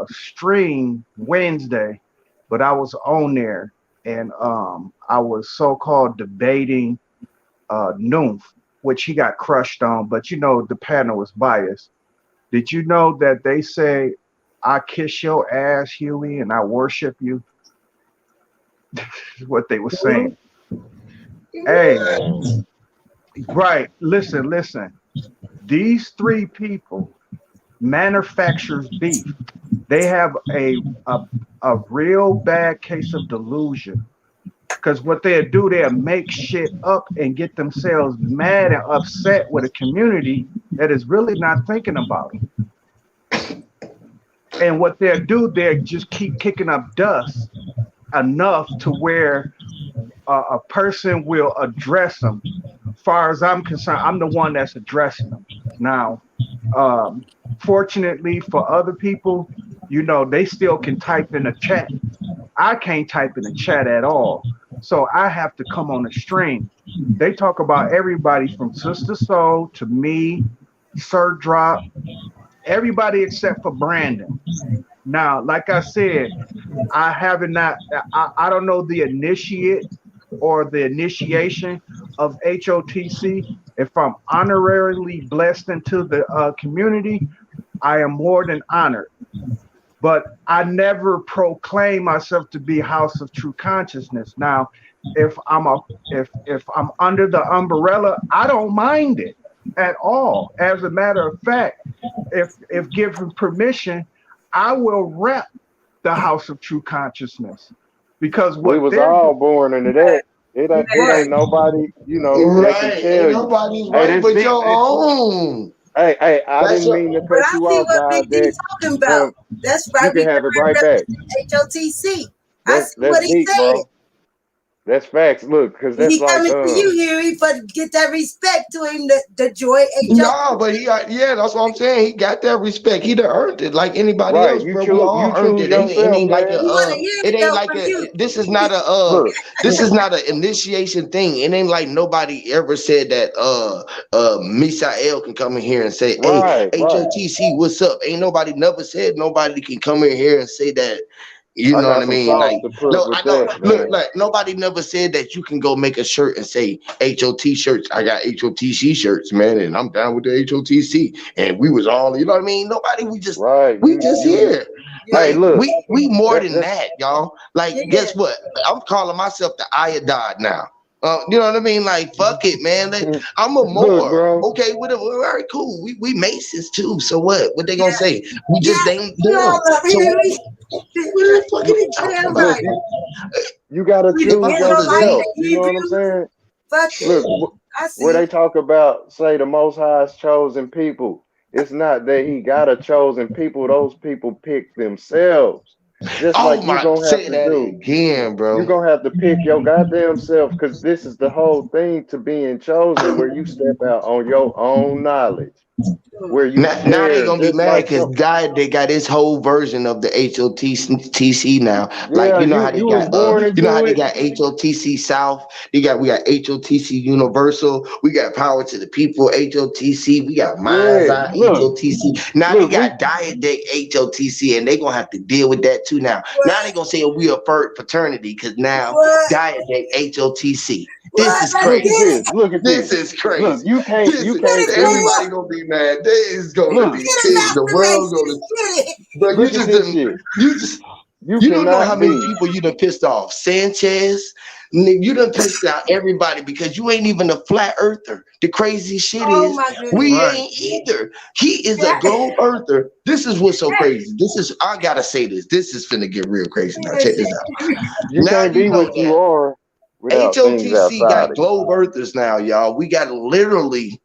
stream Wednesday, but I was on there and I was so-called debating Noof, which he got crushed on, but the panel was biased. Did you know that they say I kiss your ass, Huey, and I worship you? Is what they were saying. Hey, Man. right, listen. These three people manufactures beef. They have a real bad case of delusion. Because what they'll do, they'll make shit up and get themselves mad and upset with a community that is really not thinking about them. And what they'll do, they'll just keep kicking up dust enough to where a person will address them. Far as I'm concerned, I'm the one that's addressing them. Now, um, fortunately for other people, they still can type in a chat. I can't type in a chat at all. So I have to come on the stream. They talk about everybody from Sister Soul to me, Sir Drop, everybody except for Brandon. Now, like I said, I haven't not I don't know the initiate or the initiation of HOTC. If I'm honorarily blessed into the community, I am more than honored. But I never proclaim myself to be House of True Consciousness. Now, if I'm a if I'm under the umbrella, I don't mind it at all. As a matter of fact, if given permission, I will rep the House of True Consciousness because We what was they're all born into that. It ain't nobody, that can Right. Ain't tell you. nobody's Hey, right that's but deep. your own. Hey, I That's didn't a, mean to but cut I you see off, what Big God. D That talking about. That's you right. can We have it right back. represent HOTC. I see That's what he's deep, saying. bro. That's facts. Look, because that's He like coming to you, Huey, for get that respect to him. The joy No, but yeah, that's what I'm saying. He got that respect. He done earned it like anybody right. else, bro. We all You earned choose it. It yourself, ain't like a man. We want to hear it it ain't though like from a you. Look, this is not an initiation thing. It ain't like nobody ever said that Misael can come in here and say, hey, right. HOTC, what's up? Ain't nobody never said nobody can come in here and say that. You I know what got I some mean? sauce Like, to put no, with I don't that, look man. like nobody never said that you can go make a shirt and say HOT shirts. I got HOTC shirts, man, and I'm down with the HOTC. And we was all, you know what I mean? Nobody, Right. we just here. Hey, Like look. we more than That's that, y'all. Like, Yeah. guess what? I'm calling myself the iodide now. You know what I mean? Like, fuck it, man. I'm a look, more. bro. Okay, whatever. All right, cool. We Masons too. So what? What they gonna Yeah. say? We just Yeah. ain't We all them. love So what Huey. the fuck are they talking Damn about? Look, right. you gotta We If I choose depend was on a like Z, yourself. the You know what I'm Hebrews. saying? Fuck Look, it. I where they see. talk about, say, the Most High's chosen people. It's not that he got a chosen people. Those people pick themselves. Just oh like you my, gonna have say to that do. again, You bro. gonna have to pick your goddamn self, because this is the whole thing to being chosen, where you step out on your own knowledge, where you Now they share gonna be just mad like because God they got his whole version of the HOTC now. Like yeah, you know how they you was got born you know how into they it. got HOTC South. We got HOTC Universal. We got Power to the People HOTC. We got Mind's Yeah, Eye HOTC. Now they look, we got Diet Deck HOTC, and they gonna have to deal with that too now. What? Now they gonna say we a fraternity because now What? Diet Deck HOTC. This What? is Let's look at get crazy. it. this, look at This this. is Look, crazy. you This Get can't it, be everybody Noah. gonna be mad. There is gonna look, be Get it, tears. The Master world Mason. gonna, Get it. bro. look at this shit. You just You you don't know how cannot many be. people you done pissed off. Sanchez, you done pissed out everybody because you ain't even a flat earther. The crazy shit Oh is my goodness. we Right. ain't either. He is a Yeah. globe earther. This is what's so crazy. This is I gotta say this. This is finna get real crazy. Now check this out. You Now can't you be know what you that are without things HOTC outside got of you. globe earthers now, y'all. We got literally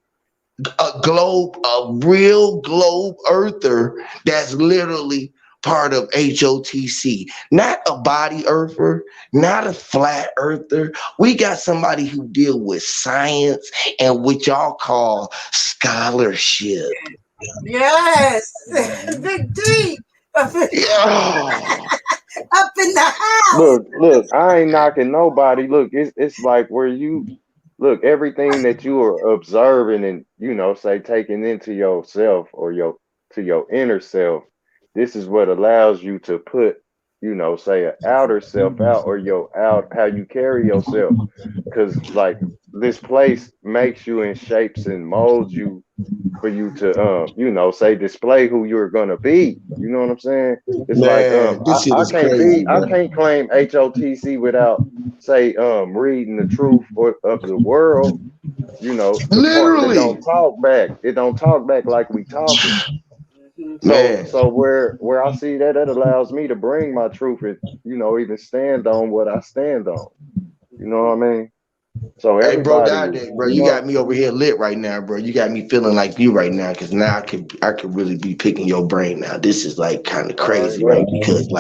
a real globe earther that's literally part of HOTC, not a body earther, not a flat earther. We got somebody who deal with science and what y'all call scholarship. Yes. Mhm. Big D. Up in Yeah. the house. Look, I ain't knocking nobody. Look, it's like where you look, everything that you are observing and say taking into yourself or your inner self, this is what allows you to put, say an outer self out, or your out how you carry yourself. Cause like this place makes you and shapes and molds you for you to say display who you're gonna be. You know what I'm saying? It's like Man, this shit I is can't crazy, be I bro. can't claim HOTC without say reading the truth of the world, the part that don't Literally, talk back. It don't talk back like we talking. So man. so where I see that allows me to bring my truth and even stand on what I stand on. You know what I mean? So Hey, bro, everybody God, is, bro, you got me over here lit right now, bro. You got me feeling like you right now, because now I could really be picking your brain now. This is like kind of all right, crazy, right? bro. Because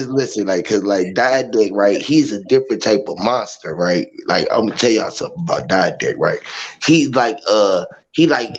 listen, cause Diadeck, right? He's a different type of monster, right? Like I'm gonna tell y'all something about Diadeck, right? He's like, he like,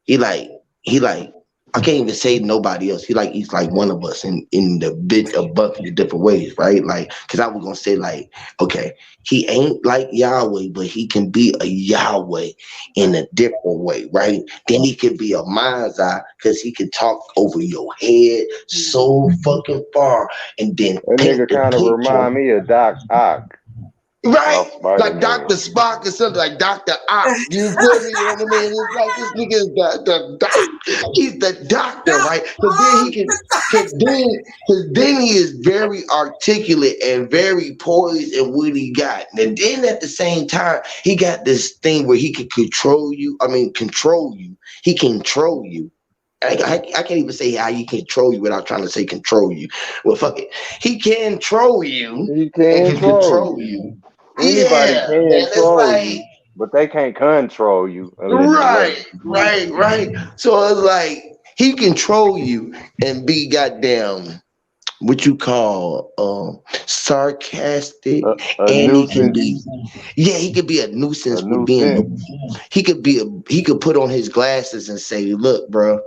he like he like I can't even say nobody else. He's like one of us in the bit a bucket of different ways, right? Like, cause I was gonna say like, okay, he ain't like Yahweh, but he can be a Yahweh in a different way, right? Then he could be a mind's eye because he can talk over your head so fucking far and then That paint nigga the kind of picture. remind me of Doc Ock Right? off Like Spider-Man. Dr. Spock or something like Dr. Ock. You feel me? You know what I mean? It's like this nigga is the doc. He's the doctor, Doc right? Because then Ock. he can, cause then he is very articulate and very poised in what he got. And then at the same time, he got this thing where he can control you. I mean, control you. He can control you. I can't even say how he control you without trying to say control you. Well, fuck it. He can control you He and can can troll control you. you. Anybody Yeah, man. can It's troll like you, but they can't control you unless you let right, them. right. So it's like he control you and be goddamn what you call sarcastic, A and he can nuisance. be, yeah, he could be a A nuisance for being nuisance. he could put on his glasses and say, look, bro,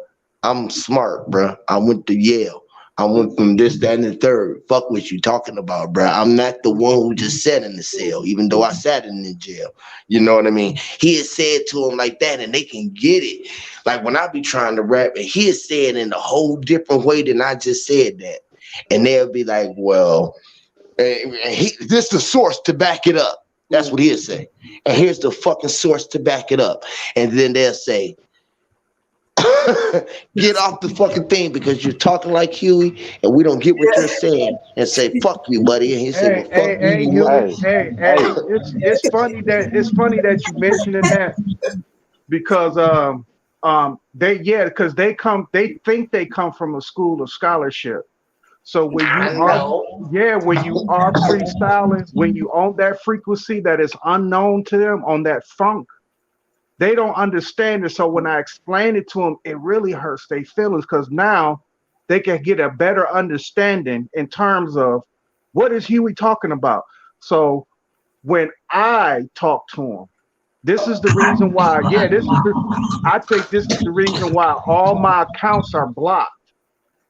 I'm smart, bro. I went to Yale. I went from this, that, and the third. Fuck what you talking about, bro. I'm not the one who just sat in the cell, even though I sat in the jail. You know what I mean? He has said to him like that, and they can get it. Like when I be trying to rap, and he is saying in a whole different way than I just said that. And they'll be like, well, this is the source to back it up. That's what he'll say. And here's the fucking source to back it up. And then they'll say, get off the fucking thing because you're talking like Huey and we don't get what you're saying, and say, fuck you, buddy. And he say, well, fuck you, you Huey. what? Hey, it's funny that you mentioning that because they think they come from a school of scholarship. So when you are freestyling, when you on that frequency that is unknown to them, on that funk, they don't understand it. So when I explain it to them, it really hurts their feelings because now they can get a better understanding in terms of what is Huey talking about. So when I talk to him, this is the reason why. I think this is the reason why all my accounts are blocked.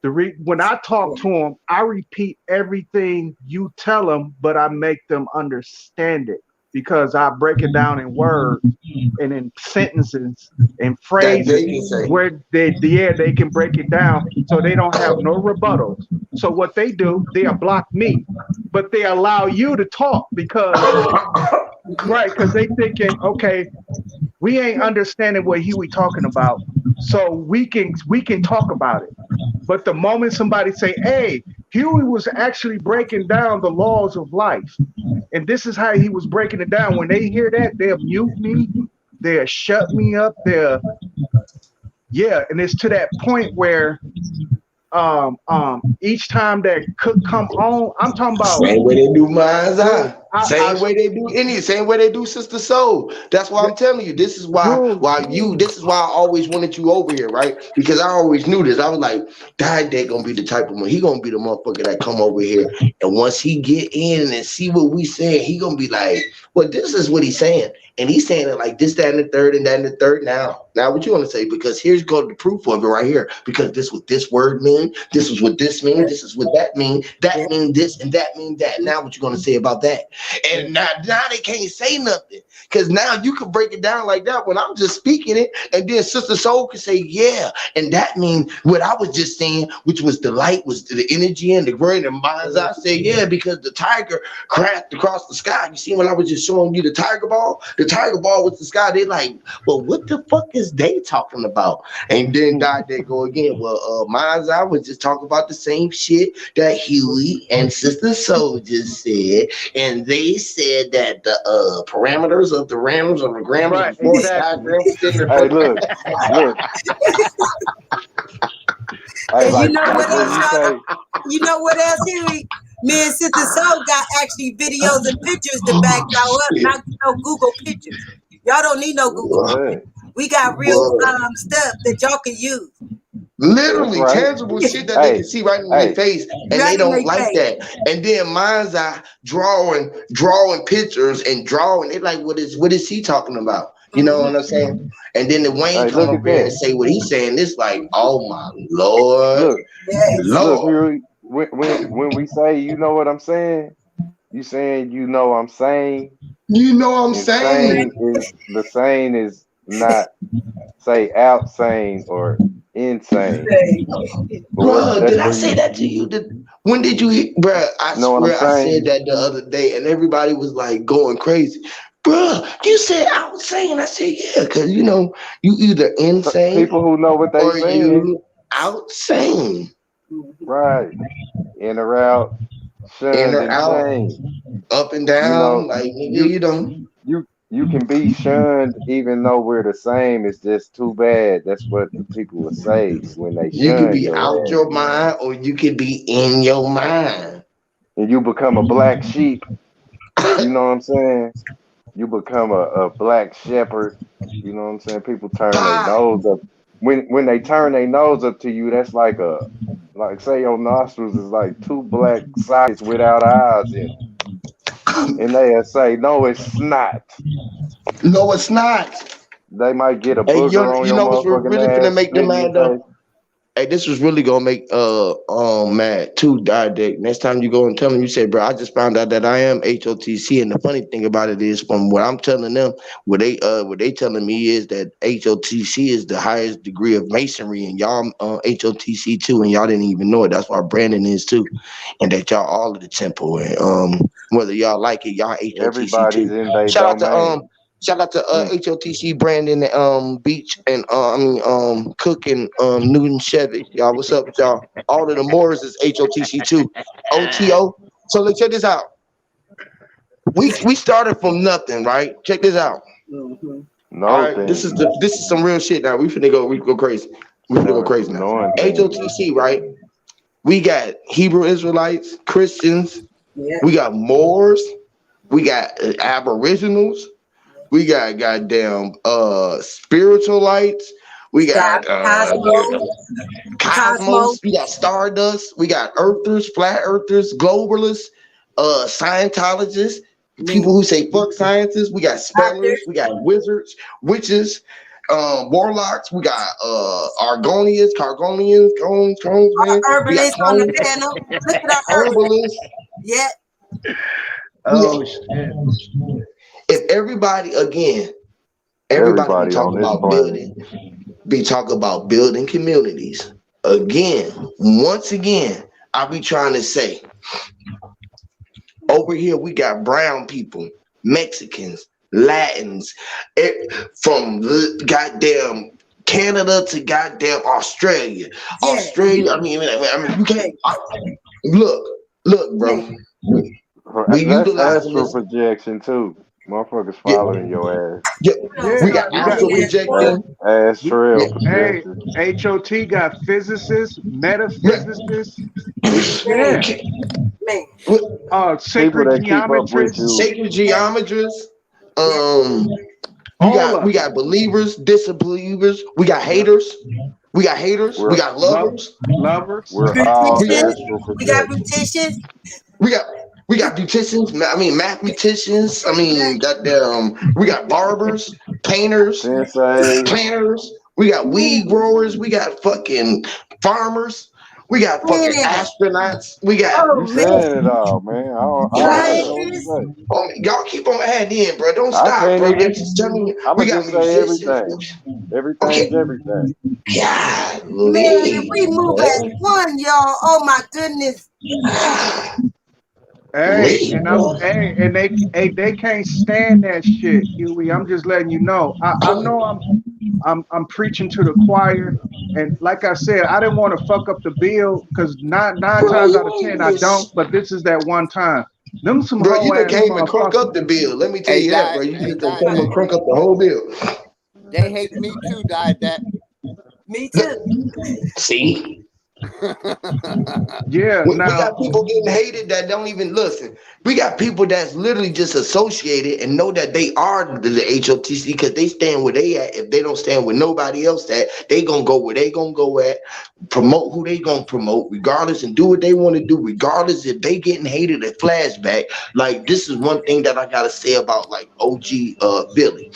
When I talk to them, I repeat everything you tell them, but I make them understand it because I break it down in words and in sentences and phrases where they can break it down so they don't have no rebuttals. So what they do, they'll block me, but they allow you to talk because they thinking, okay, we ain't understanding what Huey talking about, so we can talk about it. But the moment somebody say, hey, Huey was actually breaking down the laws of life, and this is how he was breaking it down. When they hear that, they'll mute me, they'll shut me up, and it's to that point where each time that could come on, I'm talking about same way they do Mind's Eye. Same way they do Sister Soul. That's why I'm telling you. This is why I always wanted you over here, right? Because I always knew this. I was like, that day gonna be the type of one. He gonna be the motherfucker that come over here. And once he get in and see what we saying, he gonna be like, well, this is what he's saying. And he's saying it like this, that, and the third, and that, and the third. Now what you want to say? Because here's go the proof of it right here. Because this what this word mean. This is what this mean. This is what that mean. That mean this, and that mean that. Now what you gonna say about that? And now they can't say nothing. Because now you can break it down like that when I'm just speaking it. And then Sister Soul can say, yeah. And that means what I was just saying, which was the light, was the energy and the great and minds. I say, yeah, because the tiger crashed across the sky. You see when I was just showing you the tiger ball? The tiger ball with the sky. They like, well, what the fuck is they talking about? And then they go again. Well, Mind's Eye was just talking about the same shit that Huey and Sister Soul just said. And they said that the parameters of the rams or the grams right, before exactly. Hey, look. Hey, you know what else? You know what else, Huey? Me and Sister Soul got actually videos and pictures to back y'all up, not no Google pictures. Y'all don't need no Google pictures. We got real stuff that y'all can use. Literally tangible shit that they can see right in their face, and they don't like that. And then Mind's Eye drawing pictures and drawing. They like, what is he talking about? You know what I'm saying? And then the Wayne come up here and say what he's saying. It's like, oh my Lord. Look, when we say, you know what I'm saying? You saying, you know I'm saying? You know what I'm saying? The saying is not say out sane or insane. Bro, did I say that to you? When did you, bro? I swear I said that the other day, and everybody was like going crazy. Bro, you said outsane. I said, yeah, because you either insane, people who know what they saying, you outsane. Right. In or out, shunned and shamed. Up and down, you can be shunned even though we're the same. It's just too bad. That's what the people would say when they shun you. Could be out your mind, or you could be in your mind. And you become a black sheep. You know what I'm saying? You become a black shepherd. You know what I'm saying? People turn their nose up. when they turn their nose up to you, that's like say your nostrils is like two black sockets without eyes in them. And they'll say, no, it's not. No, it's not. They might get a Hey, booger on you your know what's really motherfucking finna ass, make spit them in your mad though? face. Hey, this was really gonna make mad too, Diet. Next time you go and tell them, you say, bro, I just found out that I am HOTC. And the funny thing about it is, from what I'm telling them, what they telling me is that HOTC is the highest degree of masonry, and y'all HOTC too, and y'all didn't even know it. That's why Brandon is too, and that y'all all of the temple, and whether y'all like it, y'all HOTC Everybody's too. in their Shout out to domain. HOTC Brandon Beach and Cook and Newton Chevy. Y'all, what's up with y'all? All of the Moors is HOTC too. OTO. So let's check this out. We started from nothing, right? Check this out. No All right, thing. this is some real shit now. We finna go crazy. We finna go crazy now. HOTC, right? We got Hebrew Israelites, Christians, we got Moors, we got Aboriginals. We got goddamn spiritualites. We got Cosmos. We got Stardust. We got Earthers, Flat Earthers, Globalists, Scientologists, people who say fuck scientists. We got spellers. We got wizards, witches, warlocks. We got Argonians, Cargonians, cones, man. We got Herbalists on the panel. Look at our herbalists. Yeah. Oh shit. If everybody be Everybody on talking this about planet. building communities. Once again, I be trying to say, over here we got brown people, Mexicans, Latins, from goddamn Canada to goddamn Australia. Yeah. Australia, I mean, you can't look, bro. We That's utilize astral projection too. Motherfuckers following your ass. Yeah. We got astral projection. Astral Hey, projection. HOT got physicists, metaphysicists. Yeah. Sacred geometrists. Sacred geometrists. We got believers, disbelievers. We got haters. We got lovers. We're all astral We got projection. beauticians. We got beauticians. I mean, mathematicians. I mean, goddamn. We got barbers, painters, planners. We got weed growers. We got fucking farmers. We got fucking astronauts. We got. You saying it all, man. I don't know what to say. Y'all keep on adding in, bro. Don't stop, bro. Just tell me. I'm gonna just say everything. Everything's everything. God, man, if we move as one, y'all. Oh my goodness. Hey, and they can't stand that shit, Huey. I'm just letting you know. I know I'm preaching to the choir, and like I said, I didn't want to fuck up the bill because nine times out of 10 I don't. But this is that one time. Them some bro, you ass came and crunk up the bill. Let me tell you that, bro. You just came and crunk up the whole bill. They hate me too, that. Me too. See. Yeah, we got people getting hated that don't even listen. We got people that's literally just associated and know that they are the HOTC because they stand where they at. If they don't stand with nobody else at, they gonna go where they gonna go at, promote who they gonna promote, regardless, and do what they want to do, regardless if they getting hated at flashback. Like, this is one thing that I gotta say about like OG Billy.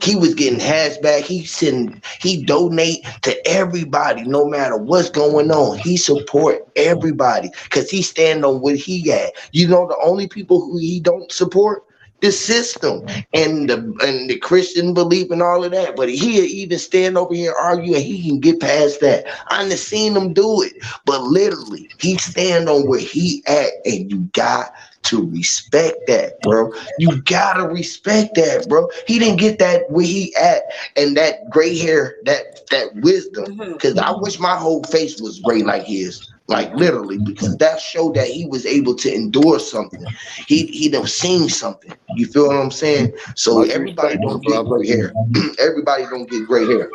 He was getting hashback. He donate to everybody, no matter what's going on. He support everybody because he stand on what he at. You know, the only people who he don't support, the system and the Christian belief and all of that. But he even stand over here arguing he can get past that. I done seen him do it, but literally he stand on where he at, and you got to respect that, bro. You gotta respect that, bro. He didn't get that where he at and that gray hair, that wisdom. Because I wish my whole face was gray like his, like literally, because that showed that he was able to endure something. He done seen something. You feel what I'm saying? So everybody don't get gray hair. Everybody don't get gray hair.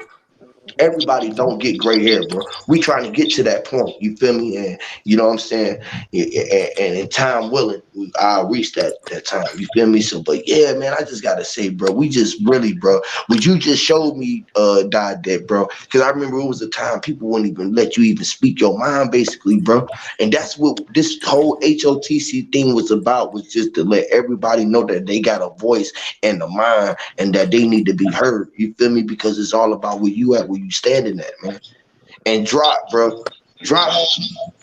Everybody don't get gray hair, bro. We trying to get to that point. You feel me? And you know what I'm saying? And in time willing, I'll reach that time. You feel me? So, but yeah, man, I just gotta say, bro, we just really, bro, what you just showed me, died that, bro. Because I remember it was a time people wouldn't even let you even speak your mind, basically, bro. And that's what this whole HOTC thing was about, was just to let everybody know that they got a voice and a mind and that they need to be heard. You feel me? Because it's all about where you at, where you standing at, man. And Drop, bro. Drop.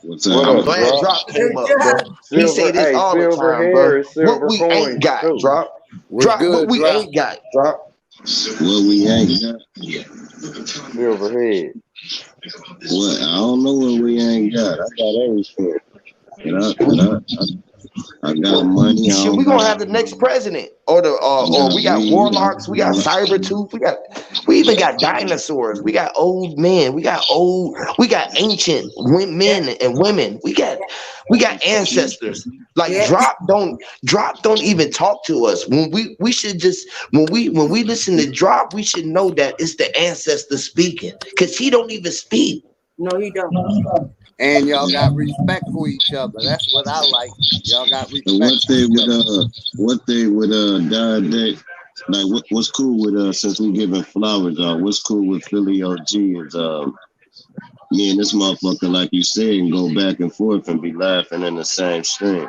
What's What I'm up, up? glad Drop? Drop came up, bro. He say Silver, this hey, all the silver time, hair bro. is What silver we ain't coins got, too. Drop. What's Drop, what good, we Drop? ain't got, Drop. What we ain't got? Silver head. What? I don't know what we ain't got. I got everything. I got money. I Shit, we don't gonna got. have the next president, or the I or got we got weed. warlocks, we got cyber tooth, we even got dinosaurs, we got old men, we got ancient men and women, we got ancestors. Like Yeah. Drop don't even talk to us. When we should just when we listen to Drop, we should know that it's the ancestor speaking, because he don't even speak. No, he don't. And y'all got respect for each other. That's what I like. Y'all got respect. And for each other. God Day, like what's cool with since we giving flowers, what's cool with Philly OG is me and this motherfucker, like you said, and go back and forth and be laughing in the same stream.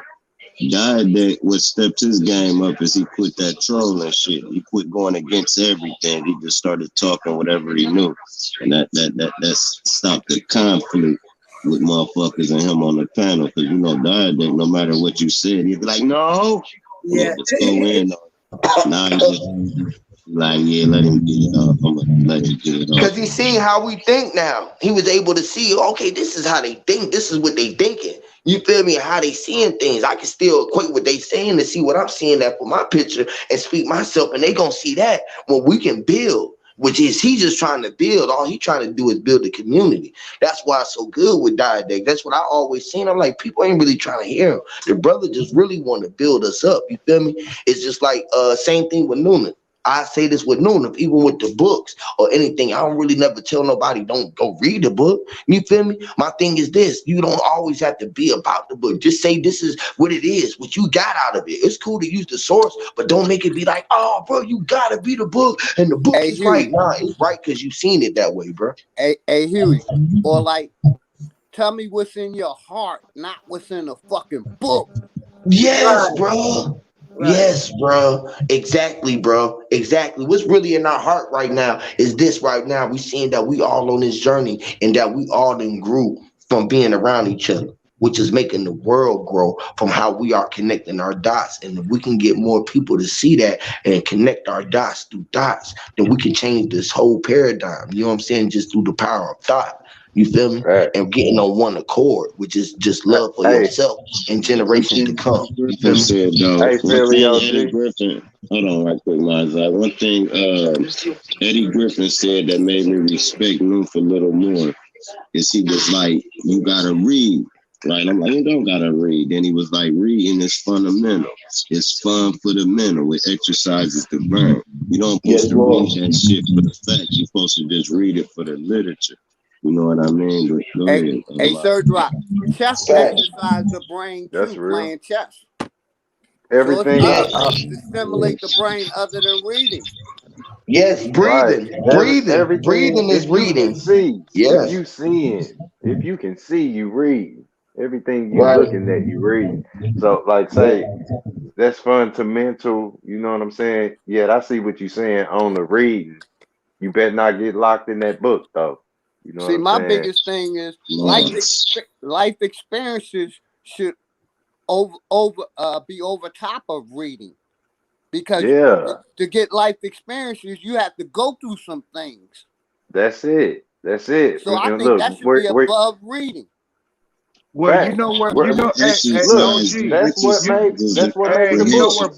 God Day, what stepped his game up is he quit that trolling shit. He quit going against everything. He just started talking whatever he knew, and that stopped the conflict with motherfuckers and him on the panel. Because you know, God Day, no matter what you said, he'd be like, "No, Yeah. let's go in." Now he's just like, "Yeah, let him get it off. I'm gonna let him get it off." Because he's seeing how we think now. He was able to see, okay, this is how they think. This is what they thinking. You feel me? How they seeing things. I can still equate what they saying to see what I'm seeing that for my picture and speak myself. And they gonna see that when we can build, which is he just trying to build. All he trying to do is build the community. That's why it's so good with Diadec. That's what I always seen. I'm like, people ain't really trying to hear him. The brother just really want to build us up. You feel me? It's just like same thing with Noonan. I say this with Noonan, even with the books or anything. I don't really never tell nobody don't go read the book. You feel me? My thing is this: you don't always have to be about the book. Just say this is what it is, what you got out of it. It's cool to use the source, but don't make it be like, oh, bro, you gotta be the book, and the book is right. Nah, it's right because you've seen it that way, bro. Hey, Huey, or like, tell me what's in your heart, not what's in a fucking book. Yes, bro. Right. Yes, bro. Exactly, bro. Exactly. What's really in our heart right now is this right now. We seeing that we all on this journey and that we all in grew from being around each other, which is making the world grow from how we are connecting our dots. And if we can get more people to see that and connect our dots through dots, then we can change this whole paradigm. You know what I'm saying? Just through the power of thought. You feel me? Right. And getting on one accord, which is just love for Hey, yourself and generations to come. You feel Griffin me? said though, hey, one Philly thing OG. Eddie Griffin, hold on right quick, Mazai. One thing Eddie Griffin said that made me respect Noof a little more is he was like, you gotta read. Right? I'm like, you don't gotta read. Then he was like, reading is fundamental. It's fun for the mental. It exercises the brain. You don't supposed to read that shit for the facts. You're supposed to just read it for the literature. You know what I mean? But go ahead. Hey, Sir Drop, chess exercise the brain That's too, real. playing chess. Everything. So it's other to stimulate the brain other than reading. Yes, Right. Everything. Breathing is If you can reading. see, if Yes, you seeing, if you can see, you read. Everything you right. looking at, you read. So, like, say that's fun to mental. You know what I'm saying? Yeah, I see what you're saying on the reading. You better not get locked in that book, though. You know what See, I'm my saying? biggest thing is life experiences should be over top of reading, because Yeah, to get life experiences you have to go through some things. that's it. That's it. So I And think look, that should be above reading. Well, you facts. know what? We're, You know, look, OG. that's what Hey, makes a book.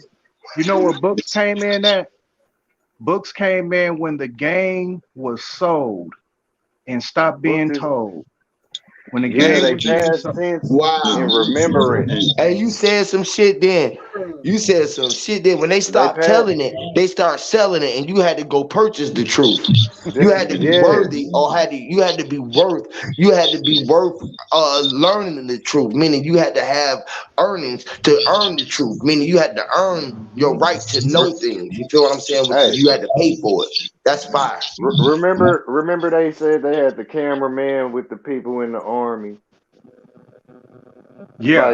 you know where books came in at? Books came in when the game was sold and stopped Books being is told. When the yeah, game they was being past sold. tense Wow. and remembering. Hey, you said some shit then. You said some shit. Then when they They stopped passed. telling it, they start selling it, and you had to go purchase the truth. You had to be Yes, worthy, or you had to be worth. You had to be worth learning the truth. Meaning you had to have earnings to earn the truth. Meaning you had to earn your right to know things. You feel what I'm saying? Which hey, is you had to pay for it. That's fire. remember they said they had the cameraman with the people in the army. Yeah,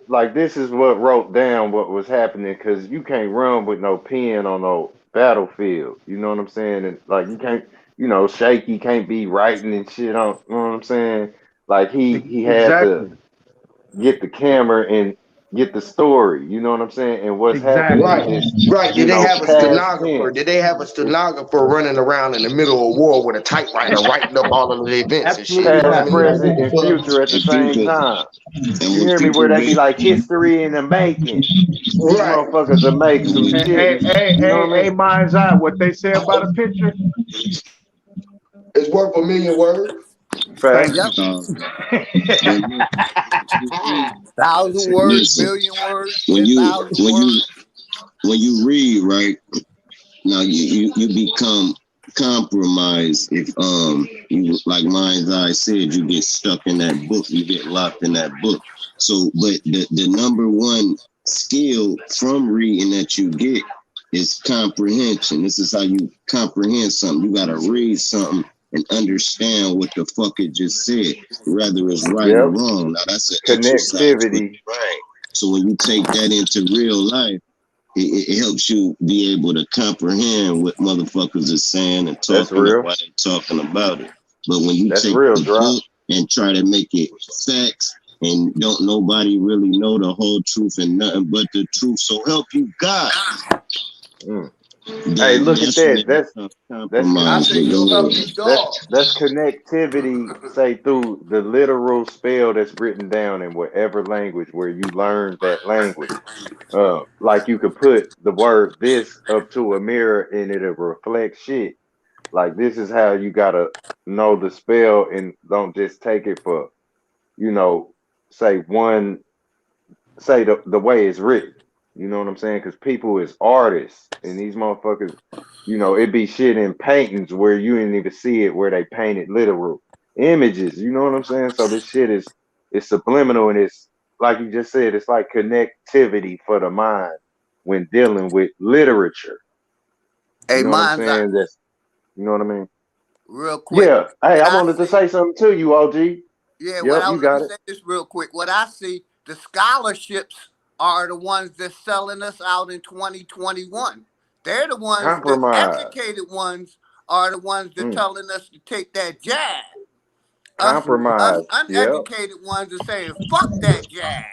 Like this is what wrote down what was happening because you can't run with no pen on no battlefield. You know what I'm saying? And like you can't, Shaky can't be writing and shit on. You know what I'm saying? Like he had to exactly. get the camera and get the story. You know what I'm saying? And what's happening Right, Exactly. is, right. Did they have a past stenographer? tense. Did they have a stenographer running around in the middle of war with a typewriter writing up all of the events and shit? You Absolutely know what I not. Past, mean? Like, present, what and the future at the And same people, time. and You when hear me? Where people they be read, like history in the making. fuck? These Right. motherfuckers will make some Hey, shit, hey, and hey, you know hey, what I hey, mean? mind's eye. What they say about a picture? It's worth a million words. Facts. Thank Yep. you. but look, when you read, 1,000 words, listen, 1,000 words, when 10,000 words. you read, right, now you become compromised if you, like Mind's Eye said, you get stuck in that book, you get locked in that book. So but the number one skill from reading that you get is comprehension. This is how you comprehend something. You gotta read something and understand what the fuck it just said, whether it's right or Yep. wrong. Now that's an exercise for the Connectivity. brain. So when you take that into real life, it helps you be able to comprehend what motherfuckers are saying and That's talking and real. why they talking about it. But when you That's take real, the drop. book and try to make it facts and don't nobody really know the whole truth and nothing but the truth, so help you God, Mm. Hey, then look at that's when that. it That's becomes that's con- I compromised. say, But so go help ahead. you God. that's connectivity. Say through the literal spell that's written down in whatever language where you learn that language. Like you could put the word this up to a mirror and it'll reflect shit. Like this is how you gotta know the spell and don't just take it for, you know, say one say the way it's written. You know what I'm saying? Because people is artists, and these motherfuckers, it be shit in paintings where you didn't even see it, where they painted literal images. You know what I'm saying? So this shit is it's subliminal, and it's like you just said, it's like connectivity for the mind when dealing with literature. You Hey, know what I'm mine's eye. saying? You know what I mean? Real quick. Yeah. Hey, What I I wanted to see, say something to you, OG. yeah, Yep, you let me got it. say this real quick. What I see, the scholarships are the ones that's selling us out in 2021. They're the ones, the Compromise. educated ones are the ones that Mm. telling us to take that jab. Us Compromise. Yep. uneducated ones are saying, fuck that jab.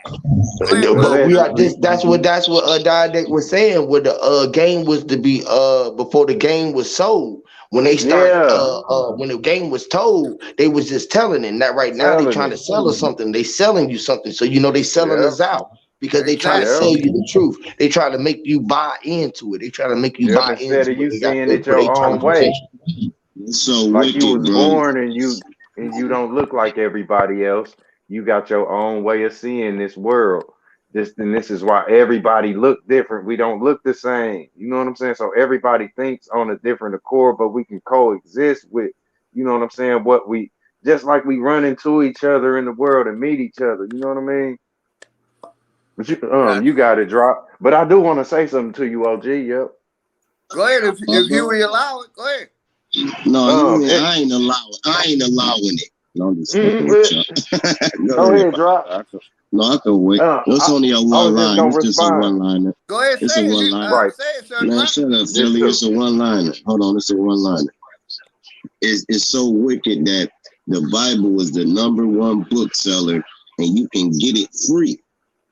Go ahead, But Mind. we are Allegedly. just that's what Dialect was saying. When the game was to be before the game was sold. When they start Yeah. when the game was told, they was just telling it. Not right now. They Selling trying to it. sell us something. They selling you something. So they selling Yep. us out because they trying to Yep. sell Exactly. you the truth. They try to make you buy into it. They try to make you Yep. buy Instead into of it. you They got seeing the it but your they trying to own convince way, you. It's so like you wicked, was bro. born and you don't look like everybody else. You got your own way of seeing this world. This is why everybody look different. We don't look the same. You know what I'm saying? So everybody thinks on a different accord, but we can coexist with, you know what I'm saying? What we just like we run into each other in the world and meet each other. You know what I mean? But you Gotcha. got it, drop. But I do want to say something to you, OG. Yep. Go ahead. If Uh-huh. Huey allow it, go ahead. No, Um, it, I ain't allowing it. No, I'm just fucking with mm, y'all. Go Go ahead, ahead, drop. no, I can wait. It's I, only a I one was just line. gonna It's just a respond. one liner. Go ahead, It's a say one it. liner. Right. Say it, sir. Man, Drop. shut up, This Philly. too. It's a one liner. Hold on, it's a one liner. It's so wicked that the Bible is the number one bookseller and you can get it free.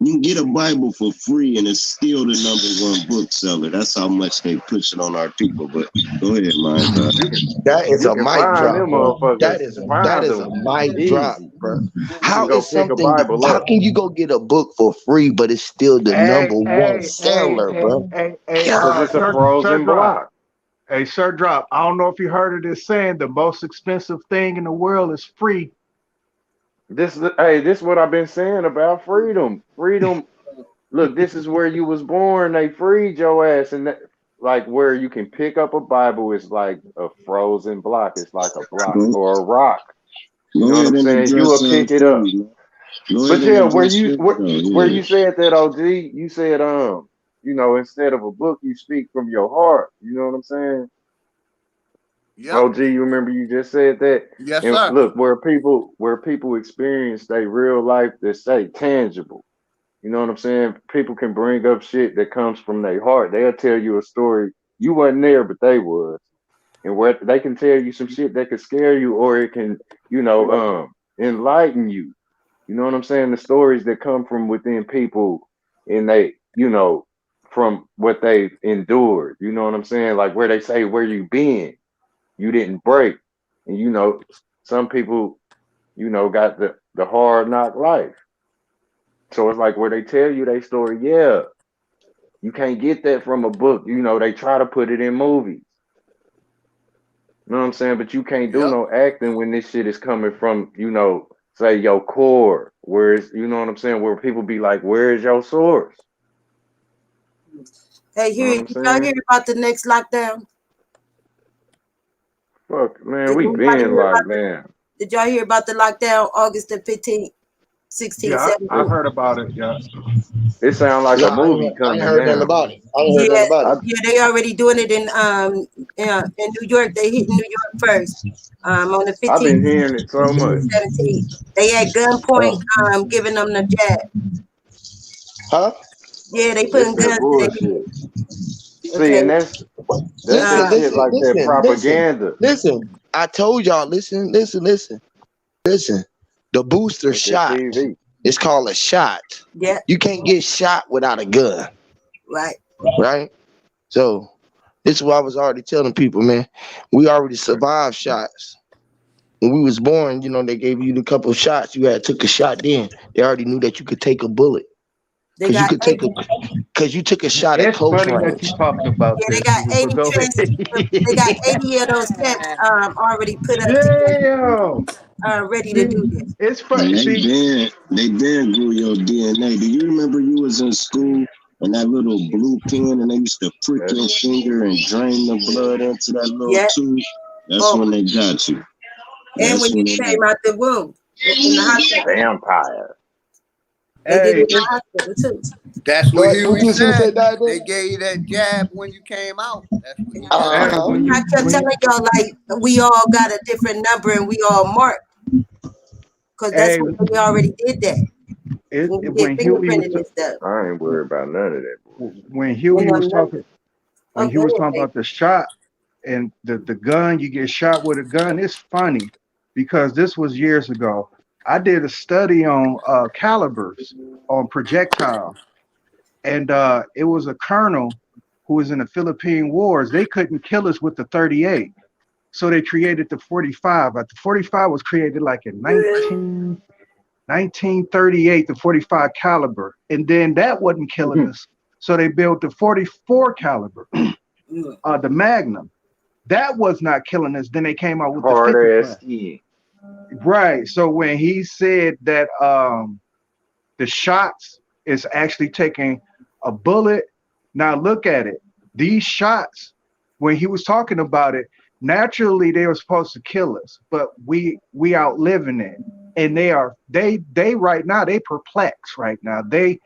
You can get a Bible for free and it's still the number one bookseller. That's how much they push it on our people. But go ahead, man. You can That is you a can mic find drop, them bro. motherfuckers. That Find is a them mic drop, easy. bro. You can How go is pick a something? Bible How up. can you go get a book for free, but it's still the number Hey, one hey, hey, seller, hey, bro? hey, hey, Because it's a Sir frozen Drop. block. Hey, Sir Drop. I don't know if you heard of this saying, the most expensive thing in the world is free. This is what I've been saying about freedom. Freedom look, this is where you was born. They freed your ass, and that, like where you can pick up a Bible is like a frozen block. It's like a block Go, or a rock. You know go what ahead I'm and saying? You address will pick it up. Philly, man. Go But ahead and yeah, address Philly, though. where Yeah. you said that, OG, you said you know, instead of a book, you speak from your heart. You know what I'm saying? Yep. OG, you remember you just said that? Yes, And sir. look, where people experience their real life, they say tangible. You know what I'm saying? People can bring up shit that comes from their heart. They'll tell you a story. You wasn't there, but they was. And where they can tell you some shit that could scare you, or it can, you know, enlighten you. You know what I'm saying? The stories that come from within people and they, you know, from what they've endured. You know what I'm saying? Like where they say where you been, you didn't break. And you know, some people, you know, got the hard knock life. So it's like where they tell you their story, yeah. You can't get that from a book. You know, they try to put it in movies. You know what I'm saying? But you can't do Yep. no acting when this shit is coming from, you know, say your core. Whereas, you know what I'm saying? Where people be like, where is your source? Hey, You know what I'm did y'all hear saying? about the next lockdown? Fuck, man, Did we anybody been hear about locked down. Did y'all hear about the lockdown August the 15th, 16th, Yeah, I 17th? heard about it. Yeah. It sound like a Nah, movie I ain't coming heard nothing now. about it. I ain't heard nothing Yeah, about I, it. yeah, they already doing it in New York. They hit New York first. On the I've 15th, been hearing it so 16th, much. 17th. They at gunpoint giving them the jab. Huh? Yeah, they It's putting that guns to their bullshit. head. See, Okay. and that's Listen, that Uh, shit listen, like that listen, listen, propaganda. listen. I told y'all, listen. The booster Look at shot. TV. It's called a shot. yeah, You can't get shot without a gun, right. right? So this is what I was already telling people, man. We already survived shots. When we was born, you know, they gave you a couple of shots. You had took a shot then. They already knew that you could take a bullet. They Cause you got could take a cause you took a shot at It's close funny that you range. talking about yeah, they this. got But 80 go ahead. trans. They got 80 of those camps already put up together, Damn. ready to See, do this. it's And fun. See, they been grew your DNA. Do you remember you was in school and that little blue pen and they used to prick That's your finger and drain the blood into that little Yeah. tube? That's Oh, when they got you. and That's when you when they got came out the womb in the hospital, vampire. they did it hey, in the hospital too. That's what What Huey you see said. say, Dad? They gave you that jab when you came out. That's what he said. hey, Uh-huh. I kept telling y'all like we all got a different number and we all marked because that's hey, what we already did that when we did when Huey was fingerprinting and stuff. I ain't worried about none of that bullshit. when In Huey them was talking numbers. when Oh, he go was ahead, talking baby. about the shot and the gun, you get shot with a gun. It's funny because this was years ago. I did a study on calibers on projectiles, and it was a colonel who was in the Philippine Wars. They couldn't kill us with the 38, so they created the 45. But the 45 was created like in 1938, the 45 caliber, and then that wasn't killing us. So they built the 44 caliber, the Magnum. That was not killing us. Then they came out with the Hard ass 55. skin. Right. So when he said that the shots is actually taking a bullet, now look at it. These shots, when he was talking about it, naturally they were supposed to kill us, but we outliving it. And they right now, they perplexed right now. They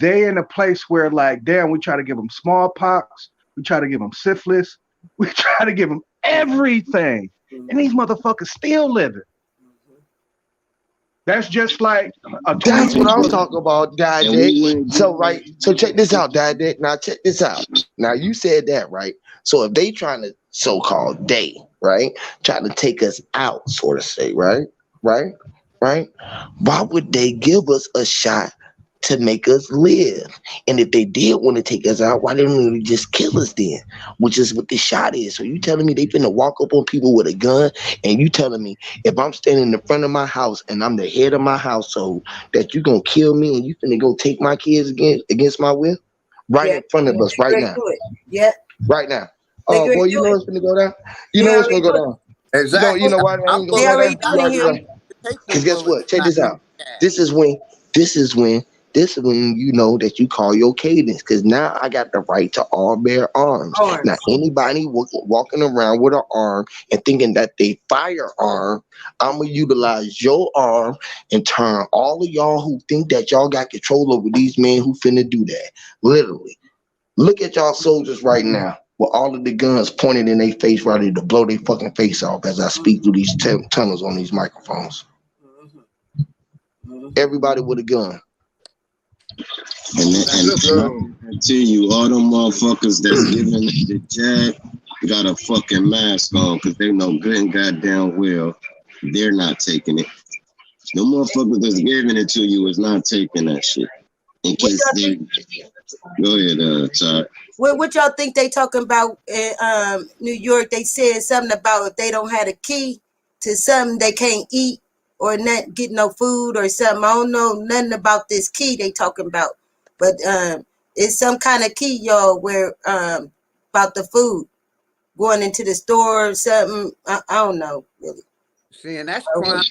in a place where like, damn, we try to give them smallpox, we try to give them syphilis, we try to give them everything, and these motherfuckers still living. That's just like a That's what 22. I'm talking about, Dad. So right, so check this out, Dad. Now check this out. Now you said that, right? So if they trying to so-called right, trying to take us out, sort of say, right? Why would they give us a shot to make us live? And if they did want to take us out, why didn't they just kill us then? Which is what the shot is. So you telling me they finna walk up on people with a gun, and you telling me if I'm standing in the front of my house and I'm the head of my household that you gonna kill me and you finna go take my kids against my will? Right Yeah. in front of us, right now. Yeah. Right now. They Oh boy, already you do know it. it's finna go down. You They know it's already gonna go do it. down. Exactly. You know why I I'm ain't going They gonna go to already down? tell You doing it, you, already I'm know. Huey. going to take them Cause guess bullets what? Check and not this give out. them jab. This is when discipline, you know, that you call your cadence. Because now I got the right to all bear arms. Now, anybody walking around with an arm and thinking that they firearm, I'm going to utilize your arm and turn all of y'all who think that y'all got control over these men who finna do that. Literally. Look at y'all soldiers right now with all of the guns pointed in their face, ready to blow their fucking face off as I speak through these tunnels on these microphones. Everybody with a gun. And I tell you, all them motherfuckers that's giving the jab got a fucking mask on because they know good and goddamn well they're not taking it. The motherfuckers that's giving it to you is not taking that shit. In case they... Go ahead, Todd. What y'all think they talking about in New York? They said something about if they don't have a key to something they can't eat or not get no food or something. I don't know nothing about this key they talking about, but it's some kind of key, y'all, where about the food going into the store or something. I don't know really. See, and that's crime,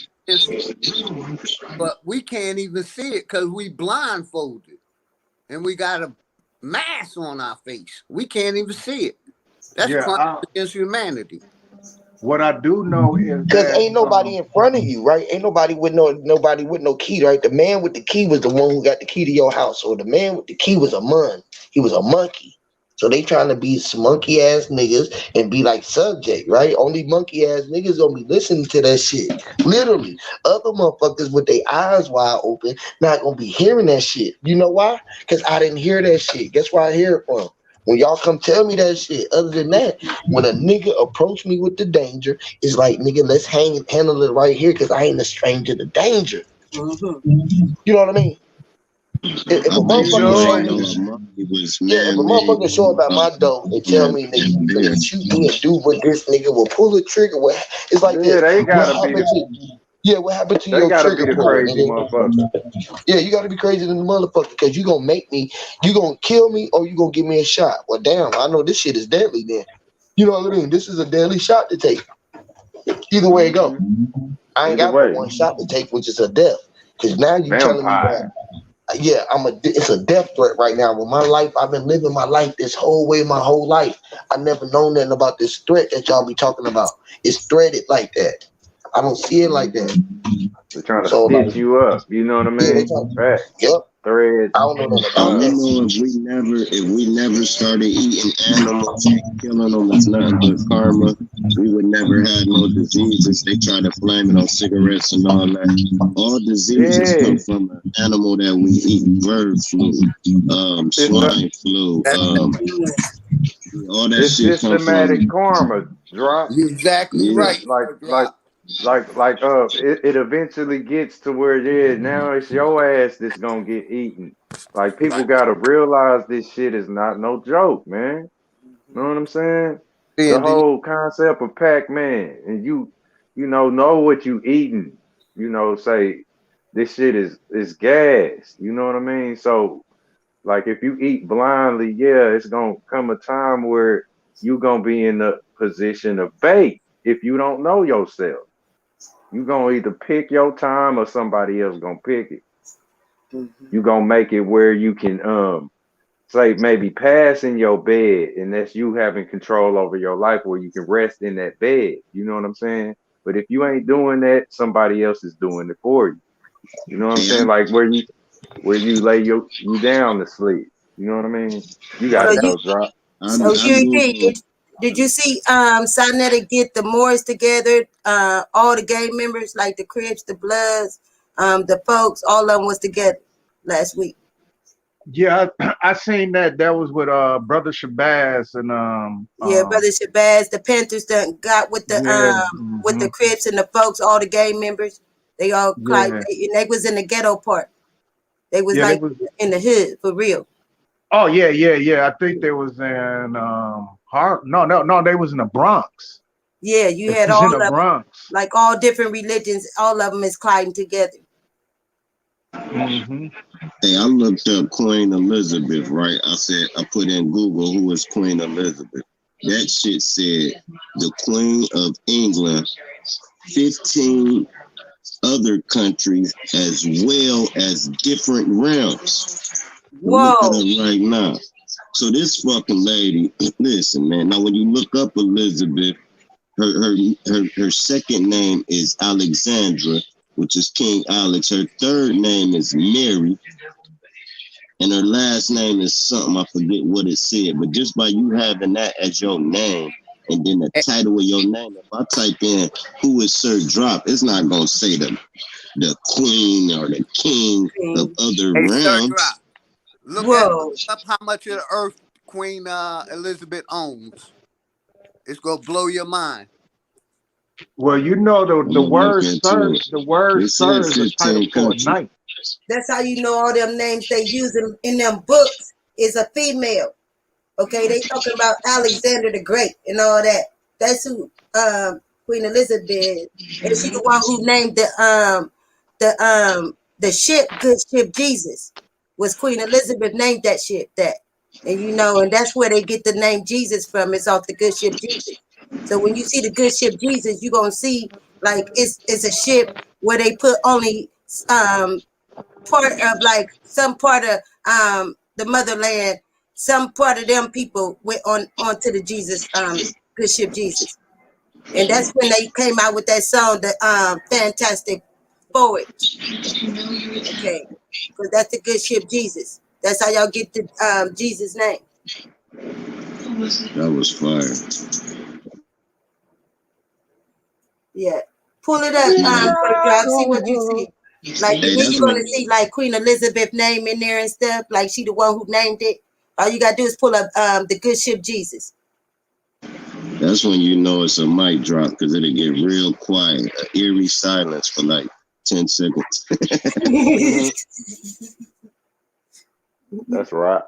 but we can't even see it because we blindfolded and we got a mask on our face. We can't even see it. That's crime against humanity. What I do know is because ain't nobody in front of you, right? Ain't nobody with no key, right? The man with the key was the one who got the key to your house, or the man with the key was a man. He was a monkey. So they trying to be some monkey ass niggas and be like subject, right? Only monkey ass niggas gonna be listening to that shit. Literally, other motherfuckers with their eyes wide open not gonna be hearing that shit. You know why? Because I didn't hear that shit. Guess where I hear it from? When y'all come tell me that shit. Other than that, when a nigga approach me with the danger, it's like, nigga, let's handle it right here because I ain't a stranger to danger. You know what I mean? If a motherfucker show up at my door and tell me, nigga, you finna shoot me and do what this nigga will pull the trigger, it's like this. What happened to your trigger puller, nigga? Yeah, you gotta be crazy than the motherfucker because you gonna kill me or you gonna give me a shot. Well, damn, I know this shit is deadly then. You know what I mean? This is a deadly shot to take. Either way it go. I ain't got but one shot to take, which is a death. Because now you telling me that, it's a death threat right now. With my life, I've been living my life this whole way, my whole life. I never known nothing about this threat that y'all be talking about. It's threaded like that. I don't see it like that. They're trying to stitch you up. You know what I mean? Right. Yep. Threads. I don't know nothing about that. If we never started eating animals and killing them, it's nothing but karma. We would never have no diseases. They try to flame it on cigarettes and all that. All diseases come from an animal that we eat. Bird flu, swine flu, all that it's shit comes from systematic karma. Drop. You're exactly right. It eventually gets to where now it's your ass that's gonna get eaten. Like people gotta realize this shit is not no joke, man. You know what I'm saying? The whole concept of Pac-Man, and you know what you eating. You know, say this shit is gas. You know what I mean? So like if you eat blindly, it's gonna come a time where you gonna be in the position of fate if you don't know yourself. You gonna either pick your time or somebody else gonna pick it. You gonna make it where you can say maybe pass in your bed, and that's you having control over your life where you can rest in that bed. You know what I'm saying? But if you ain't doing that, somebody else is doing it for you. You know what I'm saying? Like where you lay you down to sleep. You know what I mean? You gotta go drop. So did you see Sonetta get the Moors together? All the gang members, like the Crips, the Bloods, the folks, all of them was together last week. Yeah, I seen that. That was with Brother Shabazz and Brother Shabazz. The Panthers done got with the with the Crips and the folks, all the gang members. They all they was in the ghetto part. They was in the hood for real. Oh yeah. I think they was in No, they was in the Bronx. Yeah, you had all of them, like all different religions. All of them is colliding together. Hey, I looked up Queen Elizabeth, right? I put in Google, who is Queen Elizabeth? That shit said the Queen of England, 15 other countries as well as different realms. Whoa. Look at her right now. So this fucking lady, listen, man. Now when you look up Elizabeth, her second name is Alexandra, which is King Alex. Her third name is Mary, and her last name is something, I forget what it said. But just by you having that as your name, and then the title of your name, if I type in who is Sir Drop, it's not gonna say the queen or the king of other realms. Look up how much of the earth Queen Elizabeth owns. It's gonna blow your mind. Well, you know the word sir is a title for a knight. That's how you know all them names they use in them books is a female. Okay, they talking about Alexander the Great and all that. That's who Queen Elizabeth is. And she the one who named the ship, good ship Jesus. Was Queen Elizabeth named that ship that. And you know, and that's where they get the name Jesus from. It's off the good ship Jesus. So when you see the good ship Jesus, you're gonna see like it's a ship where they put only part of like some part of the motherland, some part of them people went onto the Jesus good ship Jesus. And that's when they came out with that song, the Fantastic Forward. Okay, because that's the good ship Jesus. That's how y'all get the Jesus name. That was fire. Yeah. Pull it up, see what you see. Like then you're gonna see like Queen Elizabeth name in there and stuff. Like she the one who named it. All you gotta do is pull up the good ship Jesus. That's when you know it's a mic drop because it'll get real quiet, an eerie silence for like 10 seconds. That's right.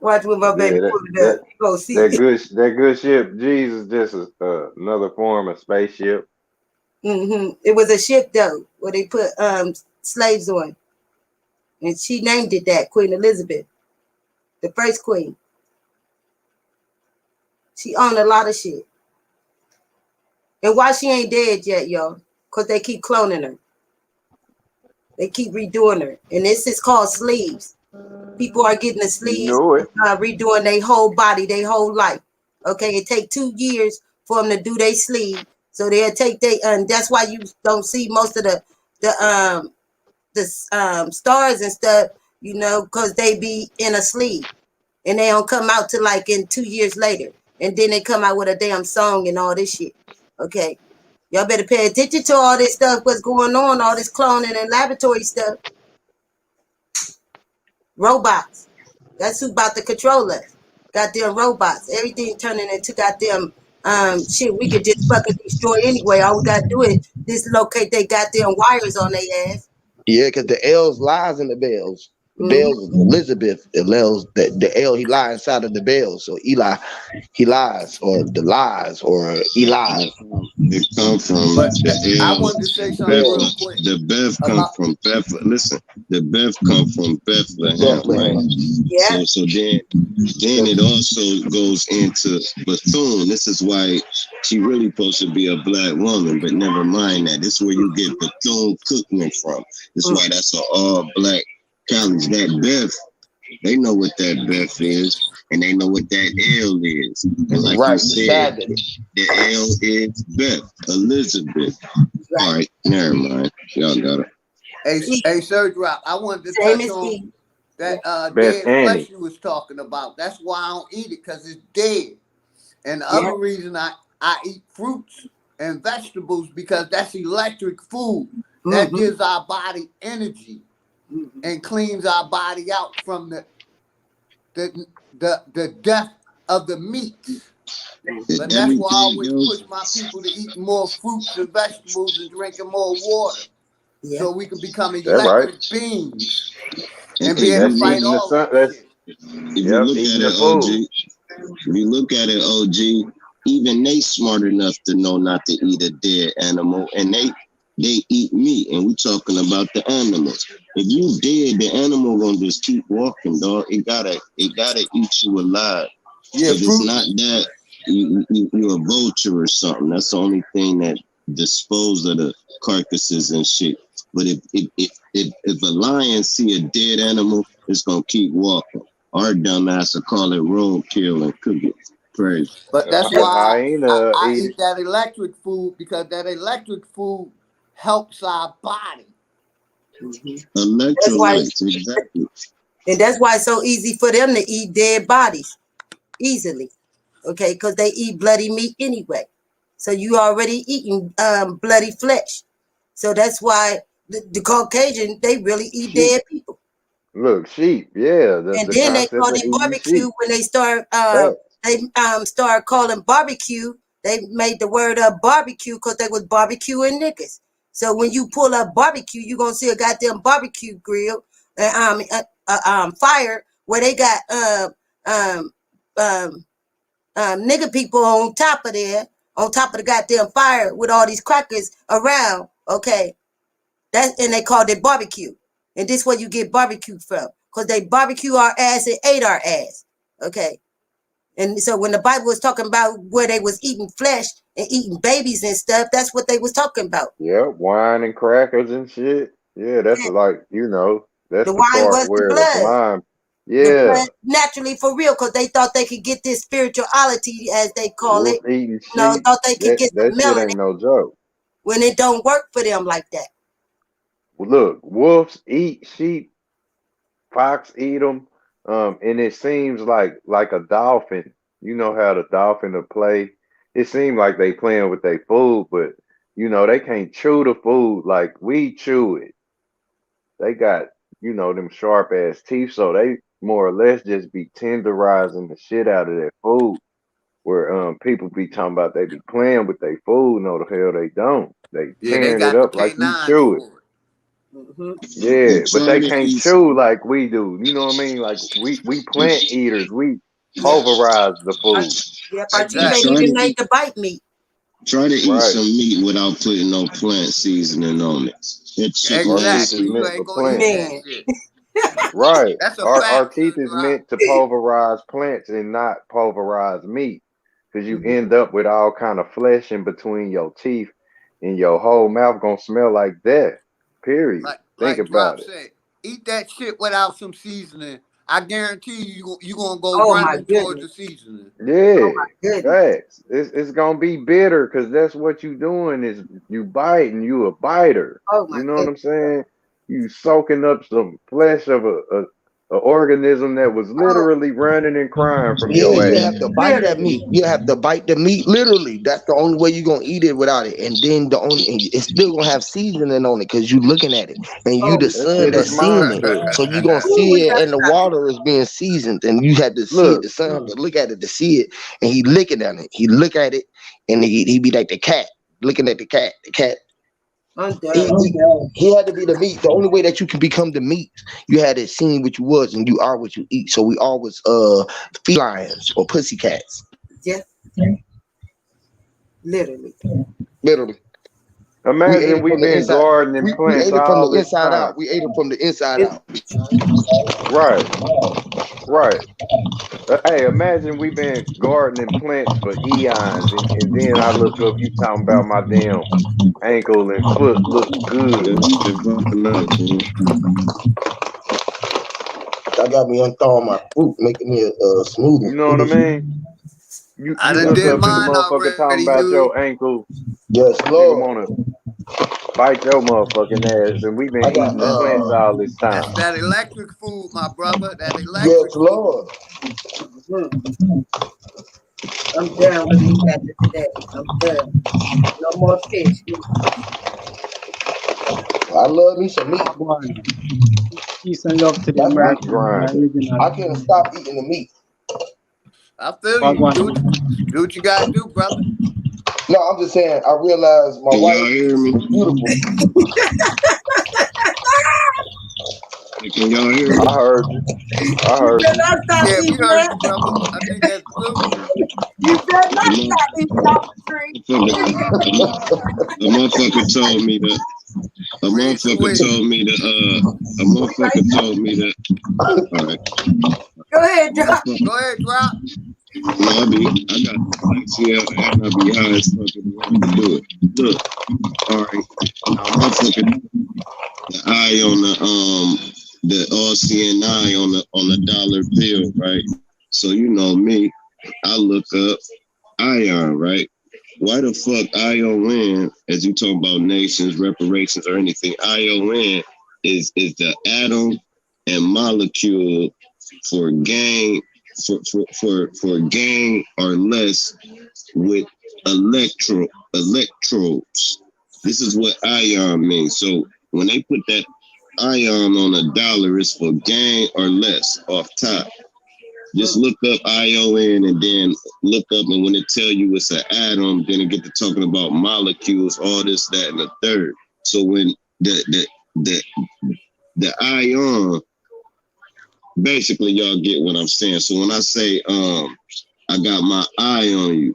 Watch when my baby pull it up. Go see that good ship Jesus just another form of spaceship. It was a ship though where they put slaves on, and she named it that, Queen Elizabeth, the first queen. She owned a lot of shit. And why she ain't dead yet, y'all? Because they keep cloning her. They keep redoing her. And this is called sleeves. People are getting the sleeves, redoing their whole body, their whole life. Okay, it take 2 years for them to do their sleeve. So they'll take and that's why you don't see most of the stars and stuff, you know, because they be in a sleeve. And they don't come out till like in 2 years later. And then they come out with a damn song and all this shit. Okay. Y'all better pay attention to all this stuff, what's going on, all this cloning and laboratory stuff. Robots. That's who about to control us. Goddamn robots. Everything turning into goddamn shit we could just fucking destroy anyway. All we gotta do is dislocate they goddamn wires on their ass. Yeah, because the L's lies in the bells. The bells is Elizabeth. The L, he lies inside of the bells. So Eli, he lies, or the lies, or Eli. It come from the L. I wanted to say something real quick. The Beth come from Bethlehem. Listen, the Beth come from Bethlehem, right? Yeah. So then it also goes into Bethune. This is why she really supposed to be a black woman, but never mind that. This is where you get Bethune Cookman from. This is why that's an all black college. That Beth, they know what that Beth is, and they know what that L is. And like you said, the L is Beth, Elizabeth. All right, never mind. Y'all got it. Hey, Sir Drop, I wanted to touch on that dead flesh you was talking about. That's why I don't eat it, because it's dead. And the other reason I eat fruits and vegetables, because that's electric food. That gives our body energy and cleans our body out from the death of the meat. But that's why I always push my people to eat more fruits and vegetables and drinking more water, so we can become electric beings and be able to fight all that shit. If you look at it, OG, even they smart enough to know not to eat a dead animal, and they eat meat, and we talking about the animals. If you dead, the animal gonna just keep walking, dog. It gotta eat you alive. If it's not that, you're a vulture or something. That's the only thing that dispose of the carcasses and shit. But if a lion see a dead animal, it's gonna keep walking. Our dumbass will call it roadkill and cook it. Crazy. But that's why I eat that electric food, because that electric food helps our body. Electrolytes, exactly. And that's why it's so easy for them to eat dead bodies easily. Okay, because they eat bloody meat anyway. So you already eating bloody flesh. So that's why the Caucasian, they really eat dead people. Look, sheep, yeah. And then they call it barbecue sheep. when they start start calling barbecue. They made the word up barbecue because they was barbecuing niggas. So when you pull up barbecue, you're gonna see a goddamn barbecue grill fire where they got nigga people on top of there, on top of the goddamn fire with all these crackers around. Okay, and they called it barbecue, and this where you get barbecue from, because they barbecue our ass and ate our ass. Okay, and so when the Bible was talking about where they was eating flesh and eating babies and stuff, that's what they was talking about. Yeah, wine and crackers and shit. Yeah, that's like, that's the wine was where the blood. the lime. The Yeah. blood, naturally, for real, because they thought they could get this spirituality, as they call it. Eating sheep, Thought they could get that some shit melanin ain't no joke. when it don't work for them like that. Look, wolves eat sheep, fox eat them, and it seems like a dolphin. You know how the dolphin will play. It seems like they playing with their food, but they can't chew the food like we chew it. They got them sharp ass teeth, so they more or less just be tenderizing the shit out of their food. Where people be talking about they be playing with their food, no the hell they don't. They tearing it up like we chew it. Yeah, but they can't chew like we do. You know what I mean? Like we plant eaters. We pulverize the food. Yep, our teeth ain't even made to bite meat. Try to eat some meat without putting no plant seasoning on it. Exactly. You ain't gonna eat that shit. Right. That's a Our teeth is meant to pulverize plants and not pulverize meat, because you end up with all kind of flesh in between your teeth, and your whole mouth gonna smell like that. Period. Think about it. Said, eat that shit without some seasoning. I guarantee you gonna go running towards the seasoning. Yeah, facts. It's gonna be bitter, because that's what you doing is you biting. You a biter. You know what I'm saying? You soaking up some flesh of a organism that was literally running and crying from your ass. You have to bite that meat. You have to bite the meat literally. That's the only way you're gonna eat it without it. And then it's still gonna have seasoning on it, because you looking at it and you the sun that's seeing it. So you're gonna see it, and the water is being seasoned, and you have to see it, the sun to look at it to see it, and he looking at it. He look at it, and he be like the cat looking at the cat. He had to be the meat. The only way that you can become the meat, you had to see what you was, and you are what you eat. So we always felines or pussycats. Yeah. Literally. Imagine we been gardening plants. We ate it from the inside out. We ate it from the inside out. Right. Hey, imagine we been gardening plants for eons, and then I look up, you talking about my damn ankle and foot look good. That got me unthawing my fruit, making me a smoothie. You know what I mean? You look up and the motherfucker talking about your ankle. Yes, Lord. Wanna bite your motherfucking ass, and we been eating the plants all this time. That's that electric food, my brother. That electric yes, Lord. I'm down with these after today. I'm done. No more fish. I love me some meat. Peace and love to the American. I can't stop eating the meat. I feel you. Do what you gotta do, brother. No, I'm just saying, I realized my wife is beautiful. Can y'all hear me? I heard you. Yeah, we heard you, brother. I think that's blue. You said not stop A motherfucker told me that. A motherfucker told me that. All right. Go ahead, drop. Go ahead, drop. No, I got CL and I be high as fuck in the way to do it. Look, all right. Now, motherfucker, the eye on the RCNI on the dollar bill, right? So you know me, I look up ion, right? Why the fuck ION, as you talk about nations, reparations, or anything, ION is the atom and molecule for gain for gain or less with electrodes. This is what ion means. So when they put that ion on a dollar, it's for gain or less off top. Just look up ION and then look up, and when it tell you it's an atom, then it get to talking about molecules, all this, that, and the third. So when the ion, basically y'all get what I'm saying. So when I say I got my eye on you,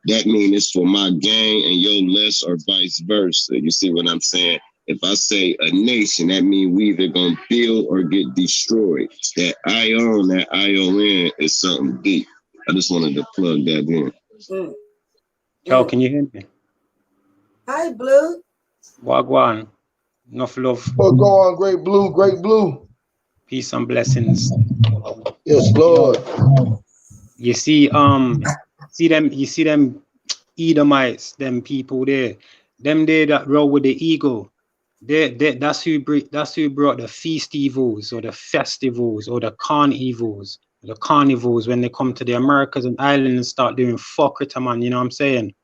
that means it's for my gain and your less, or vice versa. You see what I'm saying? If I say a nation, that means we either gonna build or get destroyed. That ION, that ION is something deep. I just wanted to plug that in. Yo, can you hear me? Hi, Blue. Wagwan. Enough love. Oh, go on, Great Blue, Great Blue. Peace and blessings. Yes, Lord. You see them Edomites, them people there. Them there that roll with the eagle. That's who brought the festivals or the festivals or the carnivals when they come to the Americas and islands and start doing fuckery, man. You know what I'm saying?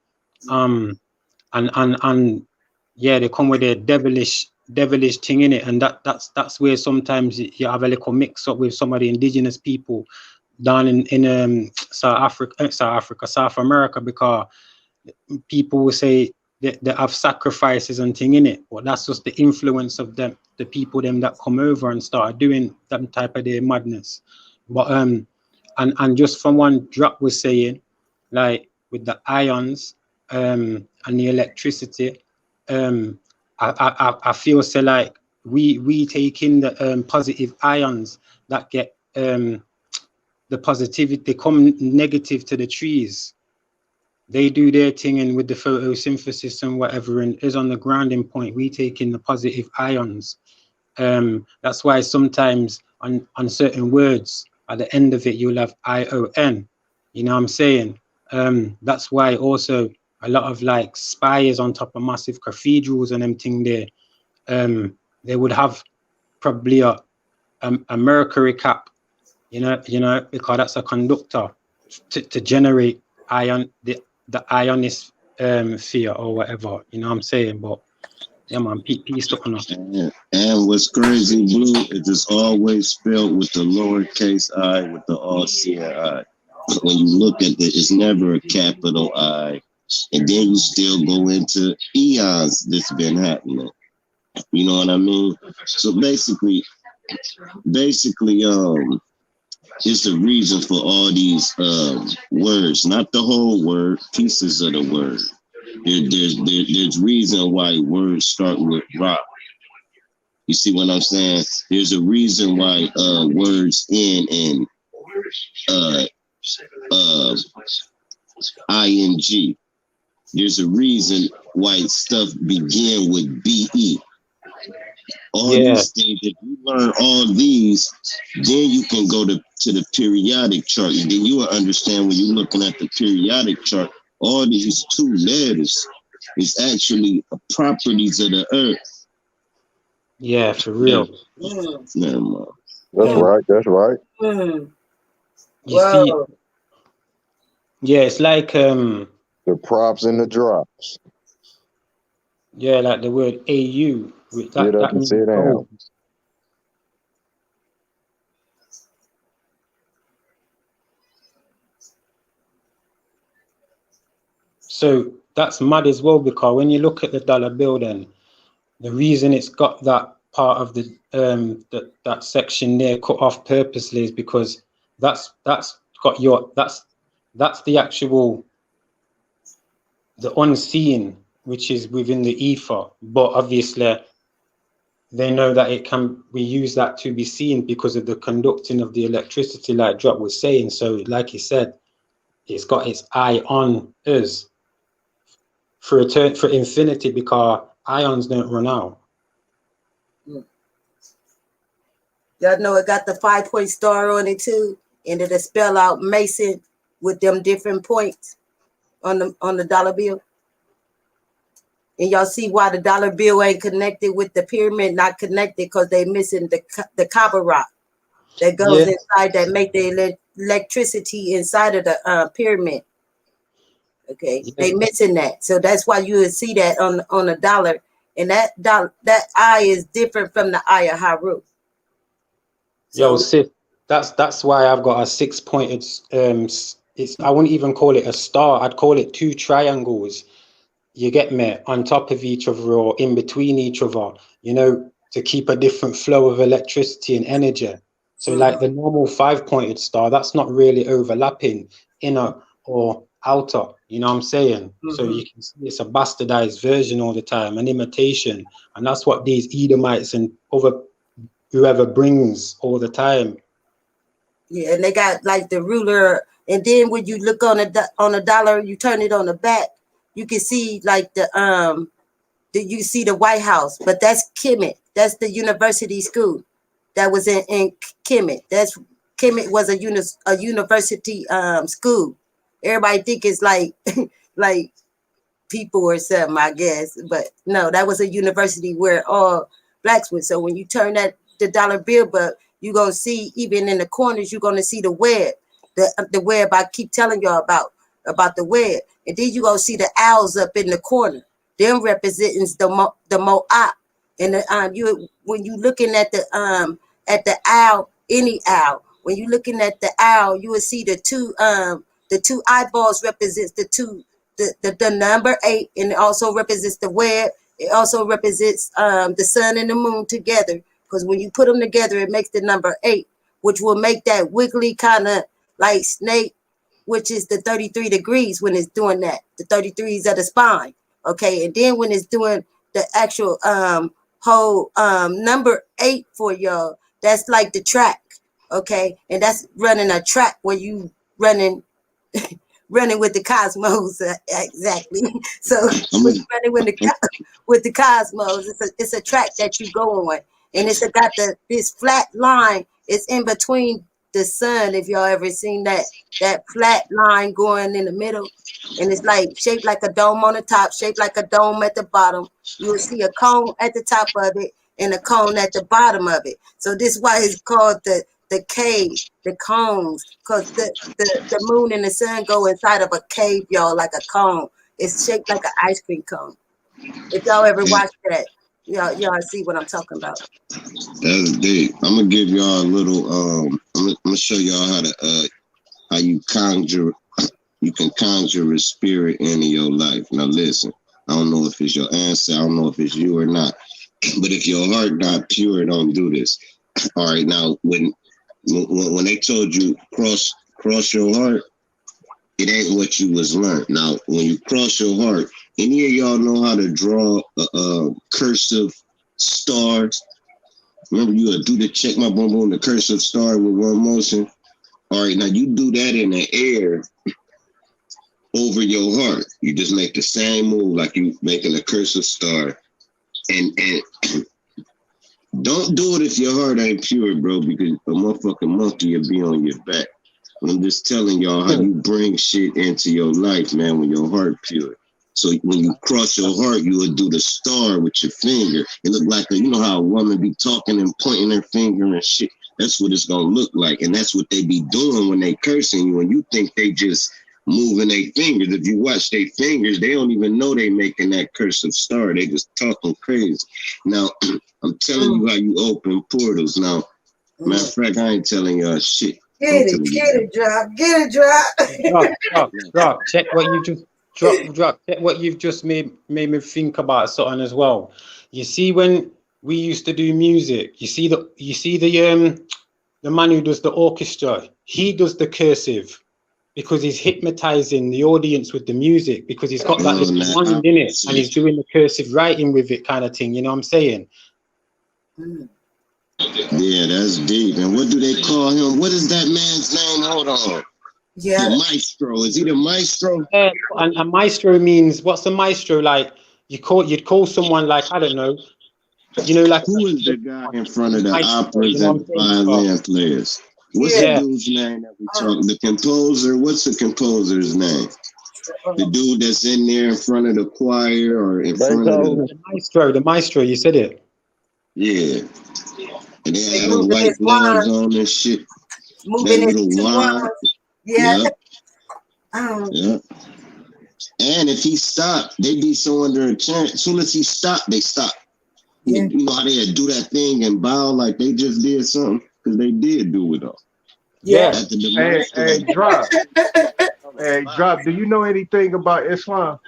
And yeah, they come with their devilish thing in it, and that's where sometimes you have a little mix up with some of the indigenous people down in South America, because people will say they have sacrifices and thing in it, but that's just the influence of them, the people them that come over and start doing that type of their madness. But and just from one drop was saying, like with the ions and the electricity, I feel so like we take in the positive ions that get the positivity, they come negative to the trees. They do their thing, and with the photosynthesis and whatever, and is on the grounding point, we take in the positive ions. That's why sometimes on certain words at the end of it you'll have ION. You know what I'm saying? That's why also a lot of like spires on top of massive cathedrals and them thing there, they would have probably a mercury cap, you know, because that's a conductor to generate ion, the ionosphere or whatever, you know what I'm saying? But yeah, man, peace to honor. And what's crazy, Blue, is it's always spelled with the lowercase I with the all-seeing I. When you look at it, it's never a capital I. And then you still go into eons that's been happening. You know what I mean? So basically, it's the reason for all these words, not the whole word, pieces of the word. There's reason why words start with rock. You see what I'm saying? There's a reason why words end in ing. There's a reason why stuff begin with BE. All these things, if you learn all these, then you can go to the periodic chart. And then you will understand when you're looking at the periodic chart, all these two letters is actually properties of the earth. Yeah, for real. That's right. That's right. You see, yeah, it's like the props and the drops. Yeah, like the word AU. Get up and sit down. So that's mad as well, because when you look at the dollar bill, then the reason it's got that part of the that section there cut off purposely is because that's got your that's the actual the unseen, which is within the ether, but obviously they know that it can, we use that to be seen because of the conducting of the electricity, like Drop was saying. So like he said, it's got its eye on us for infinity, because ions don't run out. Y'all know it got the 5-point star on it too, and it'll spell out Mason with them different points on the dollar bill. And y'all see why the dollar bill ain't connected with the pyramid, not connected, because they missing the copper rock that goes inside that make the electricity inside of the pyramid. Okay, they missing that. So that's why you would see that on a dollar. And that eye is different from the eye of Haru. So, yo, sis, that's why I've got a 6-pointed I wouldn't even call it a star, I'd call it 2 triangles. You get me, on top of each other or in between each other, you know, to keep a different flow of electricity and energy. So like the normal 5-pointed star, that's not really overlapping inner or outer, you know what I'm saying? So you can see it's a bastardized version all the time, an imitation. And that's what these Edomites and whoever brings all the time. Yeah, and they got like the ruler. And then when you look on a dollar, you turn it on the back, you can see like you see the White House, but that's Kemet. That's the university school that was in Kemet. Kemet was a university school. Everybody think it's like like people or something, I guess, but no, that was a university where all blacks went. So when you turn the dollar bill, but you're gonna see even in the corners, you're gonna see the web, the web I keep telling y'all about the web, and then you gonna see the owls up in the corner. Them representing the Mo'ap, and when you looking at the owl, any owl, when you looking at the owl, you will see the two eyeballs represents the number 8, and it also represents the web. It also represents the sun and the moon together, because when you put them together, it makes the number 8, which will make that wiggly kind of like snake, which is the 33 degrees when it's doing that. The 33s of the spine. Okay, and then when it's doing the actual whole number 8 for y'all, that's like the track. Okay, and that's running a track where you running with the cosmos, exactly. So when you're running with the cosmos, it's a track that you go on, and it's got this flat line. It's in between the sun. If y'all ever seen that flat line going in the middle, and it's like shaped like a dome on the top, shaped like a dome at the bottom. You will see a cone at the top of it and a cone at the bottom of it. So this is why it's called the cave, the cones, because the moon and the sun go inside of a cave, y'all, like a cone. It's shaped like an ice cream cone. If y'all ever watch that, y'all see what I'm talking about. That's deep. I'm gonna give y'all a little. I'm gonna show y'all how you conjure. You can conjure a spirit into your life. Now listen. I don't know if it's your answer. I don't know if it's you or not. But if your heart not pure, don't do this. All right. Now when they told you cross your heart, it ain't what you was learned. Now when you cross your heart, any of y'all know how to draw a cursive stars? Remember, you do the check my boom boom, the cursive star with one motion. All right, now you do that in the air over your heart. You just make the same move like you making a cursive star, and don't do it if your heart ain't pure, bro, because a motherfucking monkey will be on your back. I'm just telling y'all how you bring shit into your life, man, when your heart pure. So when you cross your heart, you would do the star with your finger. It look like you know how a woman be talking and pointing her finger and shit. That's what it's gonna look like, and that's what they be doing when they cursing you. And you think they just moving their fingers. If you watch their fingers, they don't even know they making that cursive star. They just talking crazy. Now I'm telling you how you open portals. Now, matter of fact, I ain't telling y'all shit. Get it, drop. Check what you just drop. Check what you've just made me think about something as well. You see, when we used to do music, you see the man who does the orchestra, he does the cursive because he's hypnotizing the audience with the music, because he's got that little mind in it, and he's doing the cursive writing with it, kind of thing. You know what I'm saying? Yeah, that's deep. And what do they call him? What is that man's name? Hold on. Yeah. The maestro. Is he the maestro? And a maestro means, what's a maestro like? You'd call someone like, I don't know, like who is the guy in front of the operas and the violin players? What's the dude's name that we talk? The composer. What's the composer's name? The dude that's in there in front of the choir or in front of the maestro. You said it. Yeah. And they had the white gloves on and shit. Moving that little wine. Yeah. Yeah. And if he stopped, they'd be so under a chance. As soon as he stopped, they stopped. Yeah. You know how they do that thing and bow like they just did something? Because they did do it all. Yeah. Hey, Drop. Hey, Drop, do you know anything about Islam?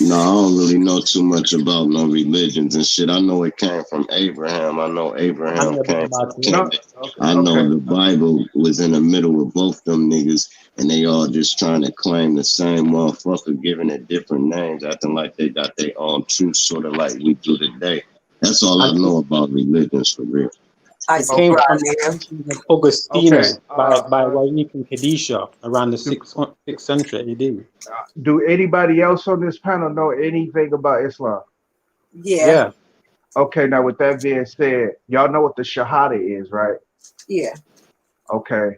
No, I don't really know too much about no religions and shit. I know it came from Abraham. I know Abraham came from Kemet. I know the Bible was in the middle of both them niggas, and they all just trying to claim the same motherfucker, giving it different names, acting like they got their own truth, sort of like we do today. That's all I know about religions for real. It came from Augustine by Warrant and Kadisha around the 6th century AD. Do anybody else on this panel know anything about Islam? Yeah. Okay, now with that being said, y'all know what the Shahada is, right? Yeah. Okay.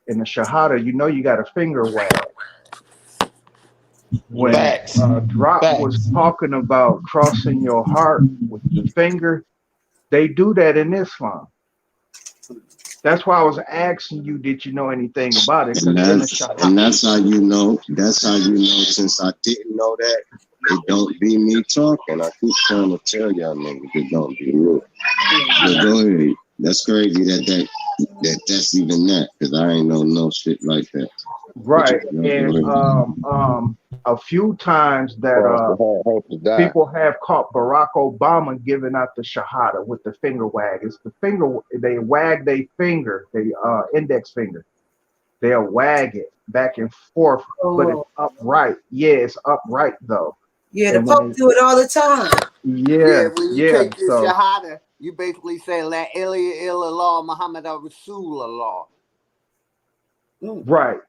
In the Shahada, you got a finger wag. When Drop was talking about crossing your heart with the finger, they do that in Islam. That's why I was asking you, did you know anything about it? And that's how you know. That's how you know. Since I didn't know that, it don't be me talking. I keep trying to tell y'all niggas it don't be me. But go ahead. That's crazy that's even that, because I ain't know no shit like that. Right. And a few times that people have caught Barack Obama giving out the Shahada with the finger wag. It's the finger, they wag their finger, index finger. They'll wag it back and forth, but it's upright. Yeah, it's upright though. Yeah, the Pope do it all the time. Yeah, when you take your Shahada, you basically say La ilaha illallah Muhammad Rasulullah. Right.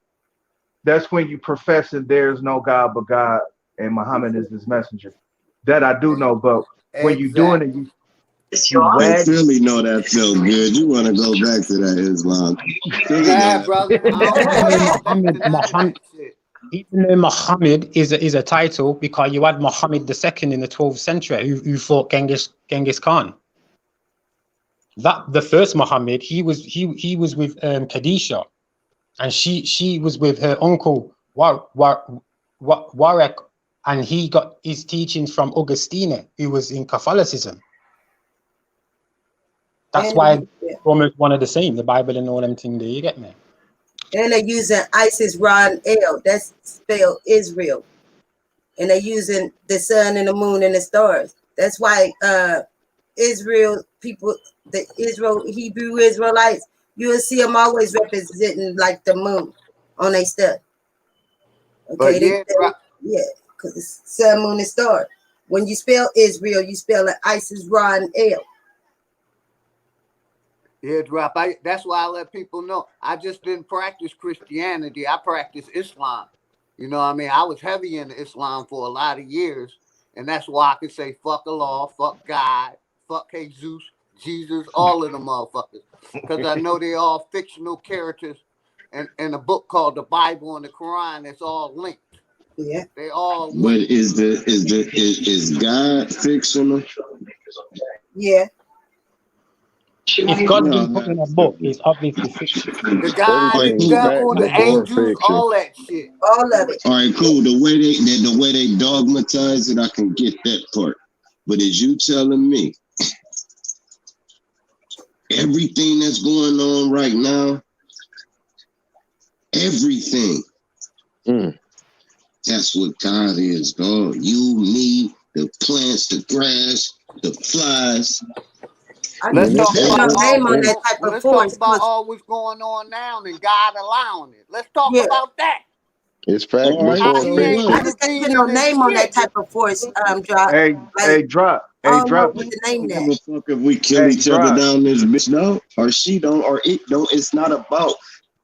That's when you profess that there is no God but God and Muhammad is his messenger. That I do know, but when you're doing it, I really know that felt good. You want to go back to that Islam. Yeah, brother. Even though Muhammad is a title, because you had Muhammad II in the 12th century who fought Genghis Khan. That the first Muhammad, he was with Kadisha, and she was with her uncle Warrant, and he got his teachings from Augustine, who was in Catholicism. That's why almost one of the same, the Bible and all them things there, you get me? And they're using Isis, Ra, and El. That's spelled Israel. And they're using the sun and the moon and the stars. That's why Israel people, the Hebrew Israelites, you will see them always representing like the moon on their stuff. Okay, because it's sun, moon, and star. When you spell Israel, you spell it Isis, Ra, and El. Yeah, Drop. That's why I let people know. I just didn't practice Christianity. I practiced Islam. You know what I mean? I was heavy into Islam for a lot of years. And that's why I could say fuck Allah, fuck God, fuck Jesus, Jesus, all of them motherfuckers. Because I know they're all fictional characters in a book called the Bible and the Quran. It's all linked. Yeah. They all linked. But is God fictional? Yeah. If God been put in a book, it's obviously fiction. The God, the devil, the angels, all that shit. All of it. All right, cool. The way they dogmatize it, I can get that part. But is you telling me everything that's going on right now, everything, that's what God is, dog. You, me, the plants, the grass, the flies. Let's talk about all what's going on now and God allowing it. Let's talk about that. It's fact. I just can't put no name on that type of force. Drop. Drop. Drop. What the name that? If we kill each other down this bitch, no, or she don't, or it don't. It's not about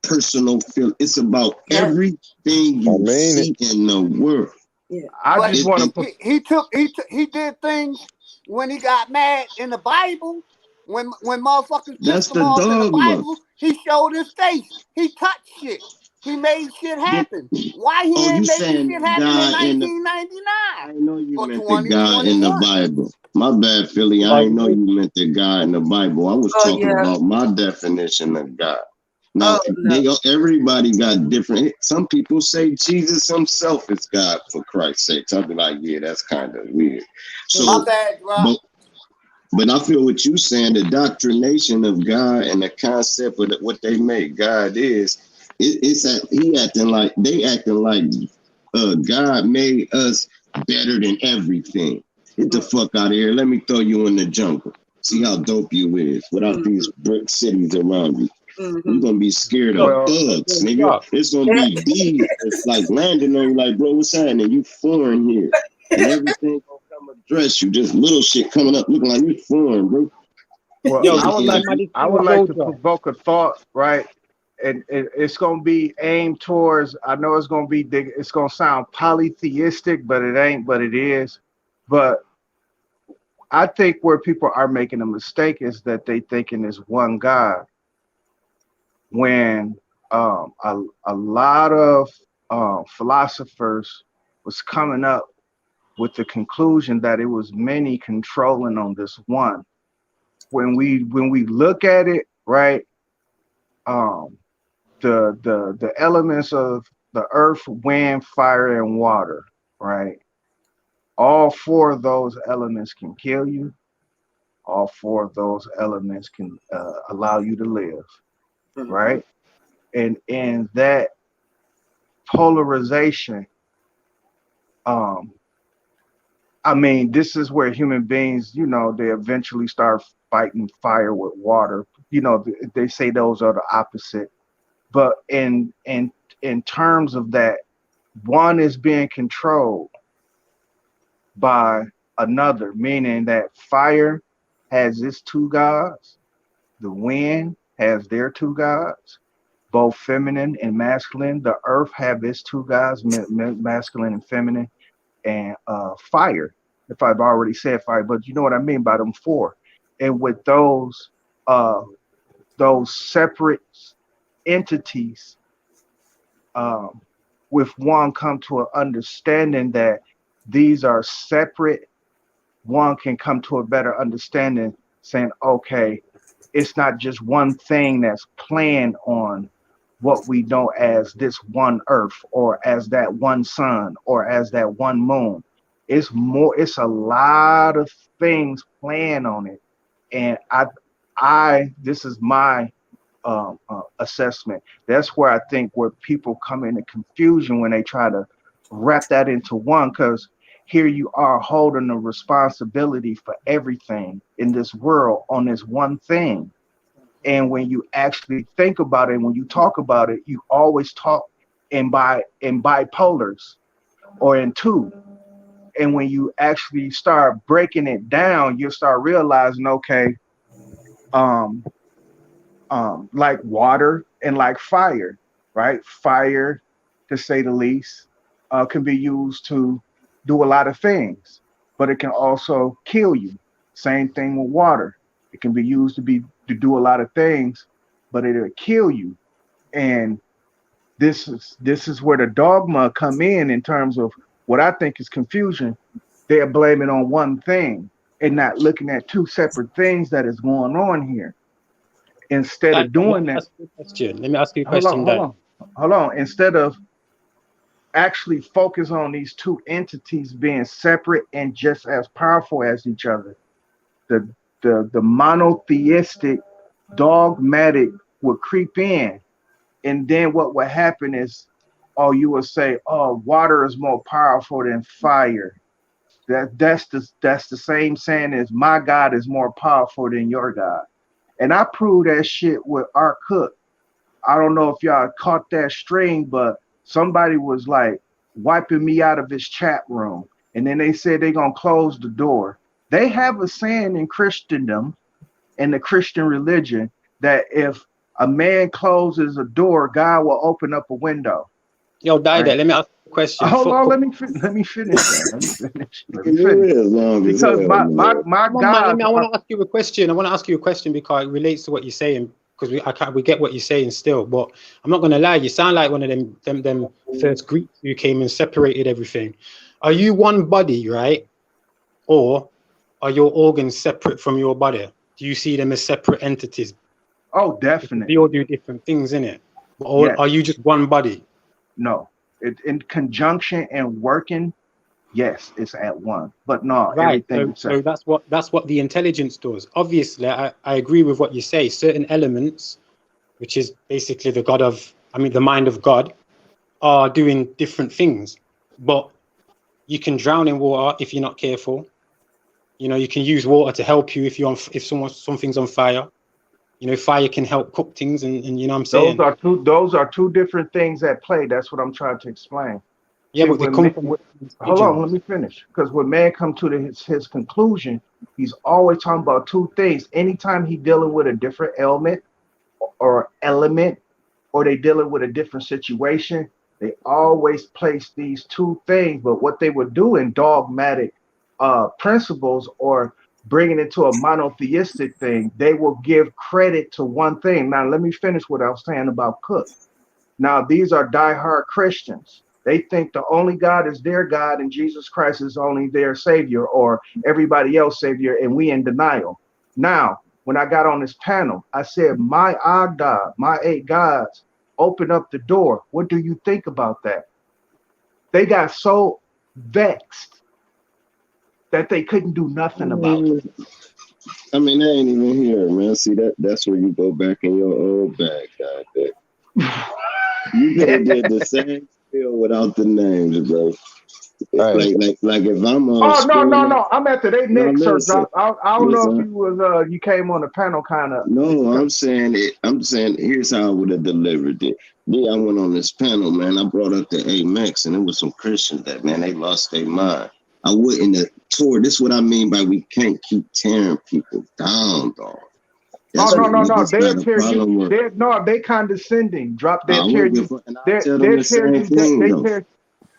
personal feel. It's about everything you see in the world. Yeah. I just want to. He did things when he got mad in the Bible. When motherfuckers pissed him off in the Bible, he showed his face. He touched shit. He made shit happen. Why he ain't making shit happen in 1999? I know you meant the God in the Bible. My bad, Philly. I ain't know you meant the God in the Bible. I was talking about my definition of God. Now, everybody got different. Some people say Jesus himself is God, for Christ's sake. I'll be like, yeah, that's kind of weird. So, my bad, Rob. But I feel what you saying, the doctrination of God and the concept of what they make God is, they acting like God made us better than everything. Get the fuck out of here. Let me throw you in the jungle. See how dope you is without these brick cities around you. You're gonna be scared of thugs, nigga. It's gonna be these that's like landing on you like, bro, what's happening? You foreign here. And everything gonna come address you. Just little shit coming up looking like you foreign, bro. Well, I would like to provoke a thought, right? And it's going to be aimed towards, I know it's going to be, it's going to sound polytheistic, but it ain't, but it is. But I think where people are making a mistake is that they thinking there's one God. When a lot of philosophers was coming up with the conclusion that it was many controlling on this one. When we look at it, right, the elements of the earth, wind, fire, and water, right? All four of those elements can kill you. All four of those elements can allow you to live, right? And in that polarization, I mean, this is where human beings, you know, they eventually start fighting fire with water. You know, they say those are the opposite. But in terms of that, one is being controlled by another, meaning that fire has its two gods, the wind has their two gods, both feminine and masculine. The earth have its two gods, masculine and feminine, and fire, if I've already said fire, but you know what I mean by them four. And with those separate entities, with one come to an understanding that these are separate, one can come to a better understanding saying, okay, it's not just one thing that's planned on what we know as this one earth or as that one sun or as that one moon. It's a lot of things playing on it. And this is my assessment. That's where I think where people come into confusion when they try to wrap that into one, because here you are holding the responsibility for everything in this world on this one thing. And when you actually think about it, when you talk about it, you always talk in bipolars or in two. And when you actually start breaking it down, you start realizing, okay, like water and like fire, right? Fire, to say the least, can be used to do a lot of things, but it can also kill you. Same thing with water. It can be used to do a lot of things, but it'll kill you. And this is where the dogma come in terms of what I think is confusion. They're blaming on one thing and not looking at two separate things that is going on here. Instead of doing that, let me ask you a question. Hold on. Instead of actually focus on these two entities being separate and just as powerful as each other, the monotheistic, dogmatic would creep in, and then what would happen is, you would say, water is more powerful than fire. That's the same saying as my God is more powerful than your God. And I proved that shit with Art Cook. I don't know if y'all caught that string, but somebody was like wiping me out of his chat room. And then they said they're going to close the door. They have a saying in Christendom, in the Christian religion, that if A man closes a door, God will open up a window. Yo, Let me ask you a question. Hold on, let me finish that. Let me finish. Because my God. I want to ask you a question. Because it relates to what you're saying. Because we get what you're saying still, but I'm not gonna lie. You sound like one of them first Greeks who came and separated everything. Are you one body, right? Or are your organs separate from your body? Do you see them as separate entities? Oh, definitely. They all do different things, innit? Or yes. Are you just one body? No. In conjunction and working, yes, it's at one. But no, right. Everything. So that's what the intelligence does. Obviously, I agree with what you say. Certain elements, which is basically the mind of God, are doing different things. But you can drown in water if you're not careful. You know, you can use water to help you if something's on fire. You know, fire can help cook things, and you know what I'm saying? Those are two different things at play. That's what I'm trying to explain. Yeah, but they come from hold on, let me finish. Because when man comes to his conclusion, he's always talking about two things. Anytime he's dealing with a different ailment or element, or they dealing with a different situation, they always place these two things. But what they would do in dogmatic principles or bringing it to a monotheistic thing, they will give credit to one thing. Now, let me finish what I was saying about Cook. Now, these are diehard Christians. They think the only God is their God and Jesus Christ is only their Savior or everybody else Savior, and we in denial. Now, when I got on this panel, I said, my Agda, my 8 gods, open up the door. What do you think about that? They got so vexed that they couldn't do nothing about it. I mean, they ain't even here, man. See, that's where you go back in your old bag, God. You could have did the same spiel without the names, bro. Like if I'm on. Oh no! I'm after they next, sir. Drop. I don't know if you was you came on the panel kind of. No, I'm saying it. I'm saying here's how I would have delivered it. Yeah, I went on this panel, man. I brought up the Amex, and it was some Christians that, man, they lost their mind. I wouldn't have tore. This is what I mean by we can't keep tearing people down, dog. That's no. They'll tear you. They condescending. Drop their tear you. They'll tear you.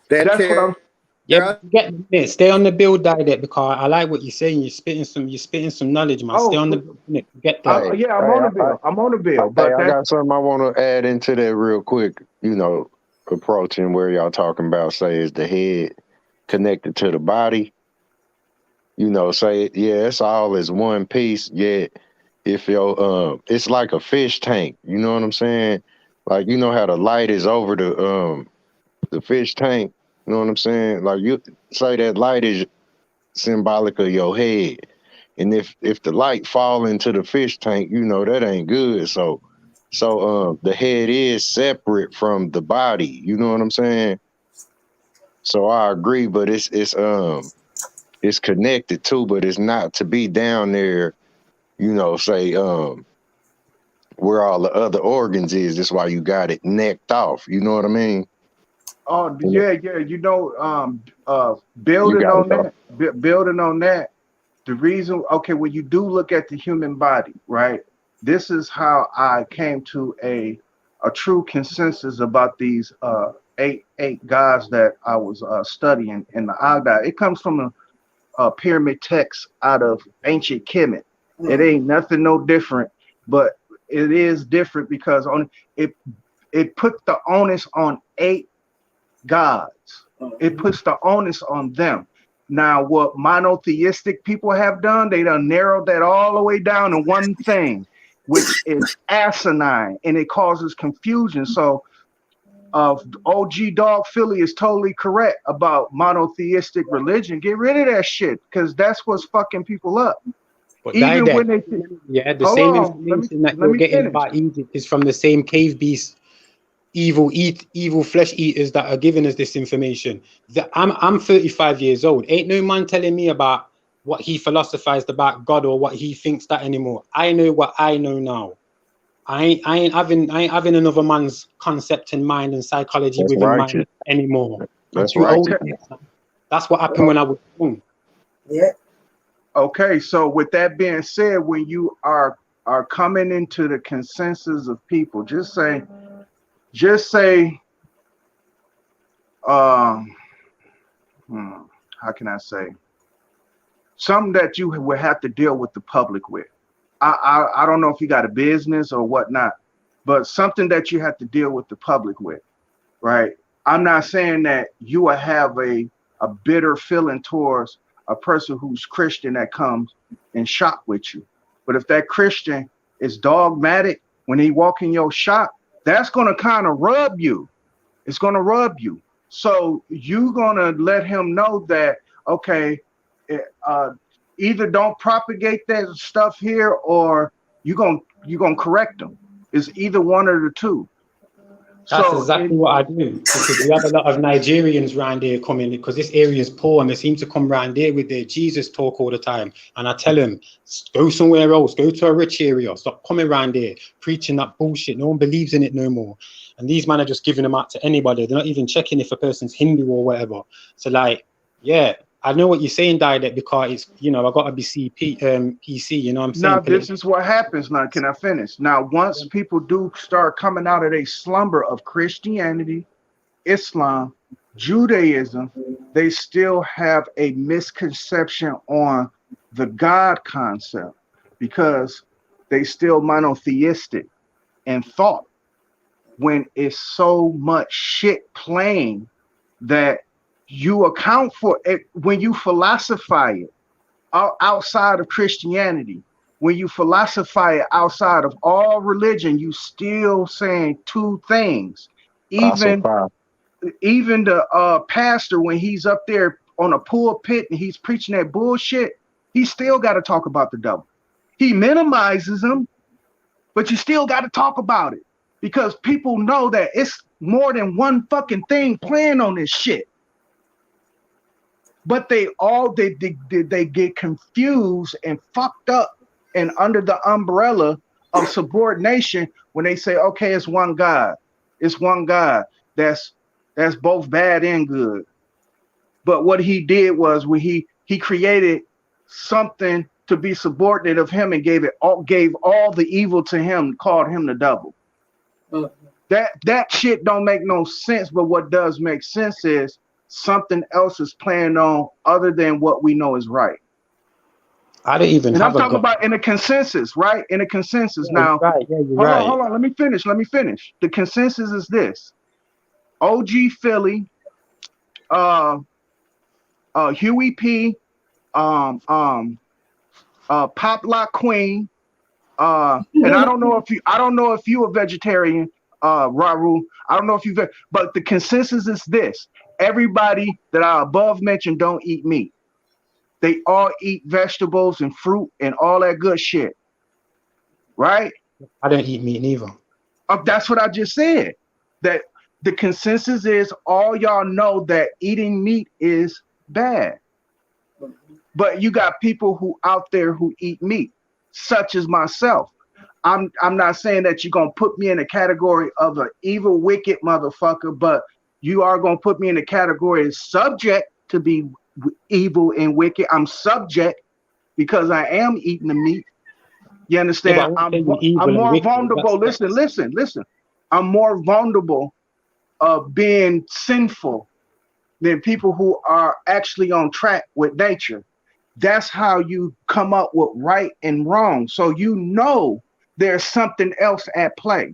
That's what I'm. Yeah, get this. Stay on the build, Diet, because I like what you're saying. You're spitting some knowledge, man. Stay on the build. Get that. Yeah, I'm on the bill. But I got something I want to add into that real quick. You know, approaching where y'all talking about, say, is the head connected to the body? You know, say, yeah, it's all as one piece. Yet, if your it's like a fish tank. You know what I'm saying? Like, you know how the light is over the fish tank. You know what I'm saying? Like, you say that light is symbolic of your head. And if the light fall into the fish tank, you know, that ain't good. So the head is separate from the body. You know what I'm saying? So I agree, but it's connected too, but it's not to be down there, you know, say where all the other organs is. That's why you got it necked off. You know what I mean? Oh yeah. You know, building on that. The reason, okay, when you do look at the human body, right? This is how I came to a true consensus about these eight gods that I was studying in the Agda. It comes from a pyramid text out of ancient Kemet. It ain't nothing no different, but it is different because it put the onus on 8 gods. It puts the onus on them. Now, what monotheistic people have done, they done narrowed that all the way down to one thing, which is asinine, and it causes confusion. So OG Dog Philly is totally correct about monotheistic religion. Get rid of that shit, because that's what's fucking people up. But even when they the same information that you're getting about Egypt is from the same cave beasts, evil flesh eaters that are giving us this information. I'm 35 years old. Ain't no man telling me about what he philosophized about God or what he thinks that anymore. I know what I know now. I ain't having another man's concept in mind and psychology within mine anymore. That's right. That's what happened when I was young. Yeah. Okay, so with that being said, when you are are coming into the consensus of people. Just say, how can I say? Something that you would have to deal with the public with. I don't know if you got a business or whatnot, but something that you have to deal with the public with, right? I'm not saying that you will have a bitter feeling towards a person who's Christian that comes and shop with you. But if that Christian is dogmatic when he walk in your shop, that's going to kind of rub you. It's going to rub you. So you're going to let him know that, okay, either don't propagate that stuff here or you're gonna correct them. It's either one or the two. That's exactly what I do, because we have a lot of Nigerians around here coming, because this area is poor, and they seem to come around here with their Jesus talk all the time. And I tell them, go somewhere else, go to a rich area, stop coming around here preaching that bullshit. No one believes in it no more. And these men are just giving them out to anybody. They're not even checking if a person's Hindu or whatever. So like, yeah, I know what you're saying, Dialect, because it's, you know, I got to be PC, you know what I'm saying? Now, this is what happens. Now, can I finish? Now, once people do start coming out of a slumber of Christianity, Islam, Judaism, they still have a misconception on the God concept because they still monotheistic in thought when it's so much shit playing that you account for it when you philosophize it outside of Christianity. When you philosophize it outside of all religion, you still saying two things. Even the pastor, when he's up there on a pulpit and he's preaching that bullshit, he still got to talk about the devil. He minimizes them, but you still got to talk about it because people know that it's more than one fucking thing playing on this shit. But they get confused and fucked up and under the umbrella of subordination when they say, okay, it's one God. It's one God that's both bad and good. But what he did was when he created something to be subordinate of him and gave all the evil to him, called him the devil. That shit don't make no sense, but what does make sense is something else is playing on other than what we know is right. I don't even have I'm talking about in a consensus, right? In a consensus. Yeah, now, right. Yeah, you're right. Hold on. Let me finish. The consensus is this: OG Philly, Huey P, Pop Lock Queen, and I don't know if you a vegetarian, Raru. I don't know if but the consensus is this: everybody that I above mentioned don't eat meat. They all eat vegetables and fruit and all that good shit. Right? I don't eat meat neither. That's what I just said. That the consensus is all y'all know that eating meat is bad. But you got people who out there who eat meat, such as myself. I'm not saying that you're gonna put me in a category of an evil, wicked motherfucker, but you are gonna put me in a category as subject to be evil and wicked. I'm subject because I am eating the meat. You understand? Yeah, I'm more vulnerable. Listen. I'm more vulnerable of being sinful than people who are actually on track with nature. That's how you come up with right and wrong. So you know there's something else at play.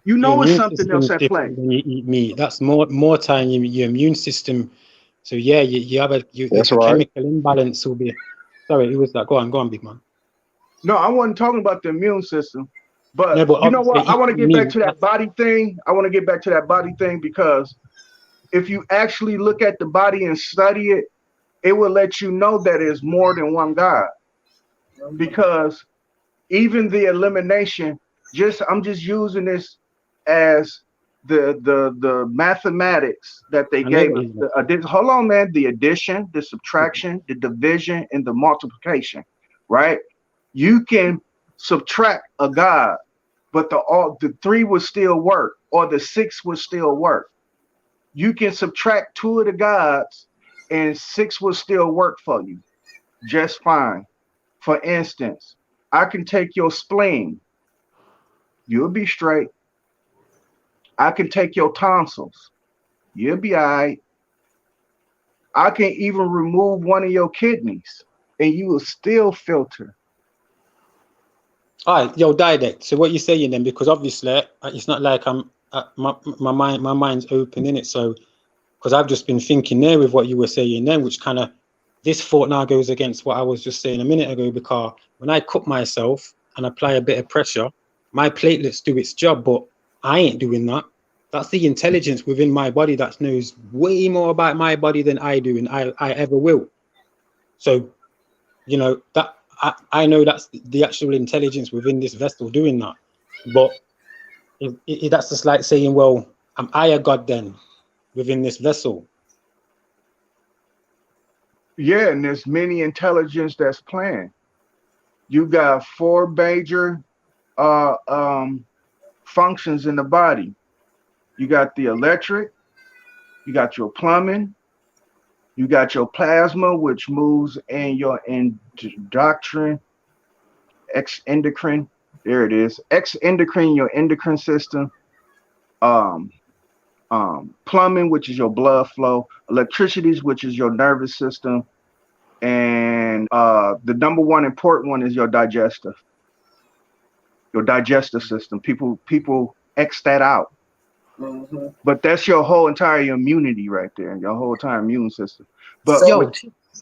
You know it's something else at play. When you eat meat, that's more time your immune system. So yeah, you have a chemical imbalance will be. Sorry, it was that. Go on, big man. No, I wasn't talking about the immune system, but you know what? I want to get back to that body thing. Because if you actually look at the body and study it, it will let you know that there's more than one God. Because even the elimination, I'm just using this as the mathematics that they gave us. Hold on, man. The addition, the subtraction, the division, and the multiplication, right? You can subtract a God, but the 3 will still work, or the 6 will still work. You can subtract 2 of the gods, and 6 will still work for you just fine. For instance, I can take your spleen. You'll be straight. I can take your tonsils. You'll be all right. I can even remove one of your kidneys and you will still filter. All right, yo, Didek. So what you're saying then, because obviously it's not like I'm my mind's open in it. So because I've just been thinking there with what you were saying then, which kind of this thought now goes against what I was just saying a minute ago, because when I cut myself and apply a bit of pressure, my platelets do its job, but I ain't doing that. That's the intelligence within my body that knows way more about my body than I do, and I ever will. So, you know, that I know that's the actual intelligence within this vessel doing that. But that's just like saying, well, am I a god then within this vessel? Yeah, and there's many intelligence that's playing. You got 4 major functions in the body. You got the electric, you got your plumbing, you got your plasma, which moves in your endocrine, endocrine. There it is. Endocrine, your endocrine system. Plumbing, which is your blood flow. Electricity, which is your nervous system. And the number one important one is your digestive system. People X that out. Mm-hmm. But that's your whole entire immunity right there, your whole entire immune system. But yo,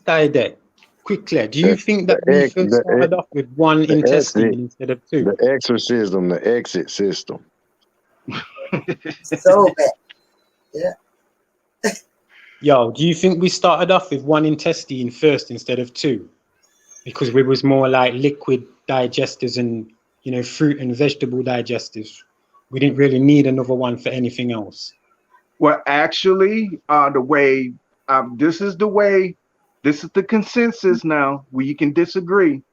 Didek, quickly, do you think that we first started off with one intestine instead of 2? The exorcism, the exit system. So bad. Yeah. Yo, do you think we started off with one intestine first instead of 2? Because we was more like liquid digesters and, you know, fruit and vegetable digesters. We didn't really need another one for anything else. Well, actually, this is the consensus now, where you can disagree.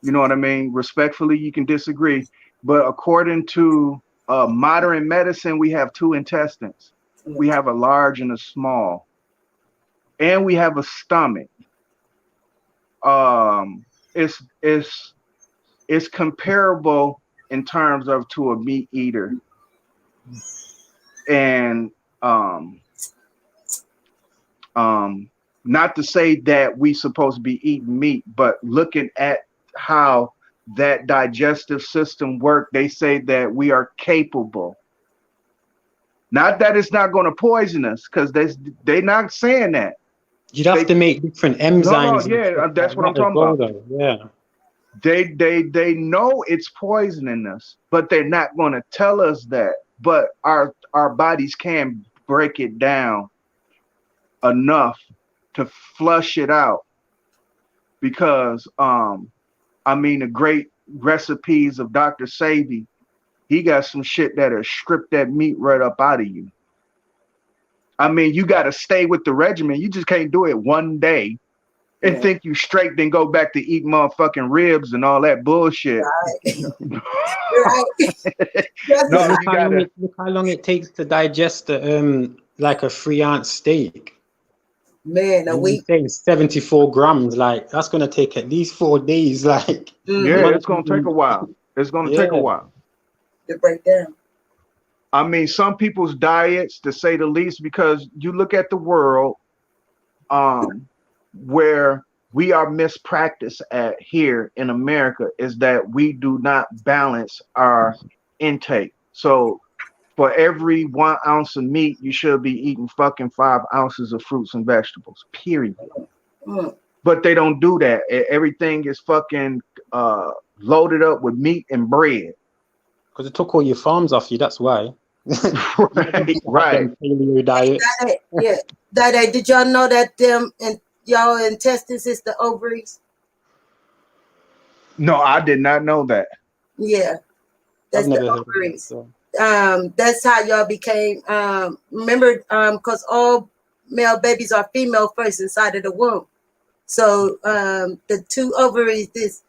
You know what I mean? Respectfully, you can disagree. But according to modern medicine, we have 2 intestines. We have a large and a small. And we have a stomach. It's comparable in terms of to a meat eater. And not to say that we supposed to be eating meat, but looking at how that digestive system work, they say that we are capable. Not that it's not going to poison us, because they're not saying that. You'd have to make different enzymes. No, yeah, that's what I'm talking about. Though. Yeah. They know it's poisoning us, but they're not going to tell us that. But our bodies can break it down enough to flush it out, because the great recipes of Dr. Sebi, he got some shit that'll strip that meat right up out of you. I mean, you got to stay with the regimen. You just can't do it one day and think you straight, then go back to eat motherfucking ribs and all that bullshit. Right. No, look how long it takes to digest like a 3-ounce steak. Man, a week. 74 grams, like that's gonna take at least 4 days. Like, yeah, it's gonna take a while. It's gonna take a while to break down. I mean, some people's diets, to say the least, because you look at the world, where we are mispracticed at here in America, is that we do not balance our intake. So for every 1 ounce of meat, you should be eating fucking 5 ounces of fruits and vegetables, period. But they don't do that. Everything is fucking loaded up with meat and bread. Because it took all your farms off you, that's why. Right. Paleo diet. Daddy, did y'all know that y'all intestines is the ovaries? No, I did not know that. Yeah. That's the ovaries. That's how y'all became, remember, because all male babies are female first inside of the womb. So the 2 ovaries is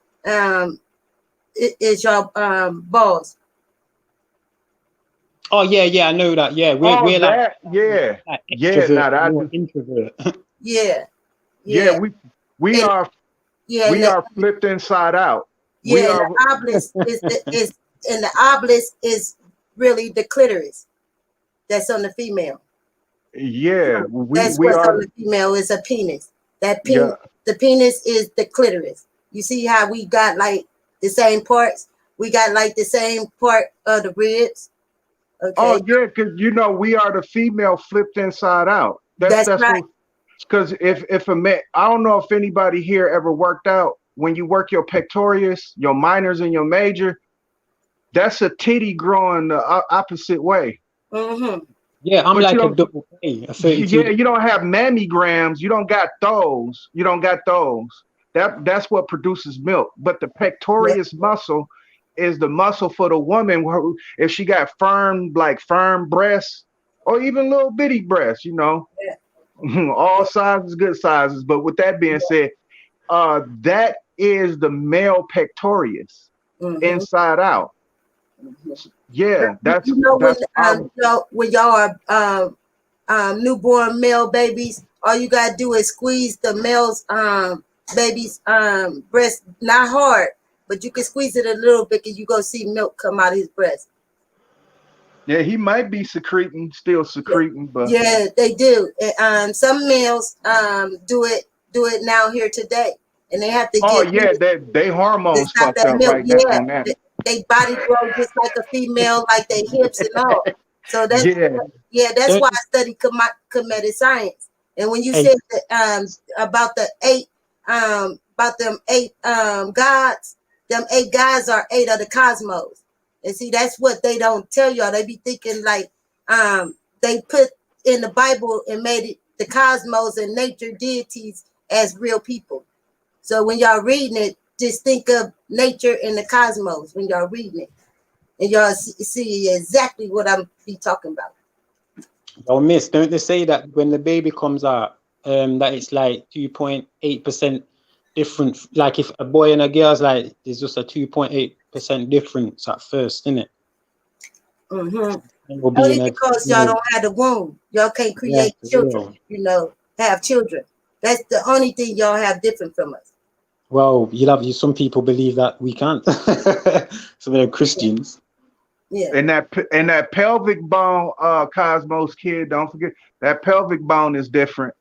your balls. Oh yeah, I know that. Yeah, we're that, like extrovert, now that introvert. Yeah, we are flipped inside out. We Yeah, and are. the obelisk and the obelisk is really the clitoris that's on the female. Yeah, That's we what's on are. the female is a penis. That Yeah. the penis is the clitoris. You see how we got like the same parts? We got like the same part of the ribs. Oh Okay. yeah, because we are the female flipped inside out. That's That's right. what. Because if a man, I don't know if anybody here ever worked out. When you work your pectorius, your minors, and your major, that's a titty growing the opposite way. Mm-hmm. Yeah, I'm But you like a don't. double A, a Yeah, 32. you don't have mammograms. You don't got those. You don't got those. That's what produces milk. But the Yeah. pectorius muscle is the muscle for the woman who, if she got firm, like firm breasts, or even little bitty breasts, Yeah. all sizes, good sizes. But with that being said, that is the male pectorius, Mm-hmm. inside out. Yeah, You know when that's our. when y'all are newborn male babies, all you gotta do is squeeze the male's baby's breast, not hard, but you can squeeze it a little bit and you go see milk come out of his breast. Yeah, he might be still secreting, but Yeah, they do. Some males do it now here today, and they have to oh get yeah, they to hormones stop fucked that up milk. right now Yeah, on that. they body grow just like a female, like their hips and all. So that's Yeah, that's Don't why I study comedic science. And when you hey, said that about the eight about them 8 gods are 8 of the cosmos. And see, that's what they don't tell y'all. They be thinking like they put in the Bible and made it the cosmos and nature deities as real people. So when y'all reading it, just think of nature and the cosmos when y'all reading it, and y'all see exactly what I'm be talking about. oh miss, don't they say that when the baby comes out, that it's like 2.8% different? Like if a boy and a girl's like there's just a 2.8% difference at first, isn't it? Mm-hmm. It will be Only in a because y'all don't have the womb, y'all can't yeah, create for children. real. Have children. That's the only thing y'all have different from us. Well, some people believe that we can't. Some of them Christians. Yeah. and that pelvic bone, Cosmos kid, don't forget that pelvic bone is different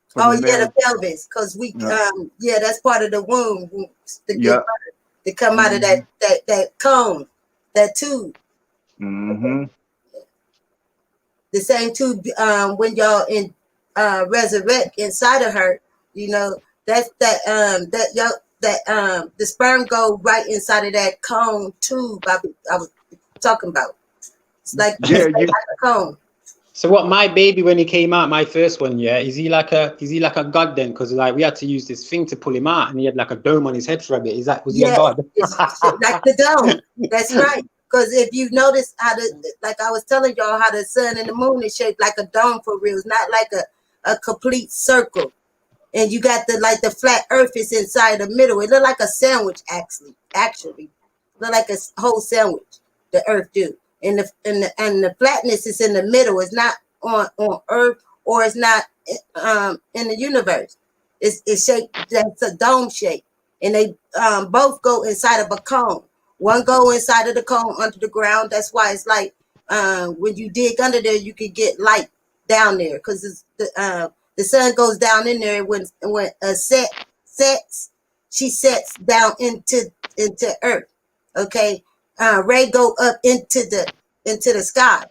for Oh the yeah, male. the pelvis, because we Yeah, that's part of the womb to give yeah. birth, to come out of Mm-hmm. that cone, that tube. Mm-hmm. The same tube when y'all in resurrect inside of her, that's the sperm go right inside of that cone tube I was talking about. It's like Yeah, like a cone. So what, my baby when he came out, my first one, yeah, is he like a god then? Because like we had to use this thing to pull him out, and he had like a dome on his head for a bit. Was he a Yeah, god? it's like the dome. That's right. Because if you notice like I was telling y'all, how the sun and the moon is shaped like a dome for real. It's not like a complete circle. And you got the flat earth is inside the middle. It look like a sandwich actually. Look like a whole sandwich, the earth do. And the flatness is in the middle. It's not on earth, or it's not in the universe. It's shaped, that's a dome shape. And they both go inside of a cone. One go inside of the cone under the ground. That's why it's like when you dig under there, you can get light down there, because it's the sun goes down in there. When a sets, she sets down into earth. Okay, Ray go up into the sky.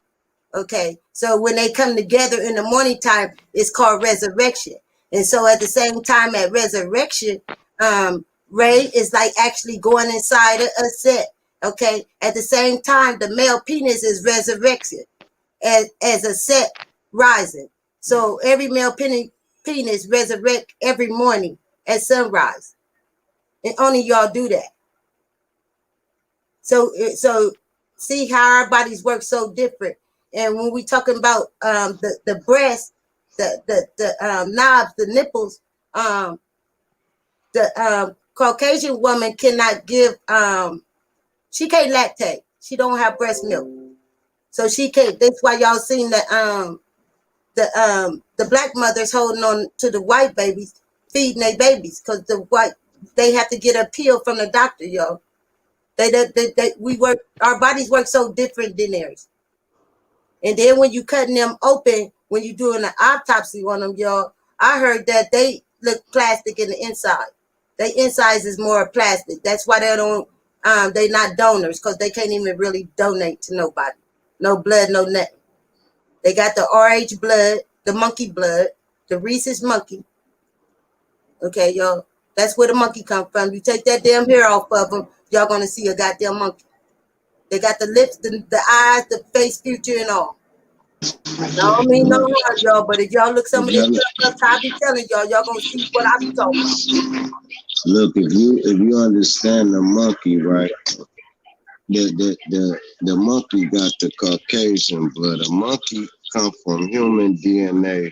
Okay, so when they come together in the morning time, it's called resurrection. And so at the same time at resurrection, Ray is like actually going inside a set. Okay, at the same time, the male penis is resurrection as a set rising. So every male penis resurrect every morning at sunrise, and only y'all do that. So see how our bodies work so different. And when we talking about the breast, the knobs, the nipples, the Caucasian woman cannot give she can't lactate. She don't have breast milk, so she can't. That's why y'all seen the black mothers holding on to the white babies, feeding their babies, because they have to get a pill from the doctor, y'all. We work, our bodies work so different than theirs. And then when you cutting them open, when you doing an autopsy on them, y'all, I heard that they look plastic in the inside. Their insides is more plastic. That's why they don't, they not donors, because they can't even really donate to nobody. No blood, no nothing. They got the RH blood, the monkey blood, the rhesus monkey. Okay, y'all. That's where the monkey come from. You take that damn hair off of them, y'all gonna see a goddamn monkey. They got the lips, the eyes, the face, future, and all. I don't mean no harm, y'all, but if y'all look some of this stuff up, I be telling y'all, y'all gonna see what I be talking about. Look, if you understand the monkey, right? The monkey got the Caucasian blood. A monkey come from human DNA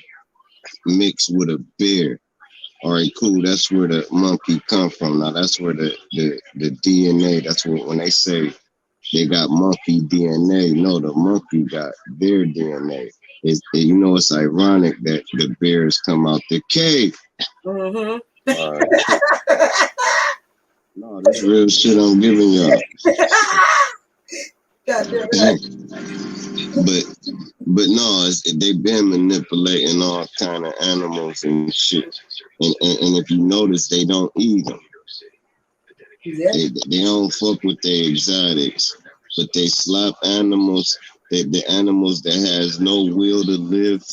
mixed with a bear. All right, cool. That's where the monkey come from. Now that's where the DNA. That's what when they say they got monkey DNA. No, the monkey got their DNA. You know, it's ironic that the bears come out the cave. Mm-hmm. No, that's real shit I'm giving y'all. But no, they've been manipulating all kind of animals and shit. And if you notice, they don't eat them. Yeah. They don't fuck with their exotics, but they slap animals. The animals that has no will to live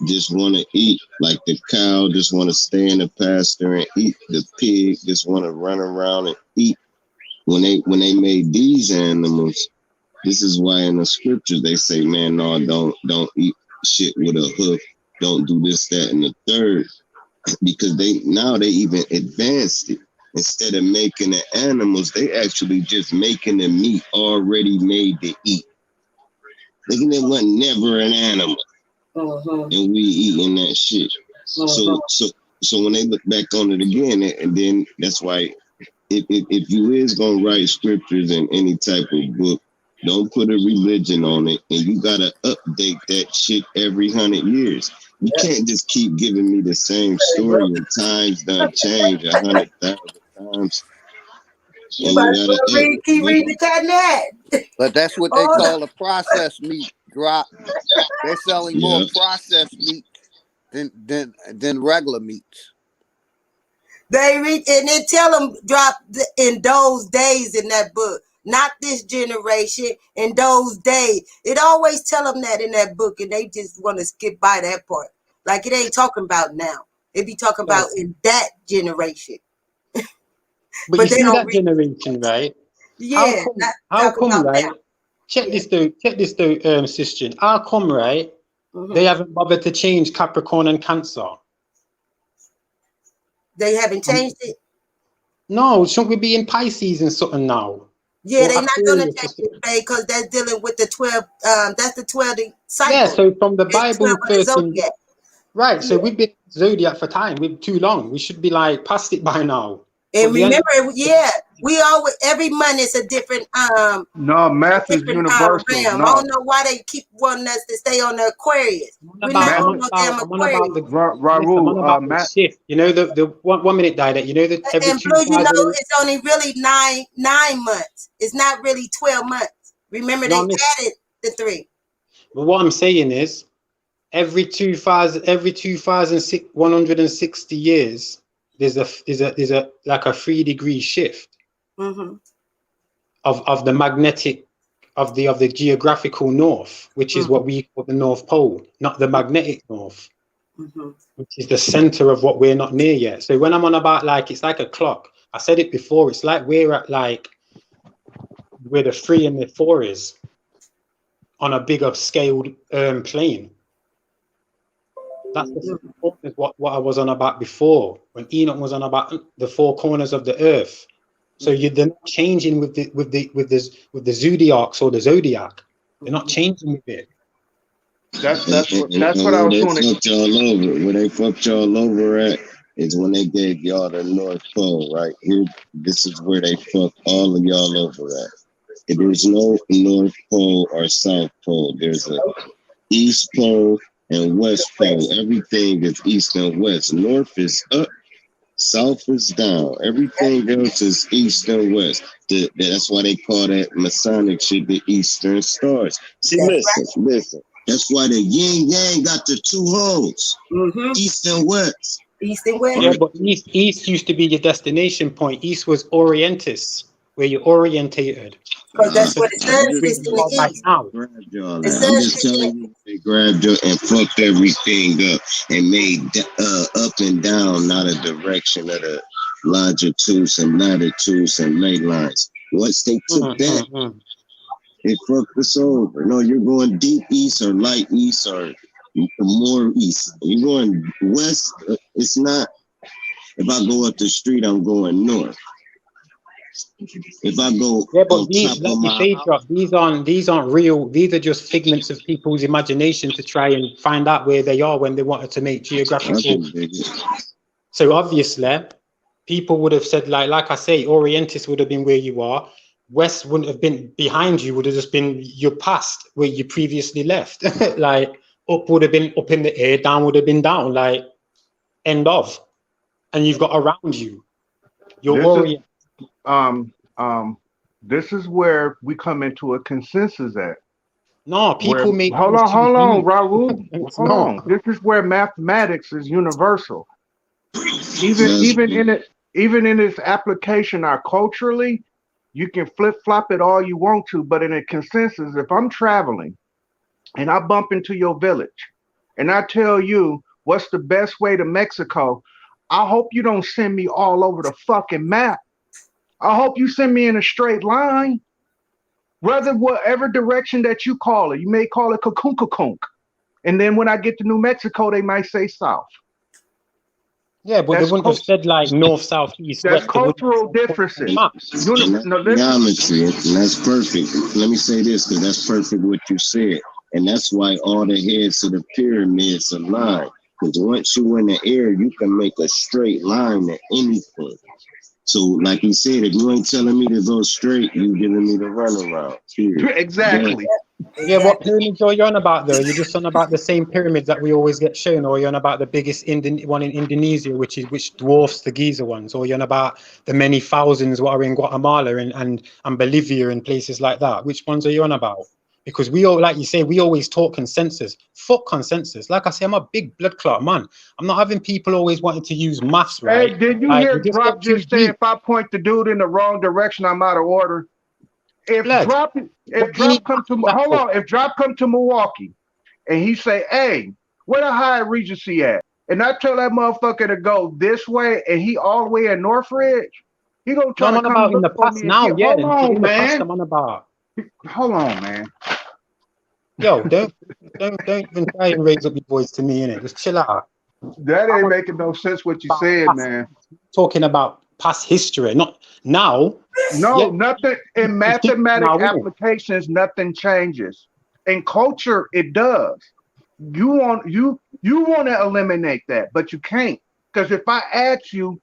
just want to eat. Like the cow just want to stay in the pasture and eat. The pig just want to run around and eat. When they made these animals, this is why in the scriptures they say, man, no, don't eat shit with a hoof. Don't do this, that, and the third. Because they even advanced it. Instead of making the animals, they actually just making the meat already made to eat. Thinking it was never an animal. And we eating that shit. So when they look back on it again, and then that's why if you is gonna write scriptures in any type of book, don't put a religion on it, and you gotta update that shit every 100 years. You can't just keep giving me the same story and times done change 100,000 times. You gotta keep reading the cabinet. But that's what they call a processed meat drop. They're selling more processed meat than regular meats. They read and they tell them drop in those days in that book, not this generation. In those days, it always tell them that in that book, and they just want to skip by that part. Like it ain't talking about now. It be talking about in that generation. But you see that generation, right? Yeah. How come, right? Check this though, Sister. How come, right? They haven't bothered to change Capricorn and Cancer. They haven't changed it? No, shouldn't we be in Pisces and something now? Yeah, they're not gonna change it because that's dealing with the 12. That's the 12 cycle. Yeah, so from the Bible, right? So we've been zodiac for time. We're too long. We should be like past it by now. And remember, we always every month is a different no, math is universal. Realm. No. I don't know why they keep wanting us to stay on the Aquarius. We're not on no damn Aquarius. The shift. You know the 1 minute diet. You know that every and Blue, you know it's only really nine months. It's not really 12 months. Remember they added the 3. But what I'm saying is, every 160 years. There's a like a 3-degree shift of the magnetic of the geographical north, which is what we call the North Pole, not the magnetic north, which is the center of what we're not near yet. So when I'm on about like it's like a clock, I said it before, it's like we're at like where the 3 and the 4 is on a bigger scaled plane. That's what I was on about before, when Enoch was on about the 4 corners of the earth. So they're not changing with the zodiacs or the zodiac. They're not changing with it. That's what I was doing. Where they fucked y'all over at is when they gave y'all the North Pole, right? Here, this is where they fucked all of y'all over at. There's no North Pole or South Pole. There's a East Pole and West Pole. Everything is east and west. North is up South is down. Everything else is east and west. That's why they call that Masonic shit the Eastern Stars. See, listen. That's why the yin yang got the two holes. Mm-hmm. East and west. East and west. Yeah, but east used to be your destination point. East was Orientis, where you orientated. Because that's what it says. East and east. I'm just telling you, they grabbed you and fucked everything up and made up and down not a direction of the longitudes and latitudes and ley lines. Once they took that, it fucked us over. No, you're going deep east or light east or more east. You're going west. It's not. If I go up the street, I'm going north. If I go, but these, like you say, Drop, these aren't real. These are just figments of people's imagination to try and find out where they are when they wanted to make geographical. So obviously, people would have said, like I say, Orientis would have been where you are. West wouldn't have been behind you. Would have just been your past where you previously left. Like up would have been up in the air, down would have been down. Like end of, and you've got around you your Orient. This is where we come into a consensus at. No, people make. Hold on, Raul. Hold on. This is where mathematics is universal. Even in its application, culturally, you can flip flop it all you want to, but in a consensus, if I'm traveling and I bump into your village and I tell you what's the best way to Mexico, I hope you don't send me all over the fucking map. I hope you send me in a straight line. Whatever direction that you call it, you may call it Kakunk. And then when I get to New Mexico, they might say south. Yeah, but they wouldn't have said like north, south, east. That's cultural differences. Geometry, and that's perfect. Let me say this, because that's perfect what you said. And that's why all the heads of the pyramids align. Because once you're in the air, you can make a straight line to anything. So, like he said, if you ain't telling me to go straight, you giving me the runaround. Exactly. Yeah, what pyramids are you on about though? You're just on about the same pyramids that we always get shown, or you're on about the biggest one in Indonesia, which dwarfs the Giza ones, or you're on about the many thousands what are in Guatemala and Bolivia and places like that. Which ones are you on about? Because we all, like you say, we always talk consensus. Fuck consensus. Like I say, I'm a big blood clot man. I'm not having people always wanting to use maths, right? Hey, did you hear Drop just say if I point the dude in the wrong direction, I'm out of order? If Drop come to Milwaukee and he say, hey, where the Hyatt Regency at? And I tell that motherfucker to go this way and he all the way in Northridge, he gonna try to come in the past now, yeah. Hold on, man. I'm on about. Hold on, man. Yo, don't even try and raise up your voice to me, innit? Just chill out. That ain't making no sense what you said, man. Talking about past history, not now. No, nothing in mathematical applications, nothing changes. In culture, it does. You want to eliminate that, but you can't. Because if I ask you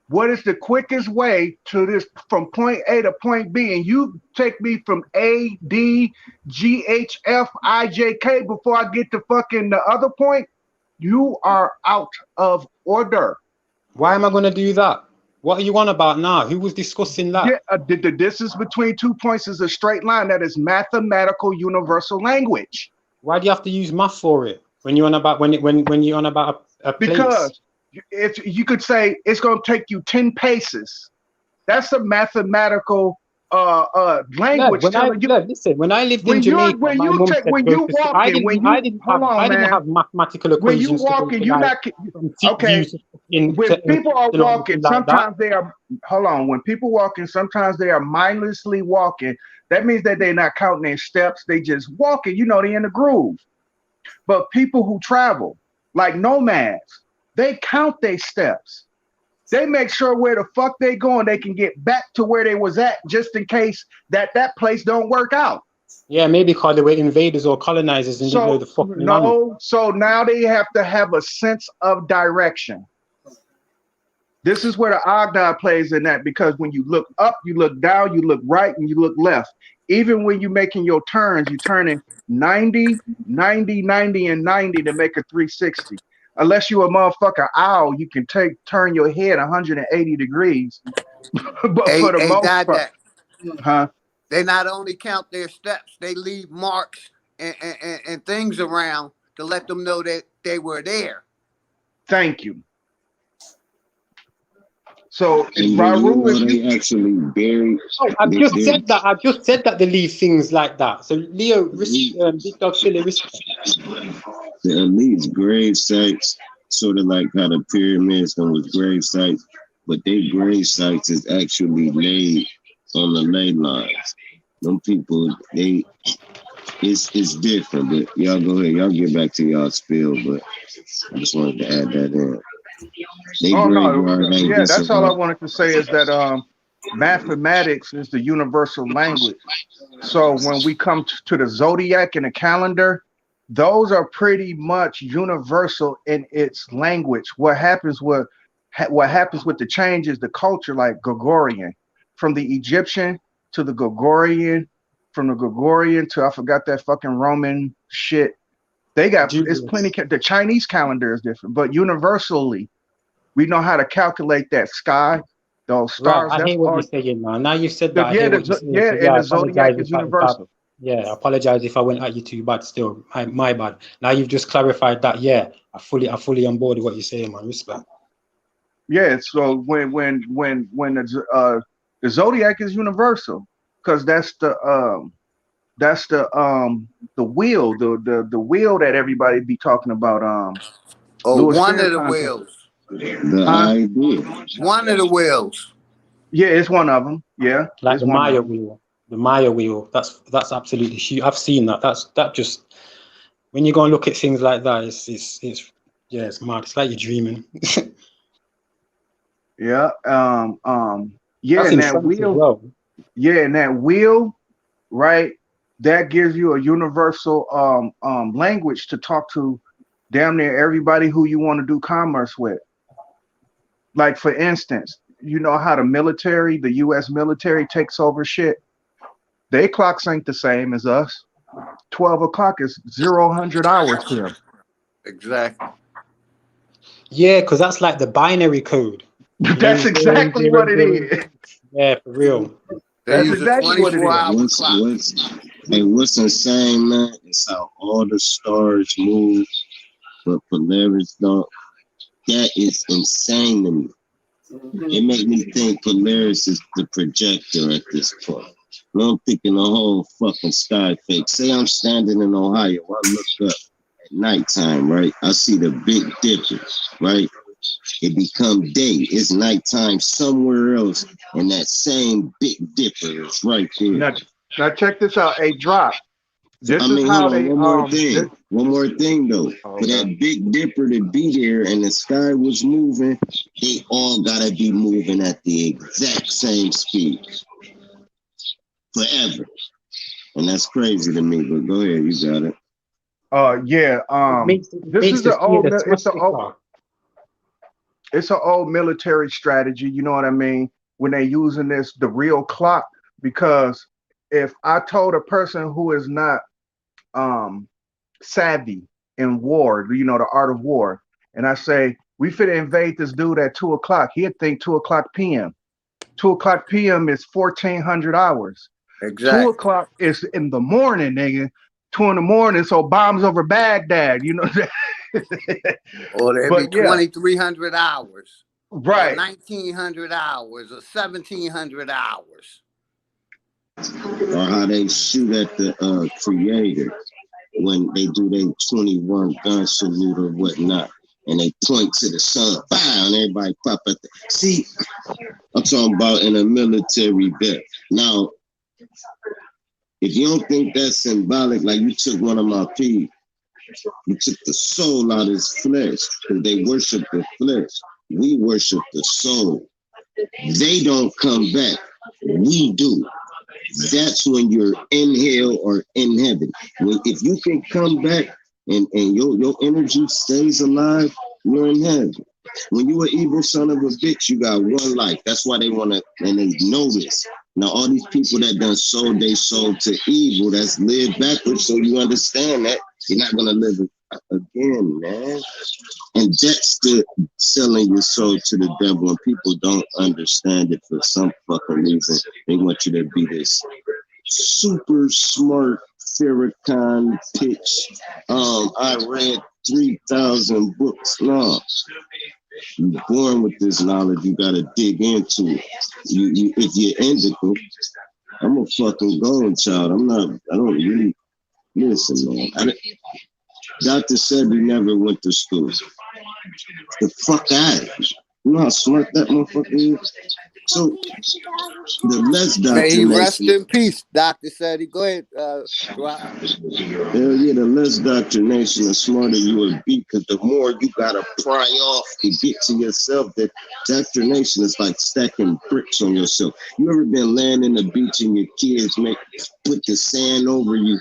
what is the quickest way to this from point A to point B, and you take me from A, D, G, H, F, I, J, K before I get to fucking the other point, you are out of order. Why am I going to do that? What are you on about now? Who was discussing that? Yeah, the distance between 2 points is a straight line. That is mathematical universal language. Why do you have to use math for it when you're on about when you're on about a place? Because you could say it's going to take you 10 paces. That's a mathematical language. Listen, when I lived in Jamaica, I didn't have mathematical equations. When you walking, when people are walking, sometimes they are. Hold on. When people walking, sometimes they are mindlessly walking. That means that they're not counting their steps. They just walking. You know, they in the groove. But people who travel, like nomads, they count their steps. They make sure where the fuck they going, they can get back to where they was at, just in case that place don't work out. Yeah, maybe because they were invaders or colonizers and didn't know the fucking money. So now they have to have a sense of direction. This is where the Agda plays in that, because when you look up, you look down, you look right, and you look left. Even when you're making your turns, you're turning 90, 90, 90, and 90 to make a 360. Unless you a motherfucking owl, you can turn your head 180 degrees. But for the most part, huh? They not only count their steps, they leave marks and things around to let them know that they were there. Thank you. So Raru, they actually bury. I just said that they leave things like that. So Leo, Big Dog Philly, respect. The elites grave sites, sort of like how the pyramids done with grave sites, but their grave sites is actually laid on the ley lines. Them people, it's different. But y'all go ahead, y'all get back to y'all spiel. But I just wanted to add that in. That's all I wanted to say is that mathematics is the universal language. So when we come to the zodiac and the calendar, those are pretty much universal in its language. What happens with the change is the culture, like Gregorian, from the Egyptian to the Gregorian, from the Gregorian to I forgot that fucking Roman shit. They got it's plenty. The Chinese calendar is different, but universally, we know how to calculate that sky, those stars. Right, I hear what you're saying, man. Now you said that. And the zodiac is universal. I apologize if I went at you too bad. Still, my bad. Now you've just clarified that. Yeah, I fully on board with what you're saying, man. Respect. Yeah. So when the zodiac is universal, because that's the wheel, the wheel that everybody be talking about. One of the wheels. One of the wheels. Yeah, it's one of them. Yeah, like the Maya wheel. The Maya wheel. That's absolutely huge. I've seen that. That just when you go and look at things like that, it's mad. It's like you're dreaming. Yeah. Yeah, and that wheel. Well. Yeah, and that wheel, right? That gives you a universal language to talk to damn near everybody who you want to do commerce with. Like, for instance, you know how the U.S. military takes over shit? Their clocks ain't the same as us. 12 o'clock is 0-100 hours to them. Exactly. Yeah, because that's like the binary code. That's exactly what it is. Yeah, for real. That's exactly what it is. What's insane, man, is how all the stars move, but Polaris don't. That is insane to me. It makes me think Polaris is the projector at this point. I'm thinking the whole fucking sky fake. Say I'm standing in Ohio, I look up at nighttime, right? I see the Big Dipper, right? It become day. It's nighttime somewhere else, and that same Big Dipper is right there. Now check this out. A drop. One more thing though. For that Big Dipper to be there and the sky was moving, they all gotta be moving at the exact same speed. Forever. And that's crazy to me, but go ahead, you got it. It's an old military strategy, you know what I mean? When they're using the real clock, because if I told a person who is not savvy in war, you know, the art of war, and I say, we finna invade this dude at 2 o'clock, he'd think 2 o'clock p.m. 2 o'clock p.m. is 1,400 hours. Exactly. 2 o'clock is in the morning, nigga. 2 in the morning, so bombs over Baghdad, you know. Or there'd be 2,300 hours. Right. Or 1,900 hours or 1,700 hours. Or how they shoot at the Kreate when they do their 21 gun salute or whatnot, and they point to the sun, bam, and everybody pop at the. See, I'm talking about in a military vet. Now, if you don't think that's symbolic, like you took one of my people, you took the soul out of his flesh, because they worship the flesh. We worship the soul. They don't come back. We do. That's when you're in hell or in heaven. If you can come back and your energy stays alive, you're in heaven. When you an evil son of a bitch, you got one life. That's why they want to, and they know this. Now, all these people that done sold their soul to evil, that's lived backwards, so you understand that you're not going to live again, man. And that's the selling your soul to the devil. And people don't understand it for some fucking reason. They want you to be this super smart Farrakhan pitch. I read 3,000 books. No, you're born with this knowledge. You gotta dig into it. You if you're indigo, I'm a fucking golden child. I don't really listen, man. Dr. said we never went to school. The fuck out of here. You know how smart that motherfucker is? So, the less May he rest doctrination. in peace, Dr. Sadie. Go ahead, Hell yeah, the less doctrination, the smarter you will be, because the more you gotta pry off to get to yourself. That doctrination is like stacking bricks on yourself. You ever been laying in the beach and your kids put the sand over you?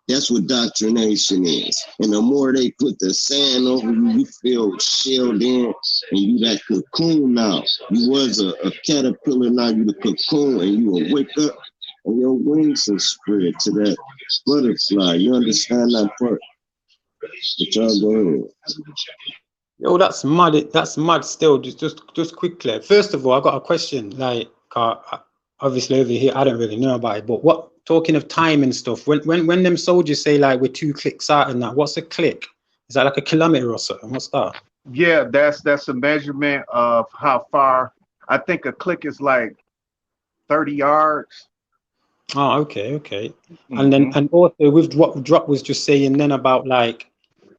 That's what doctrination is. And the more they put the sand over you, you feel shelled in, and you that cocoon now. You was a caterpillar, now you the cocoon, and you will wake up and your wings will spread to that butterfly. You understand that part? But y'all go ahead. Yo, that's mad. That's mad still. Just quickly. First of all, I got a question. Like, obviously over here, I don't really know about it, but what, talking of time and stuff, when them soldiers say like we're 2 clicks out and that, what's a click? Is that like a kilometer or something? What's that? Yeah, that's a measurement of how far. I think a click is like 30 yards. Oh, okay. And then, and also with what Drop was just saying then about like,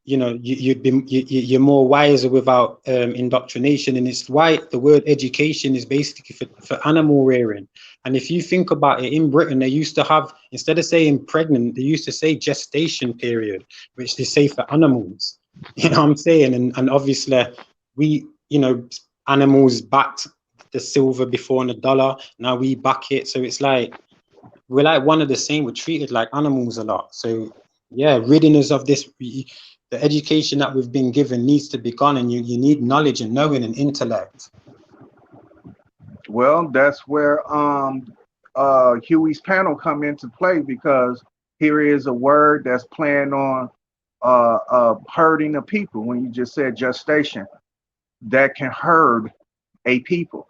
you know, you're more wiser without indoctrination, and it's why the word education is basically for animal rearing. And if you think about it, in Britain they used to have, instead of saying pregnant, they used to say gestation period, which they say for animals. You know what I'm saying? And obviously we, you know, animals backed the silver before and the dollar, now we back it. So it's like we're like one of the same. We're treated like animals a lot. So yeah, ridding us of this. The education that we've been given needs to be gone, and you need knowledge and knowing and intellect. Well, that's where Huey's panel come into play, because here is a word that's playing on herding the people. When you just said gestation, that can herd a people,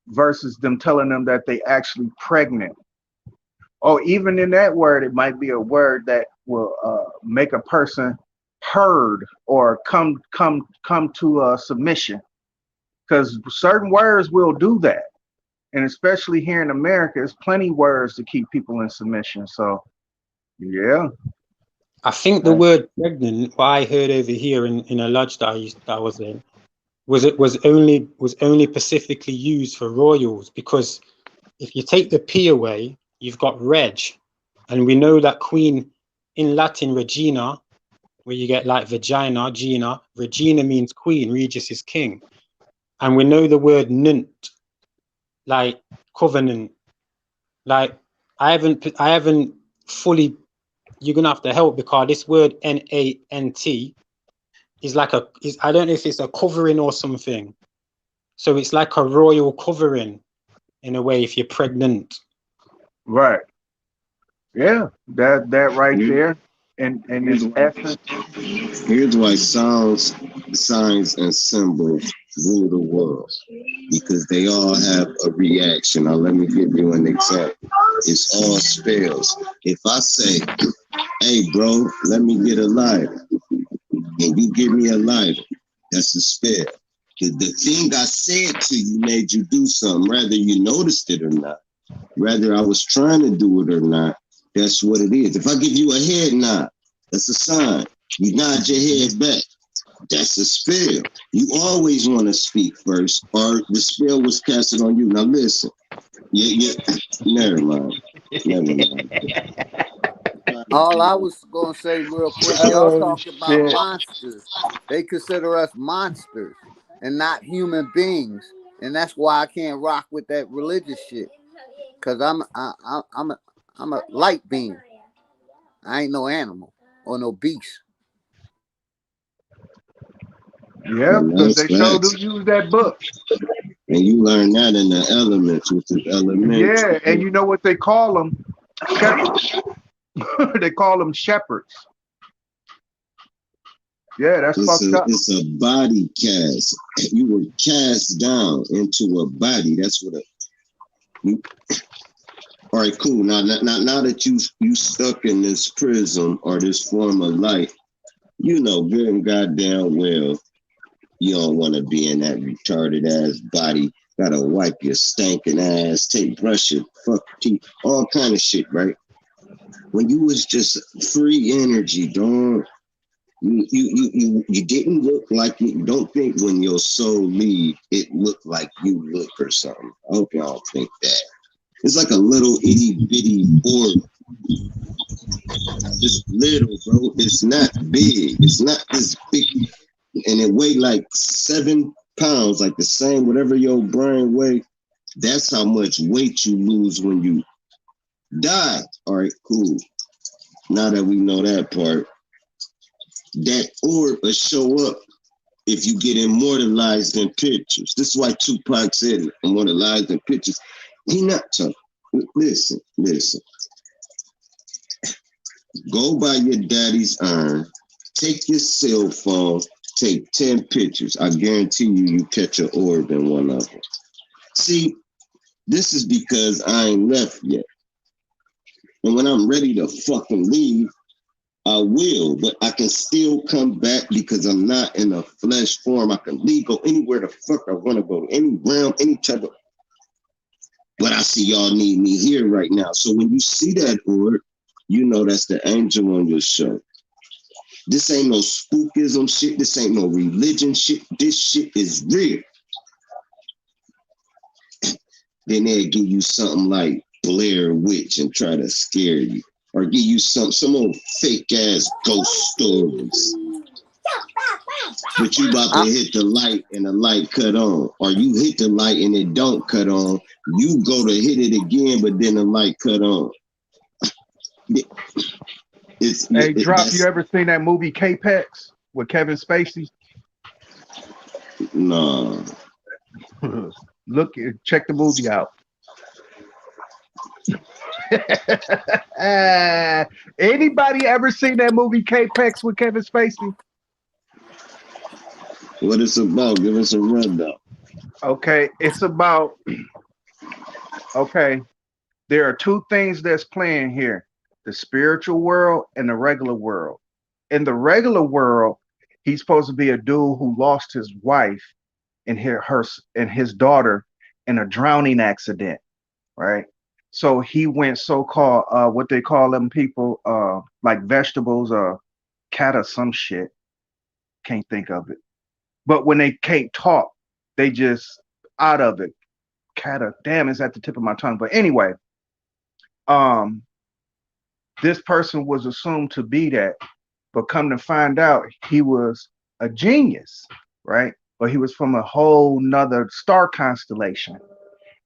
versus them telling them that they actually pregnant. Or even in that word, it might be a word that will make a person heard or come to a submission, because certain words will do that. And especially here in America, there's plenty of words to keep people in submission. So yeah, I think the word pregnant, what I heard over here in a lodge that I was in, was only specifically used for royals, because if you take the P away, you've got reg, and we know that queen in Latin, regina, where you get like vagina, Gina. Regina means queen, Regis is king. And we know the word nunt, like covenant. Like I haven't fully, you're gonna have to help, because this word NANT is like I don't know if it's a covering or something. So it's like a royal covering in a way if you're pregnant. Right. Yeah, that right there. And its essence. Here's why sounds, signs, and symbols rule the world, because they all have a reaction. Now let me give you an example. It's all spells. If I say, "Hey, bro, let me get a lighter," and you give me a lighter, that's a spell. The thing I said to you made you do something, whether you noticed it or not, whether I was trying to do it or not. That's what it is. If I give you a head nod, that's a sign. You nod your head back. That's a spell. You always want to speak first, or the spell was casted on you. Now listen. Yeah. Never mind. All I was gonna say real quick, y'all talk about monsters. They consider us monsters and not human beings, and that's why I can't rock with that religious shit. Cause I'm a light being. I ain't no animal or no beast. Yeah, because they sure do use that book. And you learn that in the elements, which is elementary. Yeah, and you know what they call them? Shepherds. They call them shepherds. Yeah, that's fucked up. It's a body cast. You were cast down into a body. That's what all right, cool. Now that you stuck in this prism or this form of life, you know good and goddamn well you don't want to be in that retarded ass body. Gotta wipe your stinking ass, brush your fuck teeth, all kind of shit, right? When you was just free energy, dog, you didn't look like you. Don't think when your soul leave, it looked like you look or something. I hope y'all think that. It's like a little itty bitty orb. It's little, bro. It's not big. It's not this big. And it weighed like 7 pounds, like the same, whatever your brain weight. That's how much weight you lose when you die. All right, cool. Now that we know that part, that orb will show up if you get immortalized in pictures. This is why Tupac said it, immortalized in pictures. He not talking. Listen. Go by your daddy's urn, take your cell phone, take 10 pictures. I guarantee you catch an orb in one of them. See, this is because I ain't left yet. And when I'm ready to fucking leave, I will, but I can still come back because I'm not in a flesh form. I can leave, go anywhere the fuck I want to go, any realm, any type of. But I see y'all need me here right now. So when you see that orb, you know that's the angel on your show. This ain't no spookism shit. This ain't no religion shit. This shit is real. Then they'll give you something like Blair Witch and try to scare you. Or give you some old fake ass ghost stories. But you about to hit the light and the light cut on. Or you hit the light and it don't cut on. You go to hit it again, but then the light cut on. Hey, Drop, you ever seen that movie K-Pex with Kevin Spacey? No. Look, check the movie out. Anybody ever seen that movie K-Pex with Kevin Spacey? What it's about? Give us a rundown. Okay, it's about. Okay, there are two things that's playing here: the spiritual world and the regular world. In the regular world, he's supposed to be a dude who lost his wife and his daughter in a drowning accident, right? So he went so-called what they call them people like vegetables or cat or some shit. Can't think of it. But when they can't talk, they just out of it. Cat, damn, it's at the tip of my tongue. But anyway, this person was assumed to be that, but come to find out, he was a genius, right? But he was from a whole nother star constellation.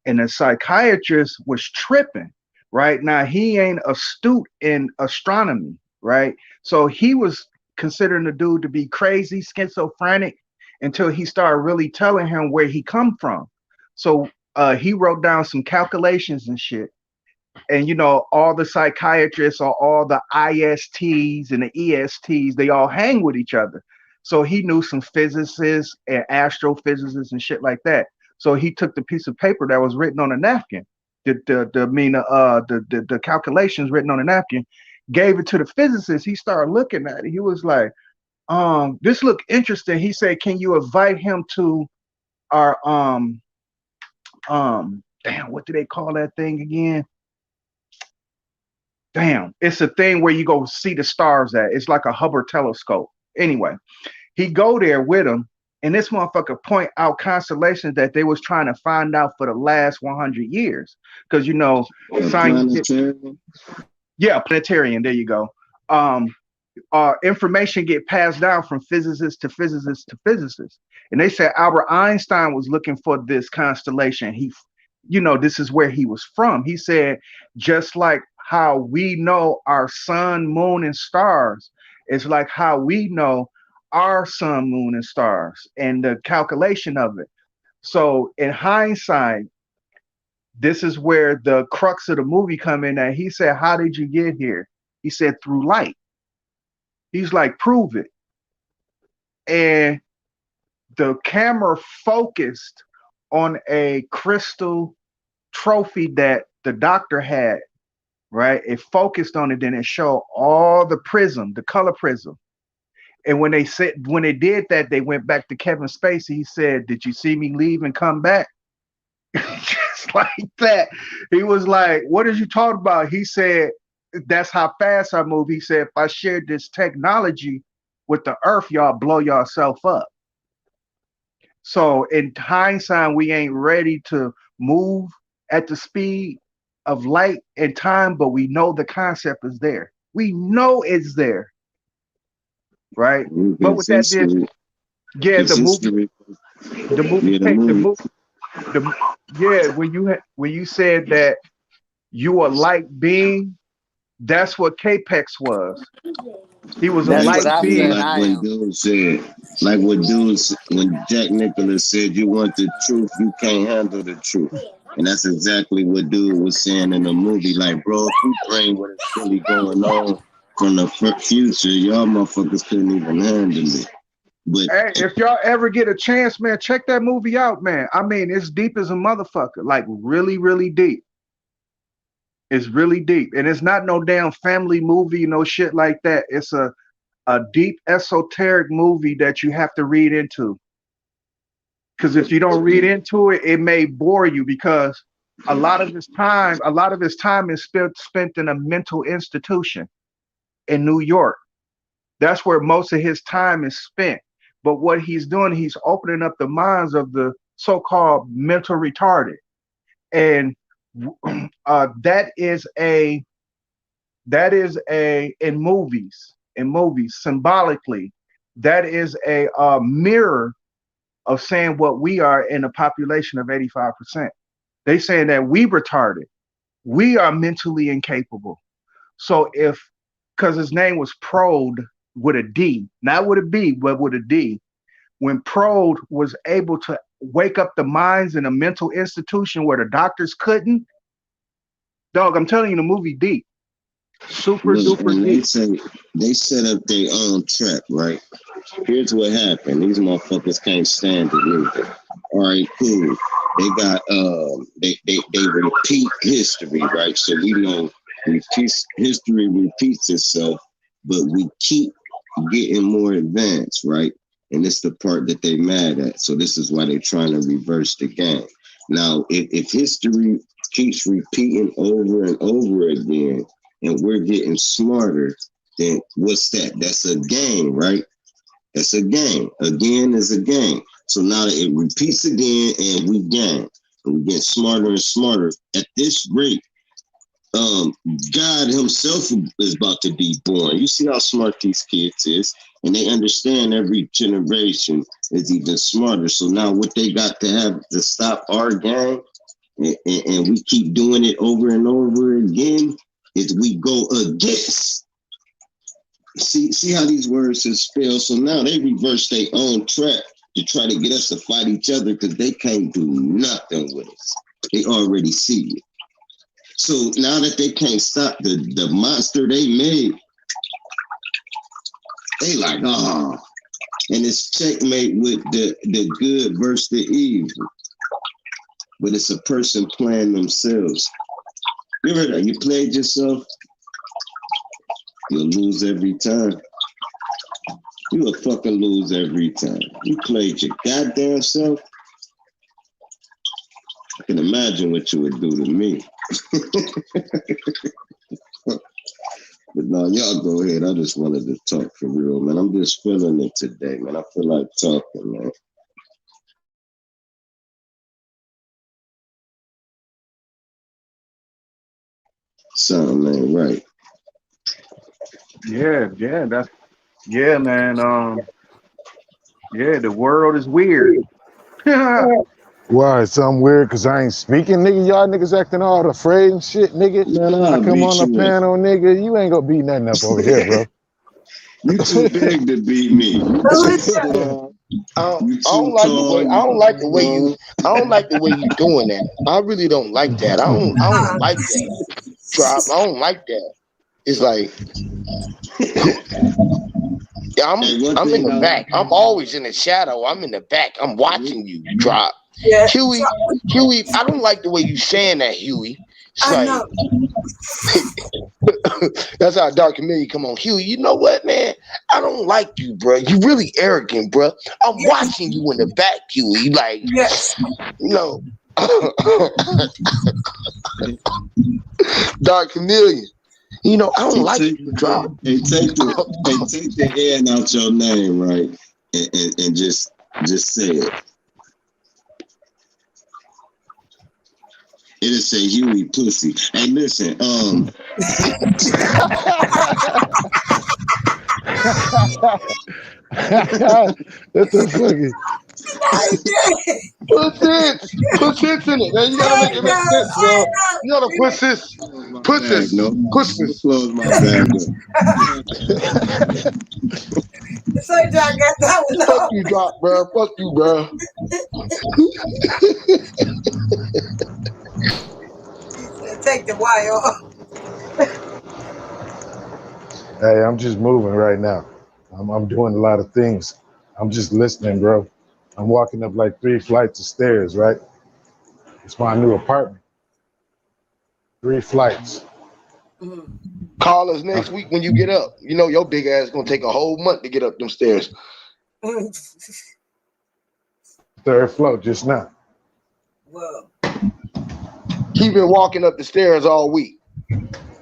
And the psychiatrist was tripping, right? Now, he ain't astute in astronomy, right? So he was considering the dude to be crazy, schizophrenic, until he started really telling him where he come from. So he wrote down some calculations and shit. And, you know, all the psychiatrists or all the ISTs and the ESTs, they all hang with each other. So he knew some physicists and astrophysicists and shit like that. So he took the piece of paper that was written on a napkin, the calculations written on a napkin, gave it to the physicist. He started looking at it. He was like, this look interesting. He said, can you invite him to our damn, what do they call that thing again? Damn, it's a thing where you go see the stars at. It's like a Hubble telescope. Anyway, he go there with him, and this motherfucker point out constellations that they was trying to find out for the last 100 years. Because, you know, planetarian? Yeah, planetarian. There you go. Information get passed down from physicists to physicists to physicists. And they said Albert Einstein was looking for this constellation. He, you know, this is where he was from. He said, just like how we know our sun, moon, and stars, it's like how we know our sun, moon, and stars, and the calculation of it. So in hindsight, this is where the crux of the movie come in. That he said, how did you get here? He said, through light. He's like, prove it. and the camera focused on a crystal trophy that the doctor had, right? It focused on it, then it showed all the prism, the color prism. And when they did that, they went back to Kevin Spacey. He said, "Did you see me leave and come back?" Just like that. He was like, "What did you talk about?" He said, "That's how fast I move." He said, "If I shared this technology with the earth, y'all blow yourself up." So in hindsight, we ain't ready to move at the speed of light and time, but we know the concept is there. We know it's there. Right, but with that, when you said that you a light being, that's what Capex was. He was a light being. Like when dude said, like what dudes when Jack Nicholas said, "You want the truth, you can't handle the truth," and that's exactly what dude was saying in the movie. Like, bro, if you bring what is really going on from the future, y'all motherfuckers couldn't even handle it. But hey, if y'all ever get a chance, man, check that movie out, man. I mean, it's deep as a motherfucker, like really, really deep. It's really deep, and it's not no damn family movie, no shit like that. It's a deep esoteric movie that you have to read into. Because if you don't read into it, it may bore you, because a lot of his time is spent in a mental institution in New York. That's where most of his time is spent. But what he's doing, he's opening up the minds of the so-called mental retarded. And that is in movies, symbolically, that is a mirror of saying what we are in a population of 85%. They saying that we retarded. We are mentally incapable. So because his name was Prode with a D, not with a B, but with a D, when Prode was able to wake up the minds in a mental institution where the doctors couldn't, dog, I'm telling you, the movie deep. Super duper deep. They set up their own trap, right? Here's what happened. These motherfuckers can't stand the music. All right, cool. They got they repeat history, right? So we know history repeats itself, but we keep getting more advanced, right? And it's the part that they mad at. So this is why they're trying to reverse the game. Now, if history keeps repeating over and over again, and we're getting smarter, then what's that? That's a game, right? That's a game. Again is a game. So now that it repeats again and we gain. And we get smarter and smarter. At this rate, God himself is about to be born. You see how smart these kids is, and they understand every generation is even smarter. So now what they got to have to stop our game, and we keep doing it over and over again, is we go against. See how these words is spelled. So now they reverse their own track to try to get us to fight each other, because they can't do nothing with us. They already see it. So now that they can't stop the monster they made, they like, oh, and it's checkmate with the good versus the evil. But it's a person playing themselves. You ever heard that? You played yourself, you'll lose every time. You will fucking lose every time. You played your goddamn self. I can imagine what you would do to me. But no, y'all go ahead. I just wanted to talk for real, man. I'm just feeling it today, man. I feel like talking, man. Something ain't right. Yeah, man. Yeah, the world is weird. Why? Something weird because I ain't speaking, nigga. Y'all niggas acting all afraid and shit, nigga. Man, I come on the panel, nigga. You ain't gonna beat nothing up over here, bro. You too big to beat me. I don't like the way you doing that. I really don't like that. I don't like that. Drop. I don't like that. It's like Yeah, I'm in the back. I'm always in the shadow. I'm in the back. I'm watching you drop. Yeah. Huey, I don't like the way you saying that, Huey. It's I like, know. that's how Dark Chameleon come on. Huey, you know what, man? I don't like you, bro. You really arrogant, bro. I'm watching you in the back, Huey. Like, no. Dark Chameleon. You know, I don't like you, drop. Hey, take the N out your name, right? And just say it. It'll say Huey pussy. Hey, listen, That's a fucking put sense in it, man. You gotta make it make sense, bro. You gotta put this. Close my bag So I got that one. Fuck you, drop, bro. Fuck you, bro. Take the wire off. Hey, I'm just moving right now. I'm doing a lot of things. I'm just listening, bro. I'm walking up like 3 flights of stairs, right? It's my new apartment. 3 flights. Call us next week when you get up. You know your big ass gonna take a whole month to get up them stairs. 3rd floor just now. Whoa. He been walking up the stairs all week.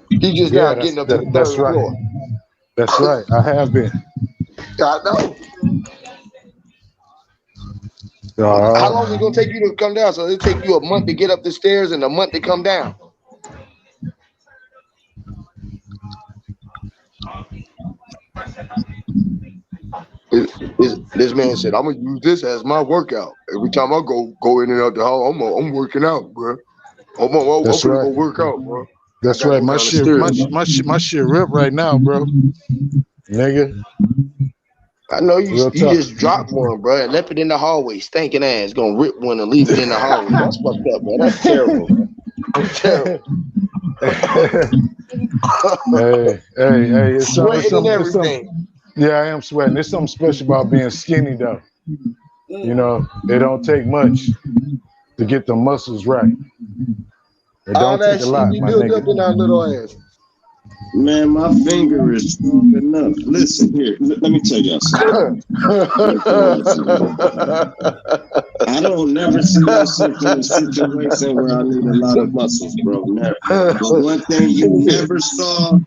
He just now getting up to the 3rd floor. That's right. I have been. I know. How long is it gonna take you to come down? So it'll take you a month to get up the stairs and a month to come down. This man said, "I'm gonna use this as my workout. Every time I go in and out the house, I'm working out, bro. I'm gonna go work out, bro." That's right. My shit rip right now, bro. Nigga. I know you just dropped one, bro, and left it in the hallway, stinking ass. Gonna rip one and leave it in the hallway. That's fucked up, man. That's terrible. That's terrible. Hey, it's sweating something, and everything. Yeah, I am sweating. There's something special about being skinny, though. You know, it don't take much to get the muscles right. It don't take a lot, my nigga. Up in our little ass. Man, my finger is strong enough. Listen here, let me tell y'all something. I don't never see myself in a situation where I need a lot of muscles, bro. Never. But one thing you never saw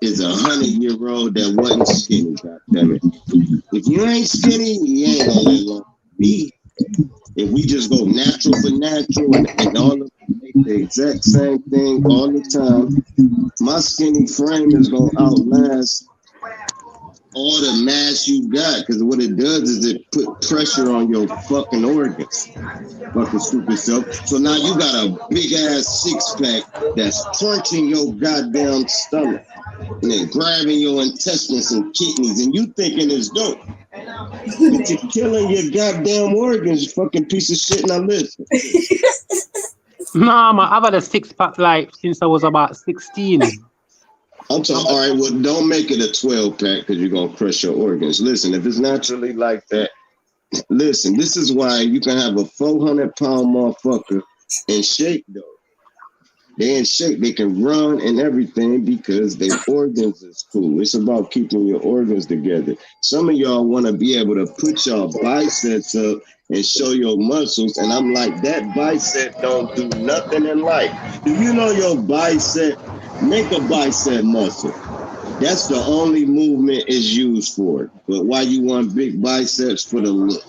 is a 100-year-old that wasn't skinny, goddammit. If you ain't skinny, you ain't gonna live long. Me, if we just go natural for natural and all of make the exact same thing all the time, my skinny frame is gonna outlast all the mass you got, because what it does is it put pressure on your fucking organs. Fucking stupid self. So now you got a big ass 6-pack that's crunching your goddamn stomach and then grabbing your intestines and kidneys, and you thinking it's dope. But you're killing your goddamn organs, you fucking piece of shit. Now listen. Nah, man, I've had a 6-pack like since I was about 16. I'm talking, all right, well, don't make it a 12-pack because you're going to crush your organs. Listen, if it's naturally like that, listen, this is why you can have a 400-pound motherfucker in shape, though. They in shape, they can run and everything because their organs is cool. It's about keeping your organs together. Some of y'all want to be able to put y'all biceps up and show your muscles, and I'm like, that bicep don't do nothing in life. Do you know your bicep? Make a bicep muscle. That's the only movement is used for it. But why you want big biceps for the look?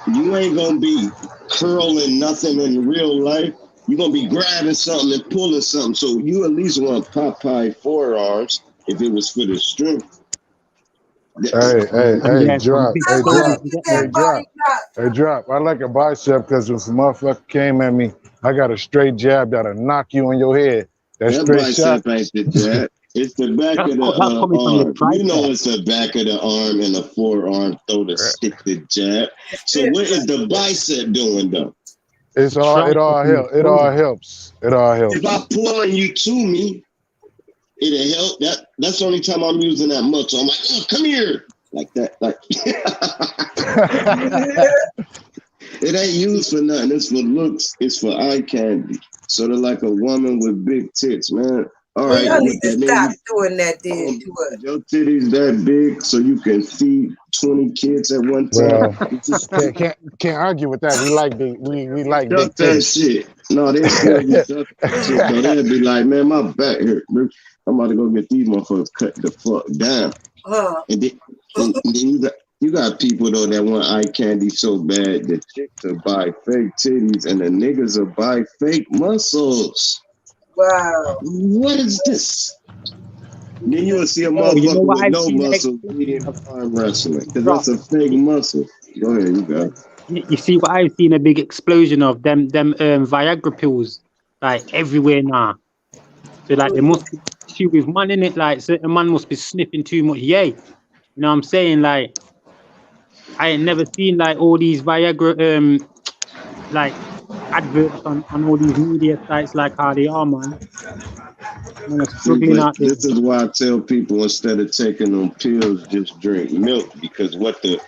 You ain't gonna be curling nothing in real life. You're gonna be grabbing something and pulling something. So you at least want Popeye forearms if it was for the strength. Hey, drop. I like a bicep because if a motherfucker came at me, I got a straight jab that'll knock you on your head. That straight bicep shot. ain't the jab. It's the back of the arm. You know it's the back of the arm and the forearm. Throw the stick the jab. So what is the bicep doing though? It all helps. If I pulling you to me, It'll help. That's the only time I'm using that muscle. I'm like, oh, come here. Like that. Like it ain't used for nothing. It's for looks. It's for eye candy. Sort of like a woman with big tits, man. All right, y'all need to stop doing that, then. Your titties that big so you can feed 20 kids at one time. Well, can't argue with that. We like big big titties. Shit. No, they still be duck that shit. Though they'd be like, man, my back hurt. I'm about to go get these motherfuckers cut the fuck down. And then you got people though that want eye candy so bad the chicks will buy fake titties and the niggas will buy fake muscles. Wow. What is this? Then you will see a motherfucker with no muscle beating arm wrestling because that's a fake muscle. Go ahead, you go. You see what I've seen a big explosion of them Viagra pills like everywhere now. So like there must be issue with man in it. Like certain man must be sniffing too much. Yay, you know what I'm saying? Like I ain't never seen like all these Viagra like adverts on all these media sites like how they are, man. This is why I tell people instead of taking them pills, just drink milk, because what the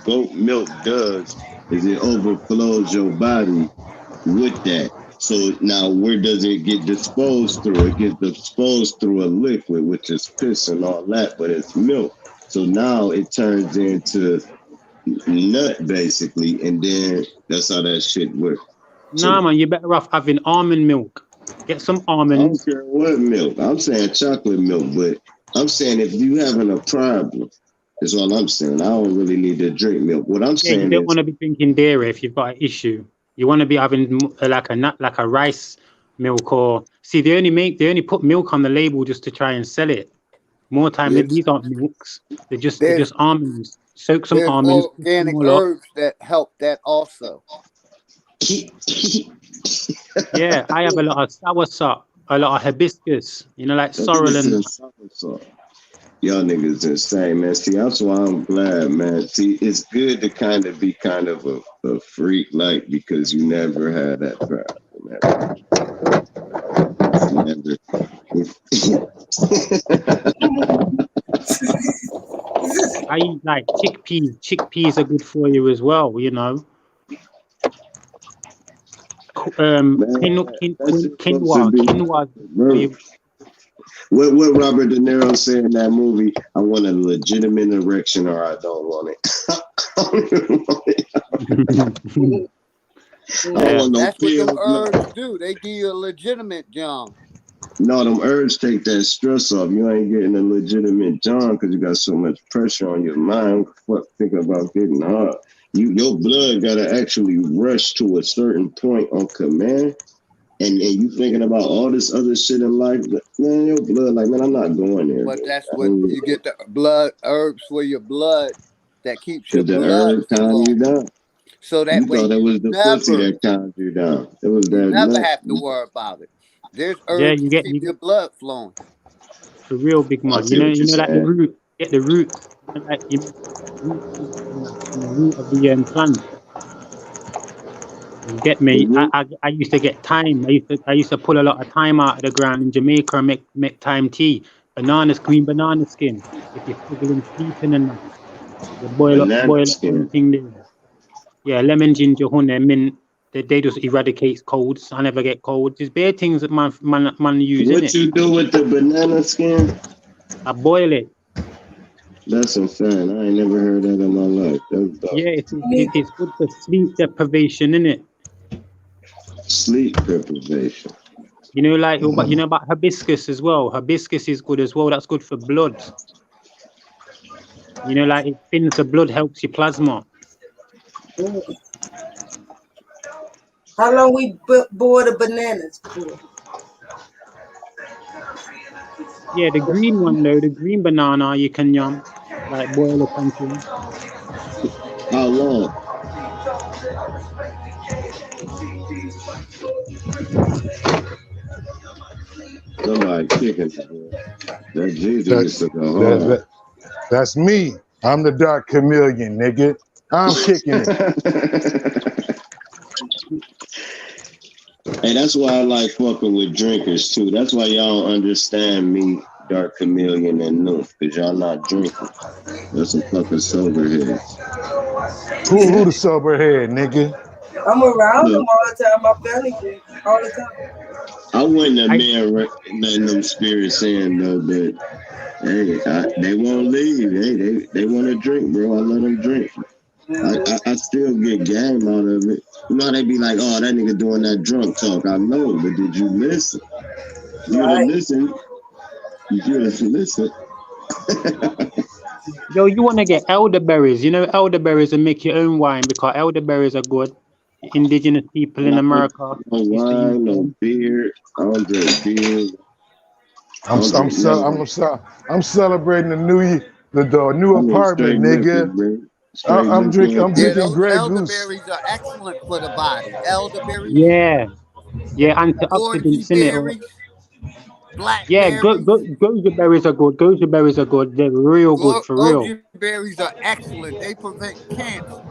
goat milk does is it overflows your body with that. So now where does it get disposed through? It gets disposed through a liquid, which is piss and all that, but it's milk. So now it turns into nut basically, and then that's how that shit works. Nah, man, you're better off having almond milk. Get some almonds. I don't care what milk. I'm saying chocolate milk, but I'm saying if you having a problem, that's all I'm saying. I don't really need to drink milk. What I'm saying you don't want to be drinking dairy if you've got an issue. You want to be having like a rice milk, or see they only put milk on the label just to try and sell it. More time these aren't milks. They're just almonds. Soak some almonds. Organic herbs that help that also. Yeah, I have a lot of soursop, a lot of hibiscus, you know, like sorrel and y'all niggas insane, man. See, that's why I'm glad, man. See, it's good to kind of be kind of a freak, like, because you never had that problem. I eat like chickpeas. Chickpeas are good for you as well, you know. Quinoa. What Robert De Niro said in that movie, I want a legitimate erection or I don't want it. That's what them herbs do. They give you a legitimate job. No, them herbs take that stress off. You ain't getting a legitimate job because you got so much pressure on your mind. Fuck, thinking about getting hard. Your blood gotta actually rush to a certain point on command, and you thinking about all this other shit in life. Man, your blood, like, man, I'm not going there. But that's when you get the blood herbs for your blood that keeps your blood. Herb calm you down. So that way it was the pussy that calmed you down. It was that. You never have to worry about it. There's herbs to keep your blood flowing. The real big man. You know, like the root. Get the root. Like the root of the plant. You get me? I used to get thyme. I used to pull a lot of thyme out of the ground in Jamaica and make thyme tea. Green banana skin. If you're struggling sleeping and you boil up everything there. Yeah, lemon, ginger, honey, mint. They just eradicate colds. I never get colds. There's bare things that man use. What you do with the banana skin? I boil it. That's insane. I ain't never heard that in my life. Yeah, it's good for sleep deprivation, isn't it? Sleep deprivation. You know, like you know about hibiscus as well. Hibiscus is good as well. That's good for blood. You know, like it thins the blood, helps your plasma. How long we boil the bananas for? Yeah, the green one though, the green banana you can like boil or something. How long? Somebody kicking. That Jesus is hard. That's me. I'm the dark chameleon, nigga. I'm kicking it. Hey, Hey, that's why I like fucking with drinkers too. That's why y'all don't understand me, Dark Chameleon and Noof, because y'all not drinking. That's some fucking sober heads. Who the sober head, nigga? I'm around them all the time. My family drink all the time. I wasn't a man letting them spirits in though, but hey, they won't leave. Hey, they want to drink, bro. I let them drink. I still get game out of it. You know, they be like, oh, that nigga doing that drunk talk. I know, but did you listen? You would have listened. You would have listened. Yo, you want to get elderberries? You know, elderberries and make your own wine because elderberries are good. Indigenous people in America. No wine, no beer. I don't drink beer. I'm celebrating the new apartment, nigga. I'm drinking Grey Goose. Elderberries are excellent for the body. Elderberries. Yeah, antioxidants in it. Yeah, goji berries are good. Goji berries are good. They're real good for real. Goji berries are excellent. They prevent cancer.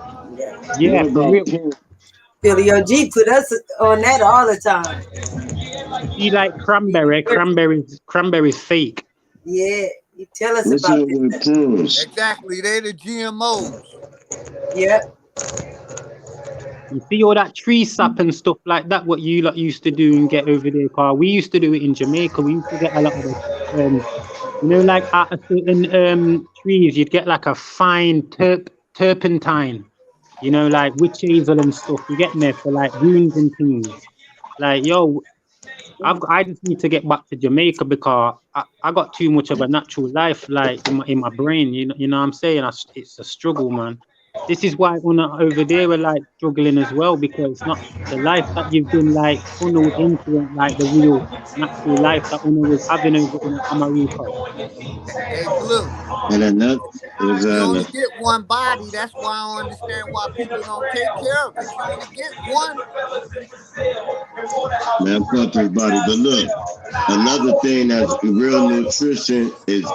Yeah, for real. Billy G put us on that all the time. You like cranberry? Cranberry's fake. Yeah, you tell us about it. Exactly, they're the GMOs. Yep. You see all that tree sap and stuff like that, what you lot used to do and get over there, Carl. We used to do it in Jamaica. We used to get a lot of it. You know, like at a certain trees, you'd get like a fine turpentine. You know, like witch hazel and stuff. You get there for like wounds and things. Like, yo, I just need to get back to Jamaica because I got too much of a natural life, like in my brain. You know what I'm saying? It's a struggle, man. This is why over there we're like struggling as well because it's not the life that you've been like funneled into it, like the real natural life that Una was having over in America. Hey, Blue. And another you only get one body. That's why I don't understand why people don't take care of it. You only get one. Man, fuck this body. But look, another thing that's real nutrition is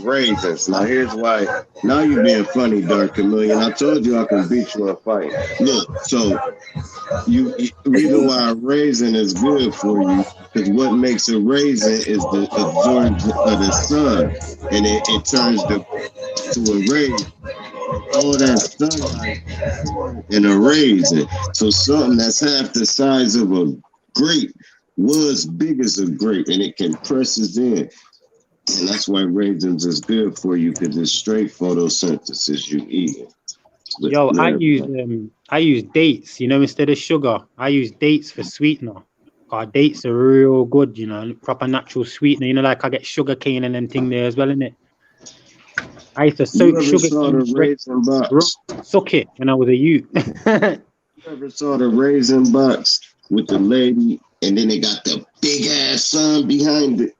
raisins. Now here's why. Now you're being funny, Dark Chameleon. I told you I can beat you in a fight. Look, so reason why a raisin is good for you is what makes a raisin is the absorption of the sun, and it turns to a raisin. All that sunlight in a raisin. So something that's half the size of a grape was big as a grape, and it compresses in. And that's why raisins is good for you because it's straight photosynthesis you eat. Yo, I use dates, you know, instead of sugar. I use dates for sweetener. Dates are real good, you know, proper natural sweetener. You know, like I get sugar cane and then thing there as well, innit? I used to soak sugar suck it when I was a youth. You ever saw the raisin box with the lady and then they got the big ass sun behind it?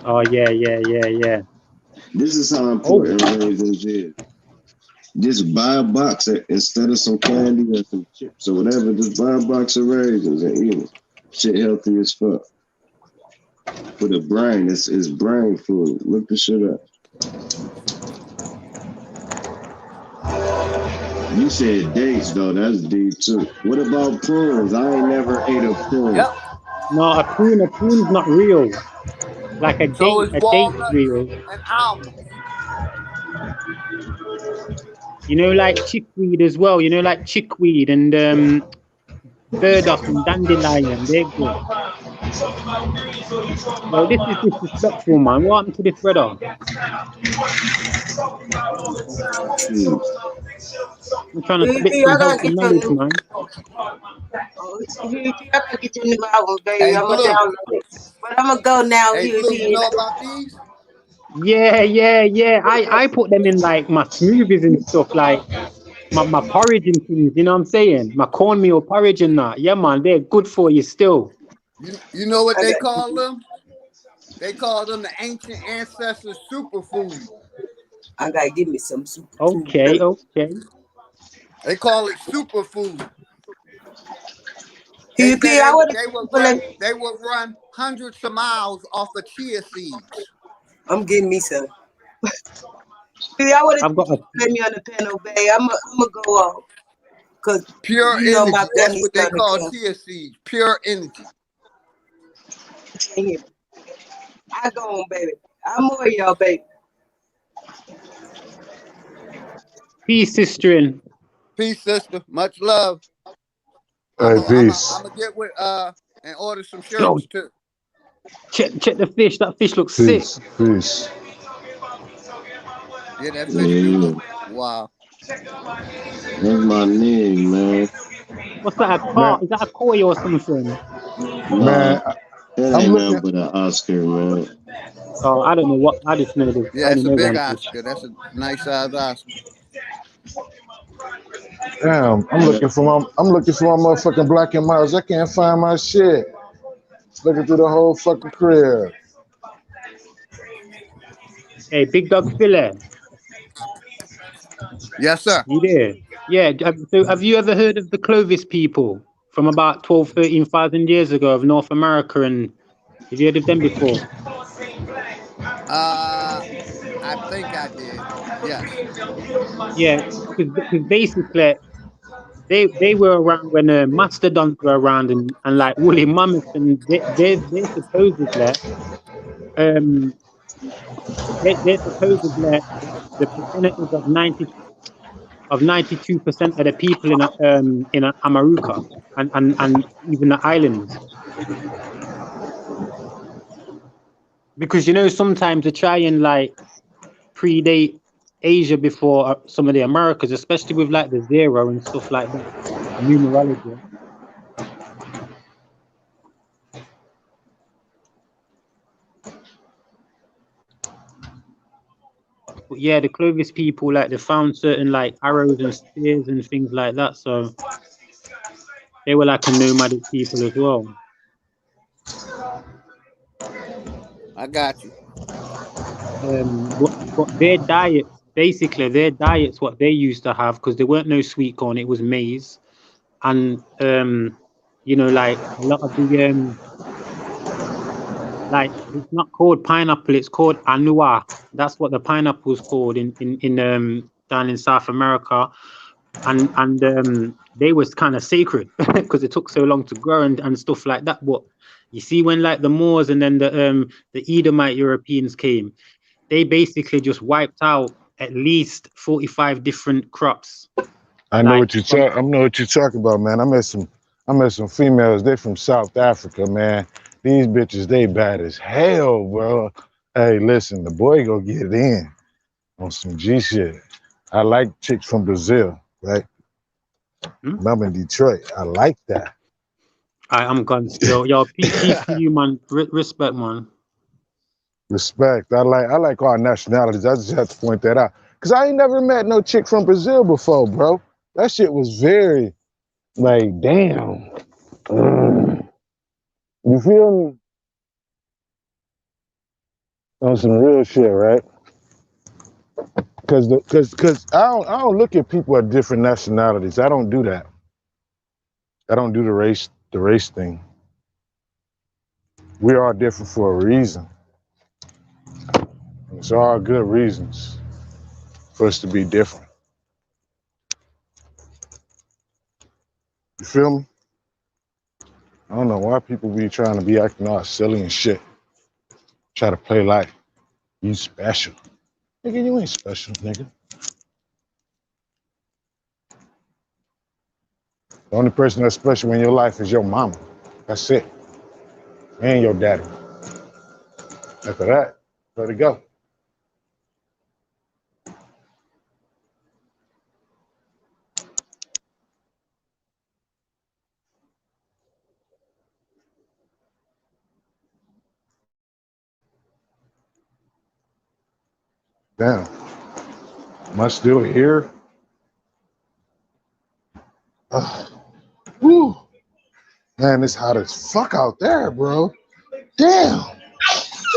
Oh yeah. This is how important raisins is. Just buy a box instead of some candy or some chips or whatever. Just buy a box of raisins and eat it. Shit healthy as fuck. For the brain, it's brain food. Look the shit up. You said dates though, that's deep too. What about prunes? I ain't never ate a prune. Yep. No, a prune's not real. Like a date is real. And almonds. You know, like chickweed as well. You know, like chickweed and burdock and dandelion. They're good. Well, this is disrespectful, man. What happened to this brother? I'm trying to spit some healthy knowledge, man. I gotta get your new album, baby. I'm gonna download it. But I'm gonna go now. Hey, you know about these? Yeah. I put them in like my smoothies and stuff, like my porridge and things. You know what I'm saying? My cornmeal porridge and that. Yeah, man, they're good for you still. You know what they call them? They call them the ancient ancestors superfood. I gotta give me some superfood. Okay. They call it superfood. They would run hundreds of miles off of chia seeds. I'm getting me some. I would have let me on the panel, babe. I'm gonna go off. Cause pure energy. That's what they call chia seeds. Pure energy. I go on, baby. I'm more y'all, baby. Peace, sister. Peace, sister. Much love. Hey, peace. I'm gonna get with and order some Yo, shirts too. check the fish. That fish looks Peace. sick. Peace. Yeah, that fish do look wow. That's my name, man. What's that? A Man, car? Is that a koi or something? Nah, man, that I'm ain't looking. nothing but an Oscar, man. Oh, I don't know what. I just know this. I Yeah, only it's a know big one fish. Oscar. That's a nice size Oscar. Damn, I'm looking for my motherfucking Black and Miles. I can't find my shit. Looking through the whole fucking crib. Hey, big dog Philly, Yes, sir. you there? Yeah. So, have you ever heard of the Clovis people from about 12, 13,000 years ago of North America? And have you heard of them before? I think I did. Yes. Yeah, because basically they were around when mastodons were around and like woolly mammoths, and they supposedly um they supposedly the percentage of 92% of the people in Amaruka and even the islands, because sometimes they try and like predate Asia before some of the Americas, especially with like the zero and stuff like that, numerology. But yeah, the Clovis people, like, they found certain like arrows and spears and things like that, so they were like a nomadic people as well. I got you. But their diets, basically, what they used to have, because there weren't no sweet corn, it was maize, and like a lot of the like, it's not called pineapple, it's called anua. That's what the pineapple is called in down in South America, and they was kind of sacred because it took so long to grow and stuff like that. But you see, when like the Moors and then the Edomite Europeans came, they basically just wiped out at least 45 different crops. I know what you're talking about, man. I met some females. They from South Africa, man. These bitches, they bad as hell, bro. Hey, listen, the boy go get in on some G shit. I like chicks from Brazil, right? I'm in Detroit. I like that. I'm gone. Yo, peace to you, man. Respect, man. Respect. I like all nationalities. I just have to point that out. Cause I ain't never met no chick from Brazil before, bro. That shit was very, like, damn. You feel me? On some real shit, right? Cause I don't look at people at different nationalities. I don't do that. I don't do the race thing. We're all different for a reason. It's all good reasons for us to be different. You feel me? I don't know why people be trying to be acting all silly and shit. Try to play like you special. Nigga, you ain't special, nigga. The only person that's special in your life is your mama. That's it. And your daddy. After that, let it go. Damn. Am I still here? Woo. Man, it's hot as fuck out there, bro. Damn.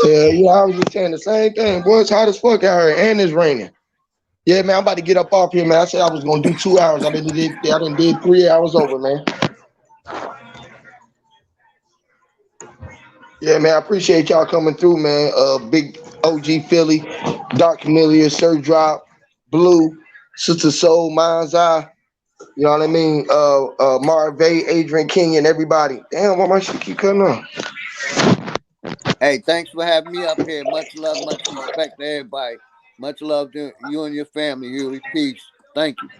Yeah, I was just saying the same thing. Boy, it's hot as fuck out here, and it's raining. Yeah, man, I'm about to get up off here, man. I said I was gonna do 2 hours. I done did 3 hours over, man. Yeah, man, I appreciate y'all coming through, man. Big OG Philly, Dark Camellia, Sir Drop, Blue, Sister Soul, Mind's Eye. You know what I mean? Marvay, Adrian King, and everybody. Damn, why my shit keep cutting off? Hey, thanks for having me up here. Much love, much respect to everybody. Much love to you and your family, Huey. Peace. Thank you.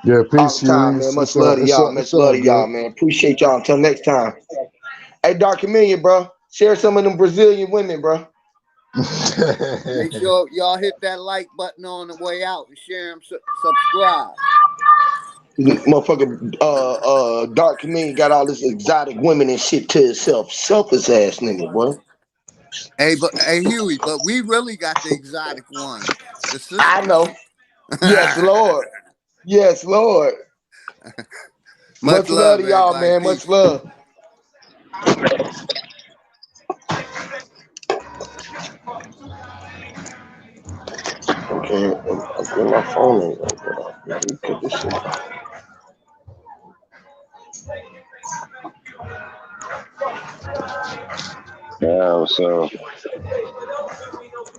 Yeah, All peace, the time, Huey. man. Much love to y'all. It's Much love all to y'all, good. man. Appreciate y'all. Until next time. Hey, Dark Chameleon, bro. Share some of them Brazilian women, bro. Make sure y'all hit that like button on the way out and share them, subscribe. Motherfucker, Dark Chameleon got all this exotic women and shit to himself. Selfish ass nigga, boy. Hey, Huey, but we really got the exotic ones. The sisters. I know. Yes, Lord. Yes, Lord. Much love to y'all, man. Peace. Much love. Okay, my phone ain't gonna get off. Let me put this shit off. Yeah, so